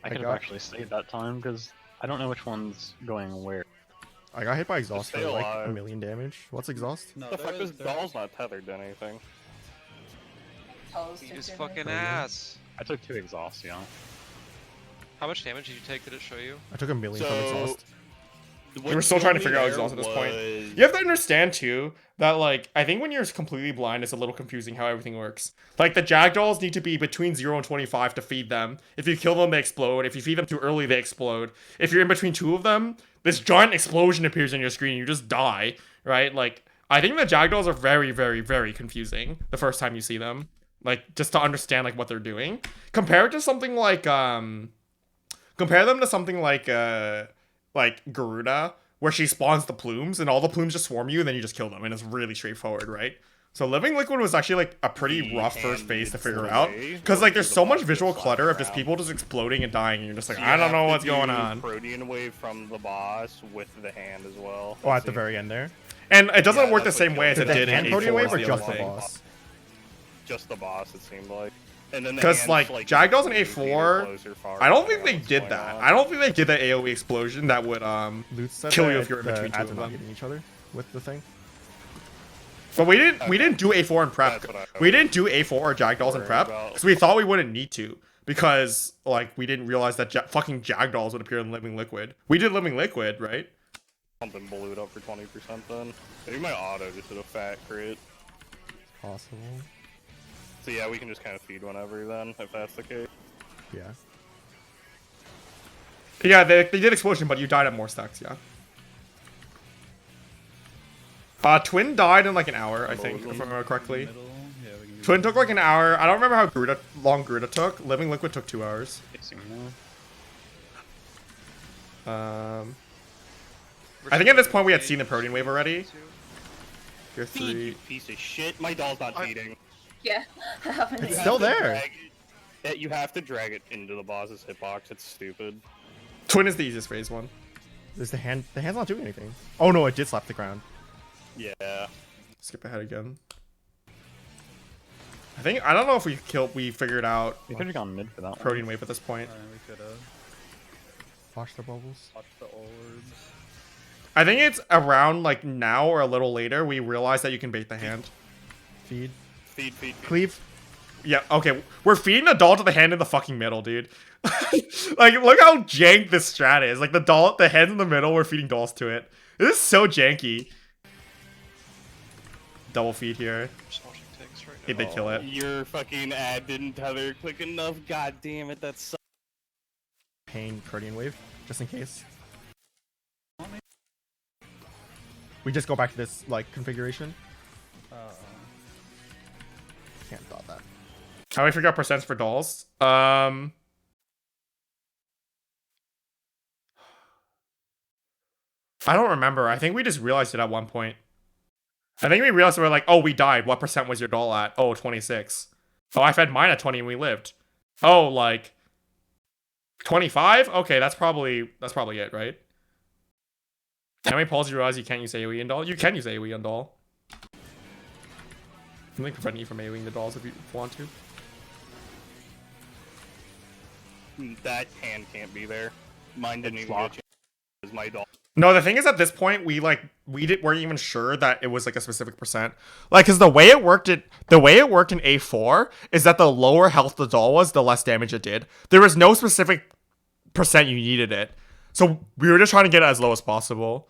Speaker 10: I could have actually saved that time because I don't know which one's going where.
Speaker 2: I got hit by exhaust for
Speaker 9: stay
Speaker 2: like
Speaker 9: alive.
Speaker 2: 1 million damage. What's exhaust?
Speaker 4: No,
Speaker 9: The fuck, this doll's not tethered to anything.
Speaker 8: He just fucking ass.
Speaker 10: I took 2 exhausts, yeah.
Speaker 8: How much damage did you take? Did it show you?
Speaker 2: I took 1 million from
Speaker 9: So,
Speaker 2: exhaust.
Speaker 9: what
Speaker 2: We were still trying to
Speaker 9: killed
Speaker 2: figure out
Speaker 9: me
Speaker 2: exhaust at this point.
Speaker 9: was-
Speaker 2: You have to understand too that like I think when you're completely blind, it's a little confusing how everything works. Like the Jackdaws need to be between 0 and 25 to feed them. If you kill them, they explode. If you feed them too early, they explode. If you're in between 2 of them, this giant explosion appears on your screen and you just die, right? Like I think the Jackdaws are very, very, very confusing the first time you see them. Like just to understand like what they're doing. Compared to something like compare them to something like Garuda, where she spawns the plumes and all the plumes just swarm you and then you just kill them and it's really straightforward, right? So Living Liquid was actually like a pretty rough first phase to figure out because like there's so much visual clutter of just people just exploding and dying and you're just like,
Speaker 9: So you
Speaker 2: I don't
Speaker 9: have
Speaker 2: know
Speaker 9: to
Speaker 2: what's going
Speaker 9: do
Speaker 2: on.
Speaker 9: Protean wave from the boss with the hand as well.
Speaker 11: Oh, at the very end there.
Speaker 2: And it doesn't
Speaker 9: Yeah,
Speaker 2: work the
Speaker 9: that's what
Speaker 2: same way as it
Speaker 9: killed
Speaker 2: did
Speaker 9: me.
Speaker 2: in
Speaker 11: hand protean
Speaker 2: A4
Speaker 11: wave
Speaker 2: is
Speaker 11: or
Speaker 2: the
Speaker 11: just
Speaker 2: other
Speaker 11: the
Speaker 2: thing.
Speaker 11: boss?
Speaker 9: Just the boss, it seemed like. And then the
Speaker 2: Because
Speaker 9: hands,
Speaker 2: like Jackdaws and
Speaker 9: either
Speaker 2: A4,
Speaker 9: close or far,
Speaker 2: I don't
Speaker 9: depending
Speaker 2: think
Speaker 9: on
Speaker 2: they
Speaker 9: what's
Speaker 2: did
Speaker 9: going
Speaker 2: that.
Speaker 9: on.
Speaker 2: I don't think they did the AoE explosion that would
Speaker 11: Luke said
Speaker 2: kill you
Speaker 11: that
Speaker 2: if you're in
Speaker 11: the
Speaker 2: between 2
Speaker 11: ads
Speaker 2: of
Speaker 11: are not
Speaker 2: them.
Speaker 11: hitting each other with the thing.
Speaker 2: But we didn't do A4 in prep.
Speaker 9: That's what I
Speaker 2: We didn't do A4 or Jackdaws in
Speaker 9: worried
Speaker 2: prep
Speaker 9: about.
Speaker 2: because we thought we wouldn't need to because like we didn't realize that fucking Jackdaws would appear in Living Liquid. We did Living Liquid, right?
Speaker 9: Something blew it up for 20% then. Maybe my auto just did a fat crit.
Speaker 11: Possible.
Speaker 9: So yeah, we can just kind of feed whenever then, if that's the case.
Speaker 11: Yeah.
Speaker 2: Yeah, they did explosion, but you died at more stacks, yeah. Twin died in like an hour, I think, if I remember correctly.
Speaker 4: Middle. Yeah, we can do
Speaker 2: Twin took like an hour. I don't remember how long Garuda took. Living Liquid took 2 hours. I think at this point we had seen the Protean wave already. Tier
Speaker 9: Feed,
Speaker 2: 3.
Speaker 9: you piece of shit. My doll's not feeding.
Speaker 5: Yeah, I haven't.
Speaker 11: It's
Speaker 9: You
Speaker 11: still
Speaker 9: have to
Speaker 11: there.
Speaker 9: drag it- you have to drag it into the boss's hitbox. It's stupid.
Speaker 2: Twin is the easiest phase one.
Speaker 11: Is the hand? The hand's not doing anything. Oh no, it did slap the ground.
Speaker 9: Yeah.
Speaker 2: Skip ahead again. I don't know if we figured out
Speaker 10: We could have gone mid for that one.
Speaker 2: Protean wave at this point.
Speaker 4: Alright, we could have.
Speaker 11: Watch the bubbles.
Speaker 4: Watch the orbs.
Speaker 2: I think it's around like now or a little later we realize that you can bait the hand.
Speaker 11: Feed.
Speaker 9: Feed.
Speaker 11: Cleave.
Speaker 2: Yeah, okay. We're feeding the doll to the hand in the fucking middle, dude. Like, look how jank this strat is. Like, the head's in the middle, we're feeding dolls to it. This is so janky. Double feed here.
Speaker 8: Just watching tanks right now.
Speaker 2: Did they kill it?
Speaker 9: Your fucking ad didn't tether quick enough. God damn it, that's so.
Speaker 11: Pain Protean Wave, just in case. We just go back to this, like, configuration. Can't thought that.
Speaker 2: How do we figure out percents for dolls? I don't remember. I think we just realized it at one point. I think we realized we were like, oh, we died. What percent was your doll at? Oh, 26. Oh, I fed mine at 20 and we lived. Oh, like 25? Okay, that's probably it, right? How many polls do you realize you can't use AoE on doll? You can use AoE on doll. I'm like preventing you from AoEing the dolls if you want to.
Speaker 9: That hand can't be there. Mine didn't even get as my doll.
Speaker 2: No, the thing is at this point we weren't even sure that it was like a specific percent. Like, cause the way it worked in A4 is that the lower health the doll was, the less damage it did. There was no specific percent you needed it. So we were just trying to get it as low as possible.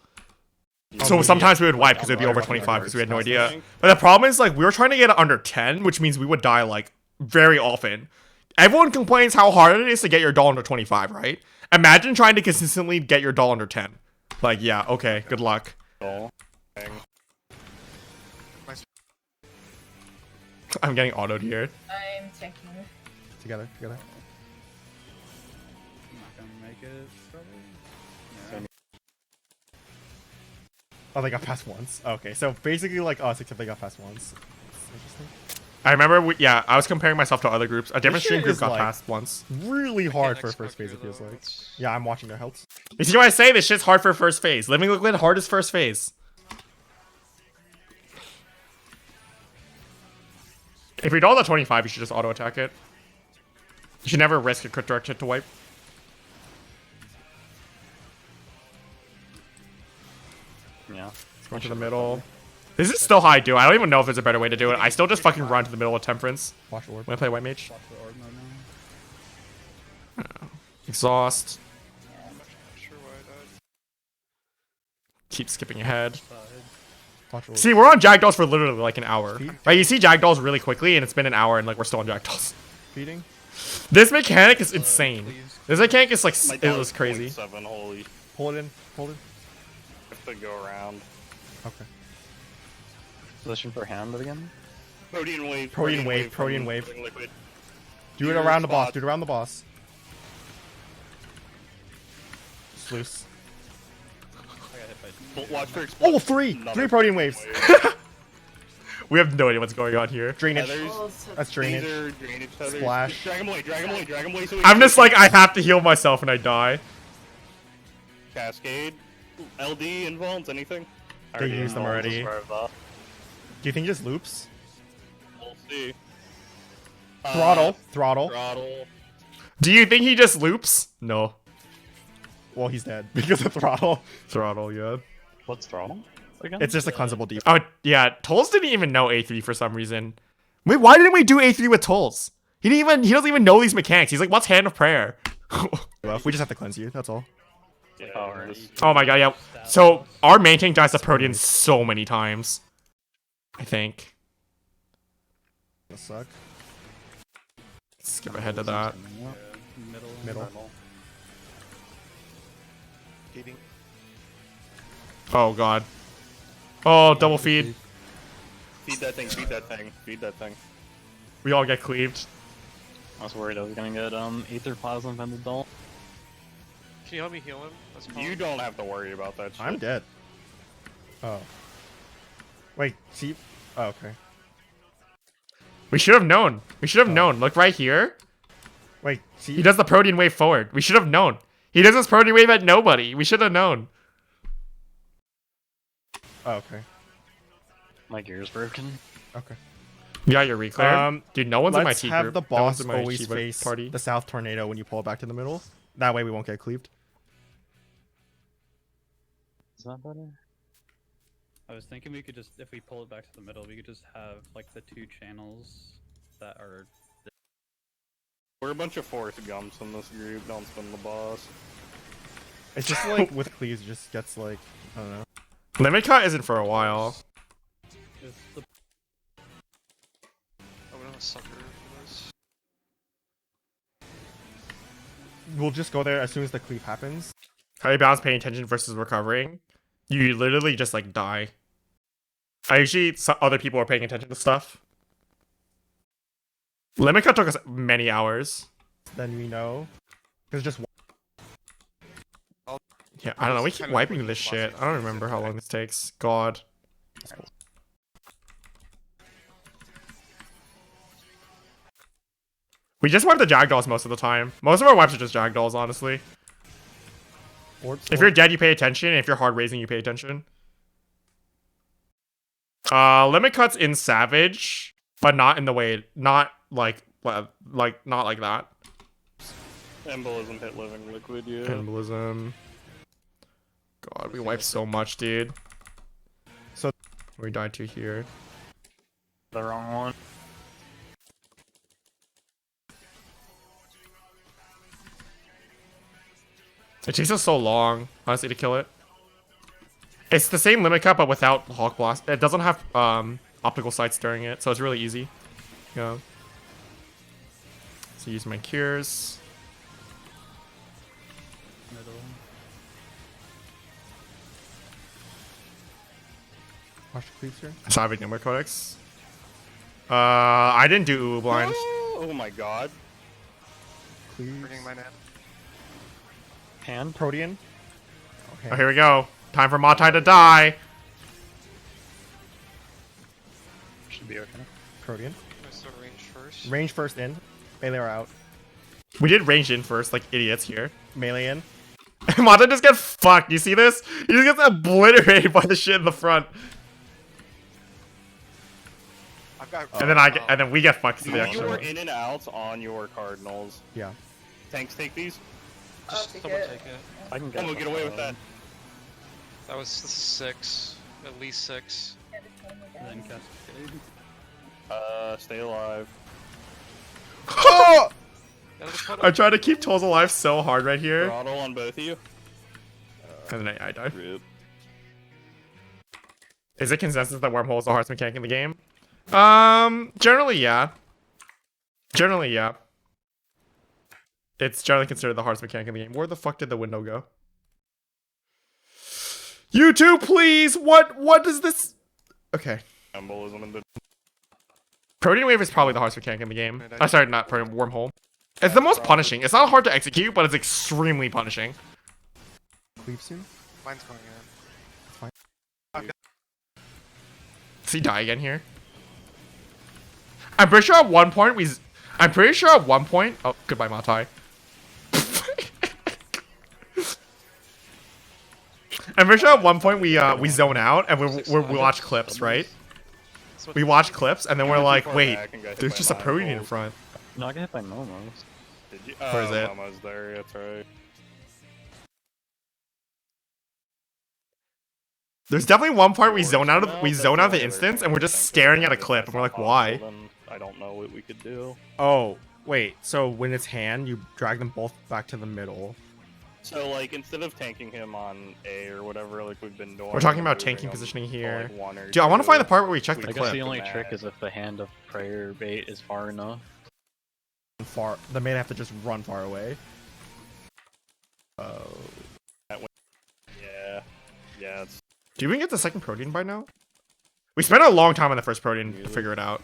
Speaker 2: So sometimes we would wipe because it would be over 25 because we had no idea. But the problem is, like, we were trying to get it under 10, which means we would die, like, very often. Everyone complains how hard it is to get your doll under 25, right? Imagine trying to consistently get your doll under 10. Like, yeah, okay, good luck. I'm getting autoed here.
Speaker 5: I'm checking.
Speaker 11: Together.
Speaker 4: I'm not gonna make it, probably. Yeah.
Speaker 11: Oh, they got past once. Okay, so basically like us, except they got past once. That's interesting.
Speaker 2: I remember, I was comparing myself to other groups. A different
Speaker 11: This shit
Speaker 2: stream group
Speaker 11: is,
Speaker 2: got
Speaker 11: like,
Speaker 2: past once.
Speaker 11: Really hard for a
Speaker 8: Next
Speaker 11: first phase, it
Speaker 8: Valkyrie,
Speaker 11: feels
Speaker 8: though,
Speaker 11: like.
Speaker 8: it's-
Speaker 11: Yeah, I'm watching their healths.
Speaker 2: You see what I say? This shit's hard for first phase. Living Liquid, hardest first phase. If your doll's at 25, you should just auto attack it. You should never risk a crit direct hit to wipe.
Speaker 10: Yeah.
Speaker 2: Let's go to the middle. This is still high, dude. I don't even know if there's a better way to do it. I still just fucking run to the middle of Temperance.
Speaker 11: Watch orb.
Speaker 2: When I play White Mage.
Speaker 4: Watch the orb mode now.
Speaker 2: Exhaust.
Speaker 8: I'm not sure why I died.
Speaker 2: Keep skipping ahead.
Speaker 11: Watch orb.
Speaker 2: See, we're on Jackdaws for literally like an hour. Right, you see Jackdaws really quickly and it's been an hour and like we're still on Jackdaws.
Speaker 11: Feeding.
Speaker 2: This mechanic is insane. This mechanic is like,
Speaker 9: My
Speaker 2: it
Speaker 9: doll
Speaker 2: was
Speaker 9: is
Speaker 2: crazy.
Speaker 9: 0.7, holy.
Speaker 11: Pull it in. Hold it.
Speaker 9: Have to go around.
Speaker 11: Okay.
Speaker 10: Position for hand again.
Speaker 9: Protean wave.
Speaker 11: Protean wave,
Speaker 9: from
Speaker 11: Protean wave.
Speaker 9: Living Liquid.
Speaker 11: Do it
Speaker 9: Your
Speaker 11: around the boss.
Speaker 9: spot.
Speaker 11: Do it around the boss. Just loose.
Speaker 4: I got hit by
Speaker 9: Watch for
Speaker 11: Oh, three!
Speaker 9: Another
Speaker 11: Three Protean waves.
Speaker 2: We have no idea what's going on here.
Speaker 11: Drainage.
Speaker 9: Feathers.
Speaker 11: That's drainage.
Speaker 9: Laser, drainage feathers.
Speaker 11: Splash.
Speaker 9: Dragon Blade, Dragon Blade, Dragon Blade. So we
Speaker 2: I'm
Speaker 9: can
Speaker 2: just like, I have to heal myself and I die.
Speaker 9: Cascade. LD invulns, anything?
Speaker 11: They used them already.
Speaker 10: Aware of that.
Speaker 11: Do you think he just loops?
Speaker 9: We'll see.
Speaker 11: Throttle. Throttle.
Speaker 9: Throttle.
Speaker 2: Do you think he just loops? No.
Speaker 11: Well, he's dead because of throttle.
Speaker 2: Throttle, yeah.
Speaker 10: What's throttle again?
Speaker 11: It's just a cleansable deep.
Speaker 2: Oh, yeah. Tolls didn't even know A3 for some reason. Wait, why didn't we do A3 with Tolls? He doesn't even know these mechanics. He's like, what's Hand of Prayer?
Speaker 11: We just have to cleanse you, that's all.
Speaker 9: Yeah,
Speaker 10: Alright.
Speaker 9: just-
Speaker 2: Oh my god, yeah. So, our main tank dies to Protean so many times. I think.
Speaker 11: That'll suck.
Speaker 2: Skip ahead to that.
Speaker 11: Middle.
Speaker 2: Oh god. Oh, double feed.
Speaker 9: Feed that thing, feed that thing, feed that thing.
Speaker 2: We all get cleaved.
Speaker 10: I was worried I was gonna get Aether Plasma Vended Doll.
Speaker 8: Can you help me heal him? That's
Speaker 9: You don't have to worry about that shit.
Speaker 11: I'm dead. Oh. Wait, see? Oh, okay.
Speaker 2: We should have known. We should have known. Look right here.
Speaker 11: Wait, see?
Speaker 2: He does the Protean wave forward. We should have known. He does this Protean wave at nobody. We should have known.
Speaker 11: Oh, okay.
Speaker 10: My gear's broken.
Speaker 11: Okay.
Speaker 2: You got your reclaim. Dude, no one's in my
Speaker 11: Let's
Speaker 2: T
Speaker 11: have
Speaker 2: group.
Speaker 11: the
Speaker 2: No one's
Speaker 11: boss
Speaker 2: in my
Speaker 11: always
Speaker 2: T
Speaker 11: face
Speaker 2: party.
Speaker 11: the South Tornado when you pull it back to the middle. That way we won't get cleaved.
Speaker 10: Is that better?
Speaker 4: I was thinking we could just, if we pull it back to the middle, we could just have like the two channels that are
Speaker 9: We're a bunch of Forrest Gumps in this group. Don't spin the boss.
Speaker 11: It's just like with cleaves, it just gets like I don't know.
Speaker 2: Limit cut isn't for a while.
Speaker 8: I'm a sucker for this.
Speaker 11: We'll just go there as soon as the cleave happens.
Speaker 2: How you balance paying attention versus recovering? You literally just like die. Other people are paying attention to stuff. Limit cut took us many hours.
Speaker 11: Then we know. Because just
Speaker 2: Yeah, I don't know. We keep wiping this shit. I don't remember how long this takes. God. We just wipe the Jagdolls most of the time. Most of our wipes are just Jagdolls, honestly.
Speaker 11: orbs.
Speaker 2: If you're dead, you pay attention. If you're hard raising, you pay attention. Limit cuts in Savage, but not in the way, not like not like that.
Speaker 9: Embolism hit living liquid, yeah.
Speaker 2: Embolism. God, we wiped so much, dude.
Speaker 11: So
Speaker 2: we died to here.
Speaker 10: The wrong one.
Speaker 2: It takes us so long, honestly, to kill it. It's the same limit cut, but without Hawk Blast. It doesn't have optical sights during it, so it's really easy. Yeah. So use my cures.
Speaker 4: Middle.
Speaker 11: watch the cleaves here.
Speaker 2: Savage number codex. I didn't do blind.
Speaker 9: Oh my god.
Speaker 11: Cleaves.
Speaker 8: Bringing my net.
Speaker 10: Hand.
Speaker 11: Protean. Okay.
Speaker 2: Oh, here we go. Time for Matai to die.
Speaker 10: Should be okay.
Speaker 11: Protean.
Speaker 8: I start range first.
Speaker 11: Range first in. Melee are out.
Speaker 2: We did range in first, like idiots here.
Speaker 11: Melee in.
Speaker 2: Matai just gets fucked. You see this? He just gets obliterated by the shit in the front.
Speaker 8: I've got.
Speaker 2: And then we get fucked to the
Speaker 9: You
Speaker 2: extra.
Speaker 9: are in and out on your Cardinals.
Speaker 11: Yeah.
Speaker 9: Tanks take these.
Speaker 8: Just someone take it.
Speaker 10: I can get.
Speaker 9: And we'll get away with that.
Speaker 8: That was 6. At least 6.
Speaker 4: Then Cascade.
Speaker 9: Stay alive.
Speaker 2: Oh!
Speaker 8: Gotta put
Speaker 2: I tried to keep Tolls alive so hard right here.
Speaker 9: Throttle on both of you.
Speaker 2: And then I died.
Speaker 9: Rip.
Speaker 2: Is it consensus that Wormhole is the hardest mechanic in the game? Generally, yeah. Generally, yeah. It's generally considered the hardest mechanic in the game. Where the fuck did the window go? YouTube, please! What is this? Okay.
Speaker 9: Embolism in the.
Speaker 2: Protean Wave is probably the hardest mechanic in the game. Sorry, not Protean, Wormhole. It's the most punishing. It's not hard to execute, but it's extremely punishing.
Speaker 11: Cleave soon.
Speaker 8: Mine's going in.
Speaker 2: Does he die again here? I'm pretty sure at one point I'm pretty sure at one point. Oh, goodbye, Matai. I'm pretty sure at one point we zone out and we watch clips, right? We watch clips and then we're like, wait, there's just a Protean in front.
Speaker 10: No, I got hit by Momos.
Speaker 9: Did you?
Speaker 2: Where is it?
Speaker 9: Mama's there. That's right.
Speaker 2: There's definitely one part we zone out of the instance and we're just staring at a clip and we're like, why?
Speaker 9: Then I don't know what we could do.
Speaker 11: Oh, wait. So when it's hand, you drag them both back to the middle.
Speaker 9: So like instead of tanking him on A or whatever like we've been doing.
Speaker 2: We're talking about
Speaker 9: moving
Speaker 2: tanking
Speaker 9: him
Speaker 2: positioning
Speaker 9: to,
Speaker 2: here.
Speaker 9: like, 1 or
Speaker 2: Dude, I want to
Speaker 9: 2.
Speaker 2: find the part where we check the
Speaker 10: I guess
Speaker 2: clip.
Speaker 10: the only
Speaker 9: Mad.
Speaker 10: trick is if the hand of prayer bait is far enough.
Speaker 11: Far. The melee have to just run far away. Oh.
Speaker 9: Yeah. Yeah. It's
Speaker 2: Do we get the second Protean by now? We spent a long time on the first Protean to figure it out.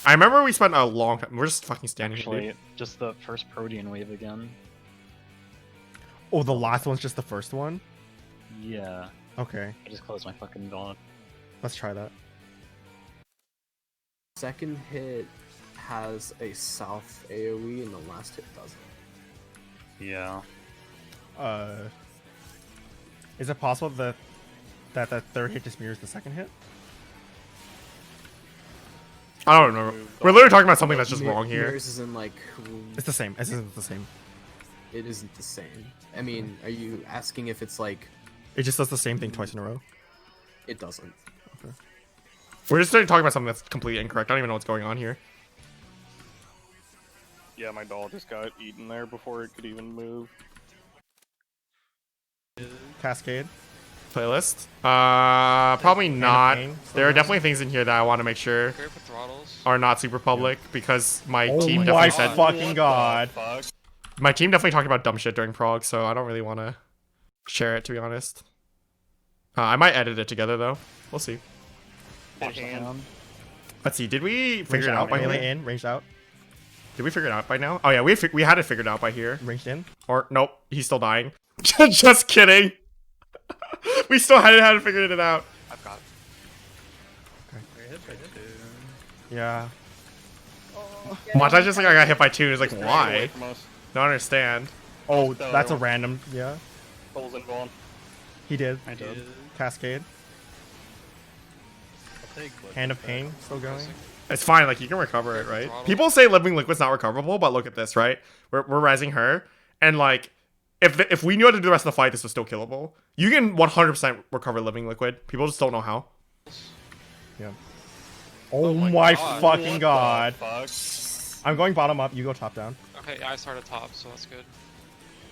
Speaker 2: I remember we spent a long time. We're just fucking standing here,
Speaker 10: Actually,
Speaker 2: dude.
Speaker 10: just the first Protean wave again.
Speaker 11: Oh, the last one's just the first one?
Speaker 10: Yeah.
Speaker 11: Okay.
Speaker 10: I just closed my fucking door.
Speaker 11: Let's try that.
Speaker 12: Second hit has a south AoE and the last hit doesn't.
Speaker 10: Yeah.
Speaker 11: Is it possible that the third hit just mirrors the second hit?
Speaker 2: I don't remember. We're literally talking about something that's just wrong here.
Speaker 12: Mirrors isn't like
Speaker 11: It's the same. It's the same.
Speaker 12: it isn't the same. I mean, are you asking if it's like
Speaker 11: It just does the same thing twice in a row.
Speaker 12: it doesn't?
Speaker 2: We're just talking about something that's completely incorrect. I don't even know what's going on here.
Speaker 9: Yeah, my doll just got eaten there before it could even move.
Speaker 11: Cascade.
Speaker 2: Playlist? Probably not.
Speaker 11: Pain, still
Speaker 2: There are
Speaker 11: going?
Speaker 2: definitely things in here that I want to make sure
Speaker 8: Care for throttles.
Speaker 2: are not super public because my
Speaker 11: Oh
Speaker 2: team
Speaker 11: my
Speaker 2: definitely said
Speaker 11: fucking god.
Speaker 9: Fuck.
Speaker 2: my team definitely talked about dumb shit during prog, so I don't really want to share it to be honest. I might edit it together though. We'll see.
Speaker 9: Hit hand.
Speaker 2: Let's see. Did we
Speaker 11: Ranged
Speaker 2: figure it out by
Speaker 11: melee
Speaker 2: here?
Speaker 11: in, ranged out,
Speaker 2: Did we figure it out by now? Oh yeah, we had it figured out by here.
Speaker 11: ranged in.
Speaker 2: Or nope, he's still dying. Just kidding. We still hadn't figured it out.
Speaker 8: I've got it.
Speaker 4: You're hit by 2.
Speaker 11: Yeah.
Speaker 2: Watch, I just like I got hit by 2. It's like
Speaker 9: Away
Speaker 2: why?
Speaker 9: from us.
Speaker 2: Don't understand.
Speaker 11: Oh,
Speaker 9: The
Speaker 11: that's a
Speaker 9: other one.
Speaker 11: random. Yeah,
Speaker 9: Holes involved.
Speaker 11: he did.
Speaker 10: I did.
Speaker 11: Cascade.
Speaker 4: I'll take Liquid
Speaker 11: Hand of
Speaker 4: back.
Speaker 11: Pain still going.
Speaker 2: It's fine. Like you can recover it, right? People say living liquid's not recoverable, but look at this, right? We're rising her, and like if we knew how to do the rest of the fight, this was still killable. You can 100% recover living liquid. People just don't know how.
Speaker 11: Yeah. Oh,
Speaker 8: my
Speaker 11: my
Speaker 8: God.
Speaker 11: fucking
Speaker 9: What the
Speaker 11: god.
Speaker 9: fuck?
Speaker 11: I'm going bottom up. You go top down.
Speaker 8: Okay, yeah, I started top, so that's good.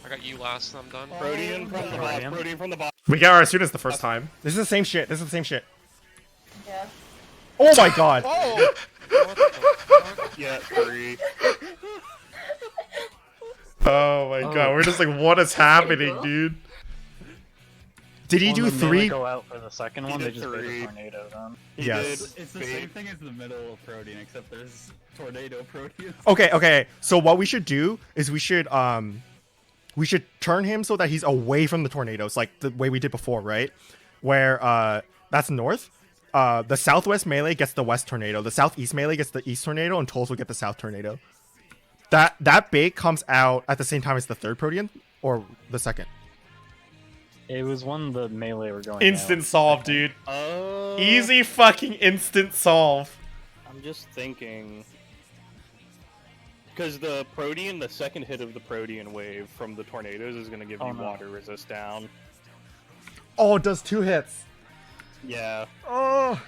Speaker 8: I got you last, and I'm done.
Speaker 9: Protean from the bottom.
Speaker 10: Protean.
Speaker 9: Protean from the bottom.
Speaker 2: We get our students the first time.
Speaker 11: This is the same shit. This is the same shit.
Speaker 5: Yeah.
Speaker 11: Oh my god.
Speaker 8: What the fuck?
Speaker 9: Yeah, 3.
Speaker 2: Oh my god, we're just like, what is happening, dude?
Speaker 11: Did he
Speaker 10: When
Speaker 11: do
Speaker 10: the melee
Speaker 11: 3?
Speaker 10: go out for the second one, they
Speaker 9: did
Speaker 10: just bait
Speaker 9: 3.
Speaker 10: a tornado then.
Speaker 9: He
Speaker 11: Yes.
Speaker 9: did
Speaker 4: It's the
Speaker 9: bait.
Speaker 4: same thing as the middle of Protean, except there's Tornado Protean.
Speaker 11: Okay. So what we should do is we should turn him so that he's away from the tornadoes, like the way we did before, right? Where that's north. The southwest melee gets the west tornado. The southeast melee gets the east tornado, and Tulsa will get the south tornado. That bait comes out at the same time as the third Protean, or the second.
Speaker 10: It was when the melee were going
Speaker 2: Instant
Speaker 10: out.
Speaker 2: solve, dude.
Speaker 9: Oh.
Speaker 2: Easy fucking instant solve.
Speaker 9: I'm just thinking. Because the Protean, the second hit of the Protean wave from the tornadoes is going to give you
Speaker 10: no.
Speaker 9: water resist down.
Speaker 11: Oh, it does 2 hits.
Speaker 9: Yeah.
Speaker 11: Oh.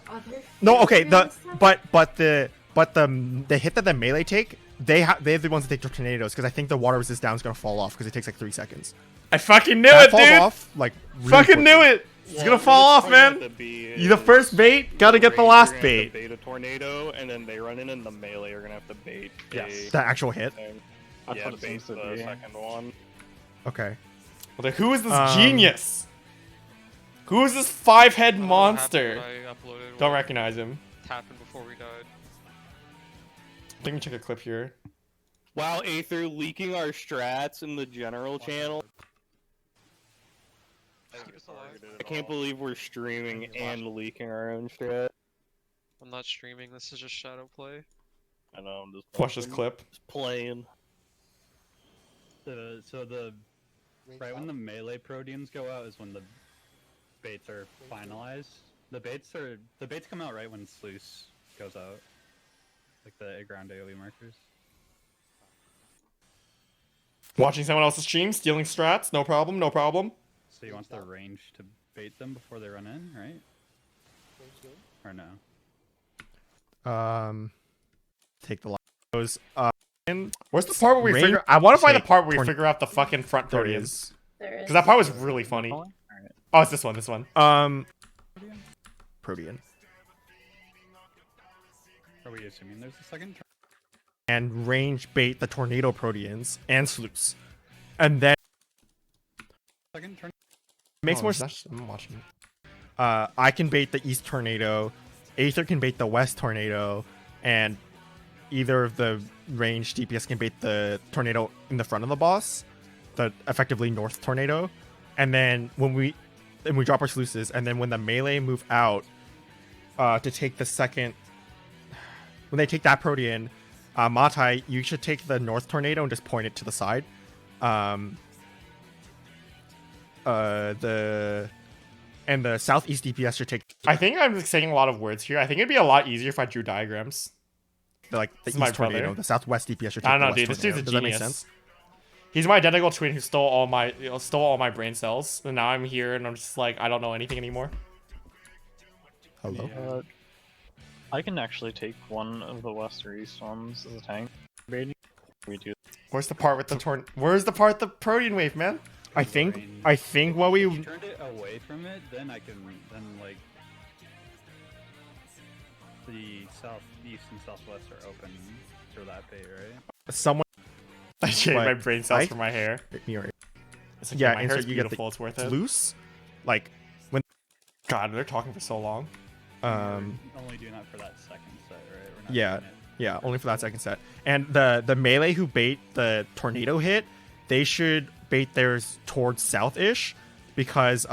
Speaker 5: Are there
Speaker 11: No, okay. The
Speaker 5: feelings
Speaker 11: but the hit that the melee take, they're the ones that take the tornadoes because I think the water resist down is gonna fall off because it takes like 3 seconds.
Speaker 2: I fucking knew
Speaker 11: That
Speaker 2: it,
Speaker 11: falls
Speaker 2: dude.
Speaker 11: off like really
Speaker 2: Fucking
Speaker 11: quickly.
Speaker 2: knew it. It's gonna fall off, man. You the first bait, gotta get the last bait.
Speaker 9: Bait a tornado, and then they run in, and the melee are gonna have to bait.
Speaker 10: Yes.
Speaker 11: The actual hit.
Speaker 10: That's
Speaker 9: Yeah,
Speaker 10: what it
Speaker 9: bait
Speaker 10: seems to
Speaker 9: the
Speaker 10: be.
Speaker 9: second one.
Speaker 11: Okay.
Speaker 2: Well, then who is this
Speaker 11: Um,
Speaker 2: genius? Who is this 5-head
Speaker 8: I don't know what
Speaker 2: monster?
Speaker 8: happened, but I uploaded
Speaker 2: Don't
Speaker 8: what
Speaker 2: recognize him.
Speaker 8: happened before we died.
Speaker 2: Let me check a clip here.
Speaker 9: Wow, Aether leaking our strats in the general channel.
Speaker 8: Keep us alive.
Speaker 9: I can't believe we're streaming and leaking our own strat.
Speaker 8: I'm not streaming. This is just shadow play.
Speaker 9: I know, I'm just
Speaker 2: Watch this clip.
Speaker 9: just playing.
Speaker 4: So the right when the melee Proteans go out is when the baits are finalized. The baits come out right when Sluice goes out, like the ground AoE markers.
Speaker 2: Watching someone else's stream, stealing strats, no problem, no problem.
Speaker 4: So you want the range to bait them before they run in, right? Or no?
Speaker 11: Take the those.
Speaker 2: Where's the part where we
Speaker 11: Rain
Speaker 2: figure? I want to find the
Speaker 11: take
Speaker 2: part where we
Speaker 11: torn-
Speaker 2: figure out the fucking front
Speaker 11: There it
Speaker 2: Proteans.
Speaker 11: is.
Speaker 5: There is.
Speaker 2: Because that part was really funny.
Speaker 10: Alright.
Speaker 2: Oh, it's this one. This one.
Speaker 11: Protean.
Speaker 4: Are we assuming there's a second turn?
Speaker 11: And range bait the tornado Proteans and Sluice. And then
Speaker 4: Second turn.
Speaker 11: makes more sense.
Speaker 2: I'm watching.
Speaker 11: I can bait the east tornado, Aether can bait the west tornado, and either of the ranged DPS can bait the tornado in the front of the boss, the effectively north tornado. And then when we drop our sluices, and then when the melee move out to take the second, when they take that Protean, Matai, you should take the north tornado and just point it to the side. The southeast DPS should take
Speaker 2: I think I'm saying a lot of words here. I think it'd be a lot easier if I drew diagrams.
Speaker 11: the
Speaker 2: This is
Speaker 11: east
Speaker 2: my
Speaker 11: tornado.
Speaker 2: brother.
Speaker 11: The southwest DPS should take
Speaker 2: I don't know,
Speaker 11: the west
Speaker 2: dude. This
Speaker 11: tornado.
Speaker 2: dude's a
Speaker 11: Does that make
Speaker 2: genius.
Speaker 11: sense?
Speaker 2: He's my identical twin who stole all my brain cells, and now I'm here and I'm just like I don't know anything anymore.
Speaker 11: Hello.
Speaker 10: I can actually take one of the west or east ones as a tank. Baiting.
Speaker 9: We do.
Speaker 11: Where's the part with the Where's the part the Protean wave, man? I think what
Speaker 4: If
Speaker 11: we
Speaker 4: you turned it away from it, then I can like the southeast and southwest are open for that bait, right?
Speaker 11: someone
Speaker 2: I shaved
Speaker 11: But
Speaker 2: my brain cells
Speaker 11: I-
Speaker 2: for my hair.
Speaker 11: You're-
Speaker 2: It's like,
Speaker 11: yeah,
Speaker 2: my
Speaker 11: and
Speaker 2: hair
Speaker 11: so
Speaker 2: is
Speaker 11: you get the
Speaker 2: beautiful. It's worth
Speaker 11: it's
Speaker 2: it.
Speaker 11: loose, like when
Speaker 2: God, they're talking for so long.
Speaker 4: Only doing that for that second set, right? We're not
Speaker 11: Yeah,
Speaker 4: doing it-
Speaker 11: yeah, only for that second set. And the melee who bait the tornado hit, they should bait theirs towards south-ish, because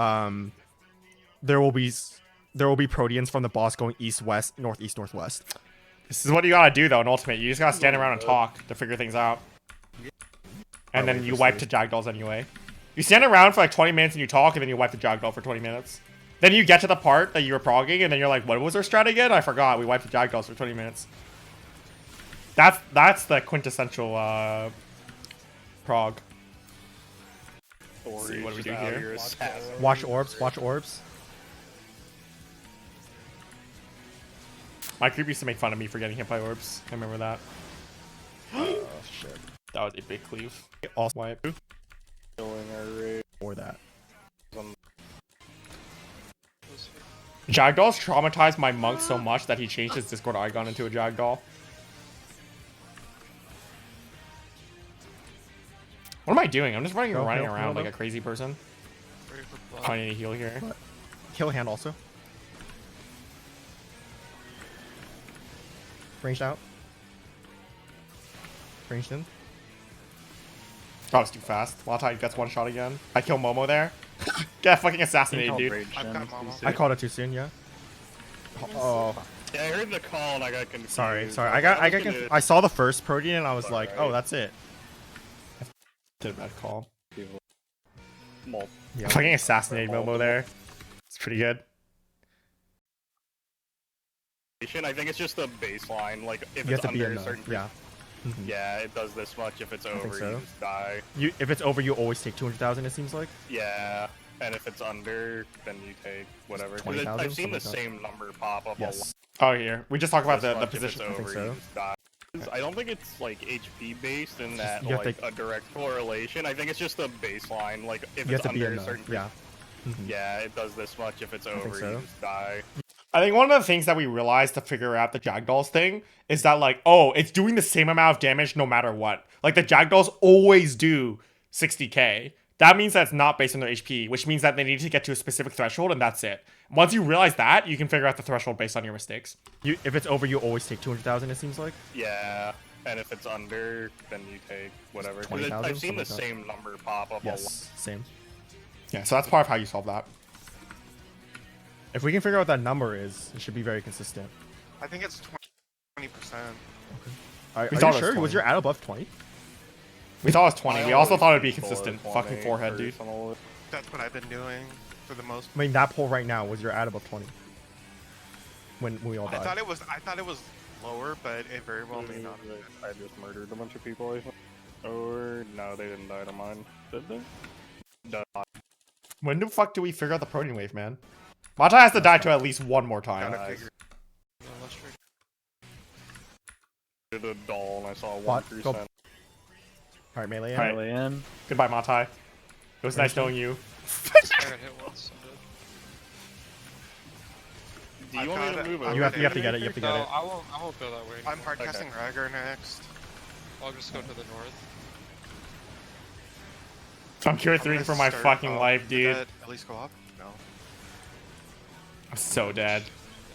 Speaker 11: there will be Proteans from the boss going east-west, northeast, northwest.
Speaker 2: This is what you gotta do though in Ultimate. You just gotta stand around and talk to figure things out. And then you wipe to Jagdalls anyway. You stand around for like 20 minutes and you talk, and then you wipe the Jagdall for 20 minutes. Then you get to the part that you were progging, and then you're like, what was our strat again? I forgot. We wiped the Jagdalls for 20 minutes. That's the quintessential prog. See, what do we do here?
Speaker 11: Watch orbs, watch orbs.
Speaker 2: My creep used to make fun of me for getting hit by orbs. I remember that.
Speaker 11: Oh shit.
Speaker 2: That was a big cleave.
Speaker 11: Also
Speaker 2: Wipe.
Speaker 11: or that.
Speaker 2: Jagdalls traumatized my monk so much that he changed his Discord icon into a Jagdall. What am I doing? I'm just running around like a crazy person. Finding a heal here.
Speaker 11: Kill hand also. Ranged out. Ranged in.
Speaker 2: That was too fast. Wildtide gets one shot again. I kill Momo there. Get fucking assassinated, dude.
Speaker 8: I've got Momo.
Speaker 11: I called it too soon, yeah. Oh,
Speaker 9: Yeah, I heard the call and I got confused.
Speaker 11: sorry. I saw the first Protean and I was like, oh, that's it.
Speaker 2: Did a bad call.
Speaker 11: Yeah.
Speaker 2: Fucking assassinated Momo there. It's pretty good.
Speaker 9: I think it's just a baseline. Like if
Speaker 11: You
Speaker 9: it's
Speaker 11: have to be
Speaker 9: under
Speaker 11: in
Speaker 9: a certain.
Speaker 11: yeah.
Speaker 9: Yeah, it does this much. If it's over,
Speaker 11: think so.
Speaker 9: you just die.
Speaker 11: If it's over, you always take 200,000. It seems like.
Speaker 9: Yeah, and if it's under, then you take whatever. 'Cause
Speaker 11: 20,000,
Speaker 9: I've seen the
Speaker 11: something like
Speaker 9: same number pop up
Speaker 11: Yes.
Speaker 2: Oh, here. We just talked about
Speaker 9: this
Speaker 2: the
Speaker 9: much if
Speaker 2: position.
Speaker 9: It's over,
Speaker 11: so.
Speaker 9: you just die. I don't think it's like HP based in that
Speaker 11: you have
Speaker 9: like
Speaker 11: to-
Speaker 9: a direct correlation. I think it's just a baseline. Like if
Speaker 11: You
Speaker 9: it's
Speaker 11: have to be
Speaker 9: under
Speaker 11: in
Speaker 9: a certain.
Speaker 11: yeah.
Speaker 9: Yeah, it does this much. If it's over,
Speaker 11: think so.
Speaker 9: you just die.
Speaker 2: I think one of the things that we realized to figure out the Jagdalls thing is that, like, oh, it's doing the same amount of damage no matter what. Like, the Jagdalls always do 60k. That means that's not based on their HP, which means that they need to get to a specific threshold, and that's it. Once you realize that, you can figure out the threshold based on your mistakes.
Speaker 11: If it's over, you always take 200,000. It seems like.
Speaker 9: Yeah, and if it's under, then you take whatever. 'Cause
Speaker 11: 20,000,
Speaker 9: I've seen the
Speaker 11: something like
Speaker 9: same number pop up.
Speaker 11: Yes. Same.
Speaker 2: Yeah, so that's part of how you solve that.
Speaker 11: If we can figure out what that number is, it should be very consistent.
Speaker 8: I think it's 20%.
Speaker 11: Are
Speaker 2: We
Speaker 11: you
Speaker 2: thought it was
Speaker 11: sure?
Speaker 2: 20.
Speaker 11: Was your ad above 20?
Speaker 2: We thought it was 20. We also thought it'd be
Speaker 9: always
Speaker 2: consistent.
Speaker 9: bullet
Speaker 2: Fucking
Speaker 9: 20
Speaker 2: forehead, dude.
Speaker 9: personally.
Speaker 8: That's what I've been doing for the most.
Speaker 11: I mean, that poll right now was your ad above 20. When we all
Speaker 8: I
Speaker 11: died.
Speaker 8: thought it was lower, but it very well may not.
Speaker 9: I just murdered a bunch of people. I think. Or no, they didn't die to mine. Did they? No.
Speaker 2: When the fuck do we figure out the Protean wave, man? Mata has to die to at least one more time.
Speaker 8: Gotta figure.
Speaker 9: Did a doll and I saw
Speaker 11: What?
Speaker 9: 1%.
Speaker 11: Go. Alright, melee in.
Speaker 2: Alright.
Speaker 10: Melee in.
Speaker 2: Goodbye, Matai. It was nice knowing you.
Speaker 8: I got hit once.
Speaker 9: Do you want me to move over?
Speaker 11: You have to get it. You have to get
Speaker 8: No,
Speaker 11: it.
Speaker 8: I won't go that way. I'm hard casting Ragnar next. I'll just go to the north.
Speaker 2: I'm cure 3 for my fucking life,
Speaker 8: Did
Speaker 2: dude.
Speaker 8: that at least go up? No.
Speaker 2: I'm so dead.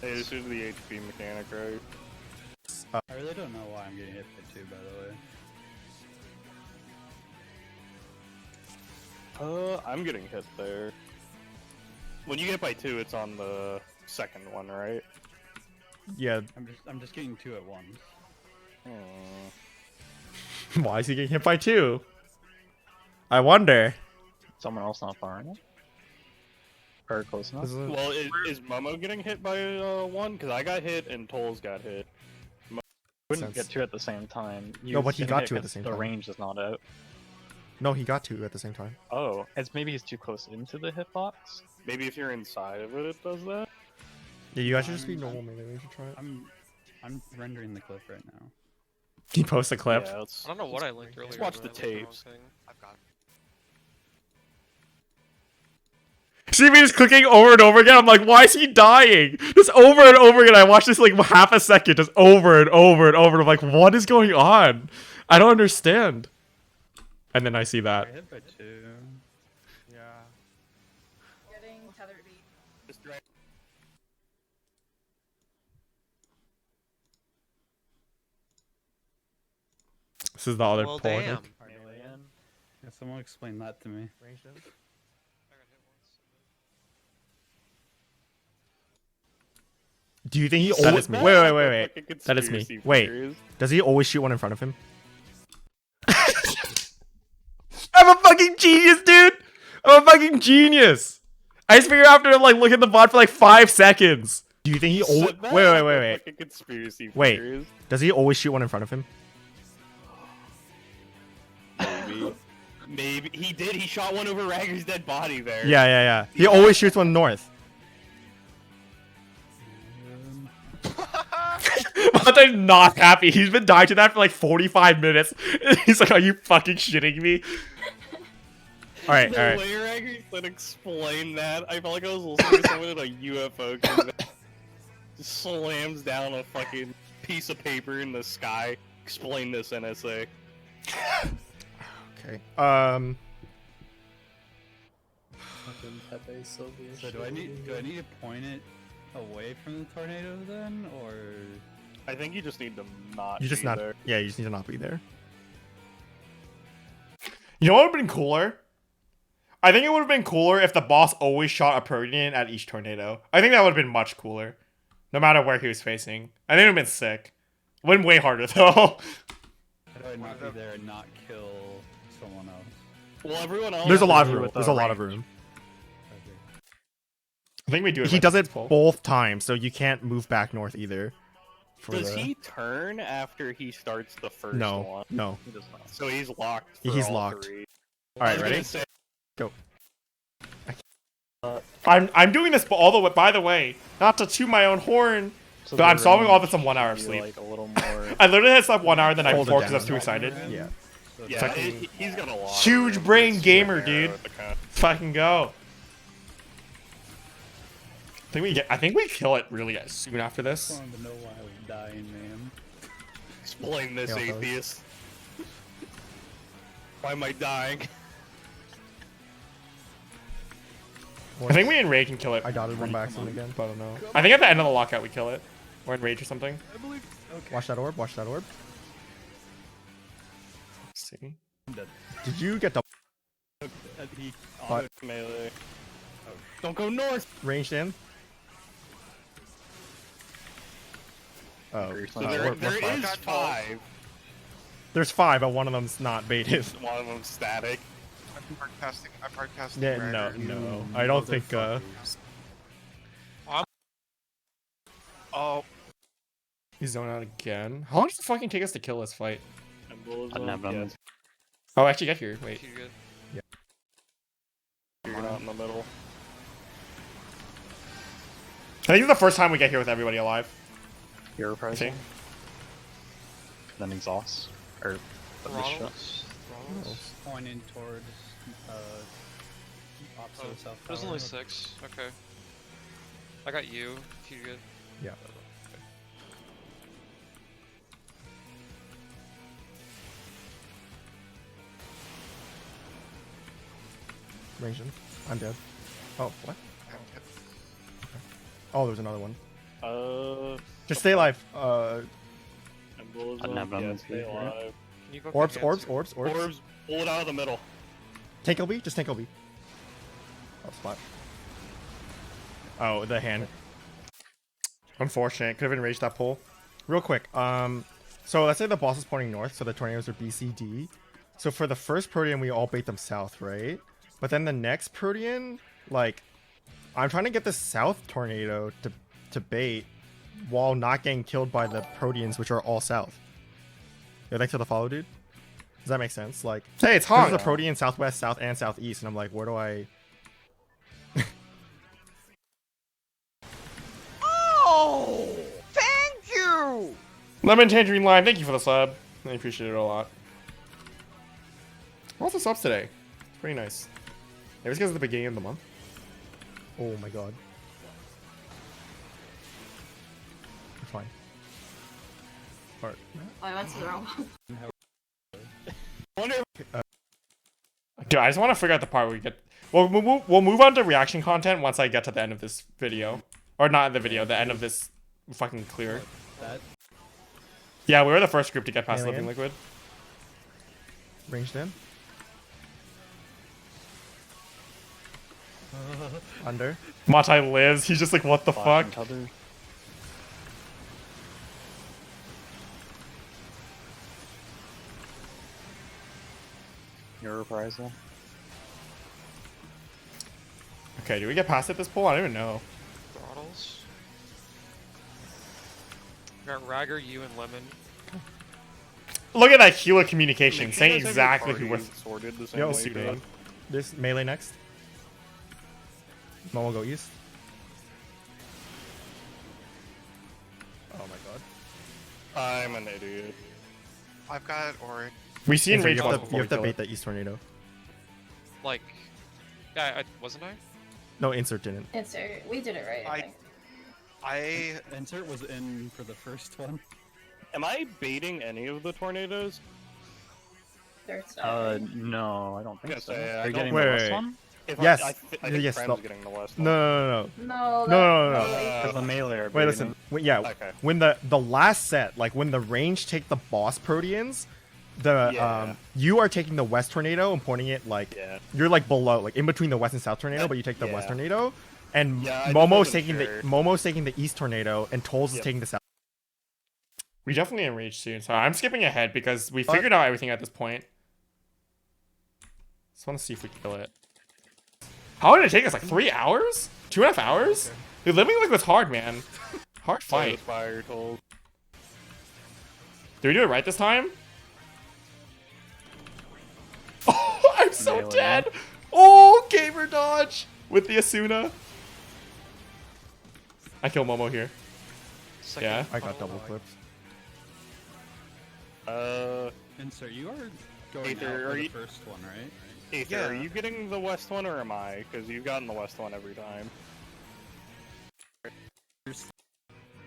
Speaker 9: Hey, this is the HP mechanic, right?
Speaker 4: I really don't know why I'm getting hit by 2, by the way.
Speaker 9: I'm getting hit there. When you get by 2, it's on the second one, right?
Speaker 11: Yeah.
Speaker 4: I'm just getting 2 at once.
Speaker 11: Why is he getting hit by 2? I wonder.
Speaker 10: Someone else not far enough? Or close enough?
Speaker 9: Well, is Momo getting hit by 1? Because I got hit and Tolls got hit.
Speaker 10: Couldn't get 2 at the same time.
Speaker 11: No, but he
Speaker 10: didn't
Speaker 11: got
Speaker 10: hit
Speaker 11: 2 at the
Speaker 10: because
Speaker 11: same
Speaker 10: the
Speaker 11: time.
Speaker 10: range is not out.
Speaker 11: No, he got 2 at the same time.
Speaker 10: Oh, it's maybe he's too close into the hitbox?
Speaker 9: Maybe if you're inside of it, it does that?
Speaker 11: Yeah, you guys should just be normal melee. We should try it.
Speaker 4: I'm rendering the clip right now.
Speaker 2: Can you post a clip?
Speaker 9: Yeah,
Speaker 8: I don't know what I linked earlier.
Speaker 9: Let's watch the
Speaker 8: but I linked wrong
Speaker 9: tapes.
Speaker 8: thing. I've got
Speaker 2: See me just clicking over and over again. I'm like, why is he dying? Just over and over again. I watched this like half a second, just over and over and over. I'm like, what is going on? I don't understand. And then I see that.
Speaker 4: I hit by 2.
Speaker 6: Yeah.
Speaker 5: Getting tethered beat.
Speaker 9: Just drag.
Speaker 2: This is the other
Speaker 8: Well,
Speaker 2: pull. I
Speaker 8: damn.
Speaker 2: think.
Speaker 4: Yeah, someone explain that to me.
Speaker 11: Do you think he
Speaker 2: That
Speaker 11: always?
Speaker 2: is me.
Speaker 11: Wait,
Speaker 2: Wait,
Speaker 11: wait, wait, wait.
Speaker 9: Fucking
Speaker 11: That is me.
Speaker 9: conspiracy
Speaker 11: Wait.
Speaker 9: theories.
Speaker 11: Does he always shoot one in front of him? I'm a fucking genius, dude. I'm a fucking genius. I just figured after like look at the bot for like 5 seconds. Do you think he always?
Speaker 9: Said that
Speaker 11: Wait, wait,
Speaker 9: like
Speaker 11: wait,
Speaker 9: a
Speaker 11: wait.
Speaker 9: fucking conspiracy
Speaker 11: Wait.
Speaker 9: theories.
Speaker 11: Does he always shoot one in front of him?
Speaker 9: Maybe. Maybe he did. He shot one over Ragger's dead body there.
Speaker 11: Yeah, yeah, yeah. He always shoots one north. Monte's not happy. He's been dying to that for like 45 minutes. He's like, are you fucking shitting me? Alright,
Speaker 9: The
Speaker 11: alright.
Speaker 9: way Ragger said explain that, I felt like I was listening to someone at a UFO convention. Just slams down a fucking piece of paper in the sky. Explain this, NSA.
Speaker 11: Okay.
Speaker 12: Fucking Pepe Sylvia.
Speaker 4: So do I need to point it away from the tornado then, or?
Speaker 9: I think you just need to not.
Speaker 11: You just
Speaker 9: be
Speaker 11: not.
Speaker 9: there.
Speaker 11: Yeah, you just need to not be there.
Speaker 2: You know what would have been cooler? I think it would have been cooler if the boss always shot a Protean at each tornado. I think that would have been much cooler. No matter where he was facing. I think it would have been sick. It would have been way harder though.
Speaker 4: How do I not be there and not kill someone else?
Speaker 9: Well, everyone else.
Speaker 11: There's a lot of
Speaker 9: has
Speaker 11: room.
Speaker 9: with
Speaker 11: There's
Speaker 9: the
Speaker 11: a lot of
Speaker 9: range.
Speaker 11: room.
Speaker 2: I think we do it.
Speaker 11: He
Speaker 2: like
Speaker 11: does it
Speaker 2: full.
Speaker 11: both times, so you can't move back north either. for
Speaker 9: Does
Speaker 11: the-
Speaker 9: he turn after he starts the first
Speaker 11: No,
Speaker 9: one?
Speaker 11: no.
Speaker 10: He does not.
Speaker 9: So he's locked. For
Speaker 11: He's
Speaker 9: all
Speaker 11: locked.
Speaker 9: 3.
Speaker 11: All
Speaker 9: I
Speaker 11: right,
Speaker 9: was
Speaker 11: ready?
Speaker 9: gonna say-
Speaker 11: Go.
Speaker 2: I'm doing this all the way. By the way, not to toot my own horn,
Speaker 10: So
Speaker 2: but I'm
Speaker 10: the
Speaker 2: solving all
Speaker 10: range
Speaker 2: this in 1 hour of
Speaker 10: should be,
Speaker 2: sleep.
Speaker 10: like a little more.
Speaker 2: I literally had slept 1 hour the night
Speaker 11: Hold it
Speaker 2: before because I was
Speaker 11: down.
Speaker 2: too excited.
Speaker 11: Yeah.
Speaker 9: Yeah,
Speaker 2: Fucking
Speaker 9: he's got a lot. of
Speaker 2: huge
Speaker 9: room to
Speaker 2: brain
Speaker 9: shoot
Speaker 2: gamer,
Speaker 9: an arrow
Speaker 2: dude.
Speaker 9: at the con-
Speaker 2: Fucking go. I think we kill it really soon after
Speaker 4: I
Speaker 2: this.
Speaker 4: wanted to know why I was dying, man.
Speaker 9: Explain this,
Speaker 11: Yeah, fellas.
Speaker 9: atheist. Why am I dying?
Speaker 2: I think we enrage and kill it.
Speaker 11: I dotted one
Speaker 2: pretty-
Speaker 11: by accident again, but I don't know.
Speaker 2: I think at the end of the lockout we kill it, or enrage or something.
Speaker 11: Watch that orb. Watch that orb.
Speaker 2: Let's see.
Speaker 11: Did you get the
Speaker 9: He
Speaker 11: But-
Speaker 9: melee. Don't go north.
Speaker 11: ranged in? Oh,
Speaker 9: So there
Speaker 11: orb, orb
Speaker 9: is
Speaker 11: five.
Speaker 9: 5.
Speaker 11: There's 5, but one of them's not baited.
Speaker 9: One of them static.
Speaker 8: I'm broadcasting.
Speaker 11: Yeah, no. I don't think.
Speaker 8: Oh,
Speaker 2: He's zoned out again. How long does it fucking take us to kill this fight?
Speaker 10: I'd never done this.
Speaker 2: Oh, actually, get here. Wait.
Speaker 8: too good.
Speaker 9: You're not in the middle.
Speaker 2: I think it's the first time we get here with everybody alive.
Speaker 10: Hero
Speaker 2: I
Speaker 10: prize.
Speaker 2: think.
Speaker 10: Then exhaust. Or this shot.
Speaker 8: Ronald's.
Speaker 4: Pointing towards opposite
Speaker 8: Oh,
Speaker 4: of South
Speaker 8: there's
Speaker 4: Tower.
Speaker 8: only 6. Okay. I got you. Too good.
Speaker 11: Yeah. Ranged in. I'm dead. Oh, what? Oh, there's another one. Just stay alive.
Speaker 9: Embolism.
Speaker 10: I'd never done
Speaker 9: Yeah,
Speaker 10: this
Speaker 9: stay
Speaker 10: before.
Speaker 9: alive.
Speaker 8: Can you go
Speaker 11: Orbs,
Speaker 8: get
Speaker 11: orbs,
Speaker 8: Hanson?
Speaker 11: orbs, orbs.
Speaker 9: Orbs, pull it out of the middle.
Speaker 11: Take LB, just take LB. Oh, spot. Oh, the hand. Unfortunate. Could have enraged that pull. Real quick. So let's say the boss is pointing north, so the tornadoes are BCD. So for the first Protean, we all bait them south, right? But then the next Protean, like, I'm trying to get the south tornado to bait while not getting killed by the Proteans, which are all south. Yeah, thanks for the follow, dude. Does that make sense? Like,
Speaker 2: Hey, it's
Speaker 11: there's
Speaker 2: Hong.
Speaker 11: a Protean southwest, south, and southeast, and I'm like, where do I?
Speaker 6: Oh, thank you.
Speaker 2: Lemon Tangerine Lime, thank you for the sub. I appreciate it a lot. Lots of subs today. It's pretty nice. Maybe it's because it's the beginning of the month.
Speaker 11: Oh my god. You're fine. Alright.
Speaker 5: Oh, I went to the wrong one.
Speaker 2: Dude, I just want to figure out the part where we get. We'll move on to reaction content once I get to the end of this video, or not the video, the end of this fucking clear. Yeah, we were the first group to get past
Speaker 11: Alien.
Speaker 2: Living Liquid.
Speaker 11: Ranged in. Under.
Speaker 2: Matai lives. He's just like, what the fuck?
Speaker 10: Your reprisal.
Speaker 2: Okay, do we get past at this pool? I don't even know.
Speaker 8: Throttles. We got Ragger, you, and Lemon.
Speaker 2: Look at that healer communication,
Speaker 9: Make sure
Speaker 2: saying
Speaker 9: you guys have your
Speaker 2: exactly who we're
Speaker 9: party sorted the same
Speaker 11: Yo,
Speaker 9: way,
Speaker 2: suiting.
Speaker 9: bro.
Speaker 11: This melee next. Momo go east. Oh my god.
Speaker 9: I'm an idiot.
Speaker 8: I've got Ori.
Speaker 2: We see
Speaker 11: You
Speaker 2: Enrage
Speaker 11: have
Speaker 2: once
Speaker 11: to,
Speaker 2: before
Speaker 11: you
Speaker 2: we
Speaker 11: have to
Speaker 2: kill
Speaker 11: bait
Speaker 2: it.
Speaker 11: the east tornado.
Speaker 8: Like, yeah, wasn't I?
Speaker 11: No, insert didn't.
Speaker 5: Insert. We did it right. I think.
Speaker 4: Insert was in for the first one.
Speaker 9: Am I baiting any of the tornadoes?
Speaker 5: There's no.
Speaker 10: No, I don't think
Speaker 9: Yes,
Speaker 10: so.
Speaker 9: I
Speaker 10: Are you
Speaker 9: don't-
Speaker 10: getting
Speaker 11: Wait,
Speaker 10: the
Speaker 11: wait,
Speaker 10: last
Speaker 11: wait.
Speaker 10: one?
Speaker 9: If
Speaker 11: Yes,
Speaker 9: I think
Speaker 11: yes,
Speaker 9: Prem's
Speaker 11: no.
Speaker 9: getting the West
Speaker 11: No,
Speaker 9: one.
Speaker 11: no.
Speaker 5: No.
Speaker 11: No, no, no.
Speaker 10: Because the melee are
Speaker 11: Wait,
Speaker 10: baiting
Speaker 11: listen.
Speaker 10: them.
Speaker 11: Yeah,
Speaker 9: Okay.
Speaker 11: when the last set, like when the range take the boss Proteans,
Speaker 9: Yeah.
Speaker 11: you are taking the west tornado and pointing it like
Speaker 9: Yeah.
Speaker 11: you're like below, like in between the west and south tornado, but you take the west
Speaker 9: Yeah.
Speaker 11: tornado, and
Speaker 9: Yeah, I just
Speaker 11: Momo's
Speaker 9: wasn't
Speaker 11: taking
Speaker 9: sure.
Speaker 11: Momo's taking the east tornado, and Tolls is
Speaker 9: Yep.
Speaker 11: taking the south.
Speaker 2: We definitely Enrage soon, so I'm skipping ahead because we figured out everything at this point. Just want to see if we kill it. How long did it take us? Like 3 hours? 2.5 hours? Dude, Living Liquid's hard, man. Hard fight.
Speaker 9: Fire told.
Speaker 2: Did we do it right this time? Oh, I'm so
Speaker 10: Melee.
Speaker 2: dead. Oh, gamer dodge with the Asuna. I kill Momo here.
Speaker 8: Second
Speaker 2: Yeah.
Speaker 11: I got
Speaker 8: funnel.
Speaker 11: double clipped.
Speaker 4: Insert, you are going
Speaker 9: Aether,
Speaker 4: out
Speaker 9: are
Speaker 4: for the
Speaker 9: you-
Speaker 4: first one, right?
Speaker 9: Aether,
Speaker 8: Yeah.
Speaker 9: are you getting the West one or am I? Because you've gotten the West one every time.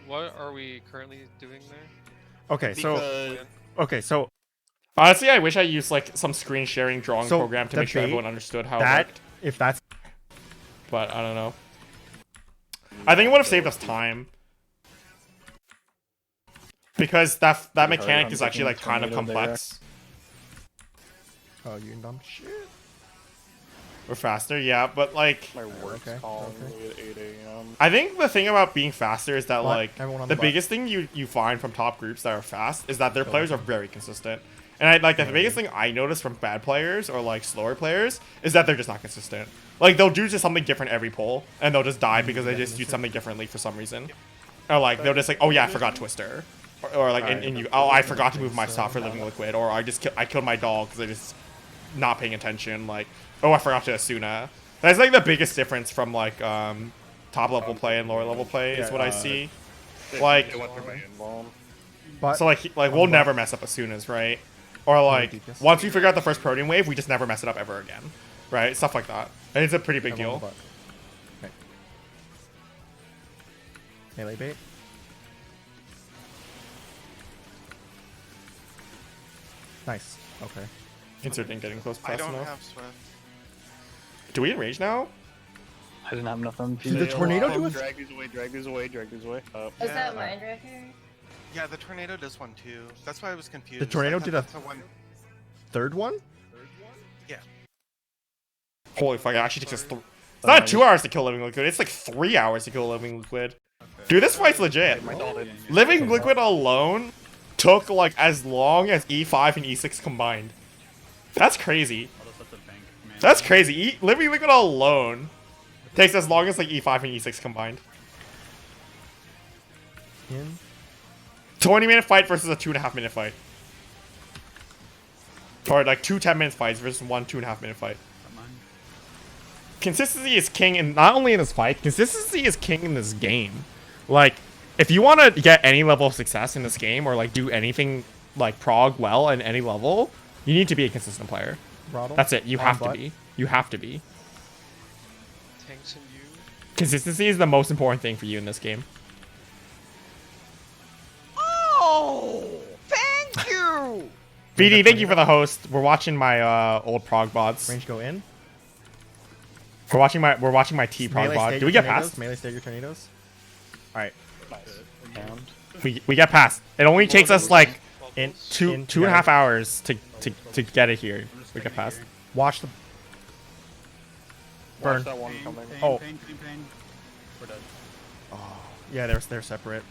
Speaker 8: What are we currently doing there?
Speaker 11: Okay, so
Speaker 9: Because
Speaker 11: okay, so
Speaker 2: Honestly, I wish I used like some screen sharing drawing
Speaker 11: So,
Speaker 2: program to
Speaker 11: the
Speaker 2: make sure
Speaker 11: bait-
Speaker 2: everyone understood how it
Speaker 11: that
Speaker 2: worked.
Speaker 11: if that's
Speaker 2: But I don't know. I think it would have saved us time. Because that mechanic
Speaker 10: I'm
Speaker 2: is actually like
Speaker 10: taking
Speaker 2: kind of
Speaker 10: tornado there.
Speaker 2: complex.
Speaker 11: oh you dumb shit.
Speaker 2: We're faster, yeah, but like
Speaker 9: my work's
Speaker 11: Okay,
Speaker 9: calling
Speaker 11: okay.
Speaker 9: me at 8 a.m.
Speaker 2: I think the thing about being faster is that
Speaker 11: What?
Speaker 2: like
Speaker 11: Everyone on
Speaker 2: the
Speaker 11: the butt.
Speaker 2: biggest thing you find from top groups that are fast is that their players are very consistent. And I like the biggest thing I notice from bad players or like slower players is that they're just not consistent. Like they'll do just something different every pull and they'll just die because they just do something differently for some reason. Or like they'll just like, oh yeah, I forgot Twister. Or like
Speaker 11: Alright.
Speaker 2: in you, oh I forgot to move my stop for Living Liquid, or I killed my dog because I just not paying attention. Like, oh I forgot to Asuna. That's like the biggest difference from like top level play and lower level play is
Speaker 11: Yeah,
Speaker 2: what I see. Like,
Speaker 9: It went through my invuln.
Speaker 11: But
Speaker 2: so like we'll never mess up Asunas, right? Or like
Speaker 11: DPS.
Speaker 2: once we figure out the first Protean wave, we just never mess it up ever again, right? Stuff like that. And it's a pretty big
Speaker 11: everyone on
Speaker 2: deal.
Speaker 11: the butt. Okay. Melee bait. Nice. Okay.
Speaker 2: Insert didn't getting close
Speaker 8: I
Speaker 2: fast
Speaker 8: don't
Speaker 2: enough.
Speaker 8: have Swift.
Speaker 2: Do we enrage now?
Speaker 10: I didn't have enough MP.
Speaker 11: Did the tornado do it?
Speaker 9: Drag these away, drag these away, drag these away.
Speaker 5: Is
Speaker 8: Yeah.
Speaker 5: that Mind Wrecker?
Speaker 8: Yeah, the tornado does one too. That's why I was confused.
Speaker 11: The tornado
Speaker 8: I thought
Speaker 11: did a-
Speaker 8: that's the one.
Speaker 11: Third one?
Speaker 2: Holy fuck! It actually takes us. It's not 2 hours to kill Living Liquid. It's like 3 hours to kill Living Liquid. Dude, this fight's legit.
Speaker 9: My doll didn't.
Speaker 2: Living Liquid alone took like as long as E5 and E6 combined. That's crazy.
Speaker 4: I'll just let the bank command.
Speaker 2: That's crazy. Living Liquid alone takes as long as like E5 and E6 combined.
Speaker 11: In.
Speaker 2: 20-minute fight versus a 2.5-minute fight. Or like 2 10-minute fights versus one 2.5-minute fight.
Speaker 4: Come on.
Speaker 2: Consistency is king, and not only in this fight, consistency is king in this game. Like, if you want to get any level of success in this game, or like do anything like prog well at any level, you need to be a consistent player.
Speaker 11: Throttle.
Speaker 2: That's it. You
Speaker 11: On
Speaker 2: have to
Speaker 11: butt.
Speaker 2: be. You have to be.
Speaker 8: Tanks and you.
Speaker 2: Consistency is the most important thing for you in this game.
Speaker 13: Oh, thank you.
Speaker 2: VD, thank you for the host. We're watching my old prog bots.
Speaker 11: Range go in.
Speaker 2: We're watching my T prog
Speaker 11: Melee
Speaker 2: bot.
Speaker 11: stagger
Speaker 2: Do we get
Speaker 11: tornadoes.
Speaker 2: past?
Speaker 11: Melee stagger tornadoes. All right.
Speaker 2: We get past. It only takes us like
Speaker 11: In
Speaker 2: two
Speaker 11: in,
Speaker 2: and a half hours to get it here. We get past.
Speaker 11: Watch the burn.
Speaker 9: Watch that one coming.
Speaker 11: Oh.
Speaker 4: Pain. We're dead.
Speaker 11: Yeah, they're separate.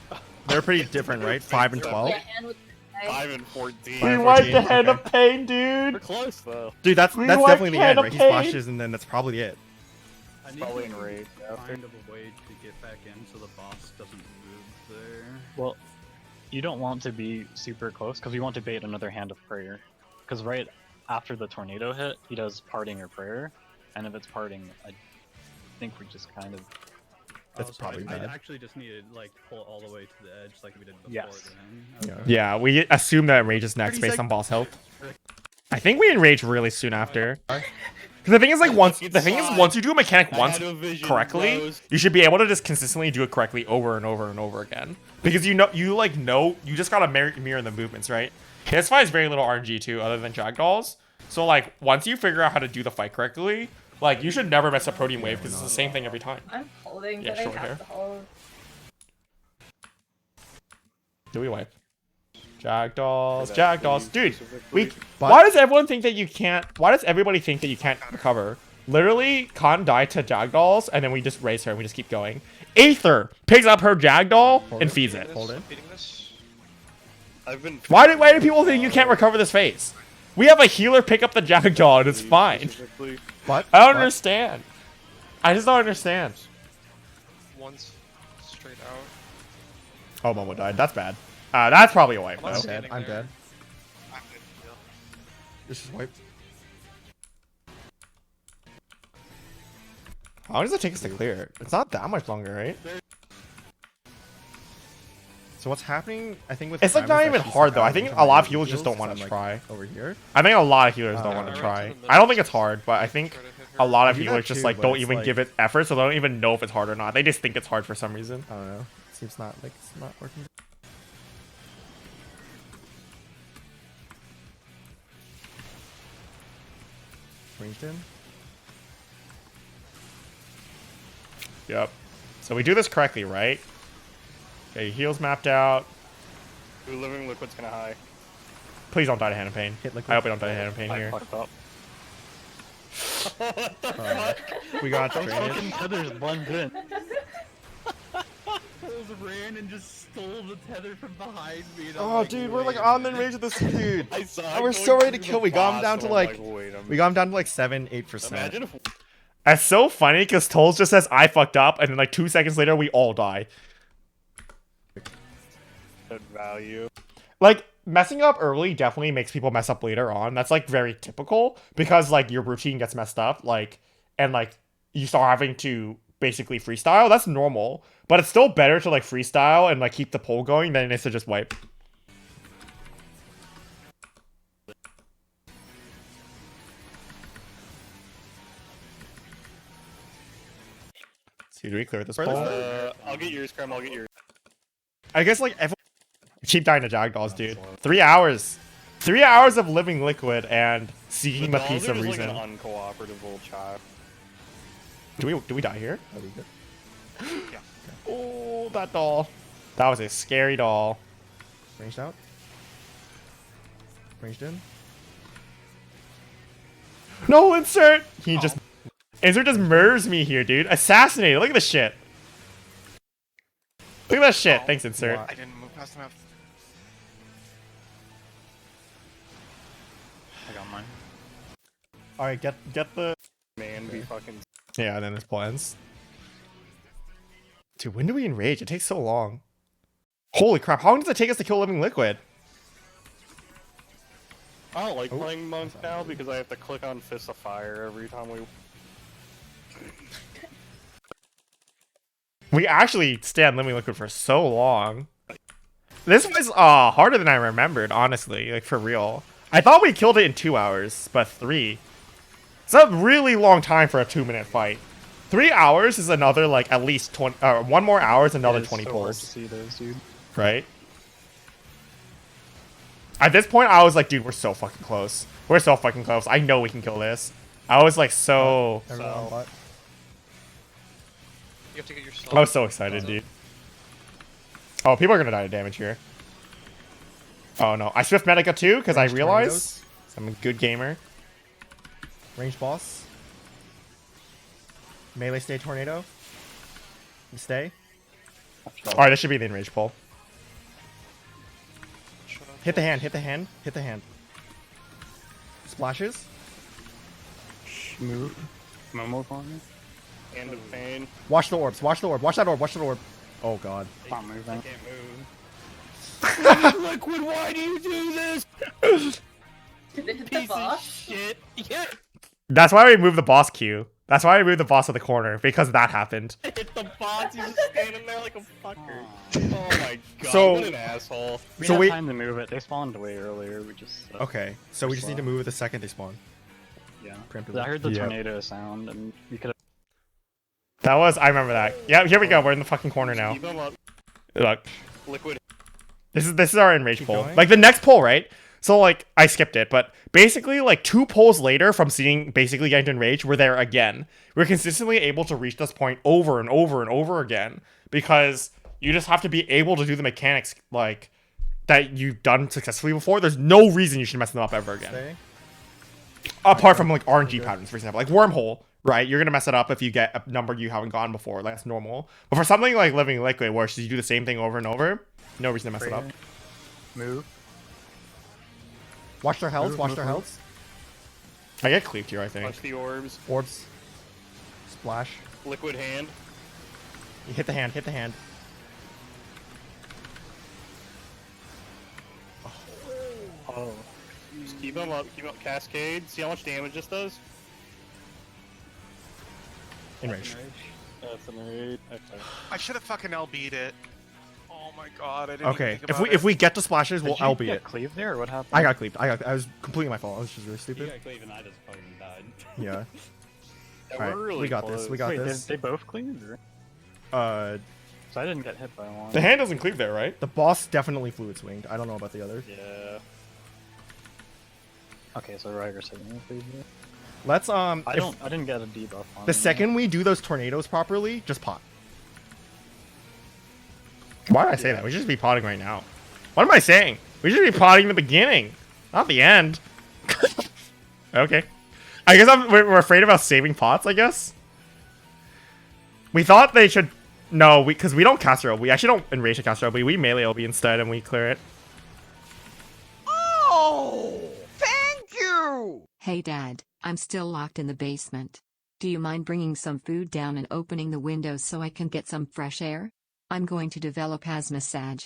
Speaker 11: They're pretty different, right? 5 and 12.
Speaker 5: Yeah, hand with the
Speaker 9: 5 and 14.
Speaker 11: We
Speaker 2: wiped the
Speaker 11: hand of
Speaker 2: pain,
Speaker 9: We're
Speaker 2: dude.
Speaker 9: close though.
Speaker 11: Dude, that's
Speaker 2: We
Speaker 11: definitely the
Speaker 2: wiped
Speaker 11: end, right? He
Speaker 2: hand of
Speaker 11: splashes and then that's probably it.
Speaker 4: I need
Speaker 9: Probably
Speaker 4: to
Speaker 9: in raid after.
Speaker 4: find a way to get back in so the boss doesn't move there.
Speaker 10: Well, you don't want to be super close because we want to bait another hand of prayer. Because right after the tornado hit, he does parting or prayer, and if it's parting, I think we just kind of.
Speaker 11: That's probably
Speaker 4: I
Speaker 11: bad.
Speaker 4: actually just needed like to pull it all the way to the edge like we did before.
Speaker 10: Yes.
Speaker 4: Then. Okay.
Speaker 2: Yeah, we assume that Rage is next
Speaker 11: 30
Speaker 2: based on boss health. I think we enrage really soon after. Because the thing is, like, once you do a mechanic
Speaker 9: I
Speaker 2: once
Speaker 9: had a vision,
Speaker 2: correctly,
Speaker 9: bros.
Speaker 2: you should be able to just consistently do it correctly over and over and over again. Because you just gotta mirror the movements, right? PS5 is very little RNG too, other than Jackdolls. So like, once you figure out how to do the fight correctly, like, you should never mess up Protean Wave because it's the same thing every time.
Speaker 5: I'm holding,
Speaker 2: Yeah,
Speaker 5: but I
Speaker 2: short
Speaker 5: have
Speaker 2: hair.
Speaker 5: to hold.
Speaker 2: Do we wipe? Jackdolls. Dude,
Speaker 9: Specifically.
Speaker 2: why does everyone think that you can't? Why does everybody think that you can't recover? Literally, Khan died to Jackdolls, and then we just race her and we just keep going. Aether picks up her Jackdoll and feeds it.
Speaker 11: Hold it.
Speaker 8: Beating this.
Speaker 9: I've been.
Speaker 2: Why do people think you can't recover this phase? We have a healer pick up the Jackdaw and it's fine.
Speaker 9: Specifically.
Speaker 11: But
Speaker 2: I don't understand. I just don't understand.
Speaker 8: One's straight out.
Speaker 2: Oh, Momo died. That's bad. That's probably a wipe
Speaker 8: I'm not
Speaker 2: though.
Speaker 8: standing
Speaker 11: I'm
Speaker 8: there.
Speaker 11: dead.
Speaker 8: I'm dead, yeah.
Speaker 11: This is wiped.
Speaker 2: How long does it take us to clear it? It's not that much longer, right?
Speaker 11: So what's happening? I think with
Speaker 2: It's like
Speaker 11: Prime
Speaker 2: not
Speaker 11: is that
Speaker 2: even
Speaker 11: she's
Speaker 2: hard
Speaker 11: like
Speaker 2: though. I
Speaker 11: out
Speaker 2: think
Speaker 11: of
Speaker 2: a lot of
Speaker 11: the
Speaker 2: healers just
Speaker 11: heals,
Speaker 2: don't want
Speaker 11: so
Speaker 2: to
Speaker 11: I'm, like,
Speaker 2: try.
Speaker 11: over here.
Speaker 2: I think a lot of healers don't
Speaker 11: Uh,
Speaker 2: want to
Speaker 8: Alright,
Speaker 2: try.
Speaker 8: to the
Speaker 2: I don't think
Speaker 8: middle.
Speaker 2: it's hard, but I think
Speaker 8: Try to hit her.
Speaker 2: a lot of
Speaker 11: I do that
Speaker 2: healers just
Speaker 11: too,
Speaker 2: like
Speaker 11: but
Speaker 2: don't
Speaker 11: it's
Speaker 2: even
Speaker 11: like-
Speaker 2: give it effort, so they don't even know if it's hard or not. They just think it's hard for some reason.
Speaker 11: I don't know. Seems not like it's not working. Ranged in.
Speaker 2: Yep. So we do this correctly, right? Okay, heals mapped out.
Speaker 9: Ooh, living liquid's kinda high.
Speaker 2: Please don't die to Hand of Pain.
Speaker 11: Hit liquid.
Speaker 2: I hope I don't die to Hand of Pain
Speaker 10: I
Speaker 2: here.
Speaker 10: fucked up.
Speaker 11: We got
Speaker 10: Those
Speaker 11: traded.
Speaker 10: fucking tethers blend in.
Speaker 4: Pulls ran and just stole the tether from behind me. And I'm
Speaker 11: Oh, dude, we're like on the range of this dude.
Speaker 9: I saw
Speaker 11: Oh,
Speaker 9: it
Speaker 11: we're
Speaker 9: going
Speaker 11: so ready to
Speaker 9: through
Speaker 11: kill.
Speaker 9: the
Speaker 11: We got him
Speaker 9: boss,
Speaker 11: down to
Speaker 9: and I'm
Speaker 11: like,
Speaker 9: wait a
Speaker 11: we got him down to like 7-8%.
Speaker 9: Imagine if
Speaker 2: That's so funny because Tolls just says I fucked up, and then like 2 seconds later we all die.
Speaker 9: that value.
Speaker 2: Like, messing up early definitely makes people mess up later on. That's like very typical because like your routine gets messed up, like, and like you start having to basically freestyle. That's normal, but it's still better to like freestyle and like keep the poll going than it is to just wipe. So do we clear this poll?
Speaker 9: I'll get yours, Cram. I'll get yours.
Speaker 2: I guess like everyone keep dying to Jackdaws, dude. 3 hours. 3 hours of living liquid and seeking the piece of
Speaker 9: Like
Speaker 2: reason.
Speaker 9: an uncooperative old child.
Speaker 2: Do we die here?
Speaker 11: That'd be good.
Speaker 2: Oh, that doll. That was a scary doll.
Speaker 11: Ranged out. Ranged in.
Speaker 2: No, insert! Insert just murders me here, dude. Assassinated. Look at this shit. Look at that shit. Thanks, insert.
Speaker 8: I didn't move fast enough.
Speaker 10: I got mine.
Speaker 2: Alright, get the...
Speaker 9: Man, be fucking.
Speaker 2: Yeah, and then this plans. Dude, when do we enrage? It takes so long. Holy crap, how long does it take us to kill living liquid?
Speaker 9: I don't like playing monk now because I have to click on Fist of Fire every time we.
Speaker 2: We actually stay on living liquid for so long. This was harder than I remembered, honestly, like for real. I thought we killed it in 2 hours, but 3. It's a really long time for a 2-minute fight. 3 hours is another like at least 20. 1 more hour is another 20
Speaker 10: so hard
Speaker 2: pulls.
Speaker 10: to see those, dude.
Speaker 2: Right? At this point, I was like, dude, we're so fucking close. We're so fucking close. I know we can kill this. I was like so.
Speaker 8: You have to get your
Speaker 2: I was so excited, dude. Oh, people are gonna die to damage here. Oh no, I Swift Medica too because I
Speaker 11: Range
Speaker 2: realize I'm a good gamer.
Speaker 11: Range boss. Melee stay tornado. You stay.
Speaker 2: Alright, this should be the enrage pull.
Speaker 11: Hit the hand, hit the hand, hit the hand. Splashes.
Speaker 10: Move. Momo on me.
Speaker 9: Hand of pain.
Speaker 11: Watch the orbs, watch the orb, watch that orb, watch that orb. Oh god.
Speaker 10: Stop moving.
Speaker 9: Can't move. Liquid, why do you do this?
Speaker 5: Did it hit the
Speaker 9: Piece of
Speaker 5: boss?
Speaker 9: shit. Yeah.
Speaker 2: That's why we moved the boss queue. That's why we moved the boss to the corner because that happened.
Speaker 9: Hit the boss. He's just standing there like a fucker. Oh my god.
Speaker 2: So-
Speaker 9: what an asshole.
Speaker 10: We
Speaker 11: So
Speaker 10: had
Speaker 11: we-
Speaker 10: time to move it. They spawned way earlier. We just.
Speaker 11: Okay, so we just need to move the second they spawn.
Speaker 10: Yeah.
Speaker 11: Preemptively.
Speaker 10: I heard the
Speaker 2: Yep.
Speaker 10: tornado sound, and we could have.
Speaker 2: That was, I remember that. Yeah, here we go. We're in the fucking corner now.
Speaker 9: Keep him up.
Speaker 2: Look,
Speaker 9: Liquid.
Speaker 2: this is our enrage pull.
Speaker 11: going.
Speaker 2: Like the next pull, right? So like I skipped it, but basically like 2 pulls later from seeing basically getting to enrage, we're there again. We're consistently able to reach this point over and over and over again because you just have to be able to do the mechanics like that you've done successfully before. There's no reason you should mess them up ever again.
Speaker 11: Stay.
Speaker 2: Apart from like RNG patterns, for example, like wormhole, right? You're gonna mess it up if you get a number you haven't gone before. That's normal. But for something like living liquid, where you do the same thing over and over, no reason to mess it up.
Speaker 10: Move.
Speaker 11: Watch their health,
Speaker 10: Move,
Speaker 11: watch
Speaker 10: move,
Speaker 11: their
Speaker 10: move.
Speaker 11: health.
Speaker 2: I get cleaved here, I think.
Speaker 9: Watch the orbs.
Speaker 11: Orbs. Splash.
Speaker 9: Liquid hand.
Speaker 11: You hit the hand, hit the hand.
Speaker 10: Oh.
Speaker 9: Just keep him up. Keep him up. Cascade. See how much damage this does?
Speaker 11: Enrage.
Speaker 9: That's an 8. Okay.
Speaker 8: I should have fucking LB'd it. Oh my god, I didn't
Speaker 11: Okay,
Speaker 8: even think
Speaker 11: if
Speaker 8: about
Speaker 11: we get the splashes, we'll
Speaker 10: Did you
Speaker 11: LB
Speaker 10: get
Speaker 11: it.
Speaker 10: cleaved there, or what happened?
Speaker 11: I got cleaved. I was completely my fault. I was just really
Speaker 4: You
Speaker 11: stupid.
Speaker 4: got Cleve and I just fucking died.
Speaker 11: Yeah.
Speaker 9: Yeah,
Speaker 11: Alright,
Speaker 9: we're really
Speaker 11: we got
Speaker 9: close.
Speaker 11: this. We got
Speaker 10: Wait,
Speaker 11: this.
Speaker 10: they both cleaved? Or? So I didn't get hit by one.
Speaker 2: The hand doesn't cleave there, right?
Speaker 11: The boss definitely fluid swinged. I don't know about the others.
Speaker 9: Yeah.
Speaker 10: Okay, so Ryger said no cleaved there.
Speaker 11: Let's
Speaker 10: I
Speaker 11: if
Speaker 10: didn't get a debuff on
Speaker 11: the
Speaker 10: him.
Speaker 11: second we do those tornadoes properly, just pot.
Speaker 2: Why did I say that? We should just be potting right now. What am I saying? We should be potting in the beginning, not the end. Okay. I guess we're afraid about saving pots, I guess. We thought they should... No, because we don't cast OB. We actually don't enrage the caster OB. We melee OB instead and we clear it.
Speaker 13: Oh, thank you.
Speaker 3: Hey Dad, I'm still locked in the basement. Do you mind bringing some food down and opening the windows so I can get some fresh air? I'm going to develop asthma, Sag.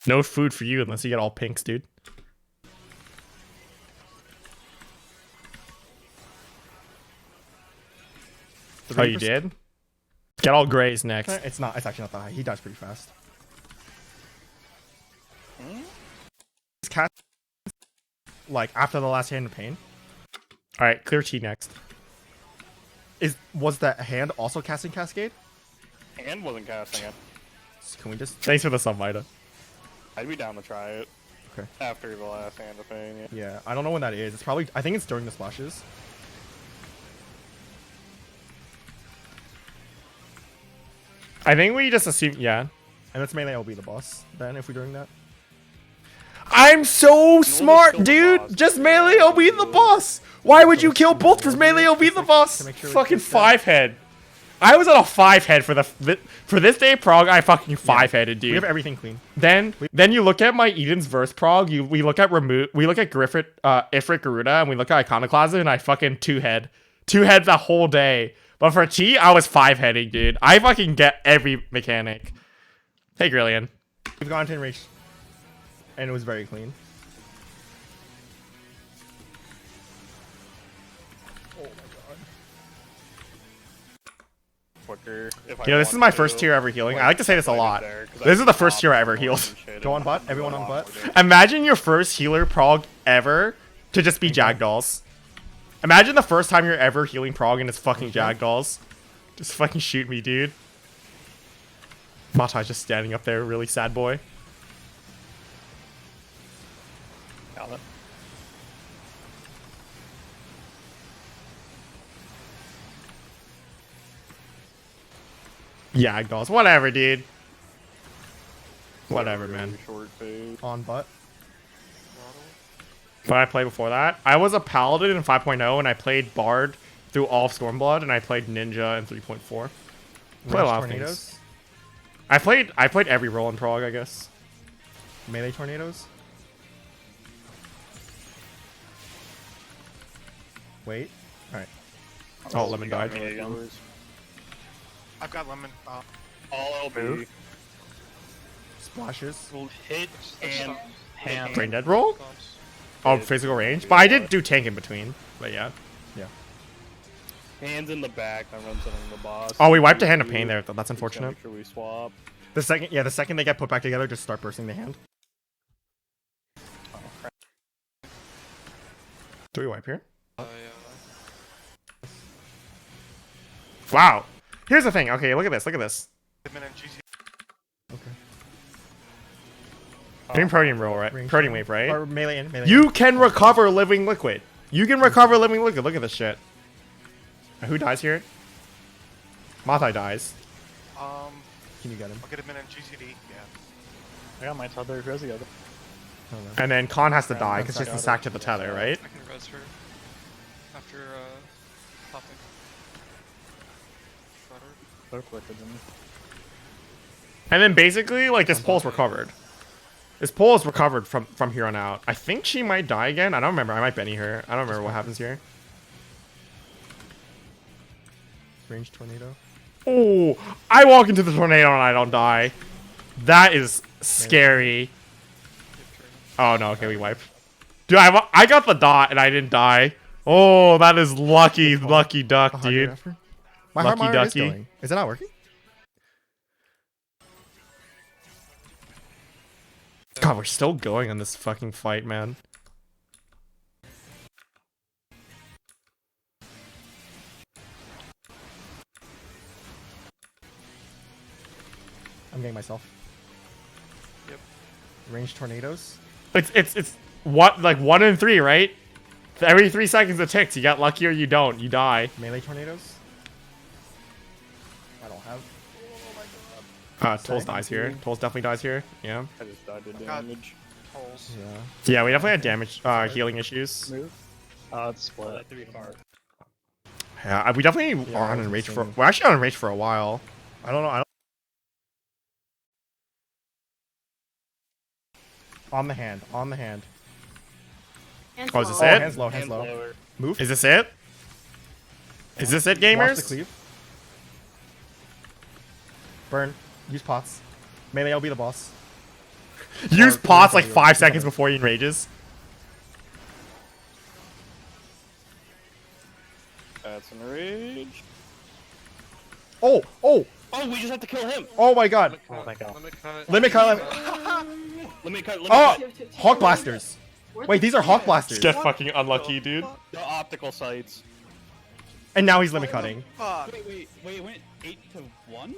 Speaker 2: No food for you unless you get all pinks, dude. Oh, you did? Get all grays next.
Speaker 11: It's not. It's actually not that high. He dies pretty fast. His cat, like after the last hand of pain,
Speaker 2: All right, clear T next.
Speaker 11: was that hand also casting Cascade?
Speaker 9: Hand wasn't casting it.
Speaker 11: Can we just?
Speaker 2: Thanks for the sub, Vida.
Speaker 9: I'd be down to try it.
Speaker 11: Okay.
Speaker 9: After the last hand of pain, yeah.
Speaker 11: Yeah, I don't know when that is. It's probably. I think it's during the splashes.
Speaker 2: I think we just assume, yeah.
Speaker 11: And it's melee will be the boss then if we're doing that.
Speaker 2: I'm so smart,
Speaker 9: kill the
Speaker 2: dude.
Speaker 9: boss.
Speaker 2: Just melee OB the boss. Why would you kill both? Because melee OB the boss.
Speaker 11: make sure we
Speaker 2: Fucking
Speaker 11: fix that.
Speaker 2: 5-head. I was on a 5-head for this day prog. I fucking 5-headed, dude.
Speaker 11: We have everything clean.
Speaker 2: Then you look at my Eden's verse prog. We look at Griffith, Ifrit Garuda, and we look at Iconoclasm, and I fucking 2-head the whole day. But for T, I was 5-heading, dude. I fucking get every mechanic. Hey, Grillian.
Speaker 11: We've gone to enrage, and it was very clean.
Speaker 9: sucker. If
Speaker 2: You know, this is my first tier ever healing. I like to say this a lot. This is the first tier I ever healed.
Speaker 11: Go on butt. Everyone on butt.
Speaker 2: Imagine your first healer prog ever to just be Jagdalls. Imagine the first time you're ever healing prog and it's fucking Jagdalls. Just fucking shoot me, dude. Matai's just standing up there, really sad boy.
Speaker 10: Got it.
Speaker 2: Jagdalls. Whatever, dude. Whatever, man.
Speaker 11: On butt.
Speaker 2: What did I play before that? I was a Paladin in 5.0 and I played Bard through all of Stormblood and I played Ninja in 3.4. Played a lot of things. I played every role in Prog, I guess.
Speaker 11: Melee tornadoes. Wait. Alright.
Speaker 2: Oh, Lemon died.
Speaker 8: I've got lemon.
Speaker 9: All LB.
Speaker 11: Splashes.
Speaker 9: Hit and hand.
Speaker 2: Brain dead roll? Oh, physical range? But I did do tank in between. But yeah.
Speaker 11: Yeah.
Speaker 9: Hands in the back. That runs into the boss.
Speaker 2: Oh, we wiped a hand of pain there. That's unfortunate.
Speaker 9: Make sure we swap.
Speaker 11: The second they get put back together, just start bursting the hand.
Speaker 9: Oh, crap.
Speaker 2: Do we wipe here? Wow. Here's the thing. Okay, look at this. Look at this.
Speaker 11: Okay.
Speaker 2: Green protein roll, right? Protein wave, right?
Speaker 11: Or melee in. Melee
Speaker 2: You can recover living liquid. You can recover living liquid. Look at this shit. Who dies here? Mathai dies.
Speaker 11: Can you get him?
Speaker 8: I'll get him in GCD. Yeah.
Speaker 10: I got my tether. Where's the other?
Speaker 2: And then Khan has to die because
Speaker 10: that's
Speaker 2: she has to
Speaker 10: not
Speaker 2: sack to the tether, right?
Speaker 8: I can res her after popping.
Speaker 10: Both wicked in.
Speaker 2: And then basically, like, this pole's recovered. This pole is recovered from here on out. I think she might die again. I don't remember. I might Benny her. I don't remember what happens here.
Speaker 11: Range tornado.
Speaker 2: Oh, I walk into the tornado and I don't die. That is scary. Oh, no. Okay, we wipe. Dude, I got the dot and I didn't die. Oh, that is lucky, lucky duck, dude.
Speaker 11: My
Speaker 2: Lucky
Speaker 11: heart
Speaker 2: ducky.
Speaker 11: is going. Is it not working?
Speaker 2: God, we're still going on this fucking fight, man.
Speaker 11: I'm getting myself.
Speaker 8: Yep.
Speaker 11: Range tornadoes.
Speaker 2: It's what, like 1 in 3, right? Every 3 seconds it ticks. You got lucky or you don't. You die.
Speaker 11: Melee tornadoes. I don't have.
Speaker 2: Tolls dies here. Tolls definitely dies here. Yeah.
Speaker 9: I just died to damage.
Speaker 8: Tolls.
Speaker 11: Yeah.
Speaker 2: Yeah, we definitely had damage, healing issues.
Speaker 10: Move. It's split.
Speaker 2: Yeah, we definitely are on enrage for. We're actually on enrage for a while.
Speaker 11: I don't know. I don't. On the hand. On the hand.
Speaker 5: Hands
Speaker 2: Oh, is this
Speaker 5: low.
Speaker 2: it?
Speaker 11: Hands low. Hands low.
Speaker 9: lower.
Speaker 11: Move.
Speaker 2: Is this it? Is this it,
Speaker 11: Watch the
Speaker 2: gamers?
Speaker 11: cleave. Burn. Use pots. Melee will be the boss.
Speaker 2: Use
Speaker 11: Or-
Speaker 2: pots like
Speaker 11: or-
Speaker 2: 5 seconds before he enrages.
Speaker 9: That's an rage.
Speaker 11: Oh! Oh!
Speaker 9: Oh, we just have to kill him.
Speaker 11: Oh my god!
Speaker 10: Oh my god.
Speaker 8: Limit cut.
Speaker 11: Limit cut.
Speaker 9: Let me cut.
Speaker 11: Oh!
Speaker 5: Cut.
Speaker 11: Hawk blasters! Wait, these are hawk blasters.
Speaker 2: Get fucking unlucky, dude.
Speaker 9: The optical sights.
Speaker 11: And now he's limit cutting.
Speaker 8: Fuck.
Speaker 4: Wait, it went 8-1?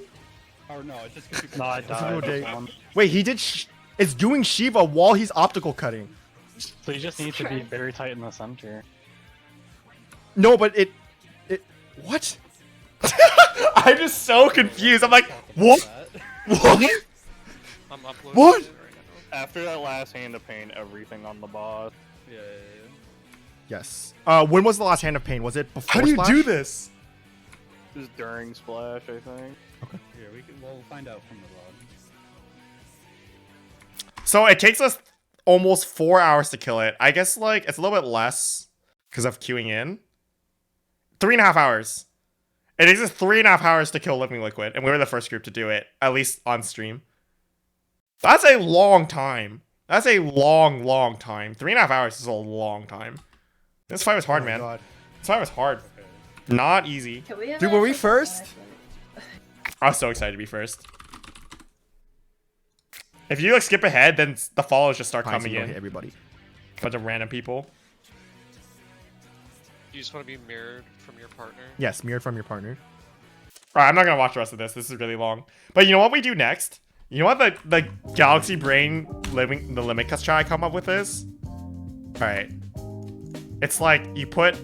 Speaker 4: Or no, it's just because people
Speaker 10: No, I
Speaker 11: People
Speaker 10: died.
Speaker 11: did- Wait, he did. It's doing Shiva while he's optical cutting.
Speaker 10: So you just need to be very tight in the center.
Speaker 11: No, but it. What?
Speaker 2: I'm just so confused. I'm like, what? What?
Speaker 8: I'm uploading
Speaker 11: What?
Speaker 8: it right now.
Speaker 9: After that last hand of pain, everything on the boss.
Speaker 4: Yeah.
Speaker 11: Yes. When was the last hand of pain? Was it before?
Speaker 2: How do you
Speaker 11: Splash?
Speaker 2: do this?
Speaker 9: Just during splash, I think.
Speaker 4: Here, we'll find out from the log.
Speaker 2: So it takes us almost 4 hours to kill it. I guess like it's a little bit less because of queuing in. 3.5 hours. It takes us 3.5 hours to kill Living Liquid, and we were the first group to do it, at least on stream. That's a long time. That's a long, long time. 3.5 hours is a long time. This fight was hard,
Speaker 11: Oh my
Speaker 2: man.
Speaker 11: God.
Speaker 2: This fight was hard. Not easy.
Speaker 5: Can we have
Speaker 11: Dude, were we
Speaker 5: like,
Speaker 11: first?
Speaker 2: I was so excited to be first. If you like skip ahead, then the follows just start coming in.
Speaker 11: Hit everybody.
Speaker 2: Bunch of random people.
Speaker 8: You just want to be mirrored from your partner.
Speaker 11: Yes, mirrored from your partner.
Speaker 2: Alright, I'm not gonna watch the rest of this. This is really long. But you know what we do next? You know what the Galaxy Brain the limit cut try I come up with is? Alright. It's like you put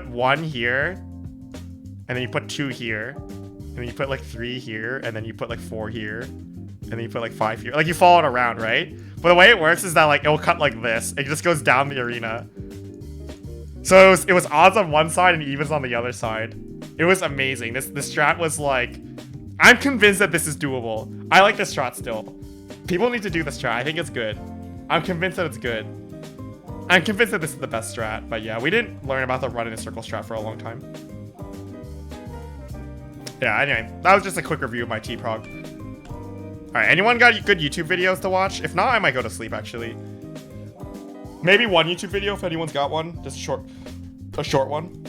Speaker 2: 1 here, and then you put 2 here, and then you put like 3 here, and then you put like 4 here, and then you put like 5 here. Like you follow it around, right? But the way it works is that like it will cut like this. It just goes down the arena. So it was odds on one side and evens on the other side. It was amazing. This strat was like, I'm convinced that this is doable. I like this strat still. People need to do this strat. I think it's good. I'm convinced that it's good. I'm convinced that this is the best strat. But yeah, we didn't learn about the run in a circle strat for a long time. Yeah, anyway, that was just a quick review of my T-Prog. Alright, anyone got good YouTube videos to watch? If not, I might go to sleep actually. Maybe one YouTube video if anyone's got one. Just a short one.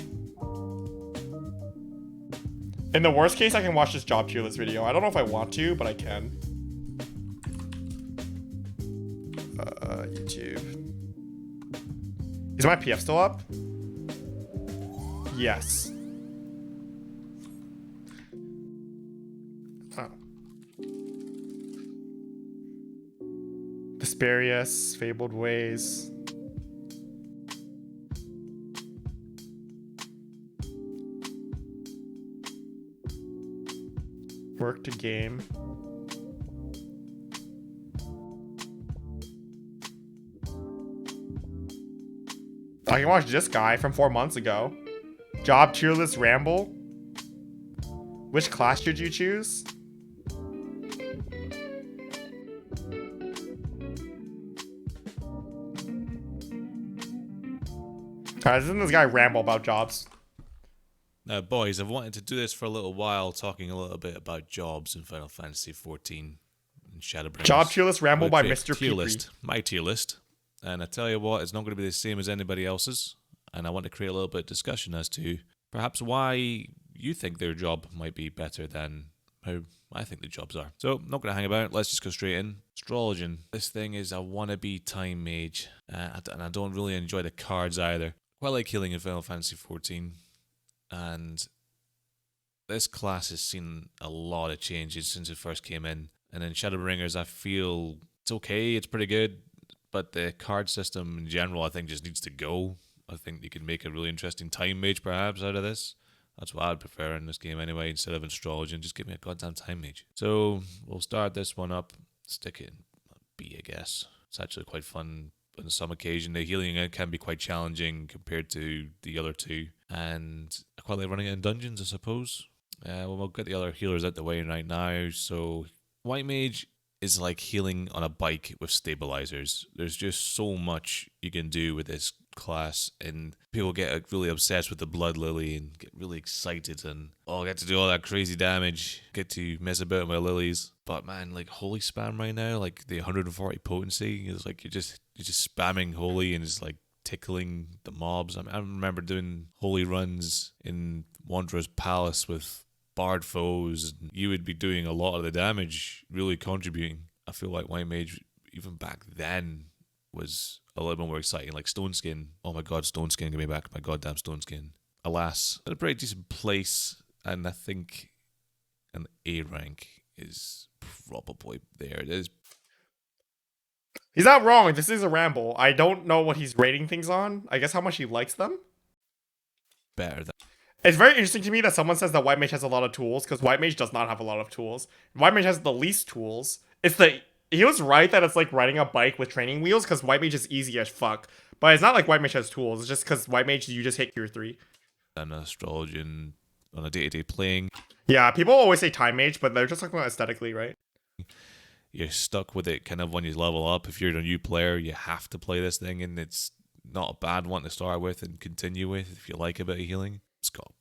Speaker 2: In the worst case, I can watch this job tier list video. I don't know if I want to, but I can. YouTube. Is my PF still up? Yes. Oh. Desperius, Fabled Ways. Work to game. I can watch this guy from 4 months ago. Job tier list ramble. Which class should you choose? Alright, isn't this guy ramble about jobs?
Speaker 14: Now, boys, I've wanted to do this for a little while, talking a little bit about jobs in Final Fantasy XIV and Shadowbringers.
Speaker 2: Job tier list ramble by
Speaker 14: Okay,
Speaker 2: Mr.
Speaker 14: tier
Speaker 2: Peepee.
Speaker 14: list, my tier list. And I tell you what, it's not going to be the same as anybody else's. And I want to create a little bit of discussion as to perhaps why you think their job might be better than how I think the jobs are. So, not going to hang about. Let's just go straight in. Astrologian. This thing is a wannabe time mage. And I don't really enjoy the cards either. Quite like healing in Final Fantasy XIV. And this class has seen a lot of changes since it first came in. And in Shadowbringers, I feel it's okay, it's pretty good. But the card system in general, I think, just needs to go. I think you could make a really interesting time mage, perhaps, out of this. That's what I'd prefer in this game anyway. Instead of Astrologian, just give me a goddamn time mage. So, we'll start this one up. Stick it in B, I guess. It's actually quite fun on some occasion. The healing can be quite challenging compared to the other two. And I quite like running it in dungeons, I suppose. Well, we'll get the other healers out the way right now. So, White Mage is like healing on a bike with stabilizers. There's just so much you can do with this class, and people get really obsessed with the Blood Lily and get really excited and, oh, I get to do all that crazy damage, get to mess about with my lilies. But man, like Holy Spam right now, like the 140 potency is like you're just spamming Holy and it's like tickling the mobs. I remember doing Holy runs in Wanderer's Palace with Bard foes, and you would be doing a lot of the damage, really contributing. I feel like White Mage, even back then, was a little bit more exciting. Like Stone Skin. Oh my god, Stone Skin, give me back my goddamn Stone Skin. Alas, at a pretty decent place, and I think an A rank is probably there. It is.
Speaker 2: He's not wrong. This is a ramble. I don't know what he's rating things on. I guess how much he likes them.
Speaker 14: Better than.
Speaker 2: It's very interesting to me that someone says that White Mage has a lot of tools, because White Mage does not have a lot of tools. White Mage has the least tools. He was right that it's like riding a bike with training wheels, because White Mage is easy as fuck. But it's not like White Mage has tools. It's just because White Mage, you just hit tier 3.
Speaker 14: An Astrologian on a day-to-day playing.
Speaker 2: Yeah, people always say Time Mage, but they're just talking about aesthetically, right?
Speaker 14: You're stuck with it kind of when you level up. If you're a new player, you have to play this thing, and it's not a bad one to start with and continue with if you like a bit of healing. It's got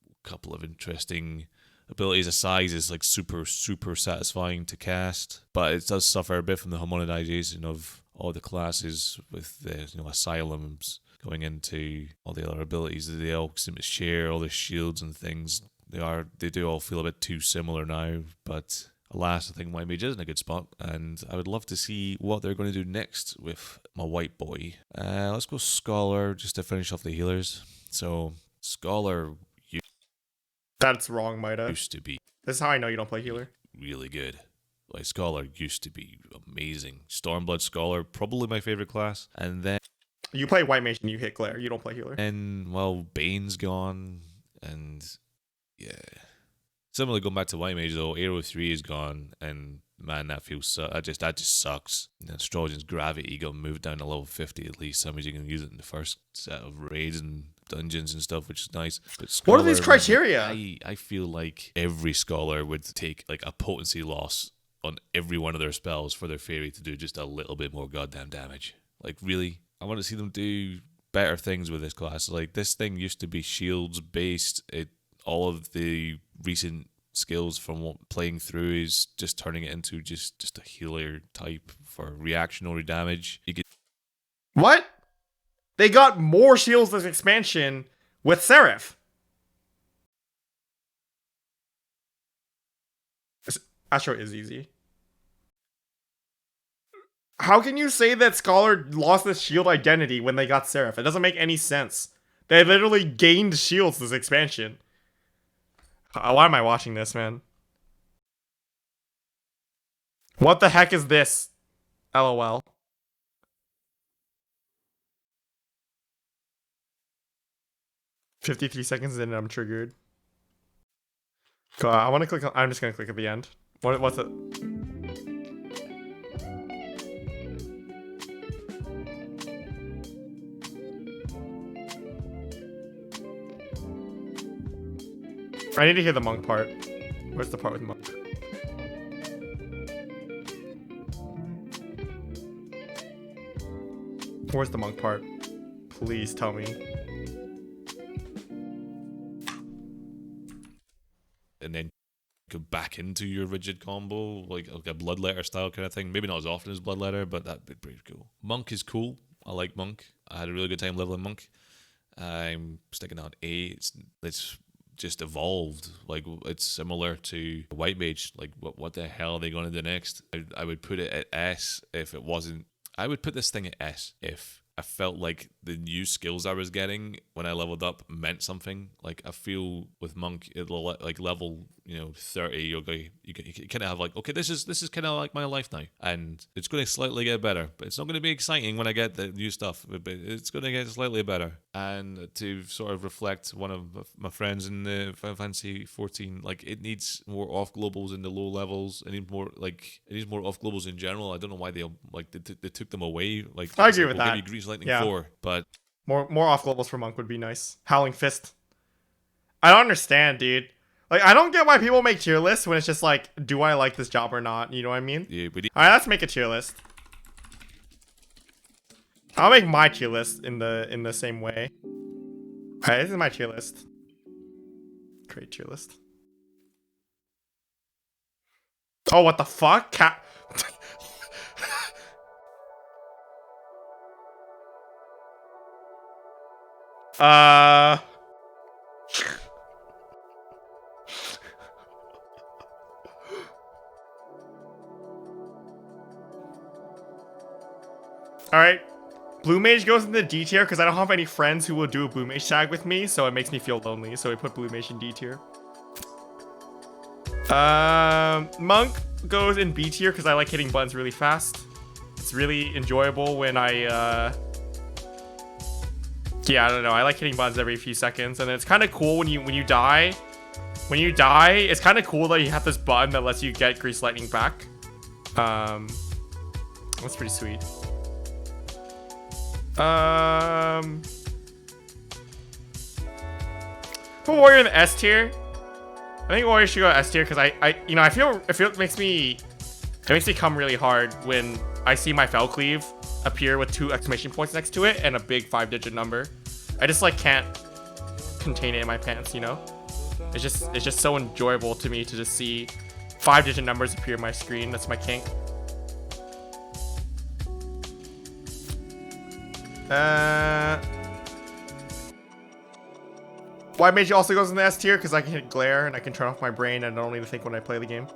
Speaker 14: a couple of interesting abilities. The size is like super satisfying to cast, but it does suffer a bit from the homogenization of all the classes with the asylums going into all the other abilities that they all seem to share, all the shields and things. They do all feel a bit too similar now, but alas, I think White Mage is in a good spot, and I would love to see what they're going to do next with my white boy. Let's go Scholar just to finish off the healers. So Scholar
Speaker 11: That's wrong, Mida.
Speaker 14: used to be
Speaker 11: This is how I know you don't play healer.
Speaker 14: really good. Like Scholar used to be amazing. Stormblood Scholar, probably my favorite class, and then
Speaker 11: You play White Mage and you hit Glare. You don't play healer.
Speaker 14: well, Bane's gone, and yeah. Similarly, going back to White Mage though, Aero 3 is gone, and man, that just sucks. And Astrogen's Gravity got moved down to level 50 at least. That means you can use it in the first set of raids and dungeons and stuff, which is nice. But
Speaker 11: What are these
Speaker 14: Scholar,
Speaker 11: criteria?
Speaker 14: I feel like every Scholar would take like a potency loss on every one of their spells for their fairy to do just a little bit more goddamn damage. Like really, I want to see them do better things with this class. Like this thing used to be shields based. All of the recent skills from what playing through is just turning it into just a healer type for reactionary damage. You could
Speaker 11: What? They got more shields this expansion with Seraph. Astro is easy. How can you say that Scholar lost this shield identity when they got Seraph? It doesn't make any sense. They literally gained shields this expansion. Why am I watching this, man? What the heck is this? LOL. "53 seconds in and I'm triggered." I want to click on, I'm just gonna click at the end. What's it? I need to hear the monk part. Where's the part with monk? Where's the monk part? Please tell me.
Speaker 14: and then go back into your rigid combo, like a Bloodletter style kind of thing. Maybe not as often as Bloodletter, but that'd be pretty cool. Monk is cool. I like Monk. I had a really good time leveling Monk. I'm sticking on A. It's just evolved. Like, it's similar to White Mage. Like, what the hell are they going to do next? I would put it at S if it wasn't. I would put this thing at S if I felt like the new skills I was getting when I leveled up meant something. Like, I feel with Monk, it'll like level 30, you kind of have like, okay, this is kind of like my life now, and it's going to slightly get better, but it's not going to be exciting when I get the new stuff, but it's going to get slightly better. And to sort of reflect one of my friends in the Final Fantasy 14, like, it needs more off globals in the low levels. It needs more off globals in general. I don't know why they took them away. Like,
Speaker 11: I agree with
Speaker 14: we'll
Speaker 11: that.
Speaker 14: give you Grease Lightning
Speaker 11: Yeah.
Speaker 14: 4, but
Speaker 11: more off globals for Monk would be nice. Howling Fist. I don't understand, dude. Like, I don't get why people make tier lists when it's just like, do I like this job or not? You know what I mean?
Speaker 14: Yeah, but
Speaker 11: Alright, let's make a tier list. I'll make my tier list in the same way. Alright, this is my tier list. Create tier list. Oh, what the fuck? Alright. Blue Mage goes into D tier because I don't have any friends who will do a Blue Mage tag with me, so it makes me feel lonely, so we put Blue Mage in D tier. Monk goes in B tier because I like hitting buttons really fast. It's really enjoyable when I yeah, I don't know. I like hitting buttons every few seconds, and it's kind of cool when you die. When you die, it's kind of cool that you have this button that lets you get Grease Lightning back. That's pretty sweet. Put Warrior in the S tier. I think Warrior should go S tier because I feel it makes me come really hard when I see my Fell Cleave appear with 2 exclamation points next to it and a big 5-digit number. I just like can't contain it in my pants, you know? It's just so enjoyable to me to just see 5-digit numbers appear on my screen. That's my kink.
Speaker 2: White Mage also goes in the S tier because I can hit Glare and I can turn off my brain and I don't need to think when I play the game.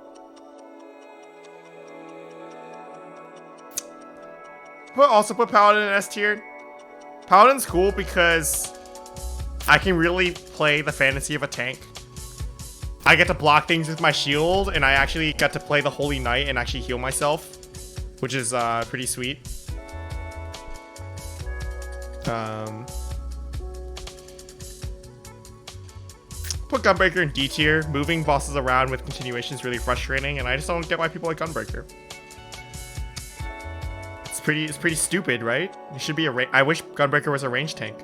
Speaker 2: Also put Paladin in S tier. Paladin's cool because I can really play the fantasy of a tank. I get to block things with my shield, and I actually got to play the Holy Knight and actually heal myself, which is pretty sweet. Put Gunbreaker in D tier. Moving bosses around with continuation is really frustrating, and I just don't get why people like Gunbreaker. It's pretty stupid, right? It should be a I wish Gunbreaker was a range tank.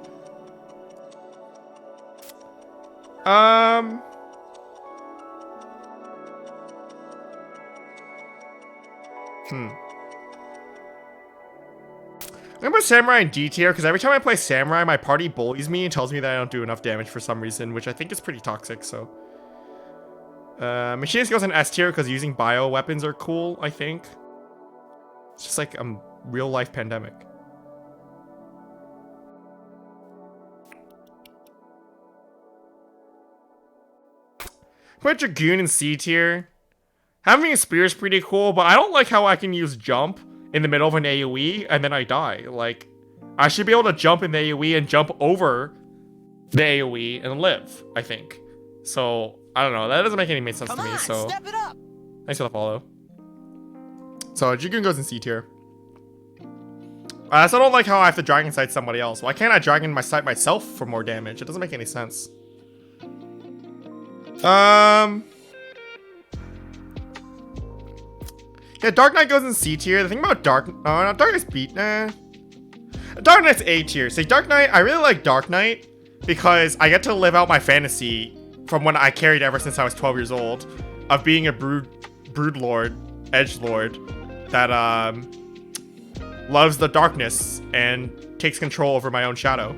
Speaker 2: I'm gonna put Samurai in D tier because every time I play Samurai, my party bullies me and tells me that I don't do enough damage for some reason, which I think is pretty toxic, so. Machinist goes in S tier because using bio weapons are cool, I think. It's just like a real life pandemic. Put Dragoon in C tier. Having a spear is pretty cool, but I don't like how I can use jump in the middle of an AoE and then I die. Like, I should be able to jump in the AoE and jump over the AoE and live, I think. So, I don't know. That doesn't make any sense to me, so.
Speaker 13: Step it up.
Speaker 2: Thanks for the follow. So, Dragoon goes in C tier. I also don't like how I have to Dragon Sight somebody else. Why can't I Dragon Sight myself for more damage? It doesn't make any sense. Yeah, Dark Knight goes in C tier. The thing about Dark Knight's beat. Dark Knight's A tier. See, Dark Knight, I really like Dark Knight because I get to live out my fantasy from when I carried ever since I was 12 years old of being a brood lord, edge lord that loves the darkness and takes control over my own shadow,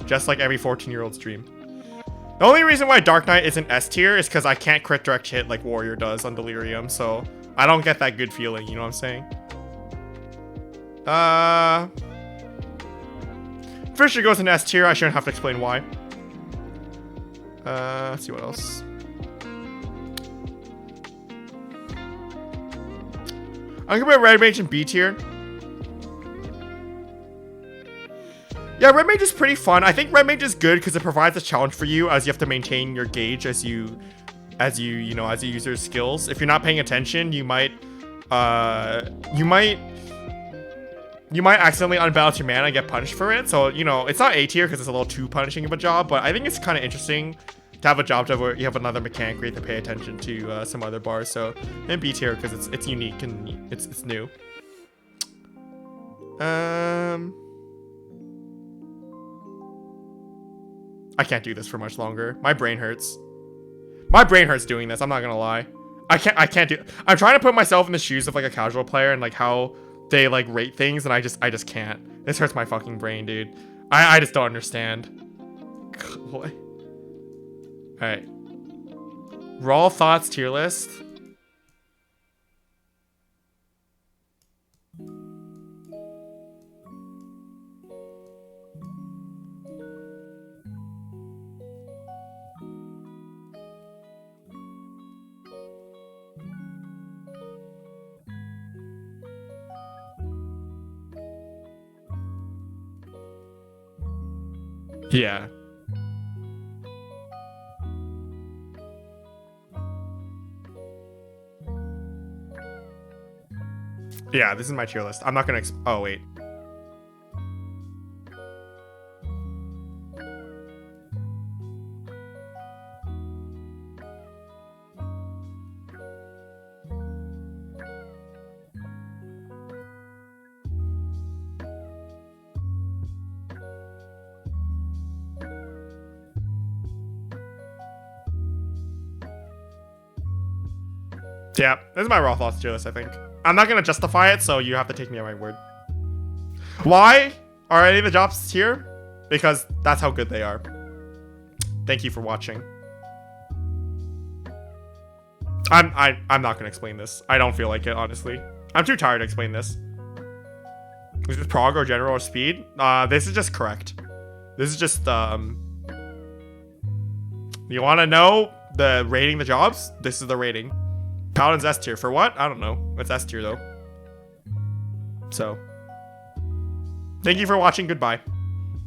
Speaker 2: just like every 14-year-old's dream. The only reason why Dark Knight isn't S tier is because I can't crit direct hit like Warrior does on Delirium, so I don't get that good feeling, you know what I'm saying? Fisher goes in S tier, I shouldn't have to explain why. Let's see what else. I'm gonna put Red Mage in B tier. Yeah, Red Mage is pretty fun. I think Red Mage is good because it provides a challenge for you as you have to maintain your gauge as you use your skills. If you're not paying attention, you might accidentally unbalance your mana and get punished for it. So, you know, it's not A tier because it's a little too punishing of a job, but I think it's kind of interesting to have a job where you have another mechanic where you have to pay attention to some other bars. So, in B tier because it's unique and it's new. I can't do this for much longer. My brain hurts. My brain hurts doing this. I'm not gonna lie. I can't do. I'm trying to put myself in the shoes of like a casual player and like how they like rate things, and I just can't. This hurts my fucking brain, dude. I just don't understand. What? All right. Raw thoughts tier list. Yeah. Yeah, this is my tier list. I'm not gonna oh, wait. Yeah, this is my raw thoughts tier list, I think. I'm not gonna justify it, so you have to take me at my word. Why are any of the jobs here? Because that's how good they are. Thank you for watching. I'm not gonna explain this. I don't feel like it, honestly. I'm too tired to explain this. Is this prog or general or speed? This is just correct. This is just You want to know the rating the jobs? This is the rating. Paladin's S tier. For what? I don't know. It's S tier though. So, thank you for watching. Goodbye.